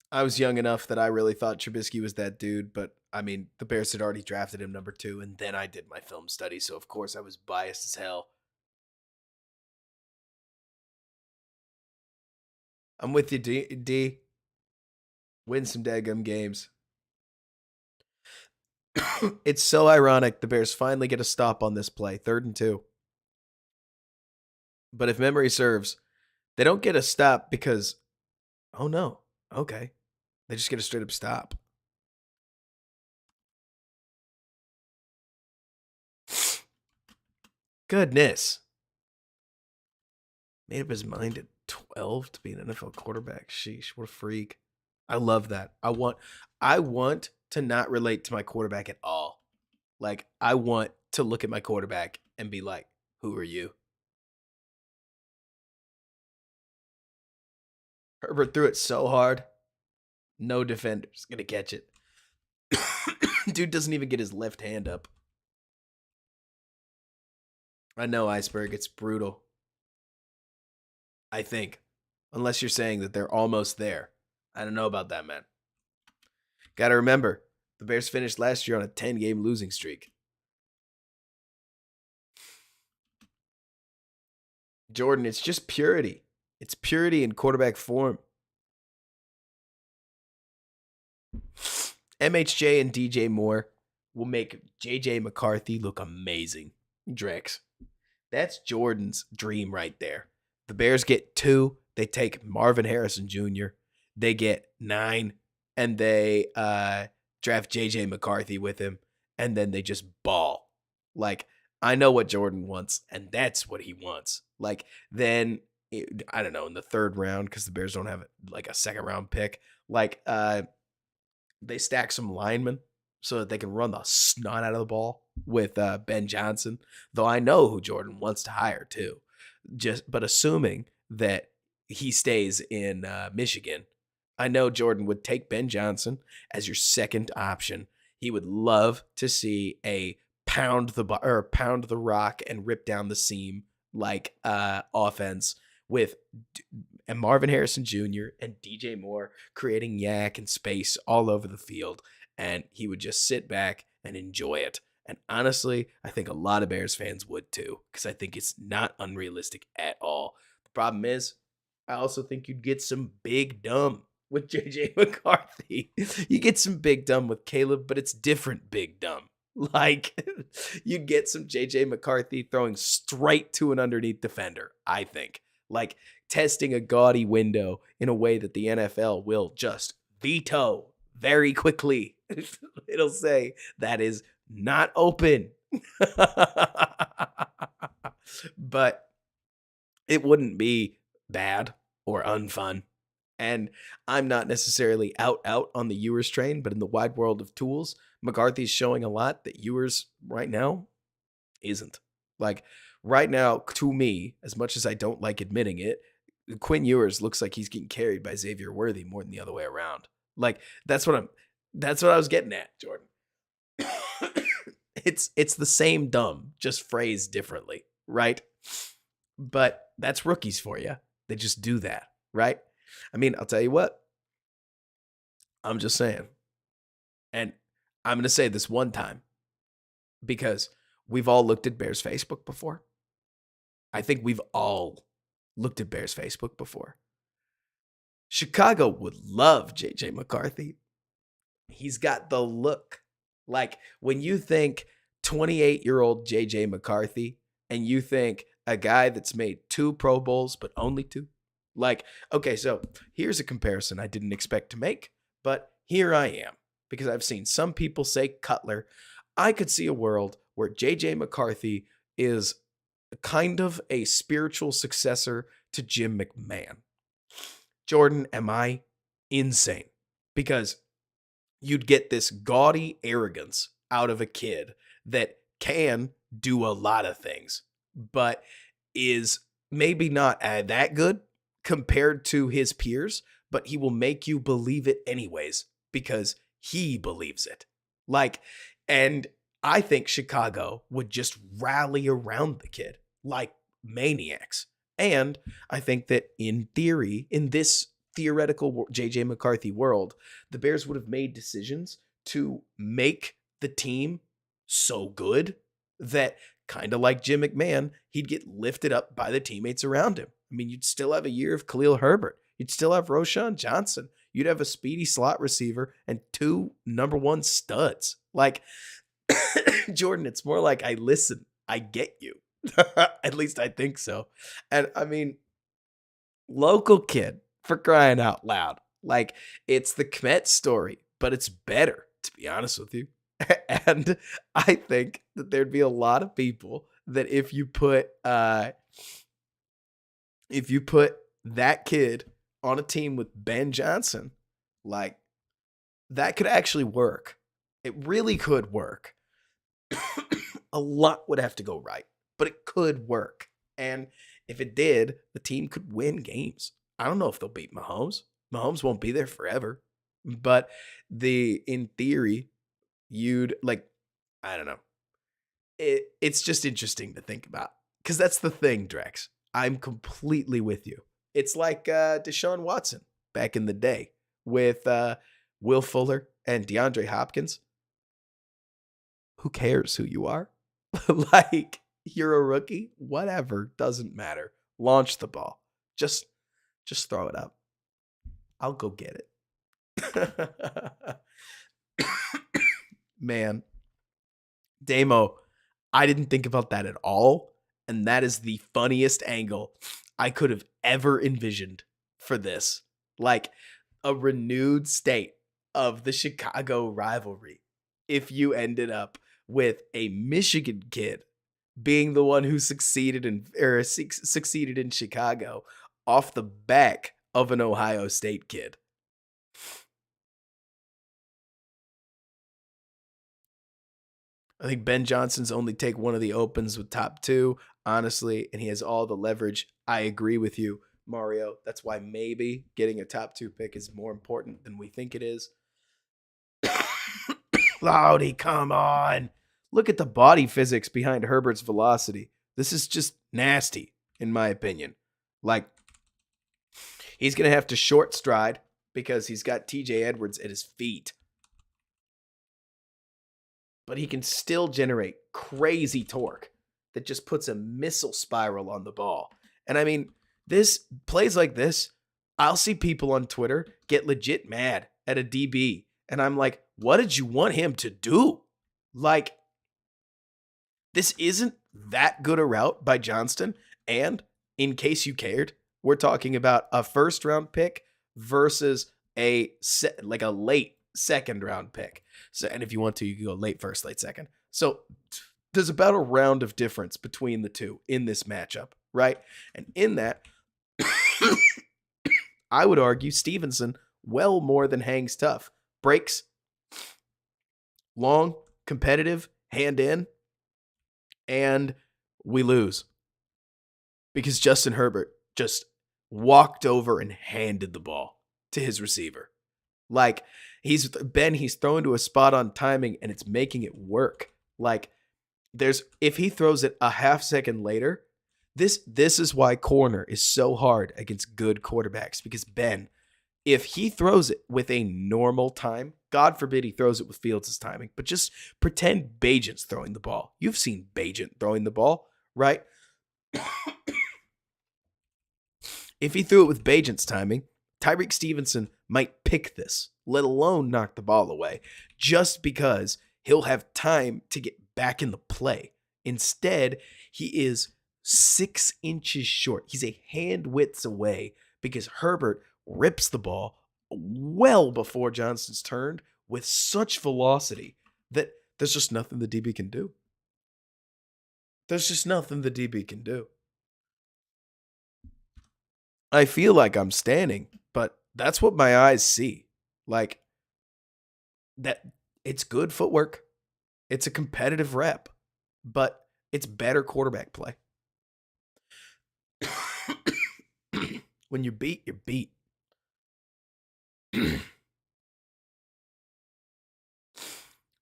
I was young enough that I really thought Trubisky was that dude, but I mean, the Bears had already drafted him number 2, and then I did my film study, so of course I was biased as hell. I'm with you, D. Win some daggum games. It's so ironic the Bears finally get a stop on this play, 3rd and 2. But if memory serves, they don't get a stop because, oh no, okay. They just get a straight up stop. Goodness. Made up his mind at 12 to be an NFL quarterback. Sheesh, what a freak. I love that. I want to not relate to my quarterback at all. Like, I want to look at my quarterback and be like, who are you? Herbert threw it so hard. No defender's going to catch it. Dude doesn't even get his left hand up. I know, Iceberg. It's brutal. I think. Unless you're saying that they're almost there. I don't know about that, man. Got to remember, the Bears finished last year on a 10-game losing streak. Jordan, it's just purity. It's purity in quarterback form. MHJ and DJ Moore will make JJ McCarthy look amazing. Drex. That's Jordan's dream right there. The Bears get 2. They take Marvin Harrison Jr. They get 9. And they draft JJ McCarthy with him. And then they just ball. Like, I know what Jordan wants, and that's what he wants. Like, then I don't know, in the third round, because the Bears don't have like a second round pick. Like, they stack some linemen so that they can run the snot out of the ball with Ben Johnson. Though I know who Jordan wants to hire too. But assuming that he stays in Michigan, I know Jordan would take Ben Johnson as your second option. He would love to see a pound the rock and rip down the seam like offense with and Marvin Harrison Jr. and DJ Moore creating yak and space all over the field, and he would just sit back and enjoy it. And honestly, I think a lot of Bears fans would too, because I think it's not unrealistic at all. The problem is, I also think you'd get some big dumb with JJ McCarthy. You get some big dumb with Caleb, but it's different big dumb. Like, you get some JJ McCarthy throwing straight to an underneath defender, I think. Like, testing a gaudy window in a way that the NFL will just veto very quickly. It'll say that is not open. But it wouldn't be bad or unfun. And I'm not necessarily out on the Ewers train, but in the wide world of tools, McCarthy's showing a lot that Ewers right now isn't. Like, right now, to me, as much as I don't like admitting it, Quinn Ewers looks like he's getting carried by Xavier Worthy more than the other way around. Like, that's what I was getting at, Jordan. It's the same dumb, just phrased differently, right? But that's rookies for you. They just do that, right? I mean, I'll tell you what. I'm just saying. And I'm going to say this one time because we've all looked at Bears Facebook before. I think we've all looked at Bears Facebook before. Chicago would love JJ McCarthy. He's got the look. Like, when you think 28-year-old JJ McCarthy and you think a guy that's made 2 Pro Bowls, but only 2. Like, okay, so here's a comparison I didn't expect to make, but here I am, because I've seen some people say Cutler. I could see a world where JJ McCarthy is kind of a spiritual successor to Jim McMahon. Jordan, am I insane? Because you'd get this gaudy arrogance out of a kid that can do a lot of things, but is maybe not that good compared to his peers, but he will make you believe it anyways because he believes it. Like, and I think Chicago would just rally around the kid like maniacs. And I think that in theory, in this theoretical JJ McCarthy world, the Bears would have made decisions to make the team so good that, kind of like Jim McMahon, he'd get lifted up by the teammates around him. I mean, you'd still have a year of Khalil Herbert. You'd still have Roshan Johnson. You'd have a speedy slot receiver and 2 number 1 studs. Like, Jordan, it's more like I listen. I get you. At least I think so. And I mean, local kid, for crying out loud. Like, it's the Schmitz story, but it's better, to be honest with you. And I think that there'd be a lot of people that if you put that kid on a team with Ben Johnson, like, that could actually work. It really could work. A lot would have to go right, but it could work. And if it did, the team could win games. I don't know if they'll beat Mahomes. Mahomes won't be there forever. But in theory, you'd, like, I don't know. It's just interesting to think about. Because that's the thing, Drex. I'm completely with you. It's like Deshaun Watson back in the day with Will Fuller and DeAndre Hopkins. Who cares who you are? Like, you're a rookie, whatever, doesn't matter. Launch the ball. Just throw it up. I'll go get it. Man, Damo, I didn't think about that at all, and that is the funniest angle I could have ever envisioned for this. Like, a renewed state of the Chicago rivalry if you ended up with a Michigan kid being the one who succeeded in Chicago off the back of an Ohio State kid. I think Ben Johnson's only take one of the opens with top two, honestly, and he has all the leverage. I agree with you, Mario. That's why maybe getting a top two pick is more important than we think it is. Loudy, come on. Look at the body physics behind Herbert's velocity. This is just nasty, in my opinion. Like, he's going to have to short stride because he's got TJ Edwards at his feet. But he can still generate crazy torque that just puts a missile spiral on the ball. And I mean, this plays like this, I'll see people on Twitter get legit mad at a DB. And I'm like, what did you want him to do? Like, this isn't that good a route by Johnston. And in case you cared, we're talking about a first round pick versus a late second round pick. So, and if you want to, you can go late first, late second. So there's about a round of difference between the two in this matchup, right? And in that, I would argue Stevenson well more than hangs tough. Breaks long, competitive, hand in, and we lose because Justin Herbert just walked over and handed the ball to his receiver. Like, he's thrown to a spot on timing and it's making it work. Like, if he throws it a half second later, this is why corner is so hard against good quarterbacks, because Ben, if he throws it with a normal time, God forbid he throws it with Fields' timing, but just pretend Bajent's throwing the ball. You've seen Bajent throwing the ball, right? If he threw it with Bajent's timing, Tyreek Stevenson might pick this, let alone knock the ball away, just because he'll have time to get back in the play. Instead, he is 6 inches short. He's a hand width away because Herbert rips the ball well before Johnston's turned with such velocity that there's just nothing the DB can do. There's just nothing the DB can do. I feel like I'm standing, but that's what my eyes see. Like, that it's good footwork. It's a competitive rep, but it's better quarterback play. When you're beat, you're beat.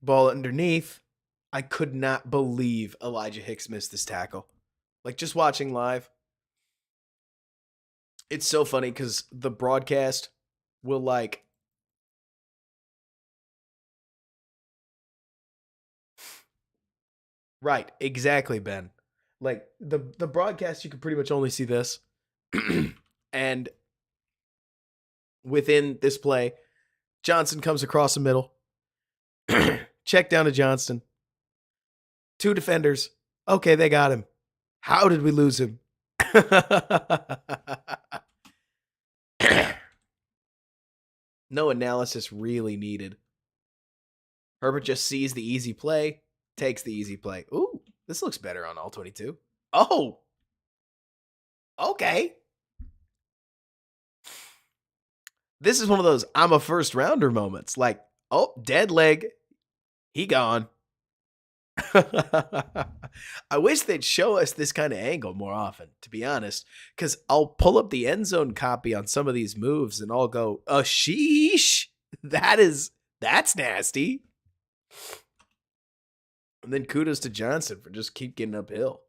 Ball underneath. I could not believe Elijah Hicks missed this tackle. Like, just watching live, it's so funny because the broadcast will like right, exactly, Ben. Like the broadcast, you can pretty much only see this. And within this play, Johnson comes across the middle. Check down to Johnston. 2 defenders. Okay, they got him. How did we lose him? No analysis really needed. Herbert just sees the easy play, takes the easy play. Ooh, this looks better on all 22. Oh, okay. This is one of those I'm a first rounder moments. Like, oh, dead leg. He gone. I wish they'd show us this kind of angle more often, to be honest, because I'll pull up the end zone copy on some of these moves and I'll go, sheesh, that's nasty. And then kudos to Johnson for just keep getting uphill.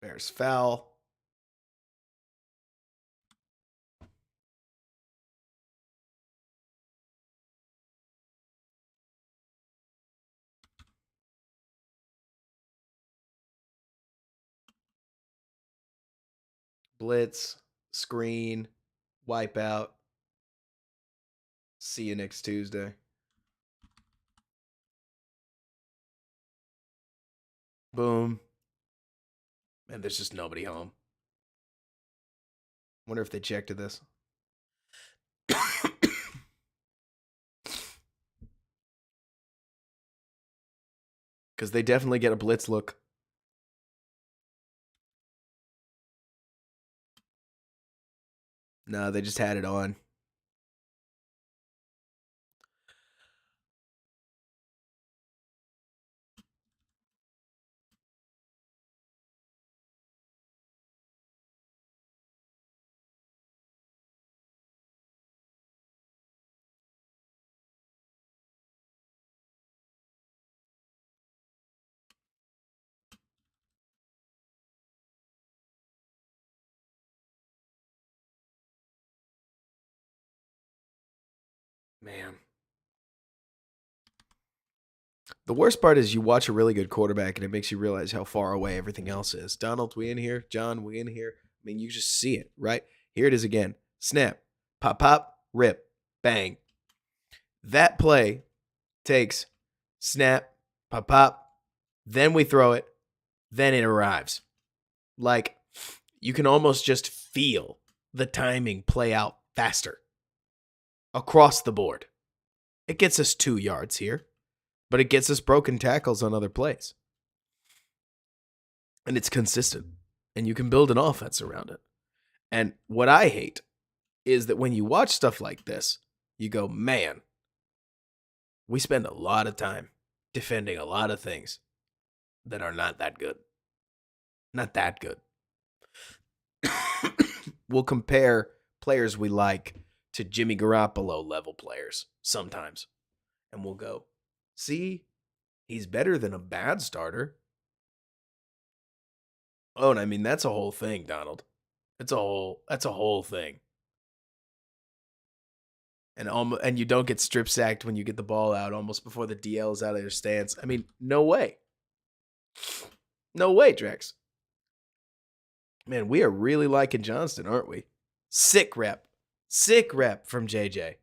Bears foul. Blitz, screen, wipeout. See you next Tuesday. Boom. And there's just nobody home. Wonder if they checked to this. Because they definitely get a blitz look. No, they just had it on. Man. The worst part is you watch a really good quarterback and it makes you realize how far away everything else is. Donald, we in here. John, we in here. I mean, you just see it, right? Here it is again. Snap, pop, pop, rip, bang. That play takes snap, pop, pop, then we throw it, then it arrives. Like, you can almost just feel the timing play out faster across the board. It gets us 2 yards here, but it gets us broken tackles on other plays. And it's consistent, and you can build an offense around it. And what I hate is that when you watch stuff like this, you go, man, we spend a lot of time defending a lot of things that are not that good. Not that good. We'll compare players we like to Jimmy Garoppolo level players sometimes. And we'll go, see, he's better than a bad starter. Oh, and I mean, that's a whole thing, Donald. That's a whole thing. And you don't get strip sacked when you get the ball out almost before the DL is out of their stance. I mean, no way. No way, Drex. Man, we are really liking Johnston, aren't we? Sick rep. Sick rep from JJ.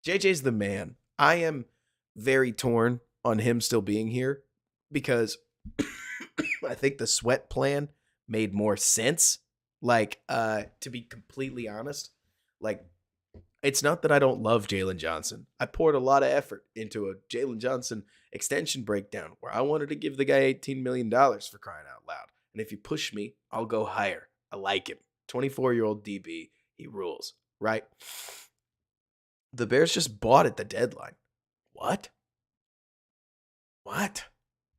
JJ's the man. I am very torn on him still being here because I think the Sweat plan made more sense. Like, to be completely honest, like, it's not that I don't love Jalen Johnson. I poured a lot of effort into a Jalen Johnson extension breakdown where I wanted to give the guy $18 million for crying out loud. And if you push me, I'll go higher. I like him. 24-year-old DB. He rules, right? The Bears just bought at the deadline. What? What?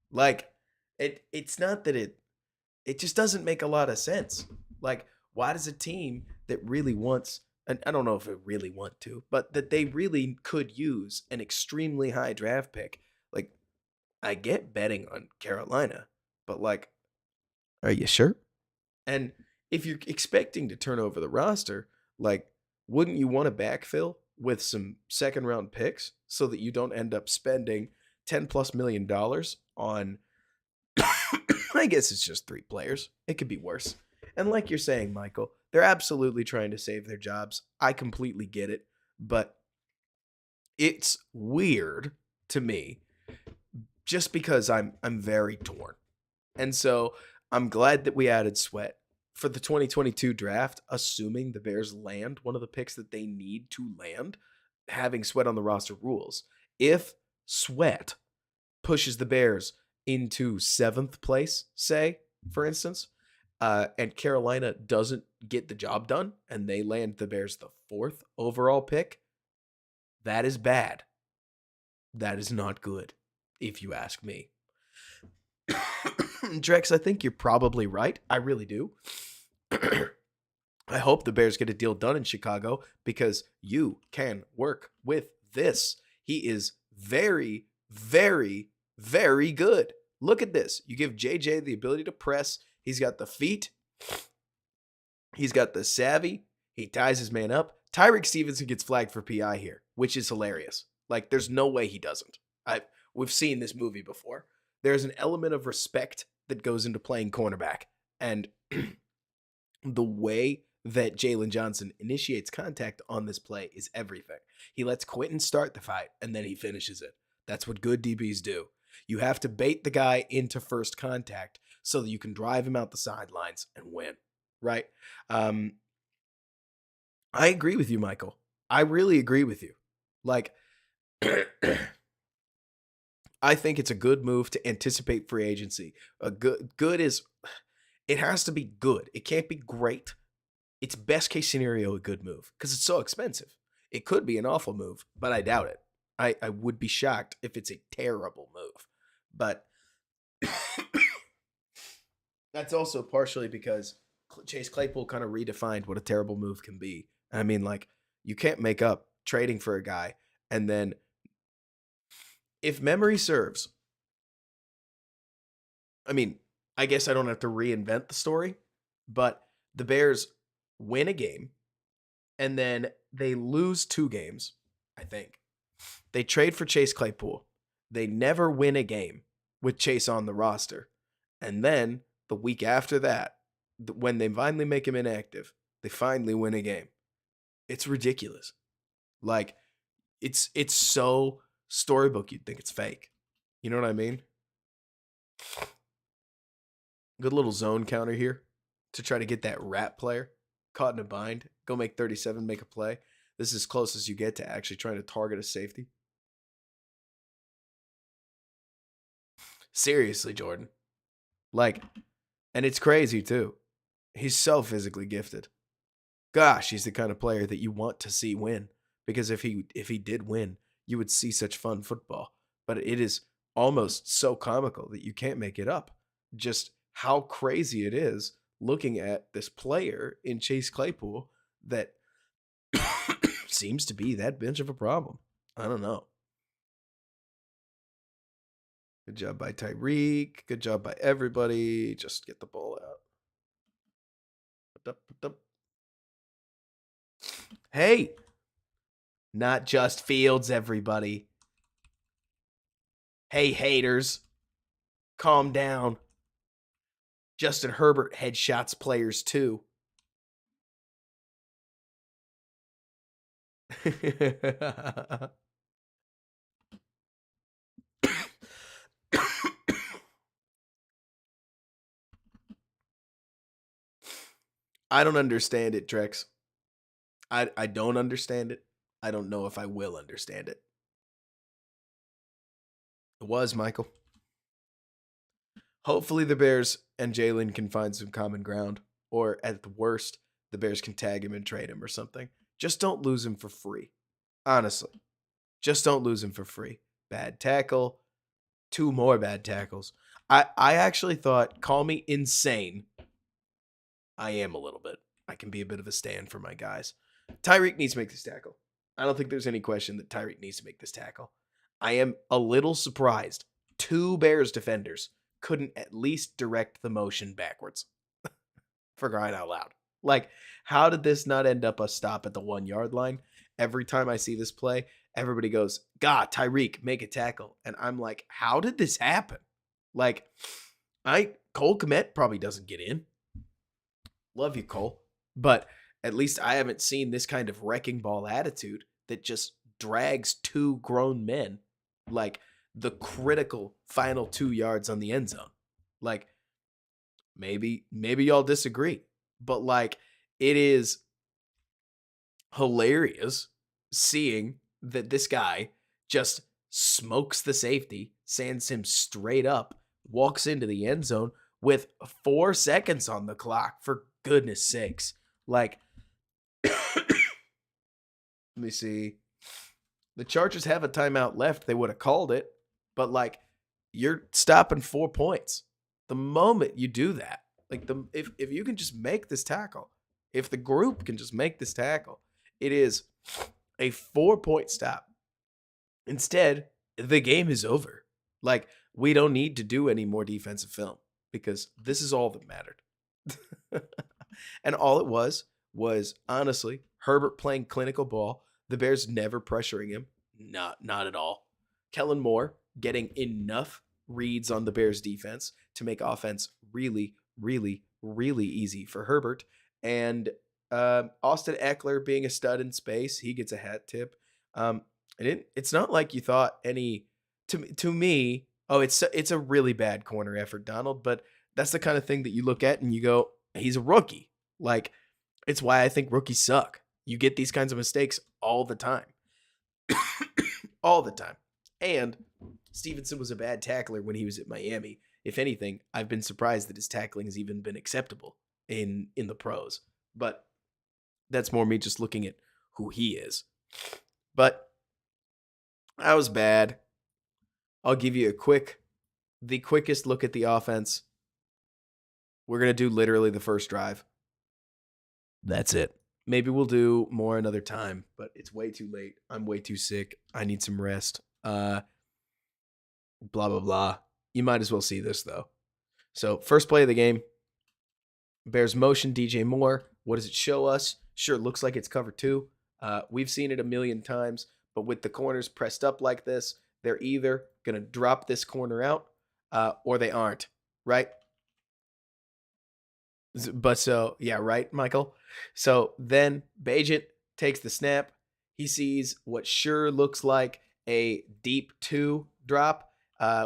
Like, it's not that it just doesn't make a lot of sense. Like, why does a team that really wants, and I don't know if it really want to, but that they really could use an extremely high draft pick. Like, I get betting on Carolina, but like, are you sure? And if you're expecting to turn over the roster, like, wouldn't you want to backfill with some second round picks so that you don't end up spending $10+ million on I guess it's just 3 players. It could be worse. And like you're saying, Michael, they're absolutely trying to save their jobs. I completely get it, but it's weird to me just because I'm very torn. And so I'm glad that we added Sweat for the 2022 draft, assuming the Bears land one of the picks that they need to land. Having Sweat on the roster rules. If Sweat pushes the Bears into 7th place, say, for instance, and Carolina doesn't get the job done and they land the Bears the 4th overall pick, that is bad. That is not good, if you ask me. Drex, I think you're probably right. I really do. I hope the Bears get a deal done in Chicago because you can work with this. He is very, very, very good. Look at this. You give JJ the ability to press. He's got the feet. He's got the savvy. He ties his man up. Tyreek Stevenson gets flagged for PI here, which is hilarious. Like, there's no way he doesn't. We've seen this movie before. There's an element of respect that goes into playing cornerback. And the way that Jalen Johnson initiates contact on this play is everything. He lets Quentin start the fight, and then he finishes it. That's what good DBs do. You have to bait the guy into first contact so that you can drive him out the sidelines and win, right? I agree with you, Michael. I really agree with you. Like, I think it's a good move to anticipate free agency. A good is it has to be good. It can't be great. It's best case scenario a good move because it's so expensive. It could be an awful move, but I doubt it. I would be shocked if it's a terrible move. But that's also partially because Chase Claypool kind of redefined what a terrible move can be. I mean, like, you can't make up trading for a guy and then, if memory serves, I mean, I guess I don't have to reinvent the story, but the Bears win a game and then they lose two games, I think. They trade for Chase Claypool. They never win a game with Chase on the roster. And then the week after that, when they finally make him inactive, they finally win a game. It's ridiculous. Like, it's so storybook you'd think it's fake. You know what I mean? Good little zone counter here to try to get that rat player caught in a bind. Go make 37, make a play. This is as close as you get to actually trying to target a safety. Seriously, Jordan. Like, and it's crazy too. He's so physically gifted. Gosh, he's the kind of player that you want to see win. Because if he did win, you would see such fun football. But it is almost so comical that you can't make it up. Just how crazy it is looking at this player in Chase Claypool that seems to be that much of a problem. I don't know. Good job by Tyreek. Good job by everybody. Just get the ball out. Hey, not just Fields, everybody. Hey, haters. Calm down. Justin Herbert headshots players too. I don't understand it, Drex. I don't understand it. I don't know if I will understand it. It was, Michael. Hopefully the Bears and Jalen can find some common ground. Or at the worst, the Bears can tag him and trade him or something. Just don't lose him for free. Honestly. Just don't lose him for free. Bad tackle. Two more bad tackles. I actually thought, call me insane. I am a little bit. I can be a bit of a stand for my guys. Tyreek needs to make this tackle. I don't think there's any question that Tyreek needs to make this tackle. I am a little surprised two Bears defenders couldn't at least direct the motion backwards. For crying out loud. Like, how did this not end up a stop at the 1 yard line? Every time I see this play, everybody goes, God, Tyreek, make a tackle. And I'm like, how did this happen? Like, Cole Kmet probably doesn't get in. Love you, Cole. But at least I haven't seen this kind of wrecking ball attitude that just drags two grown men like the critical final 2 yards on the end zone. Like, maybe y'all disagree, but like, it is hilarious seeing that this guy just smokes the safety, sends him straight up, walks into the end zone with 4 seconds on the clock, for goodness sakes. Like, let me see. The Chargers have a timeout left. They would have called it, but like, you're stopping 4 points. The moment you do that, like, if you can just make this tackle, if the group can just make this tackle, it is a 4-point stop. Instead, the game is over. Like, we don't need to do any more defensive film because this is all that mattered. And all it was honestly Herbert playing clinical ball. The Bears never pressuring him. Not at all. Kellen Moore getting enough reads on the Bears defense to make offense really, really, really easy for Herbert. And Austin Eckler being a stud in space, he gets a hat tip. It's not like you thought any to me. Oh, it's a really bad corner effort, Donald. But that's the kind of thing that you look at and you go, he's a rookie. Like, it's why I think rookies suck. You get these kinds of mistakes all the time. All the time. And Stevenson was a bad tackler when he was at Miami. If anything, I've been surprised that his tackling has even been acceptable in the pros. But that's more me just looking at who he is. But that was bad. I'll give you the quickest look at the offense. We're going to do literally the first drive. That's it. Maybe we'll do more another time, but it's way too late. I'm way too sick. I need some rest. Blah, blah, blah. You might as well see this, though. So, first play of the game. Bears motion, DJ Moore. What does it show us? Sure, looks like it's cover 2. We've seen it a million times, but with the corners pressed up like this, they're either going to drop this corner out or they aren't, right? But so, yeah, right, Michael? So then Bagent takes the snap. He sees what sure looks like a deep 2 drop.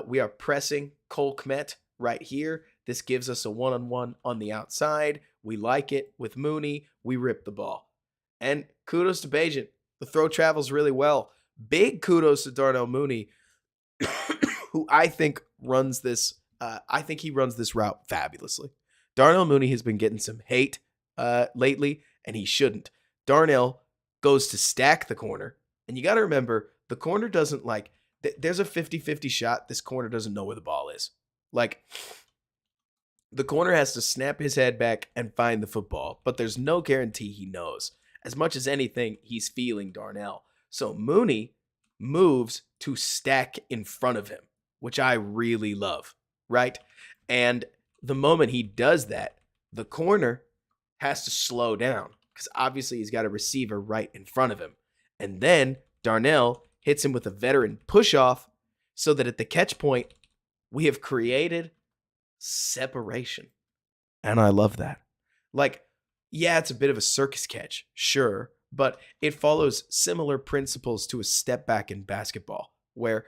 We are pressing Cole Kmet right here. This gives us a one-on-one on the outside. We like it. With Mooney, we rip the ball. And kudos to Bagent. The throw travels really well. Big kudos to Darnell Mooney, who I think runs this. I think he runs this route fabulously. Darnell Mooney has been getting some hate lately, and he shouldn't. Darnell goes to stack the corner, and you got to remember, the corner doesn't like, there's a 50-50 shot, this corner doesn't know where the ball is. Like, the corner has to snap his head back and find the football, but there's no guarantee he knows. As much as anything, he's feeling Darnell. So Mooney moves to stack in front of him, which I really love, right? And the moment he does that, the corner has to slow down because obviously he's got a receiver right in front of him. And then Darnell hits him with a veteran push-off so that at the catch point, we have created separation. And I love that. Like, yeah, it's a bit of a circus catch, sure, but it follows similar principles to a step back in basketball, where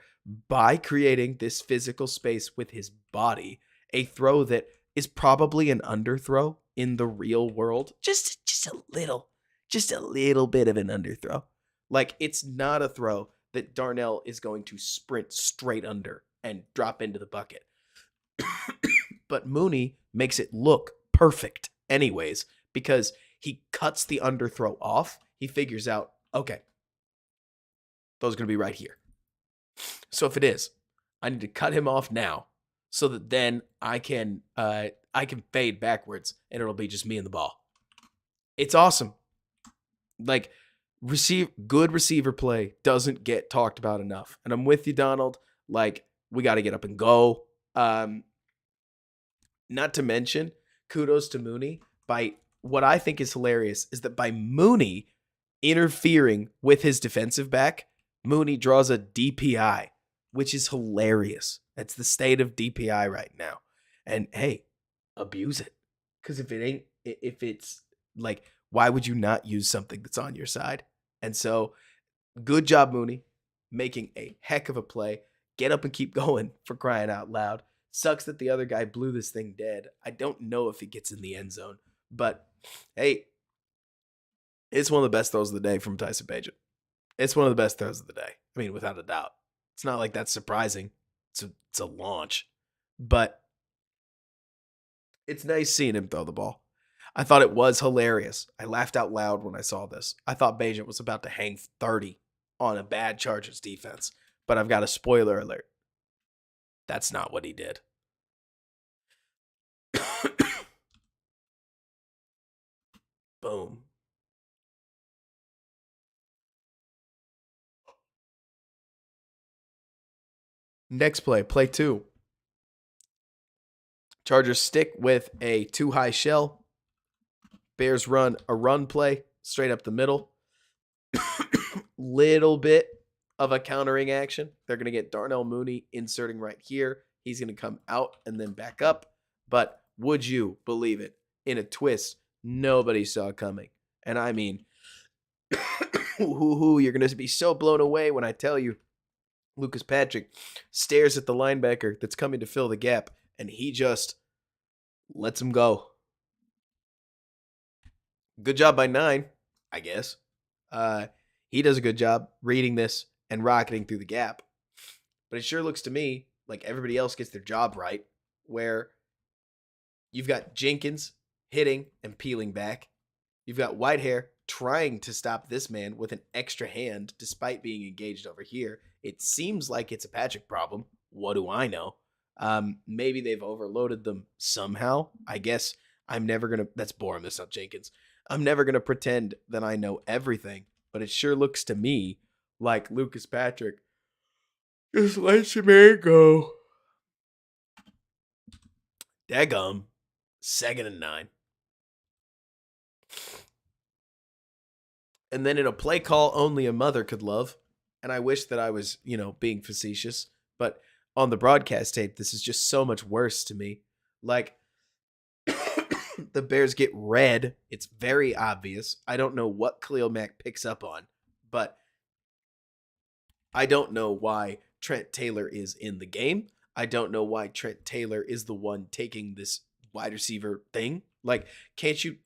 by creating this physical space with his body, a throw that is probably an underthrow in the real world, just a little bit of an underthrow. Like, it's not a throw that Darnell is going to sprint straight under and drop into the bucket. But Mooney makes it look perfect anyways, because he cuts the underthrow off. He figures out, okay, those are going to be right here. So if it is, I need to cut him off now so that then I can fade backwards and it'll be just me and the ball. It's awesome. Like, good receiver play doesn't get talked about enough. And I'm with you, Donald. Like, we got to get up and go. Not to mention, kudos to Mooney by what I think is hilarious is that by Mooney interfering with his defensive back, Mooney draws a DPI, which is hilarious. That's the state of DPI right now. And hey, abuse it. Because if it's like, why would you not use something that's on your side? And so, good job, Mooney, making a heck of a play. Get up and keep going, for crying out loud. Sucks that the other guy blew this thing dead. I don't know if he gets in the end zone. But, hey, it's one of the best throws of the day from Tyson Bagent. It's one of the best throws of the day. I mean, without a doubt. It's not like that's surprising. It's a launch. But it's nice seeing him throw the ball. I thought it was hilarious. I laughed out loud when I saw this. I thought Bagent was about to hang 30 on a bad Chargers defense. But I've got a spoiler alert. That's not what he did. Boom. Next play, play 2. Chargers stick with a 2 high shell. Bears run a run play straight up the middle. Little bit of a countering action. They're going to get Darnell Mooney inserting right here. He's going to come out and then back up. But would you believe it? In a twist nobody saw coming. And I mean, you're going to be so blown away when I tell you Lucas Patrick stares at the linebacker that's coming to fill the gap, and he just lets him go. Good job by 9, I guess. Uh, he does a good job reading this and rocketing through the gap. But it sure looks to me like everybody else gets their job right, where you've got Jenkins hitting and peeling back. You've got Whitehair trying to stop this man with an extra hand despite being engaged over here. It seems like it's a Patrick problem. What do I know? Maybe they've overloaded them somehow. I guess I'm never going to. That's Borum, that's not Jenkins. I'm never going to pretend that I know everything, but it sure looks to me like Lucas Patrick just let your man go. Daggum. 2nd and 9. And then in a play call only a mother could love. And I wish that I was, being facetious. But on the broadcast tape, this is just so much worse to me. Like, the Bears get red. It's very obvious. I don't know what Khalil Mack picks up on. But I don't know why Trent Taylor is in the game. I don't know why Trent Taylor is the one taking this wide receiver thing. Like, can't you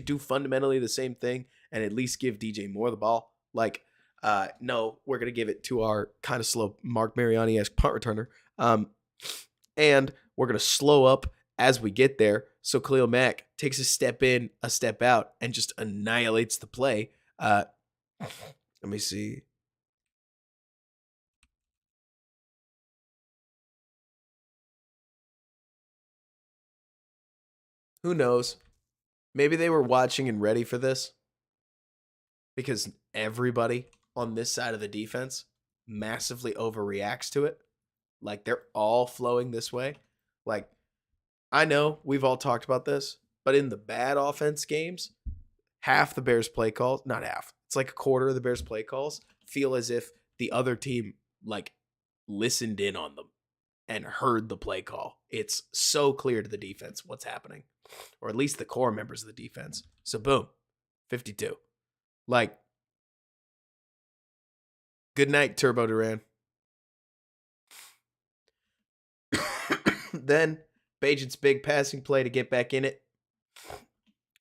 do fundamentally the same thing and at least give DJ Moore the ball? Like, no, we're gonna give it to our kind of slow Mark Mariani-esque punt returner. And we're gonna slow up as we get there. So Khalil Mack takes a step in, a step out, and just annihilates the play. Let me see. Who knows? Maybe they were watching and ready for this because everybody on this side of the defense massively overreacts to it. Like, they're all flowing this way. Like, I know we've all talked about this, but in the bad offense games, half the Bears play calls, not half, it's like a quarter of the Bears play calls feel as if the other team like listened in on them and heard the play call. It's so clear to the defense what's happening, or at least the core members of the defense. So boom, 52. Like, good night, Turbo Duran. Then Bajan's big passing play to get back in it.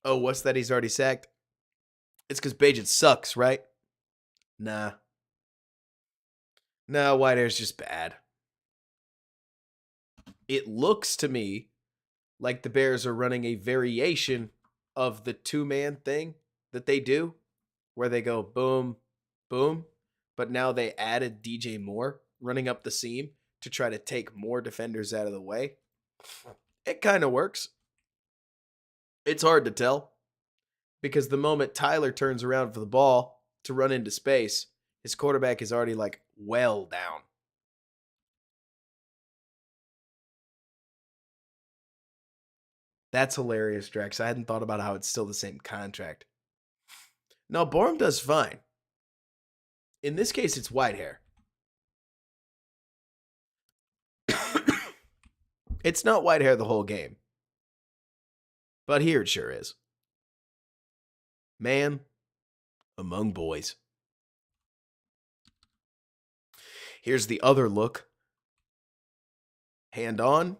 Oh, what's that? He's already sacked. It's because Bajan sucks, right? Nah. No, Whitehair's just bad. It looks to me like the Bears are running a variation of the two-man thing that they do, where they go boom, boom, but now they added DJ Moore running up the seam to try to take more defenders out of the way. It kind of works. It's hard to tell because the moment Tyler turns around for the ball to run into space, his quarterback is already like well down. That's hilarious, Drex. I hadn't thought about how it's still the same contract. No, Borum does fine. In this case, it's Whitehair. It's not Whitehair the whole game. But here it sure is. Man among boys. Here's the other look. Hand on.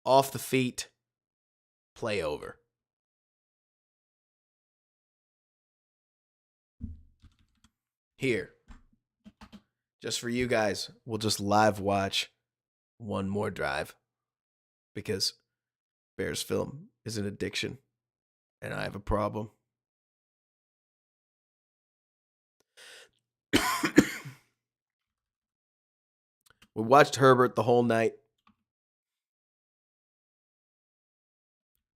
Off the feet. Play over. Here. Just for you guys, we'll just live watch one more drive. Because Bears film is an addiction. And I have a problem. We watched Herbert the whole night.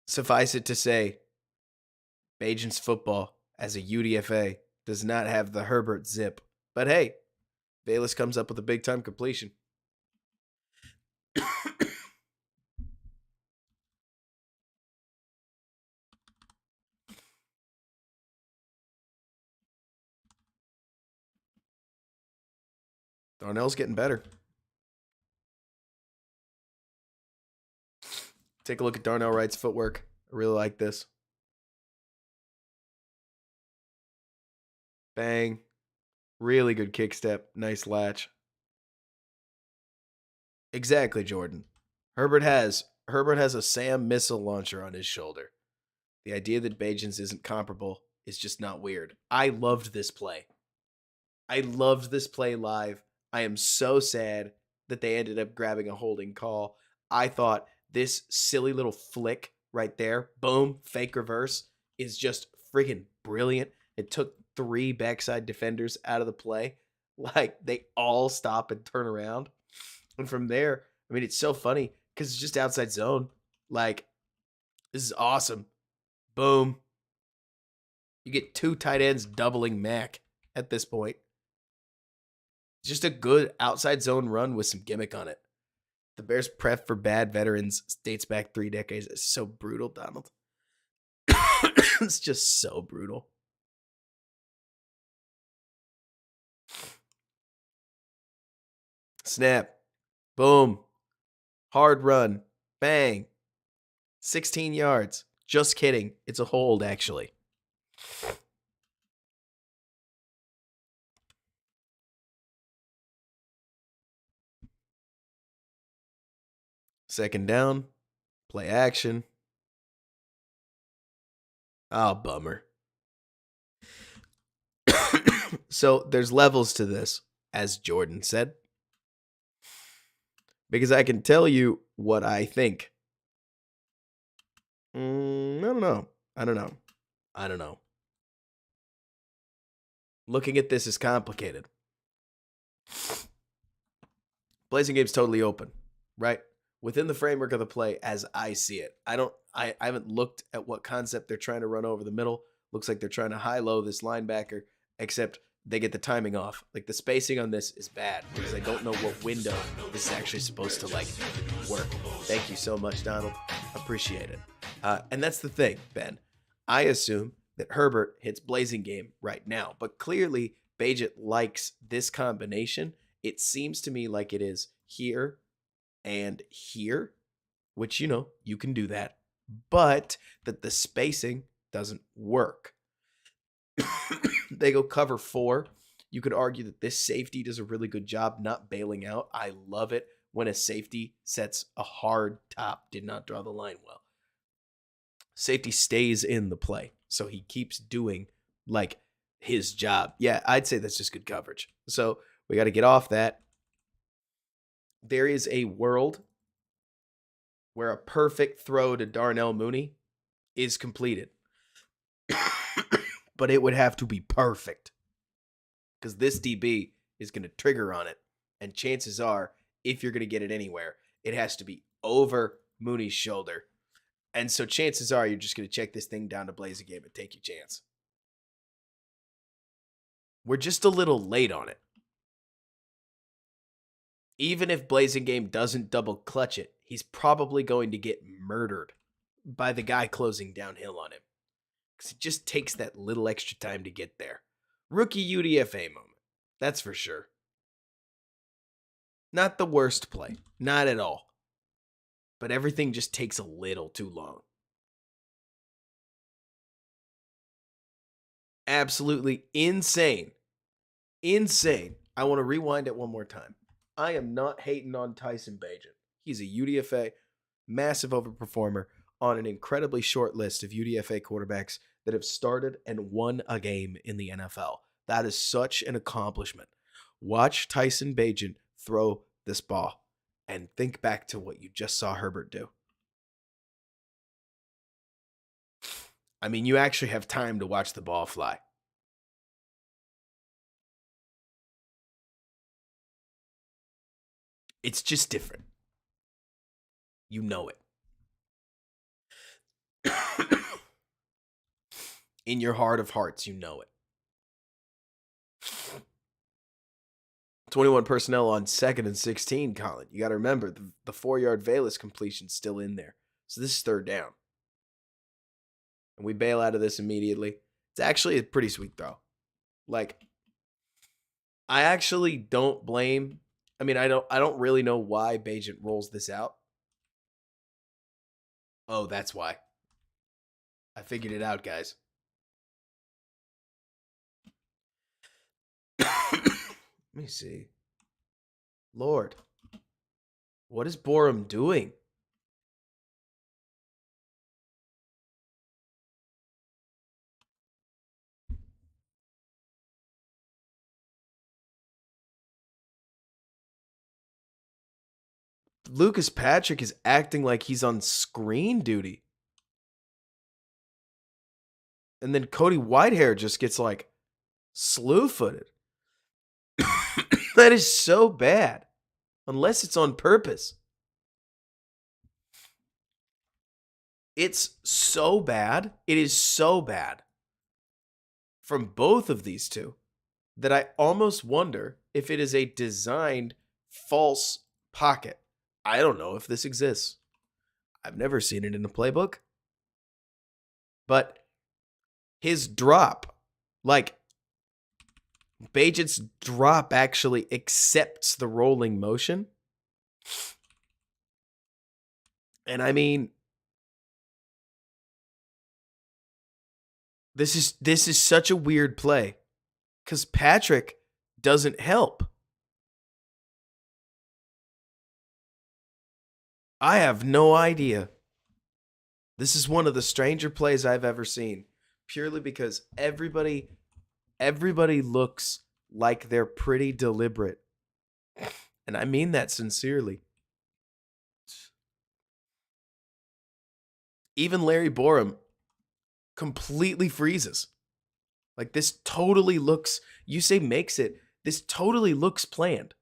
Suffice it to say, Bajan's football as a UDFA does not have the Herbert zip. But hey, Bayless comes up with a big-time completion. Darnell's getting better. Take a look at Darnell Wright's footwork. I really like this. Bang. Really good kick step. Nice latch. Exactly, Jordan. Herbert has a SAM missile launcher on his shoulder. The idea that Bajan's isn't comparable is just not weird. I loved this play. I loved this play live. I am so sad that they ended up grabbing a holding call. I thought this silly little flick right there, boom, fake reverse, is just friggin' brilliant. It took 3 backside defenders out of the play. Like, they all stop and turn around. And from there, I mean, it's so funny because it's just outside zone. Like, this is awesome. Boom. You get 2 tight ends doubling Mac at this point. Just a good outside zone run with some gimmick on it. The Bears' prep for bad veterans dates back 3 decades. It's so brutal, Donald. It's just so brutal. Snap. Boom. Hard run. Bang. 16 yards. Just kidding. It's a hold, actually. Second down. Play action. Oh, bummer. So there's levels to this, as Jordan said. Because I can tell you what I think. I don't know. Looking at this is complicated. Blazing Game's totally open, right? Within the framework of the play as I see it. I haven't looked at what concept they're trying to run over the middle. Looks like they're trying to high-low this linebacker, except they get the timing off. Like, the spacing on this is bad because I don't know what window this is actually supposed to, like, work. Thank you so much, Donald. Appreciate it. And that's the thing, Ben. I assume that Herbert hits Blazing Game right now, but clearly Bagent likes this combination. It seems to me like it is here and here, which, you can do that, but that the spacing doesn't work. They go cover 4. You could argue that this safety does a really good job not bailing out. I love it when a safety sets a hard top, did not draw the line well. Safety stays in the play, so he keeps doing, like, his job. Yeah, I'd say that's just good coverage. So we got to get off that. There is a world where a perfect throw to Darnell Mooney is completed. But it would have to be perfect. Because this DB is going to trigger on it. And chances are, if you're going to get it anywhere, it has to be over Mooney's shoulder. And so chances are you're just going to check this thing down to Blazing Game and take your chance. We're just a little late on it. Even if Blazing Game doesn't double clutch it, he's probably going to get murdered by the guy closing downhill on him. Because it just takes that little extra time to get there. Rookie UDFA moment. That's for sure. Not the worst play. Not at all. But everything just takes a little too long. Absolutely insane. Insane. I want to rewind it one more time. I am not hating on Tyson Bagent. He's a UDFA, massive overperformer on an incredibly short list of UDFA quarterbacks that have started and won a game in the NFL. That is such an accomplishment. Watch Tyson Bagent throw this ball and think back to what you just saw Herbert do. I mean, you actually have time to watch the ball fly. It's just different. You know it. In your heart of hearts, you know it. 21 personnel on 2nd and 16, Colin. You got to remember, the 4-yard Valus completion's still in there. So this is 3rd down. And we bail out of this immediately. It's actually a pretty sweet throw. Like, I actually don't blame. I mean, I don't really know why Bagent rolls this out. Oh, that's why. I figured it out, guys. Let me see. Lord. What is Borum doing? Lucas Patrick is acting like he's on screen duty. And then Cody Whitehair just gets like slew footed. That is so bad. Unless it's on purpose. It's so bad. It is so bad from both of these two that I almost wonder if it is a designed false pocket. I don't know if this exists. I've never seen it in a playbook. But his drop, like Bajit's drop actually accepts the rolling motion. And I mean, this is such a weird play because Patrick doesn't help. I have no idea. This is one of the stranger plays I've ever seen, purely because everybody looks like they're pretty deliberate. And I mean that sincerely. Even Larry Borum completely freezes. Like this totally looks, you say makes it, this totally looks planned.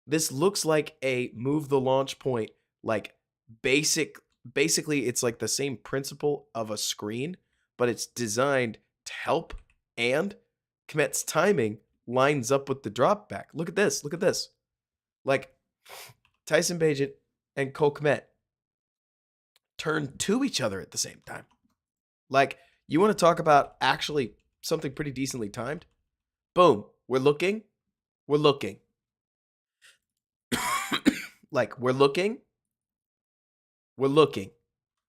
This looks like a move the launch point, like basically it's like the same principle of a screen, but it's designed to help, and Kmet's timing lines up with the drop back. Look at this. Look at this. Like Tyson Bagent and Cole Kmet turn to each other at the same time. Like, you want to talk about actually something pretty decently timed? Boom. We're looking. Like, we're looking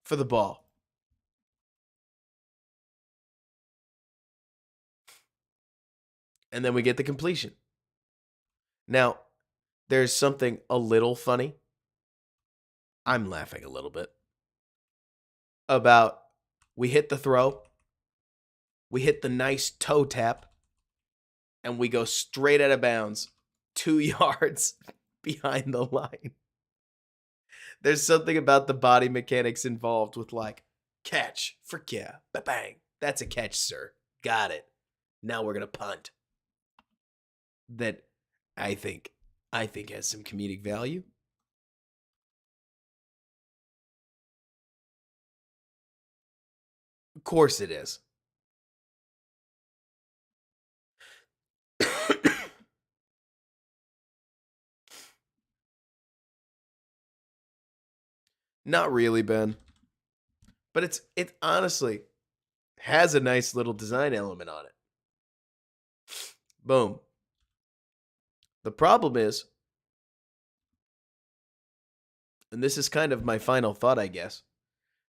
for the ball. And then we get the completion. Now, there's something a little funny. I'm laughing a little bit. About we hit the throw, we hit the nice toe tap, and we go straight out of bounds 2 yards behind the line. There's something about the body mechanics involved with like, catch, frick yeah, bang, that's a catch, sir. Got it. Now we're going to punt. That I think has some comedic value. Of course it is. Not really, Ben. But it honestly has a nice little design element on it. Boom. The problem is, and this is kind of my final thought, I guess.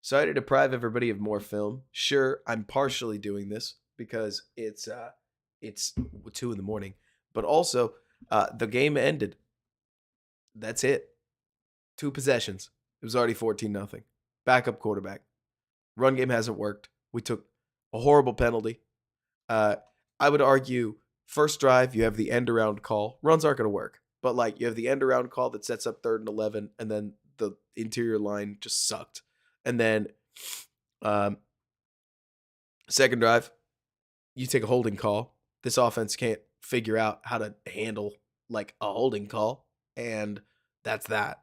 Sorry to deprive everybody of more film. Sure, I'm partially doing this because it's 2 a.m, but also the game ended. That's it. 2 possessions. It was already 14-0. Backup quarterback. Run game hasn't worked. We took a horrible penalty. I would argue first drive, you have the end around call. Runs aren't going to work. But like you have the end around call that sets up 3rd and 11, and then the interior line just sucked. And then second drive, you take a holding call. This offense can't figure out how to handle like a holding call, and that's that.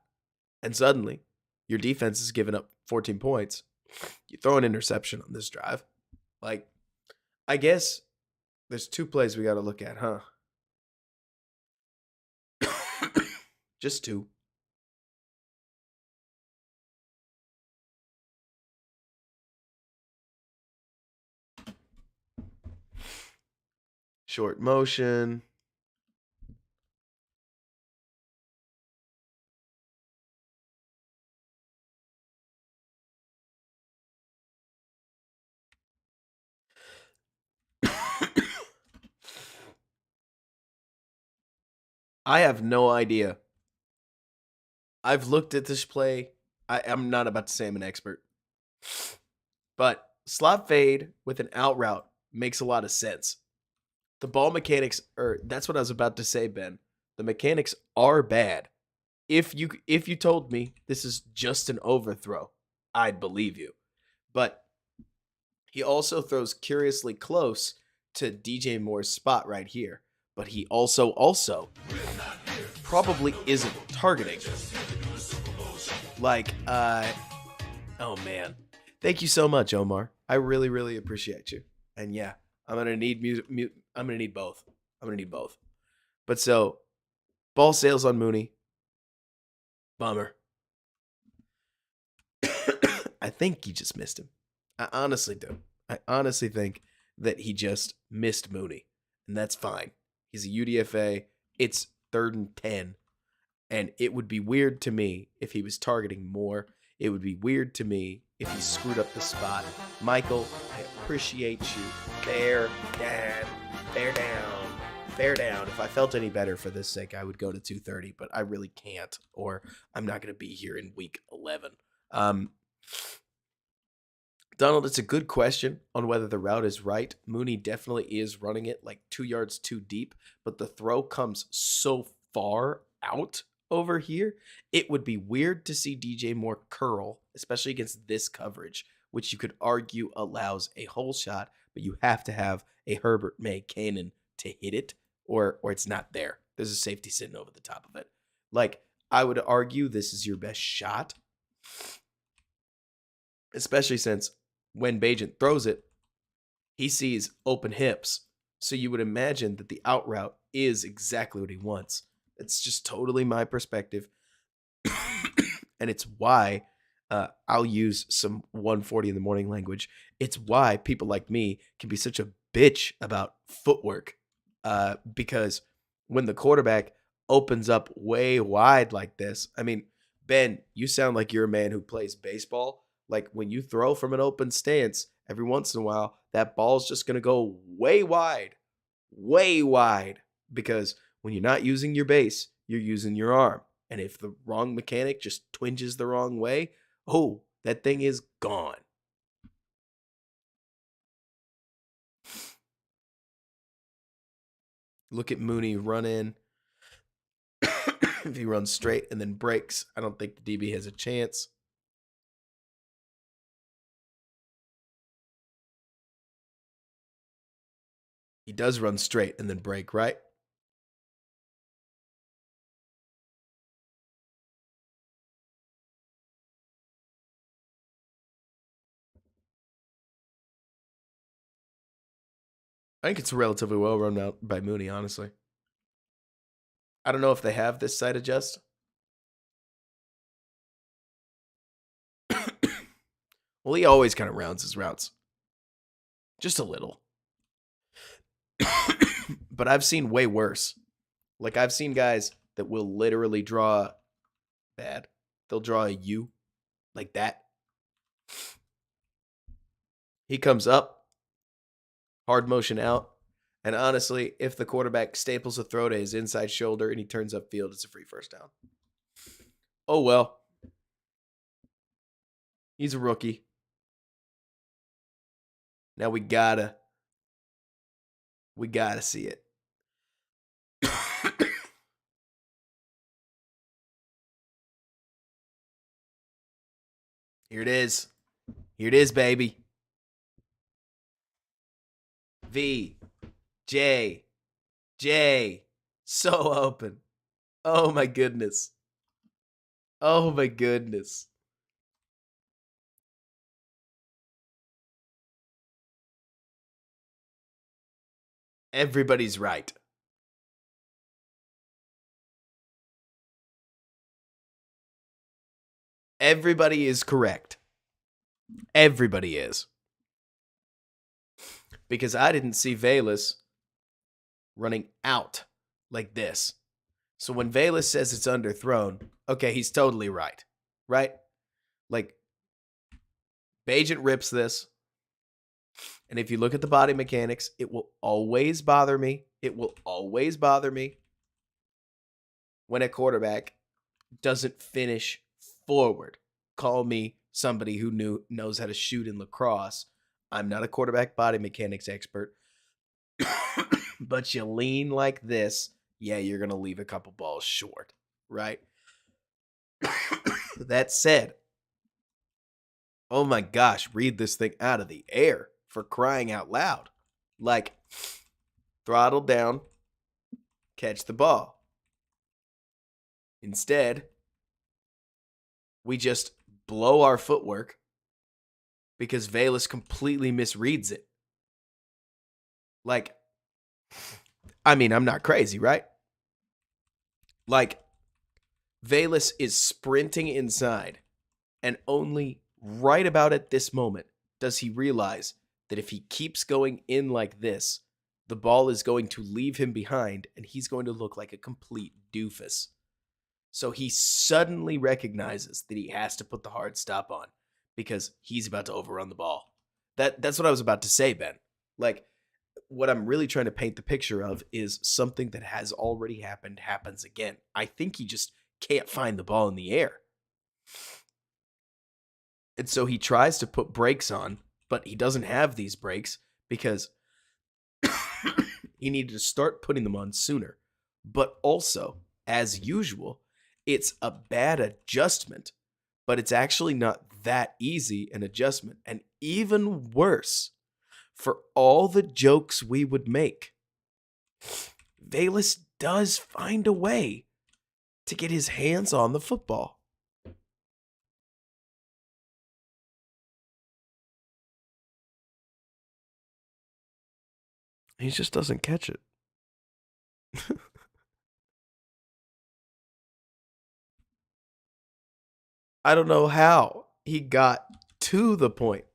And suddenly, your defense is giving up 14 points. You throw an interception on this drive. Like, I guess there's 2 plays we got to look at, huh? Just 2. Short motion. I have no idea. I've looked at this play. I'm not about to say I'm an expert. But slot fade with an out route makes a lot of sense. The ball mechanics that's what I was about to say, Ben. The mechanics are bad. if you told me this is just an overthrow, I'd believe you. But he also throws curiously close to DJ Moore's spot right here. But he also probably isn't targeting. Like, oh man. Thank you so much, Omar. I really, really appreciate you. And yeah, I'm gonna need music. I'm gonna need both. I'm gonna need both. But so, ball sails on Mooney. Bummer. I think he just missed him. I honestly do. I honestly think that he just missed Mooney, and that's fine. He's a UDFA. It's 3rd and 10, and it would be weird to me if he was targeting more. It would be weird to me if he screwed up the spot. Michael, I appreciate you. Bear down. Bear down. Bear down. If I felt any better for this sake, I would go to 230, but I really can't, or I'm not going to be here in week 11. Donald, it's a good question on whether the route is right. Mooney definitely is running it like 2 yards too deep, but the throw comes so far out over here. It would be weird to see DJ Moore curl, especially against this coverage, which you could argue allows a hole shot, but you have to have a Herbert May cannon to hit it, or it's not there. There's a safety sitting over the top of it. Like, I would argue this is your best shot, especially since when Bagent throws it, he sees open hips. So you would imagine that the out route is exactly what he wants. It's just totally my perspective. And it's why I'll use some 140 in the morning language. It's why people like me can be such a bitch about footwork. Because when the quarterback opens up way wide like this, I mean, Ben, you sound like you're a man who plays baseball. Like when you throw from an open stance, every once in a while, that ball's just going to go way wide, because when you're not using your base, you're using your arm. And if the wrong mechanic just twinges the wrong way, oh, that thing is gone. Look at Mooney run in. If he runs straight and then breaks, I don't think the DB has a chance. He does run straight and then break, right? I think it's relatively well run out by Mooney, honestly. I don't know if they have this side adjust. Well, he always kind of rounds his routes. Just a little. But I've seen way worse. Like, I've seen guys that will literally draw bad. They'll draw a U like that. He comes up, hard motion out. And honestly, if the quarterback staples a throw to his inside shoulder and he turns upfield, it's a free first down. Oh, well. He's a rookie. Now we gotta see it. Here it is. Here it is, baby. V, J, J. So open. Oh my goodness. Oh my goodness. Everybody's right. Everybody is correct. Everybody is. Because I didn't see Velus running out like this. So when Velus says it's underthrown, okay, he's totally right. Right? Like, Bagent rips this. And if you look at the body mechanics, it will always bother me. It will always bother me when a quarterback doesn't finish forward. Call me somebody who knows how to shoot in lacrosse. I'm not a quarterback body mechanics expert. But you lean like this, yeah, you're going to leave a couple balls short, right? That said, oh my gosh, read this thing out of the air for crying out loud. Like, throttle down, catch the ball. Instead, we just blow our footwork because Valus completely misreads it. Like, I mean, I'm not crazy, right? Like, Valus is sprinting inside, and only right about at this moment does he realize that if he keeps going in like this, the ball is going to leave him behind and he's going to look like a complete doofus. So he suddenly recognizes that he has to put the hard stop on because he's about to overrun the ball. That's what I was about to say, Ben. Like, what I'm really trying to paint the picture of is something that has already happened happens again. I think he just can't find the ball in the air. And so he tries to put brakes on, but he doesn't have these brakes because he needed to start putting them on sooner. But also, as usual, it's a bad adjustment, but it's actually not that easy an adjustment. And even worse, for all the jokes we would make, Valus does find a way to get his hands on the football. He just doesn't catch it. I don't know how he got to the point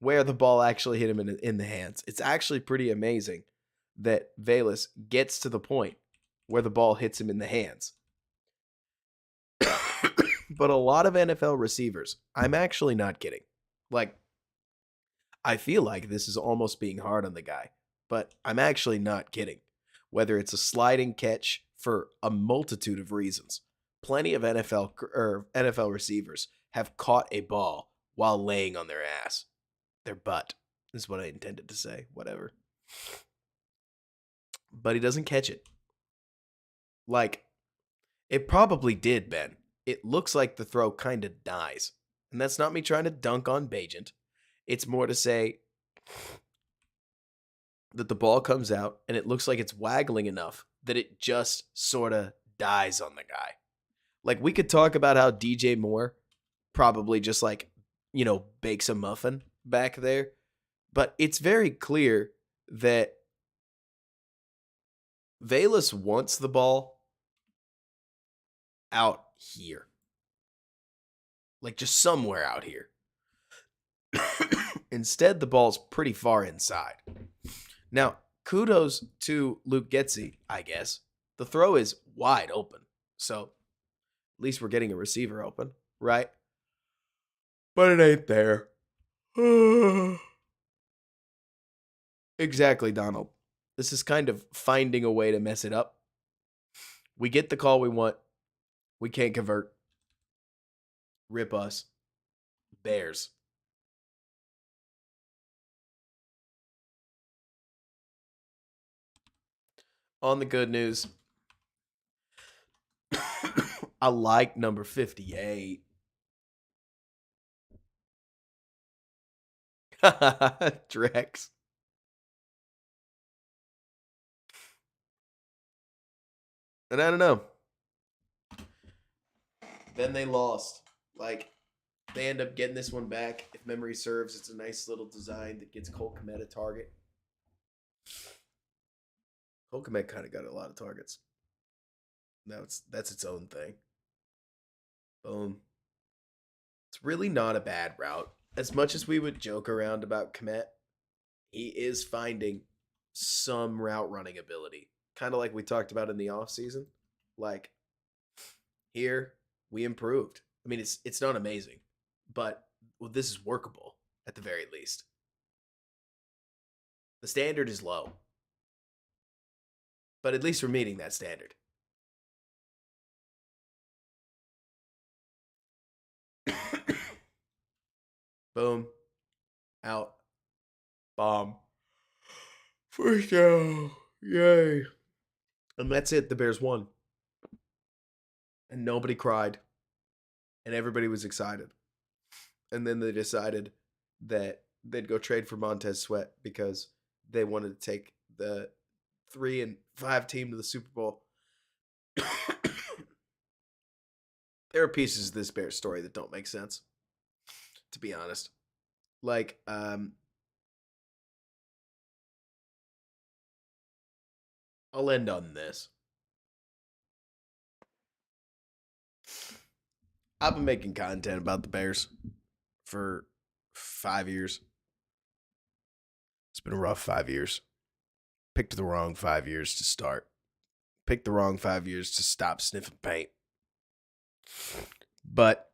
where the ball actually hit him in the hands. It's actually pretty amazing that Valus gets to the point where the ball hits him in the hands. But a lot of NFL receivers, I'm actually not kidding. Like, I feel like this is almost being hard on the guy, but I'm actually not kidding. Whether it's a sliding catch for a multitude of reasons, plenty of NFL receivers have caught a ball while laying on their ass. Their butt is what I intended to say. Whatever. But he doesn't catch it. Like, it probably did, Ben. It looks like the throw kind of dies. And that's not me trying to dunk on Bajent. It's more to say that the ball comes out and it looks like it's waggling enough that it just sort of dies on the guy. Like, we could talk about how DJ Moore probably just bakes a muffin back there. But it's very clear that Valus wants the ball out here. Like, just somewhere out here. Instead, the ball's pretty far inside. Now, kudos to Luke Getsy, I guess. The throw is wide open. So, at least we're getting a receiver open, right? But it ain't there. Exactly, Donald. This is kind of finding a way to mess it up. We get the call we want. We can't convert. Rip us. Bears. On the good news, I like number 58. Drex. And I don't know. Then they lost. Like, they end up getting this one back. If memory serves, it's a nice little design that gets Cole Kmet a target. Cole Kmet kind of got a lot of targets. Now that's its own thing. Boom. It's really not a bad route. As much as we would joke around about Kmet, he is finding some route running ability. Kind of like we talked about in the offseason. Like, here, we improved. I mean, it's not amazing, but this is workable at the very least. The standard is low, but at least we're meeting that standard. Boom. Out. Bomb. First down. Yay. And that's it. The Bears won. And nobody cried. and everybody was excited. And then they decided that they'd go trade for Montez Sweat because they wanted to take the 3-5 team to the Super Bowl. There are pieces of this Bears story that don't make sense, to be honest. Like, I'll end on this. I've been making content about the Bears for 5 years. It's been a rough 5 years. Picked the wrong 5 years to start. Picked the wrong 5 years to stop sniffing paint. But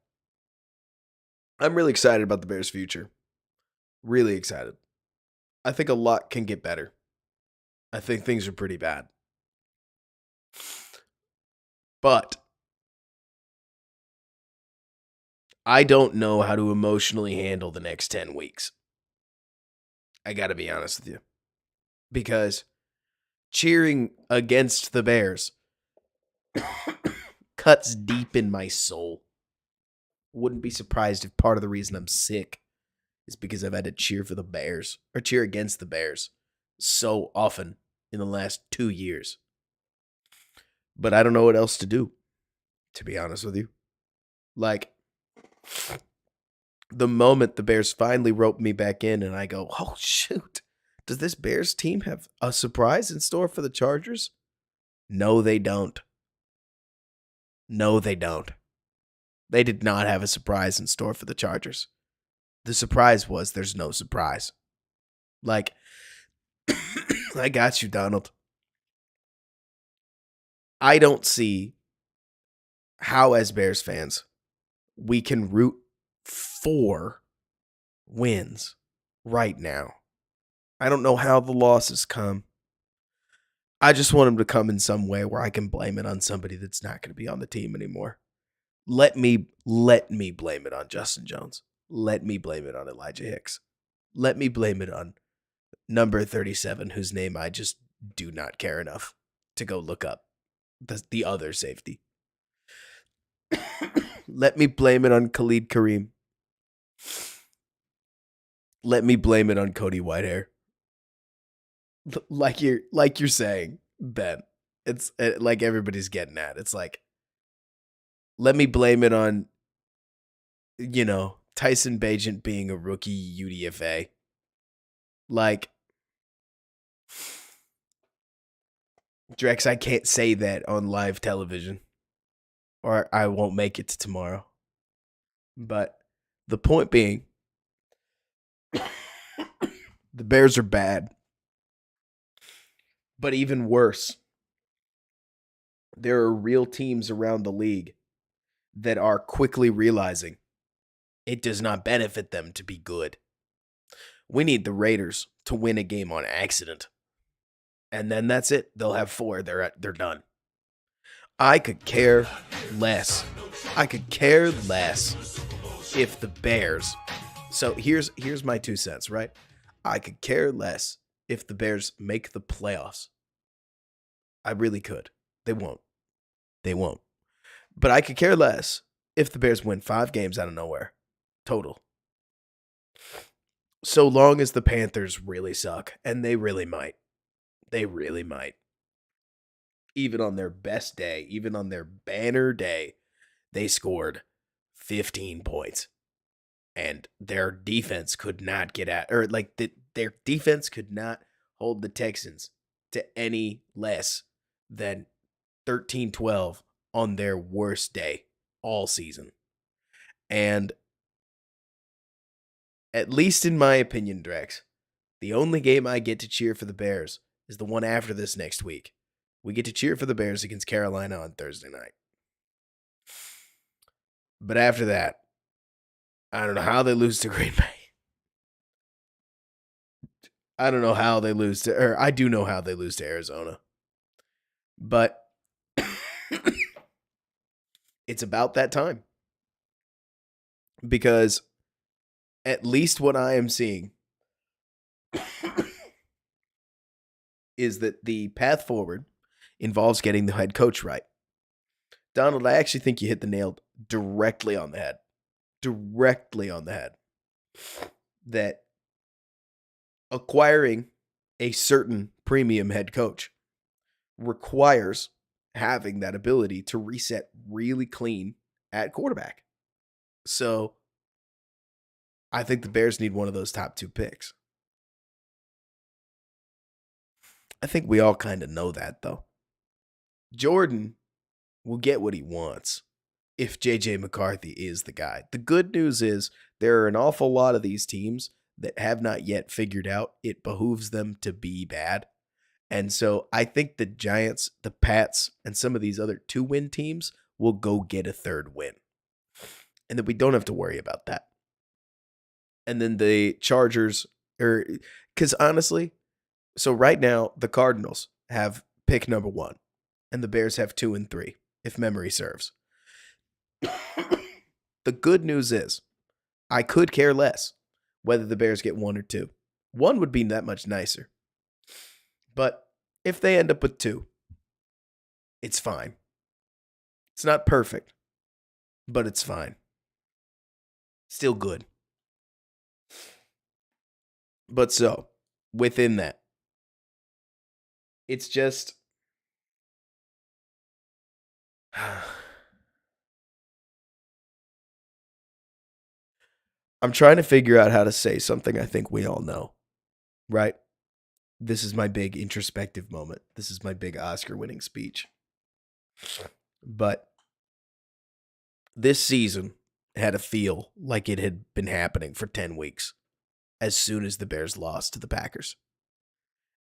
I'm really excited about the Bears' future. Really excited. I think a lot can get better. I think things are pretty bad. But I don't know how to emotionally handle the next 10 weeks. I got to be honest with you. Because cheering against the Bears cuts deep in my soul. Wouldn't be surprised if part of the reason I'm sick is because I've had to cheer for the Bears or cheer against the Bears so often in the last 2 years. But I don't know what else to do, to be honest with you. Like, the moment the Bears finally rope me back in and I go, oh, shoot, does this Bears team have a surprise in store for the Chargers? No, they don't. No, they don't. They did not have a surprise in store for the Chargers. The surprise was there's no surprise. Like, I got you, Donald. I don't see how, as Bears fans, we can root for wins right now. I don't know how the losses come. I just want them to come in some way where I can blame it on somebody that's not going to be on the team anymore. Let me blame it on Justin Jones. Let me blame it on Elijah Hicks. Let me blame it on number 37, whose name I just do not care enough to go look up. The other safety. Let me blame it on Khalid Kareem. Let me blame it on Cody Whitehair. Like you're saying, Ben. It's like everybody's getting at. It's like, let me blame it on, Tyson Bagent being a rookie UDFA. Like, Drex, I can't say that on live television, or I won't make it to tomorrow. But the point being, the Bears are bad. But even worse, there are real teams around the league that are quickly realizing it does not benefit them to be good. We need the Raiders to win a game on accident. And then that's it. They'll have 4. They're done. I could care less. I could care less if the Bears. So here's my 2 cents, right? I could care less if the Bears make the playoffs. I really could. They won't. But I could care less if the Bears win 5 games out of nowhere. Total. So long as the Panthers really suck. And they really might. They really might. Even on their best day, even on their banner day, they scored 15 points. And their defense could not get at, or like their defense could not hold the Texans to any less than 13-12 on their worst day all season. And at least in my opinion, Drex, the only game I get to cheer for the Bears is the one after this next week. We get to cheer for the Bears against Carolina on Thursday night. But after that, I don't know how they lose to Green Bay. I don't know how they lose to, or I do know how they lose to Arizona. But it's about that time. Because at least what I am seeing is that the path forward involves getting the head coach right. Donald, I actually think you hit the directly on the head. Directly on the head. That acquiring a certain premium head coach requires having that ability to reset really clean at quarterback. So I think the Bears need one of those top 2 picks. I think we all kind of know that, though. Jordan will get what he wants if J.J. McCarthy is the guy. The good news is there are an awful lot of these teams that have not yet figured out it behooves them to be bad. And so I think the Giants, the Pats, and some of these other 2-win teams will go get a 3rd win. And then we don't have to worry about that. And then the Chargers, because honestly, so right now the Cardinals have pick number 1, and the Bears have 2 and 3, if memory serves. The good news is I could care less whether the Bears get 1 or 2. 1 would be that much nicer. But if they end up with 2, it's fine. It's not perfect, but it's fine. Still good. But so, within that, it's just... I'm trying to figure out how to say something I think we all know, right? This is my big introspective moment. This is my big Oscar-winning speech. But this season had a feel like it had been happening for 10 weeks as soon as the Bears lost to the Packers.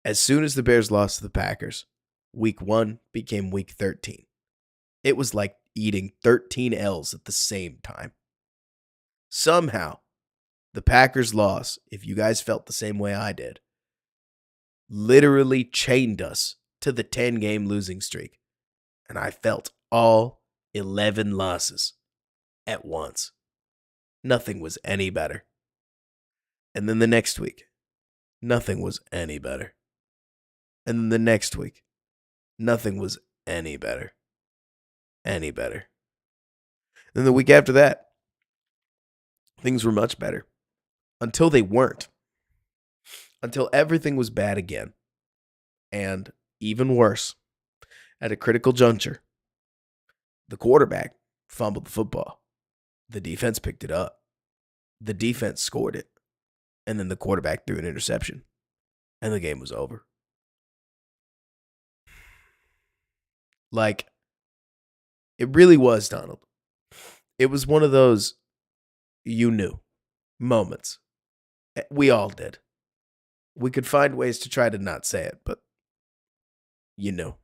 As soon as the Bears lost to the Packers, week 1 became week 13. It was like eating 13 L's at the same time. Somehow, the Packers' loss, if you guys felt the same way I did, literally chained us to the 10-game losing streak. And I felt all 11 losses at once. Nothing was any better. And then the next week, nothing was any better. And then the next week, nothing was any better. Any better. And then the week after that, things were much better. Until they weren't. Until everything was bad again. And even worse, at a critical juncture, the quarterback fumbled the football. The defense picked it up. The defense scored it. And then the quarterback threw an interception. And the game was over. Like, it really was, Donald. It was one of those you knew moments. We all did. We could find ways to try to not say it, but you knew.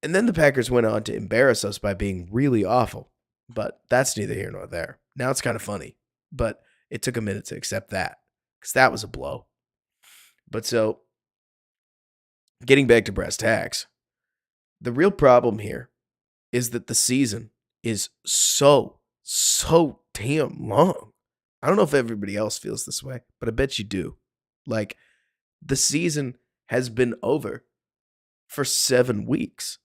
And then the Packers went on to embarrass us by being really awful. But that's neither here nor there. Now it's kind of funny. But it took a minute to accept that. Because that was a blow. But so, getting back to brass tacks, the real problem here is that the season is so damn long. I don't know if everybody else feels this way, but I bet you do. Like, the season has been over for 7 weeks.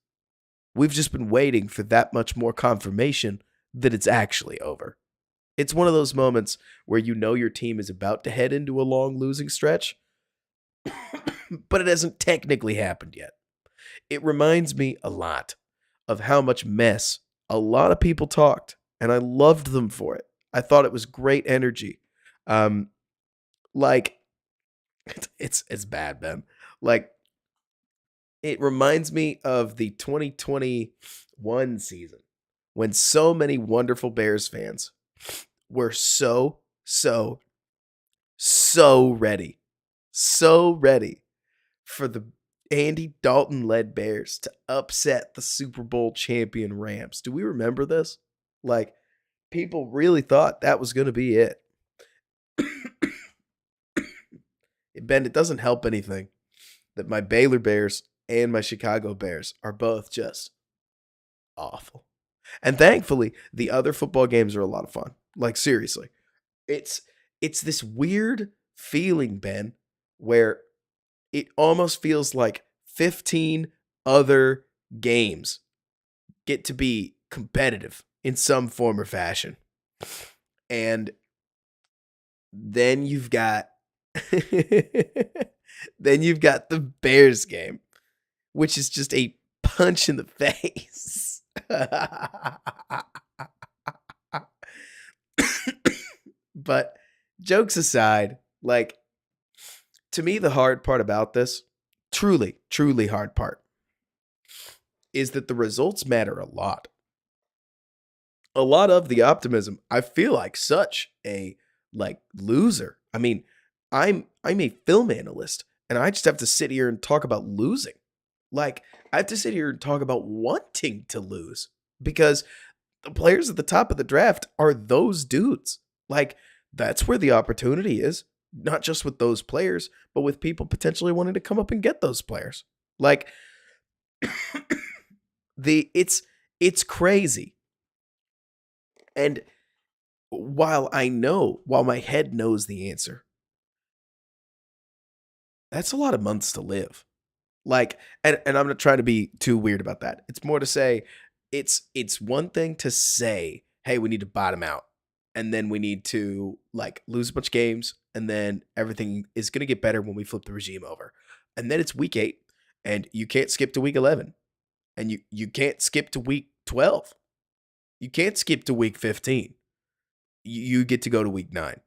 We've just been waiting for that much more confirmation that it's actually over. It's one of those moments where you know your team is about to head into a long losing stretch, but it hasn't technically happened yet. It reminds me a lot of how much mess a lot of people talked, and I loved them for it. I thought it was great energy. Like, it's bad, man. Like, it reminds me of the 2021 season when so many wonderful Bears fans were so ready. So ready for the Andy Dalton-led Bears to upset the Super Bowl champion Rams. Do we remember this? Like, people really thought that was going to be it. Ben, it doesn't help anything that my Baylor Bears and my Chicago Bears are both just awful. And thankfully, the other football games are a lot of fun. Like, seriously. It's this weird feeling, Ben, where it almost feels like 15 other games get to be competitive in some form or fashion. And then you've got then you've got the Bears game, which is just a punch in the face. But jokes aside, like, to me, the hard part about this, truly, truly hard part, is that the results matter a lot. A lot of the optimism, I feel like such a loser. I mean, I'm a film analyst, and I just have to sit here and talk about losing. Like, I have to sit here and talk about wanting to lose because the players at the top of the draft are those dudes. Like, that's where the opportunity is, not just with those players, but with people potentially wanting to come up and get those players. Like, it's crazy. And while my head knows the answer, that's a lot of months to live. Like, and I'm not trying to be too weird about that. It's more to say it's one thing to say, hey, we need to bottom out. And then we need to lose a bunch of games, and then everything is gonna get better when we flip the regime over. And then it's week 8, and you can't skip to week 11. And you can't skip to week 12. You can't skip to week 15. You get to go to week 9.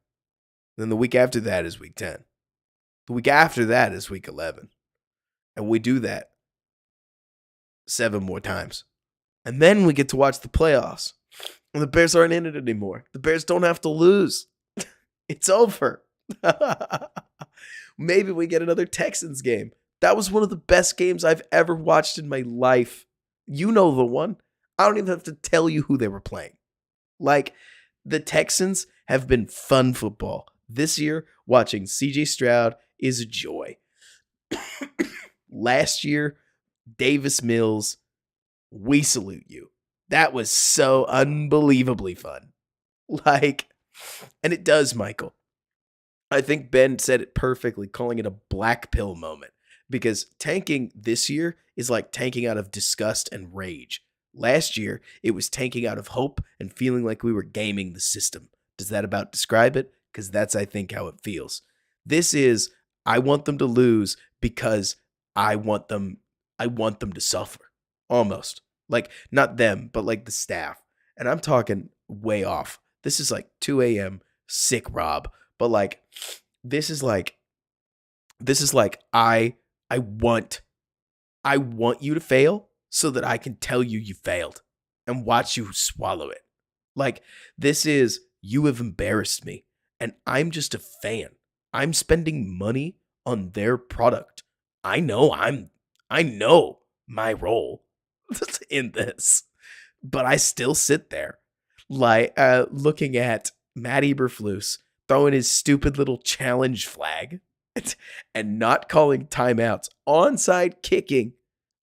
Then the week after that is week 10. The week after that is week 11. And we do that 7 more times. And then we get to watch the playoffs. And the Bears aren't in it anymore. The Bears don't have to lose. It's over. Maybe we get another Texans game. That was one of the best games I've ever watched in my life. You know the one. I don't even have to tell you who they were playing. Like, the Texans have been fun football. This year, watching CJ Stroud is a joy. Last year, Davis Mills, we salute you. That was so unbelievably fun. And it does, Michael. I think Ben said it perfectly, calling it a black pill moment. Because tanking this year is like tanking out of disgust and rage. Last year, it was tanking out of hope and feeling like we were gaming the system. Does that about describe it? Because that's, I think, how it feels. This is, I want them to lose because I want them to suffer. Almost. Not them, but the staff. And I'm talking way off. This is 2 a.m. sick Rob. But this is I want you to fail so that I can tell you failed and watch you swallow it. This is, you have embarrassed me, and I'm just a fan. I'm spending money on their product. I know my role in this, but I still sit there looking at Matt Eberflus throwing his stupid little challenge flag and not calling timeouts, onside kicking,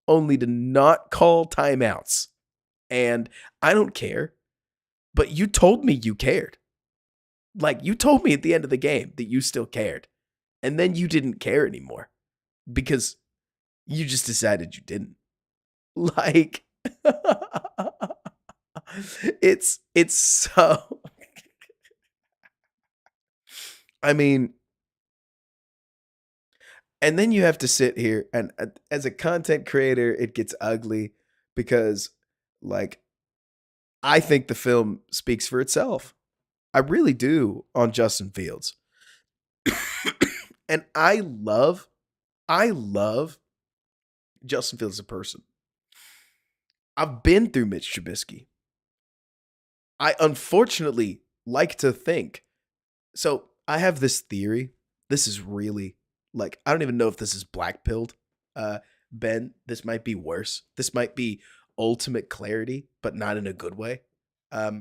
only to not call timeouts. And I don't care, but you told me you cared. You told me at the end of the game that you still cared. And then you didn't care anymore because you just decided you didn't. It's so I mean, and then you have to sit here and as a content creator, it gets ugly because I think the film speaks for itself. I really do on Justin Fields. And I love Justin Fields as a person. I've been through Mitch Trubisky. I unfortunately like to think. So I have this theory. This is really I don't even know if this is black pilled. Ben, this might be worse. This might be ultimate clarity, but not in a good way. I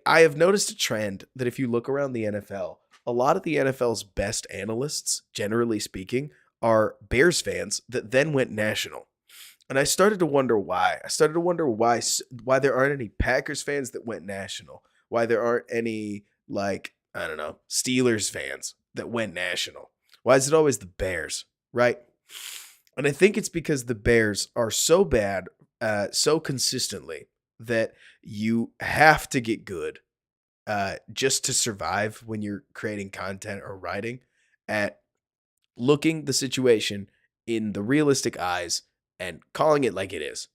have noticed a trend that if you look around the NFL, a lot of the NFL's best analysts, generally speaking, are Bears fans that then went national. And I started to wonder why. I started to wonder why there aren't any Packers fans that went national. Why there aren't any I don't know, Steelers fans that went national. Why is it always the Bears, right? And I think it's because the Bears are so bad so consistently that you have to get good just to survive when you're creating content or writing at looking the situation in the realistic eyes and calling it like it is,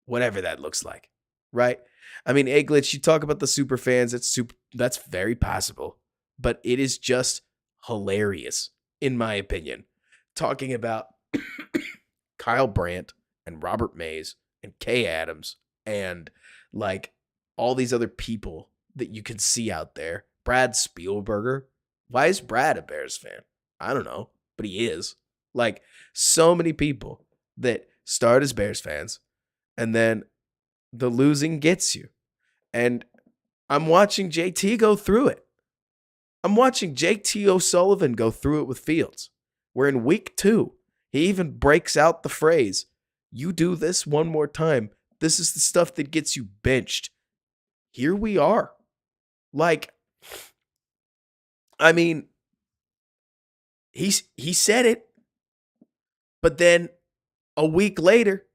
whatever that looks like, right? I mean, Egglitch, you talk about the super fans. That's very possible, but it is just hilarious, in my opinion, talking about Kyle Brandt and Robert Mays and Kay Adams and like all these other people that you can see out there. Brad Spielberger. Why is Brad a Bears fan? I don't know, but he is. Like so many people that start as Bears fans and then the losing gets you. And I'm watching JT go through it. I'm watching JT O'Sullivan go through it with Fields. We're in week 2. He even breaks out the phrase, "You do this one more time. This is the stuff that gets you benched." Here we are. Like, I mean, he said it, but then a week later,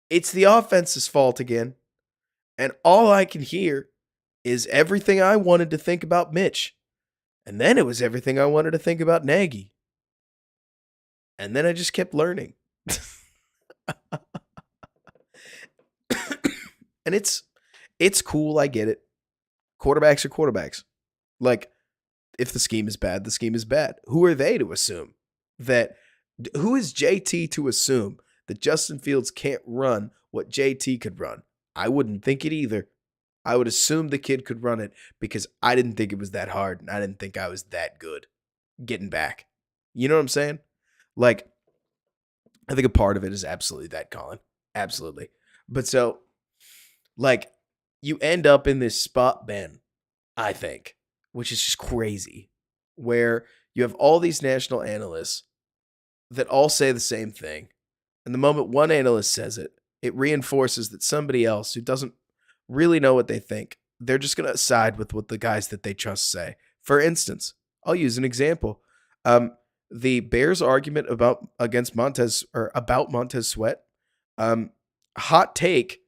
it's the offense's fault again. And all I can hear is everything I wanted to think about Mitch. And then it was everything I wanted to think about Nagy. And then I just kept learning. And it's cool, I get it. Quarterbacks are quarterbacks. Like, if the scheme is bad, the scheme is bad. Who are they to assume that? Who is JT to assume that Justin Fields can't run what JT could run? I wouldn't think it either. I would assume the kid could run it because I didn't think it was that hard and I didn't think I was that good getting back. You know what I'm saying? Like, I think a part of it is absolutely that, Colin. Absolutely. But so, like, you end up in this spot, Ben, I think, which is just crazy, where you have all these national analysts that all say the same thing. And the moment one analyst says it, it reinforces that somebody else who doesn't really know what they think, they're just going to side with what the guys that they trust say. For instance, I'll use an example. The Bears argument about Montez Sweat. Hot take.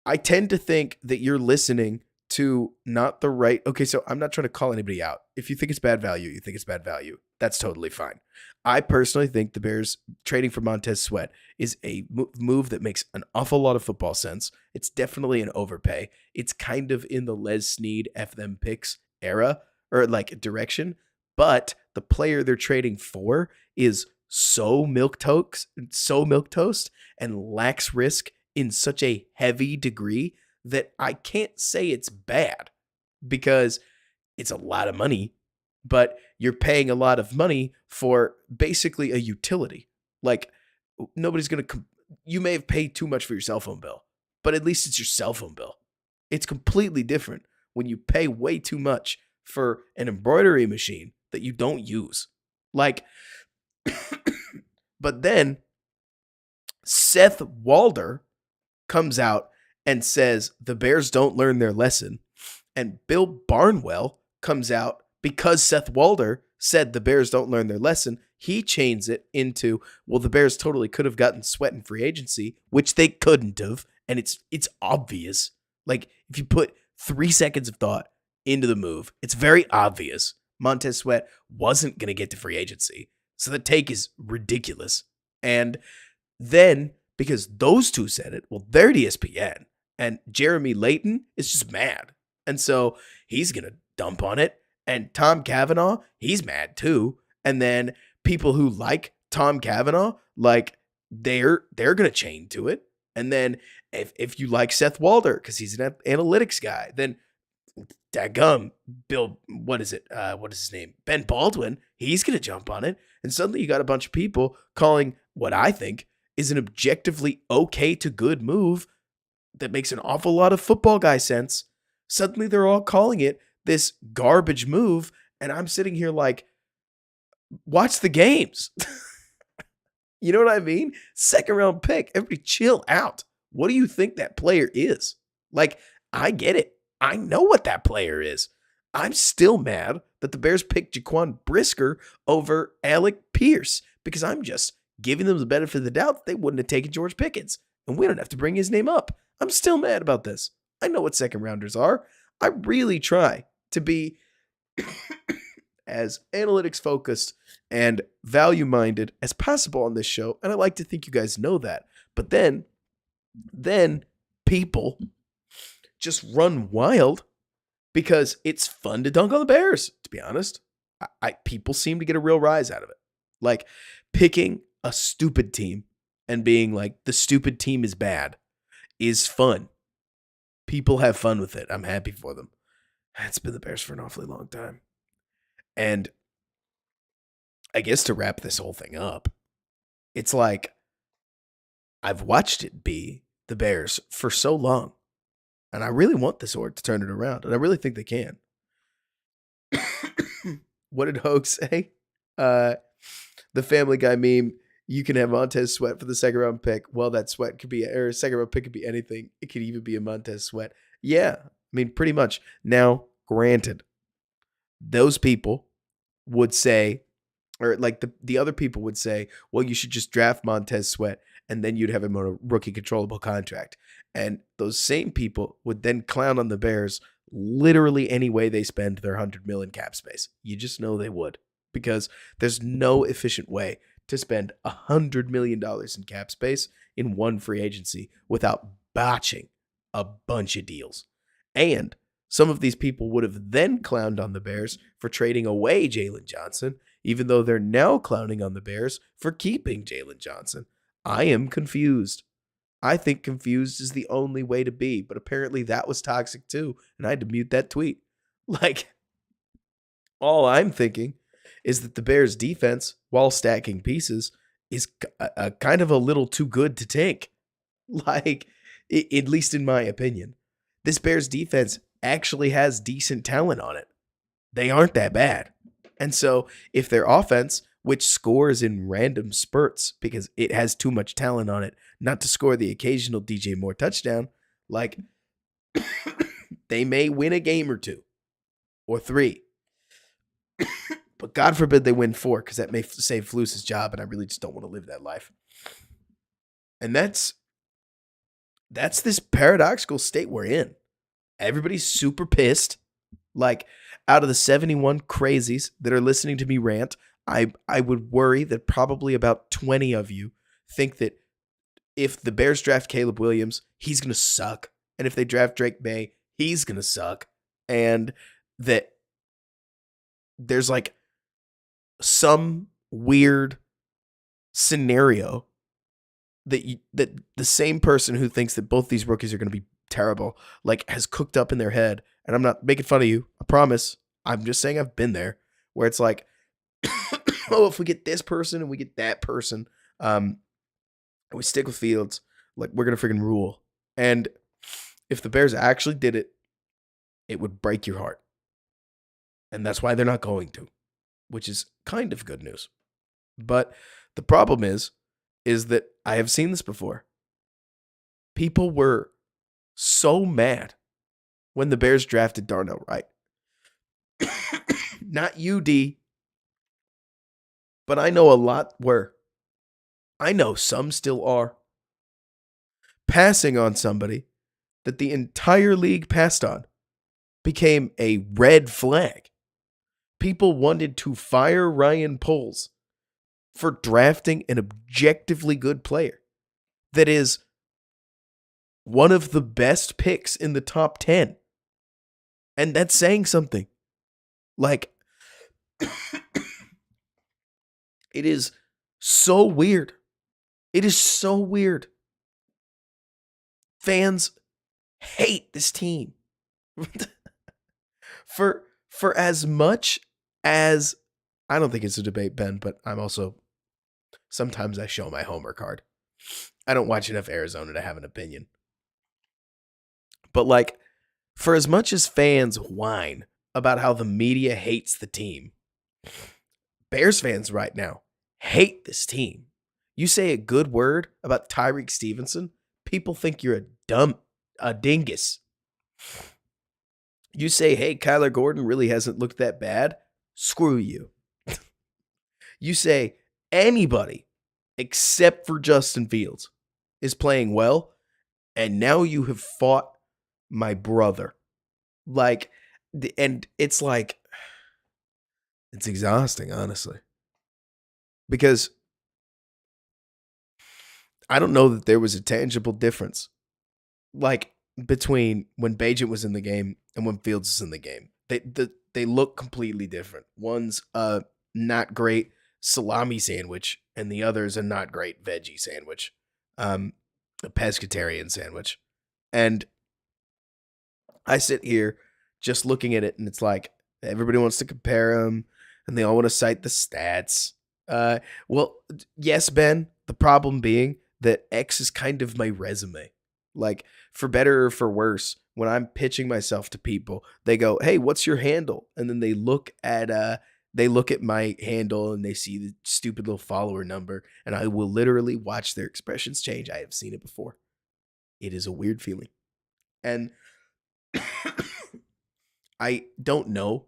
I tend to think that you're listening to not the right. Okay, so I'm not trying to call anybody out. If you think it's bad value, you think it's bad value. That's totally fine. I personally think the Bears trading for Montez Sweat is a move that makes an awful lot of football sense. It's definitely an overpay. It's kind of in the Les Snead F them picks era or like direction, but the player they're trading for is so milquetoast and lacks risk in such a heavy degree that I can't say it's bad because it's a lot of money, but you're paying a lot of money for basically a utility. Like nobody's going to, you may have paid too much for your cell phone bill, but at least it's your cell phone bill. It's completely different when you pay way too much for an embroidery machine that you don't use. Like, but then Seth Walder comes out and says the Bears don't learn their lesson. And Bill Barnwell comes out because Seth Walder said the Bears don't learn their lesson. He chains it into, well, the Bears totally could have gotten Sweat in free agency, which they couldn't have. And it's obvious. Like if you put 3 seconds of thought into the move, it's very obvious Montez Sweat wasn't going to get to free agency. So the take is ridiculous. And then because those two said it, well, they're ESPN. And Jeremy Layton is just mad. And so he's going to dump on it. And Tom Cavanaugh, he's mad too. And then people who like Tom Cavanaugh, like they're going to chain to it. And then if you like Seth Walder, because he's an analytics guy, then daggum, Bill, what is his name? Ben Baldwin, he's going to jump on it. And suddenly you got a bunch of people calling what I think is an objectively okay to good move that makes an awful lot of football guy sense. Suddenly they're all calling it this garbage move. And I'm sitting here like, watch the games. You know what I mean? Second round pick. Everybody chill out. What do you think that player is? Like, I get it. I know what that player is. I'm still mad that the Bears picked Jaquan Brisker over Alec Pierce because I'm just giving them the benefit of the doubt that they wouldn't have taken George Pickens. and we don't have to bring his name up. I'm still mad about this. I know what second rounders are. I really try to be as analytics focused and value minded as possible on this show, and I like to think you guys know that. But then people just run wild because it's fun to dunk on the Bears, to be honest. People seem to get a real rise out of it. Like picking a stupid team and being like, the stupid team is bad is fun. People have fun with it. I'm happy for them. It's been the Bears for an awfully long time. And I guess to wrap this whole thing up, it's like I've watched it be the Bears for so long. And I really want this org to turn it around. And I really think they can. What did Hogue say? The Family Guy meme, you can have Montez Sweat for the second round pick. Well, that sweat could be, or second round pick could be anything. It could even be a Montez Sweat. Yeah, I mean, pretty much. Now, granted, those people would say, or like the other people would say, well, you should just draft Montez Sweat and then you'd have him on a rookie controllable contract. And those same people would then clown on the Bears literally any way they spend their $100 million cap space. You just know they would, because there's no efficient way to spend $100 million in cap space in one free agency without botching a bunch of deals. And some of these people would have then clowned on the Bears for trading away Jalen Johnson, even though they're now clowning on the Bears for keeping Jalen Johnson. I am confused. I think confused is the only way to be, but apparently that was toxic too, and I had to mute that tweet. Like, all I'm thinking is that the Bears defense, while stacking pieces, is a kind of a little too good to tank. Like, at least in my opinion. This Bears defense actually has decent talent on it. They aren't that bad. And so if their offense, which scores in random spurts because it has too much talent on it not to score the occasional DJ Moore touchdown, like, they may win a game or two or three. But God forbid they win 4, because that may save Flus's job, and I really just don't want to live that life. And that's this paradoxical state we're in. Everybody's super pissed. Like, out of the 71 crazies that are listening to me rant, I would worry that probably about 20 of you think that if the Bears draft Caleb Williams, he's going to suck. And if they draft Drake May, he's going to suck. And that there's like some weird scenario that the same person who thinks that both these rookies are going to be terrible, like, has cooked up in their head. And I'm not making fun of you. I promise. I'm just saying I've been there, where it's like, oh, if we get this person and we get that person, and we stick with Fields, like, we're going to freaking rule. And if the Bears actually did it, it would break your heart. And that's why they're not going to, which is kind of good news. But the problem is that I have seen this before. People were so mad when the Bears drafted Darnell Wright. Not you, D. But I know a lot were. I know some still are. Passing on somebody that the entire league passed on became a red flag. People wanted to fire Ryan Poles for drafting an objectively good player that is one of the best picks in the top 10. And that's saying something. Like, it is so weird. It is so weird. Fans hate this team. For as much as, I don't think it's a debate, Ben, but I'm also, sometimes I show my homer card. I don't watch enough Arizona to have an opinion. But like, for as much as fans whine about how the media hates the team, Bears fans right now hate this team. You say a good word about Tyreek Stevenson, people think you're a dingus. You say, hey, Kyler Gordon really hasn't looked that bad, screw you. You say anybody except for Justin Fields is playing well, and now you have fought my brother. Like, and it's like, it's exhausting, honestly, because I don't know that there was a tangible difference, like, between when Bajent was in the game and when Fields is in the game. They look completely different. One's a not great salami sandwich, and the other's a not great veggie sandwich, a pescatarian sandwich. And I sit here just looking at it, and it's like everybody wants to compare them, and they all want to cite the stats. Well, yes, Ben. The problem being that X is kind of my resume. Like, for better or for worse, when I'm pitching myself to people, they go, "Hey, what's your handle?" And then they look at my handle and they see the stupid little follower number, and I will literally watch their expressions change. I have seen it before. It is a weird feeling, and I don't know.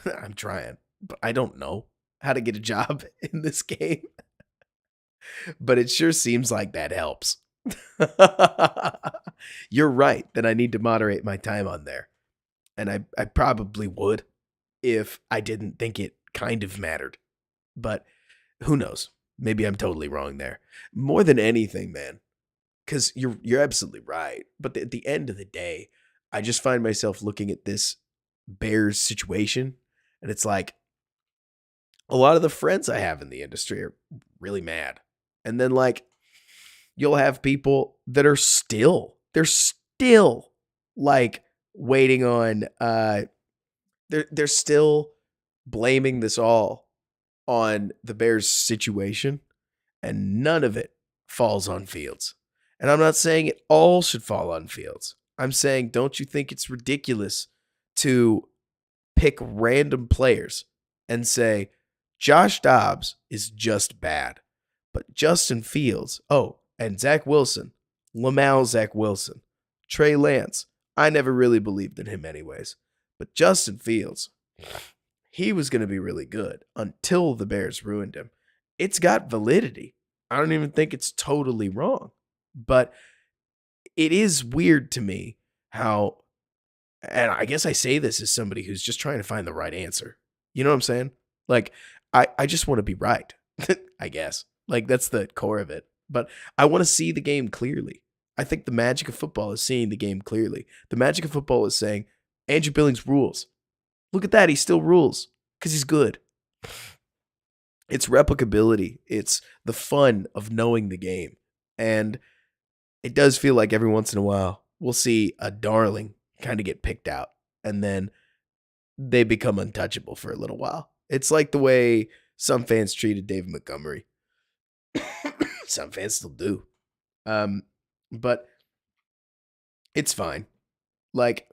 I'm trying, but I don't know how to get a job in this game. But it sure seems like that helps. You're right that I need to moderate my time on there. And I probably would if I didn't think it kind of mattered. But who knows? Maybe I'm totally wrong there. More than anything, man, because you're absolutely right. But at the end of the day, I just find myself looking at this Bears situation, and it's like a lot of the friends I have in the industry are really mad. And then like you'll have people that are still like waiting on they're still blaming this all on the Bears situation, and none of it falls on Fields. And I'm not saying it all should fall on Fields. I'm saying, don't you think it's ridiculous to pick random players and say Josh Dobbs is just bad, but Justin Fields, oh, and Zach Wilson, Zach Wilson, Trey Lance, I never really believed in him anyways, but Justin Fields, he was going to be really good until the Bears ruined him. It's got validity. I don't even think it's totally wrong, but it is weird to me how, and I guess I say this as somebody who's just trying to find the right answer. You know what I'm saying? Like, I just want to be right, I guess. Like, that's the core of it. But I want to see the game clearly. I think the magic of football is seeing the game clearly. The magic of football is saying, Andrew Billings rules. Look at that. He still rules because he's good. It's replicability. It's the fun of knowing the game. And it does feel like every once in a while we'll see a darling kind of get picked out, and then they become untouchable for a little while. It's like the way some fans treated David Montgomery. Some fans still do. But it's fine. Like,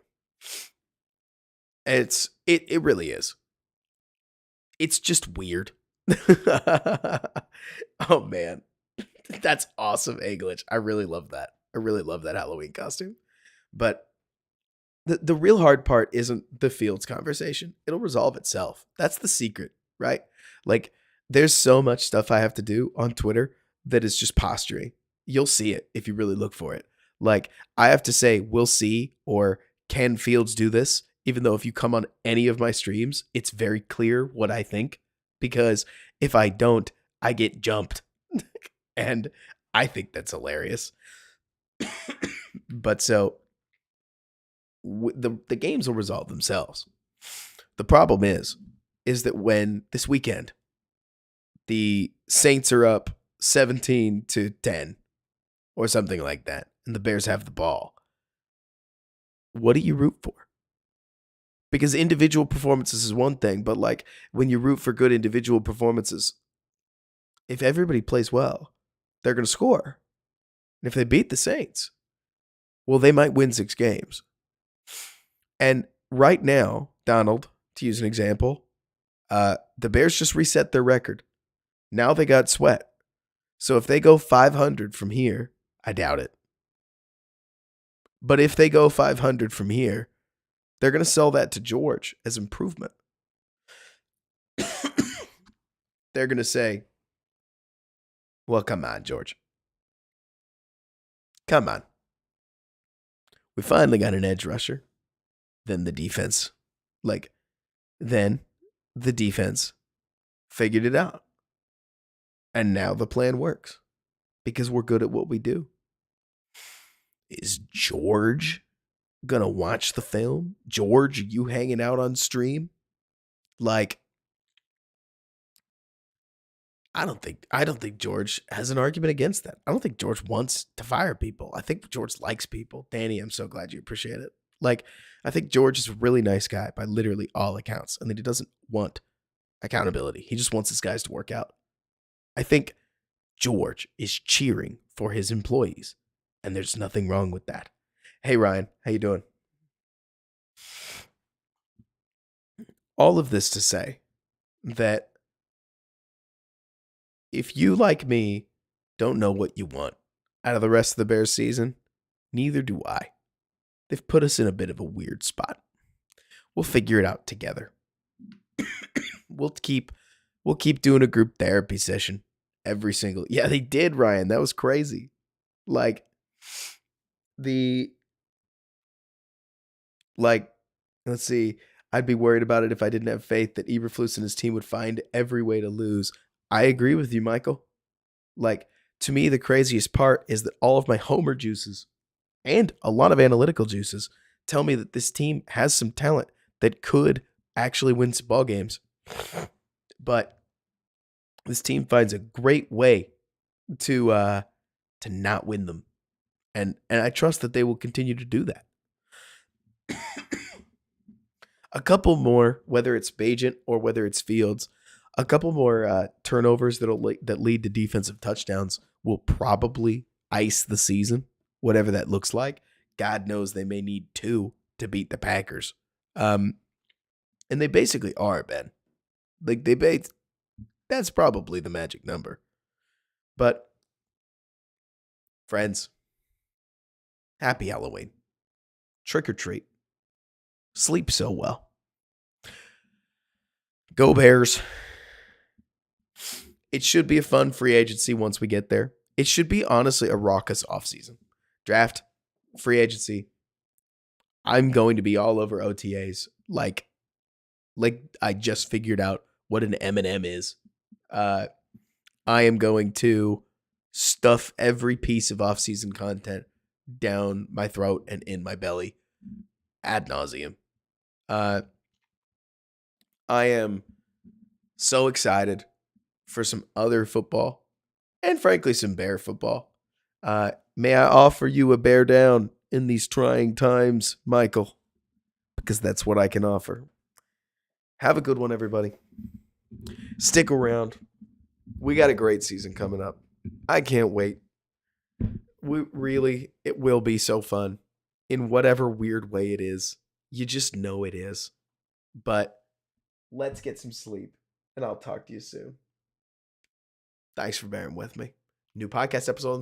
it really is. It's just weird. Oh man. That's awesome, English. I really love that. I really love that Halloween costume. But the real hard part isn't the Fields conversation. It'll resolve itself. That's the secret, right? Like, there's so much stuff I have to do on Twitter that is just posturing. You'll see it if you really look for it. Like, I have to say, we'll see, or can Fields do this? Even though if you come on any of my streams, it's very clear what I think. Because if I don't, I get jumped. And I think that's hilarious. But so the games will resolve themselves. The problem is that when this weekend the Saints are up 17-10 or something like that, and the Bears have the ball, what do you root for? Because individual performances is one thing, but like when you root for good individual performances, if everybody plays well, they're going to score. And if they beat the Saints, well, they might win 6 games. And right now, Donald, to use an example, the Bears just reset their record. Now they got Sweat. So if they go 500 from here, I doubt it. But if they go 500 from here, they're going to sell that to George as improvement. They're going to say, well, come on, George. Come on. We finally got an edge rusher. Then the defense. Then the defense figured it out. And now the plan works. Because we're good at what we do. Is George gonna watch the film? George, are you hanging out on stream? I don't think George has an argument against that. I don't think George wants to fire people. I think George likes people. Danny, I'm so glad you appreciate it. I think George is a really nice guy by literally all accounts, and that he doesn't want accountability. He just wants his guys to work out. I think George is cheering for his employees, and there's nothing wrong with that. Hey Ryan, how you doing? All of this to say that if you, like me, don't know what you want out of the rest of the Bears season, neither do I. They've put us in a bit of a weird spot. We'll figure it out together. We'll keep doing a group therapy session every single. Yeah, they did, Ryan. That was crazy. Let's see. I'd be worried about it if I didn't have faith that Eberflus and his team would find every way to lose. I agree with you, Michael. To me, the craziest part is that all of my homer juices and a lot of analytical juices tell me that this team has some talent that could actually win some ball games. But this team finds a great way to not win them. And I trust that they will continue to do that. A couple more, whether it's Bajent or whether it's Fields, a couple more turnovers that lead to defensive touchdowns will probably ice the season, whatever that looks like. God knows they may need 2 to beat the Packers. And they basically are, Ben. That's probably the magic number. But, friends, happy Halloween. Trick or treat. Sleep so well. Go Bears. It should be a fun free agency once we get there. It should be, honestly, a raucous offseason. Draft, free agency. I'm going to be all over OTAs. Like I just figured out what an M&M is. I am going to stuff every piece of offseason content down my throat and in my belly ad nauseum. I am so excited for some other football and, frankly, some Bear football. May I offer you a bear down in these trying times, Michael? Because that's what I can offer. Have a good one, everybody. Stick around. We got a great season coming up. I can't wait. It will be so fun in whatever weird way it is. You just know it is. But let's get some sleep, and I'll talk to you soon. Thanks for bearing with me. New podcast episode